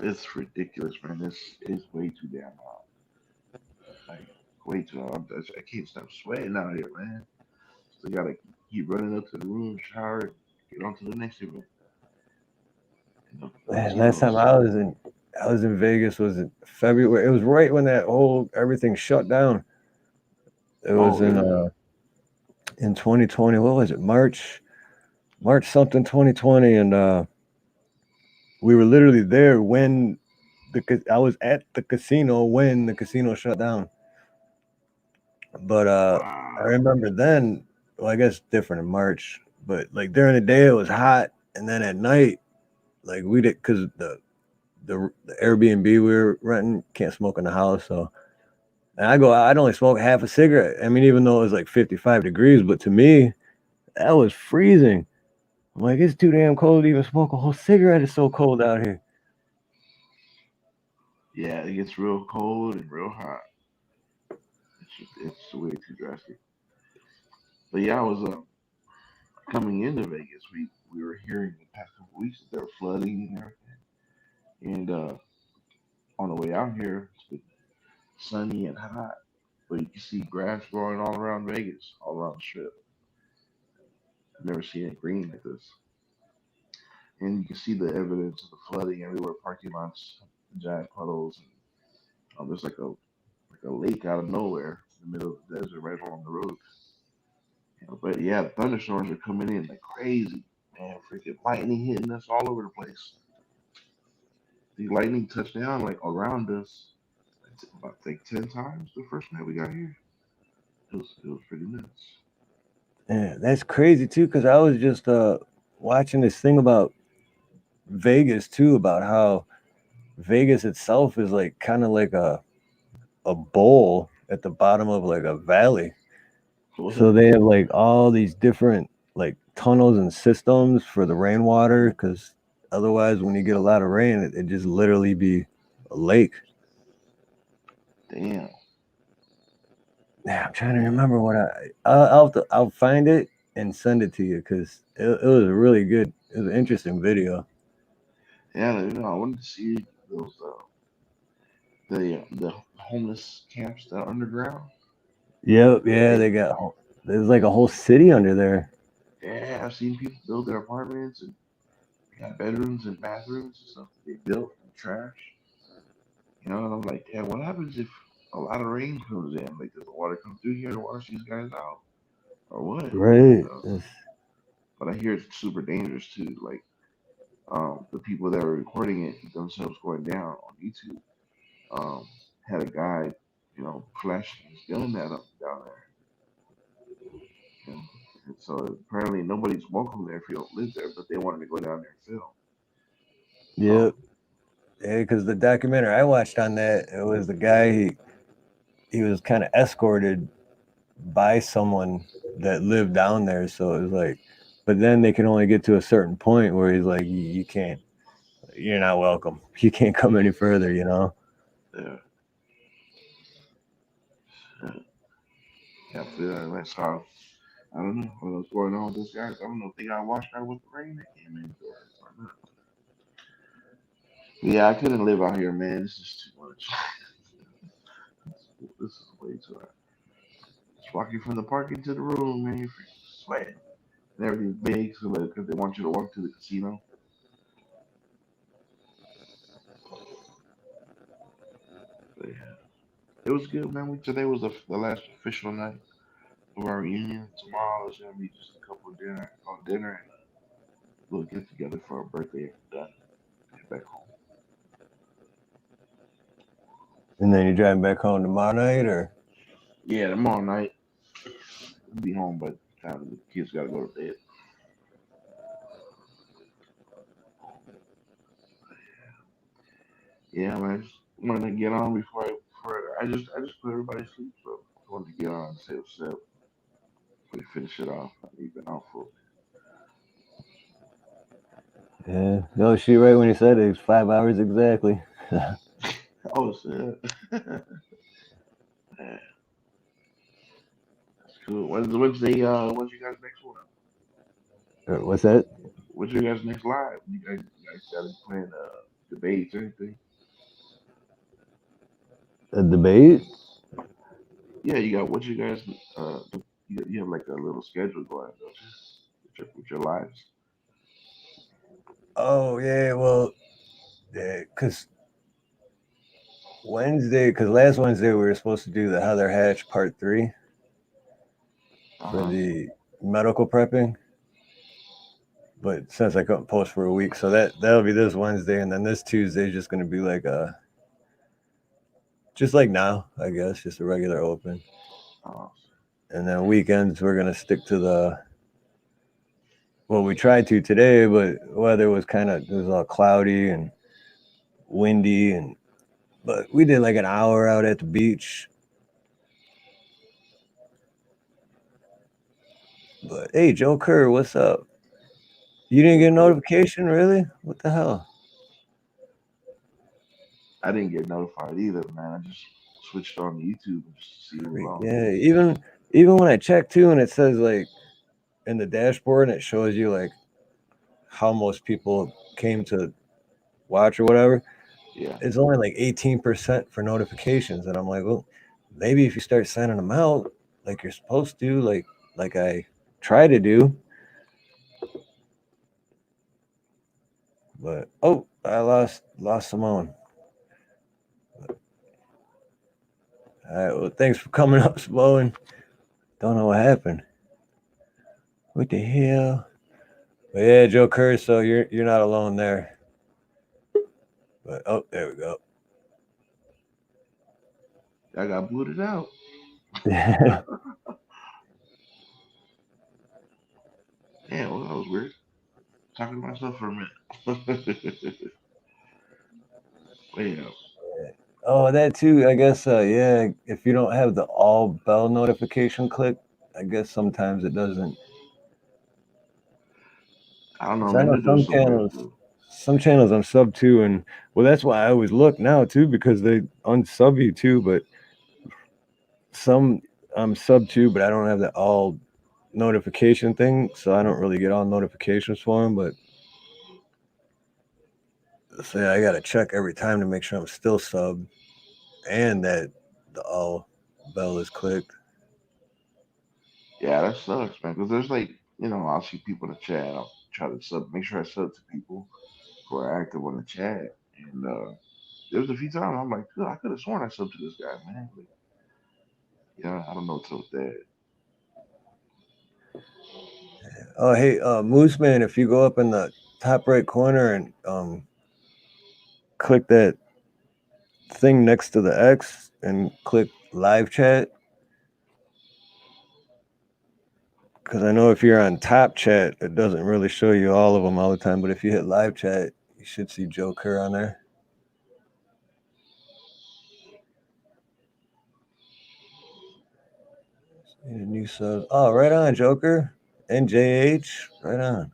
It's ridiculous, man. It's way too damn hot. Like way too hot. I can't stop sweating out here, man. So gotta keep running up to the room, shower, get on to the next event. Man, last time I was in Vegas was in February. It was right when that whole everything shut down. It was in 2020. What was it? March something 2020, and we were literally there when I was at the casino when the casino shut down. But I remember then. Well, I guess different in March, but like during the day it was hot, and then at night, like we did because the Airbnb we were renting can't smoke in the house, so. And I'd only smoke half a cigarette. I mean, even though it was like 55 degrees, but to me, that was freezing. I'm like, it's too damn cold to even smoke a whole cigarette. It's so cold out here. Yeah, it gets real cold and real hot. It's way too drastic. But yeah, I was coming into Vegas. We were hearing the past couple weeks that there were flooding and everything. And on the way out here, it's been sunny and hot, but you can see grass growing all around Vegas, all around the strip. I've never seen it green like this. And you can see the evidence of the flooding everywhere, parking lots, giant puddles. And, there's like a lake out of nowhere in the middle of the desert right along the road. But yeah, the thunderstorms are coming in like crazy. Man, freaking lightning hitting us all over the place. The lightning touched down like around us about like 10 times the first night we got here. It was pretty nuts. Yeah, that's crazy too, because I was just watching this thing about Vegas too, about how Vegas itself is like kind of like a bowl at the bottom of like a valley. So they have like all these different like tunnels and systems for the rainwater, because otherwise when you get a lot of rain, it just literally be a lake. Damn. Yeah, I'm trying to remember what I'll find it and send it to you because it was a really good, it was an interesting video. Yeah, you know, I wanted to see those the homeless camps that are underground. Yep, yeah, They, they got there's like a whole city under there. yeah, I've seen people build their apartments and they got bedrooms and bathrooms and stuff that they built from trash. You know, and I'm like, yeah, what happens if a lot of rain comes in? Like, does the water come through here to wash these guys out, or what? Right. You know, but I hear it's super dangerous too. Like, the people that were recording it themselves going down on YouTube, had a guy, you know, flashing his gun at them down there. You know? And so apparently nobody's welcome there if you don't live there, but they wanted to go down there and film. Yep. Yeah, because the documentary I watched on that, it was the guy, he was kind of escorted by someone that lived down there. So it was like, but then they can only get to a certain point where he's like, you can't, you're not welcome. You can't come any further, you know? Yeah. Yeah, I feel like that's how. I don't know what's going on with those guys. I don't know if they got washed out with the rain that came in or not. Yeah, I couldn't live out here, man. This is too much. This is way too much. Just walking from the park into the room, man, you're freaking sweating. And everything's big, so because they want you to walk to the casino. But yeah, it was good, man. Today was the last official night of our reunion. Tomorrow is gonna be just a couple of dinner and a little get together for our birthday. And done. Get back home. And then you're driving back home tomorrow night, or? Yeah, tomorrow night. We'll be home, but the kids gotta go to bed. Yeah, man. I just wanted to get on I just put everybody to sleep, so I wanted to get on and say what's up before we finish it off. We've been off for. Yeah. No, she right when you said it was 5 hours exactly. Oh, shit. Yeah, that's cool. When's you guys next one? What's that? What's your guys next live? You guys got to plan debates or anything? A debate? Yeah, you got what you guys you have like a little schedule going, don't you? With your lives. Oh, yeah, well, yeah, because last Wednesday we were supposed to do the Heather Hatch Part 3 for the medical prepping. But since I couldn't post for a week, so that'll be this Wednesday, and then this Tuesday is just going to be like just like now, I guess, just a regular open. And then weekends we're going to stick to we tried to today, but weather was it was all cloudy and windy, but we did like an hour out at the beach. But hey, Joe Kerr, what's up? You didn't get a notification, really? What the hell? I didn't get notified either, man. I just switched on YouTube and just to see what was on. Yeah, even when I check too, and it says like in the dashboard, and it shows you like how most people came to watch or whatever. Yeah, it's only like 18% for notifications, and I'm like, well, maybe if you start sending them out like you're supposed to, like I try to do. But I lost Simone. All right, well, thanks for coming up, Simone. Don't know what happened. What the hell? But yeah, Joe Kerr, so you're not alone there. But there we go. I got booted out. Yeah, well, that was weird. Talking to myself for a minute. Yeah. Oh, that too. I guess, yeah, if you don't have the all bell notification click, I guess sometimes it doesn't. I don't know, So I know man. some channels I'm sub to, and well, that's why I always look now too, because they unsub you too. But some I'm sub to, but I don't have the all notification thing, so I don't really get all notifications for him. But say I gotta check every time to make sure I'm still sub and that the all bell is clicked. Yeah, that sucks, man. Because there's like, I'll see people in the chat. I'll try to make sure I sub to people who are active on the chat. And there was a few times I'm like, "Good, I could have sworn I subbed to this guy, man." But, I don't know what's up with that. Oh, hey, Moose Man, if you go up in the top right corner and click that thing next to the X and click live chat, because I know if you're on top chat, it doesn't really show you all of them all the time. But if you hit live chat, you should see Joe Kerr on there. Need a new sub. Oh, right on, Joker. NJH, right on.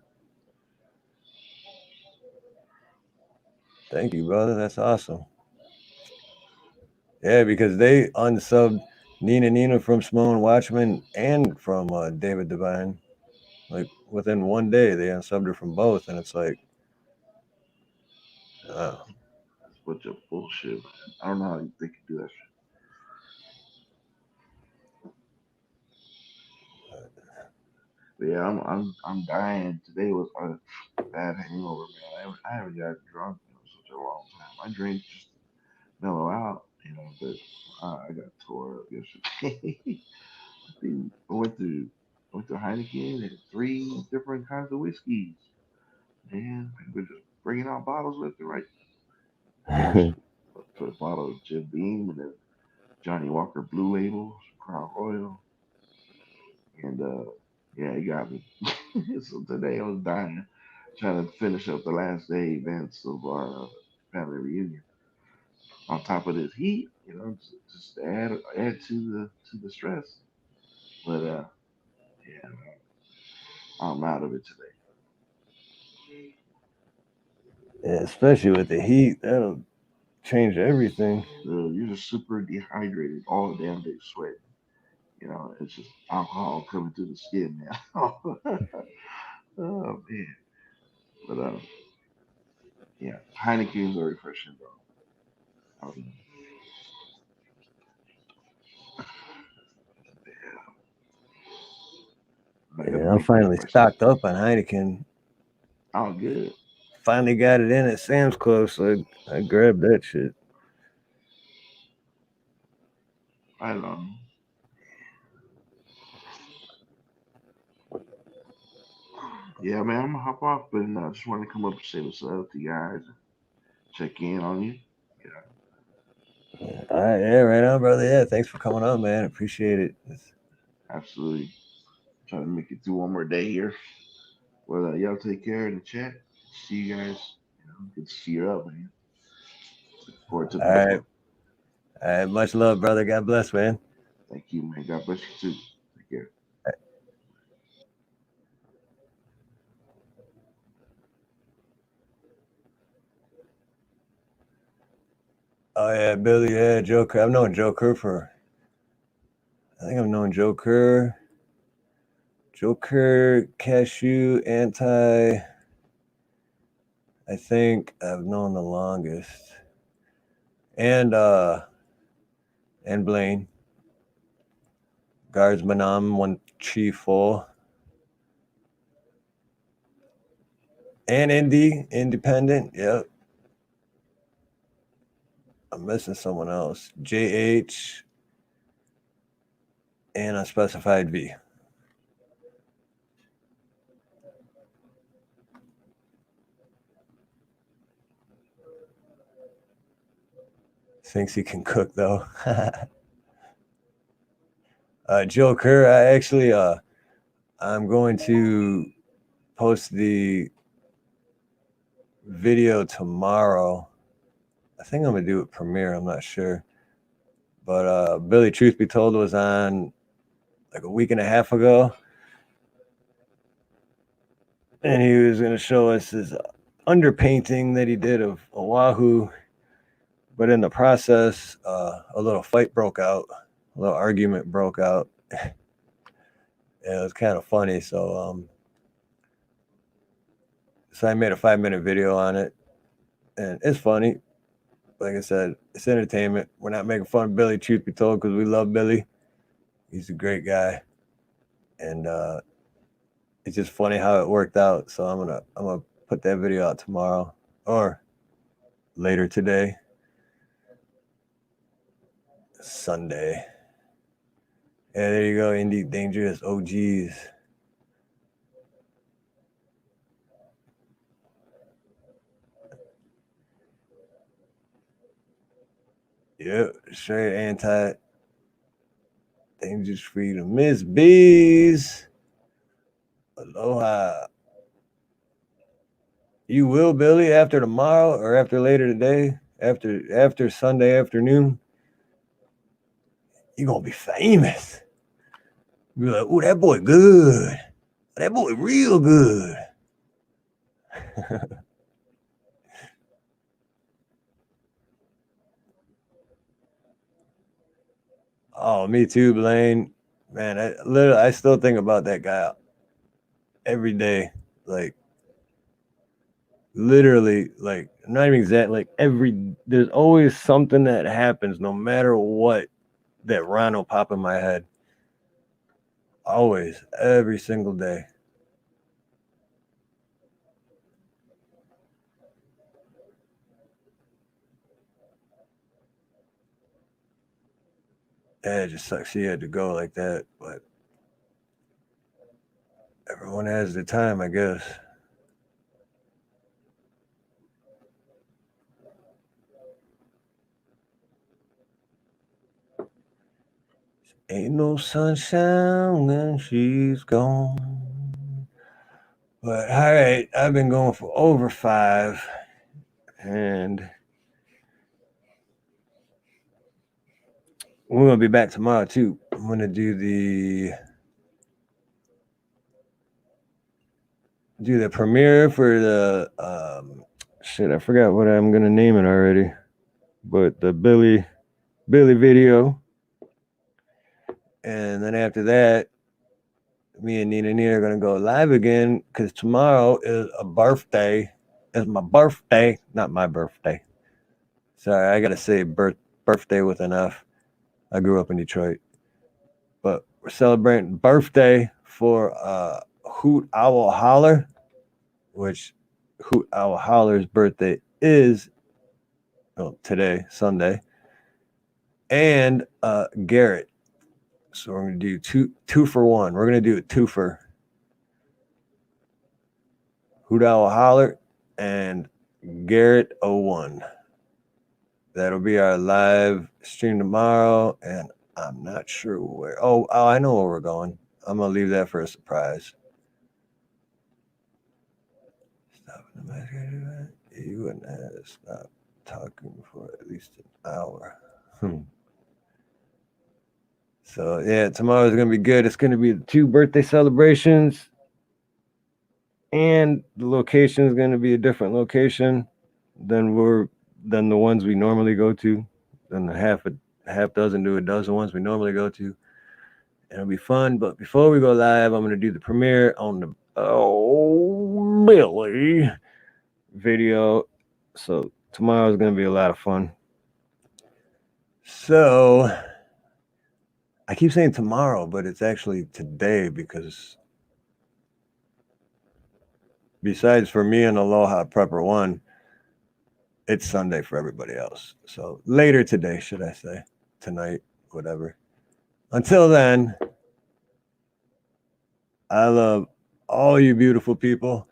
Thank you, brother. That's awesome. Yeah, because they unsubbed Nina from Simone Watchman and from David Devine. Like within one day, they unsubbed her from both, and it's like, That's a bunch of bullshit, man. I don't know how they can do that shit. But yeah, I'm dying. Today was a bad hangover, man. I haven't got drunk in such a long time. I drink just to mellow out, but I got tore up yesterday. I think I went to Heineken and 3 different kinds of whiskeys. Man, people just bringing out bottles left and right. Put a bottle of Jim Beam and then Johnny Walker Blue Label, Crown Royal, and yeah, he got me. So today I was dying, trying to finish up the last day events of our family reunion. On top of this heat, just to add to the stress. But yeah, I'm out of it today. yeah, especially with the heat, that'll change everything. You're just super dehydrated all the damn day sweating. It's just alcohol coming through the skin now. Oh man. But yeah, Heineken is very refreshing though. Yeah, I'm finally stocked up on Heineken. Oh, good. Finally got it in at Sam's Club, so I grabbed that shit. I know. Yeah, man, I'm gonna hop off, but I just want to come up and say what's up to you guys, check in on you. All right, yeah, right on, brother. Yeah, thanks for coming on, man. Appreciate it. Absolutely. Trying to make it through one more day here. Well, y'all take care in the chat. See you guys. Good to see you up, man. Look forward to the next one. All right, much love, brother. God bless, man. Thank you, man. God bless you too. Take care. Oh yeah, Billy. Yeah, Joker. I've known Joker Joker, Cashew, Anti. I think I've known the longest, and Blaine. Guardsmanam 134. And Independent. Yep. I'm missing someone else. JH and Unspecified V. Thinks he can cook though. Joe Kerr, I actually I'm going to post the video tomorrow. I think I'm gonna do it Premiere, I'm not sure. But Billy, truth be told, was on like a week and a half ago. And he was gonna show us his underpainting that he did of Oahu. But in the process, a little fight broke out little argument broke out. It was kind of funny. So I made a 5-minute video on it, and it's funny. Like I said, it's entertainment. We're not making fun of Billy, truth be told, because we love Billy. He's a great guy, and it's just funny how it worked out. So I'm gonna put that video out tomorrow or later today, Sunday. Yeah, there you go, Indie Dangerous OGs. Yep, straight anti dangerous freedom. Miss Bees. Aloha. You will, Billy, after tomorrow or after later today, after Sunday afternoon, you're gonna be famous. You're like, oh, that boy good. That boy real good. Oh, me too, Blaine. Man, I still think about that guy every day. Like, literally, like, not even exact. Like, there's always something that happens, no matter what, that Ron will pop in my head. Always, every single day. Yeah, it just sucks he had to go like that, but everyone has their time, I guess. Ain't no sunshine when she's gone. But all right, I've been going for over 5, and we're gonna be back tomorrow too. I'm gonna do the premiere for the shit. I forgot what I'm gonna name it already, but the Billy video, and then after that, me and Nina are gonna go live again because tomorrow is a birthday. It's my birthday, not my birthday. Sorry, I gotta say birthday with an F. I grew up in Detroit, but we're celebrating birthday for Hoot Owl Holler, which Hoot Owl Holler's birthday is today, Sunday, and Garrett. So we're going to do two for one. We're going to do a twofer. Hoot Owl Holler and Garrett 01. That'll be our live stream tomorrow, and I'm not sure where. Oh, I know where we're going. I'm going to leave that for a surprise. Stop in the masquerade event. You wouldn't have to stop talking for at least an hour. So, yeah, tomorrow's going to be good. It's going to be the 2 birthday celebrations, and the location is going to be a different location than the ones we normally go to, than the half dozen to a dozen ones we normally go to. And it'll be fun. But before we go live, I'm going to do the premiere on the Billy video. So tomorrow is going to be a lot of fun. So I keep saying tomorrow, but it's actually today, because besides for me and Aloha Prepper 1, it's Sunday for everybody else. So later today, should I say, tonight, whatever. Until then, I love all you beautiful people,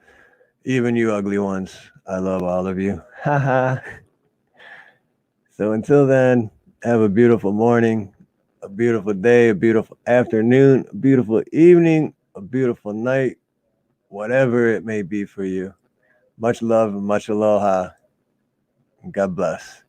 even you ugly ones. I love all of you. Haha. So until then, have a beautiful morning, a beautiful day, a beautiful afternoon, a beautiful evening, a beautiful night, whatever it may be for you. Much love and much aloha. God bless.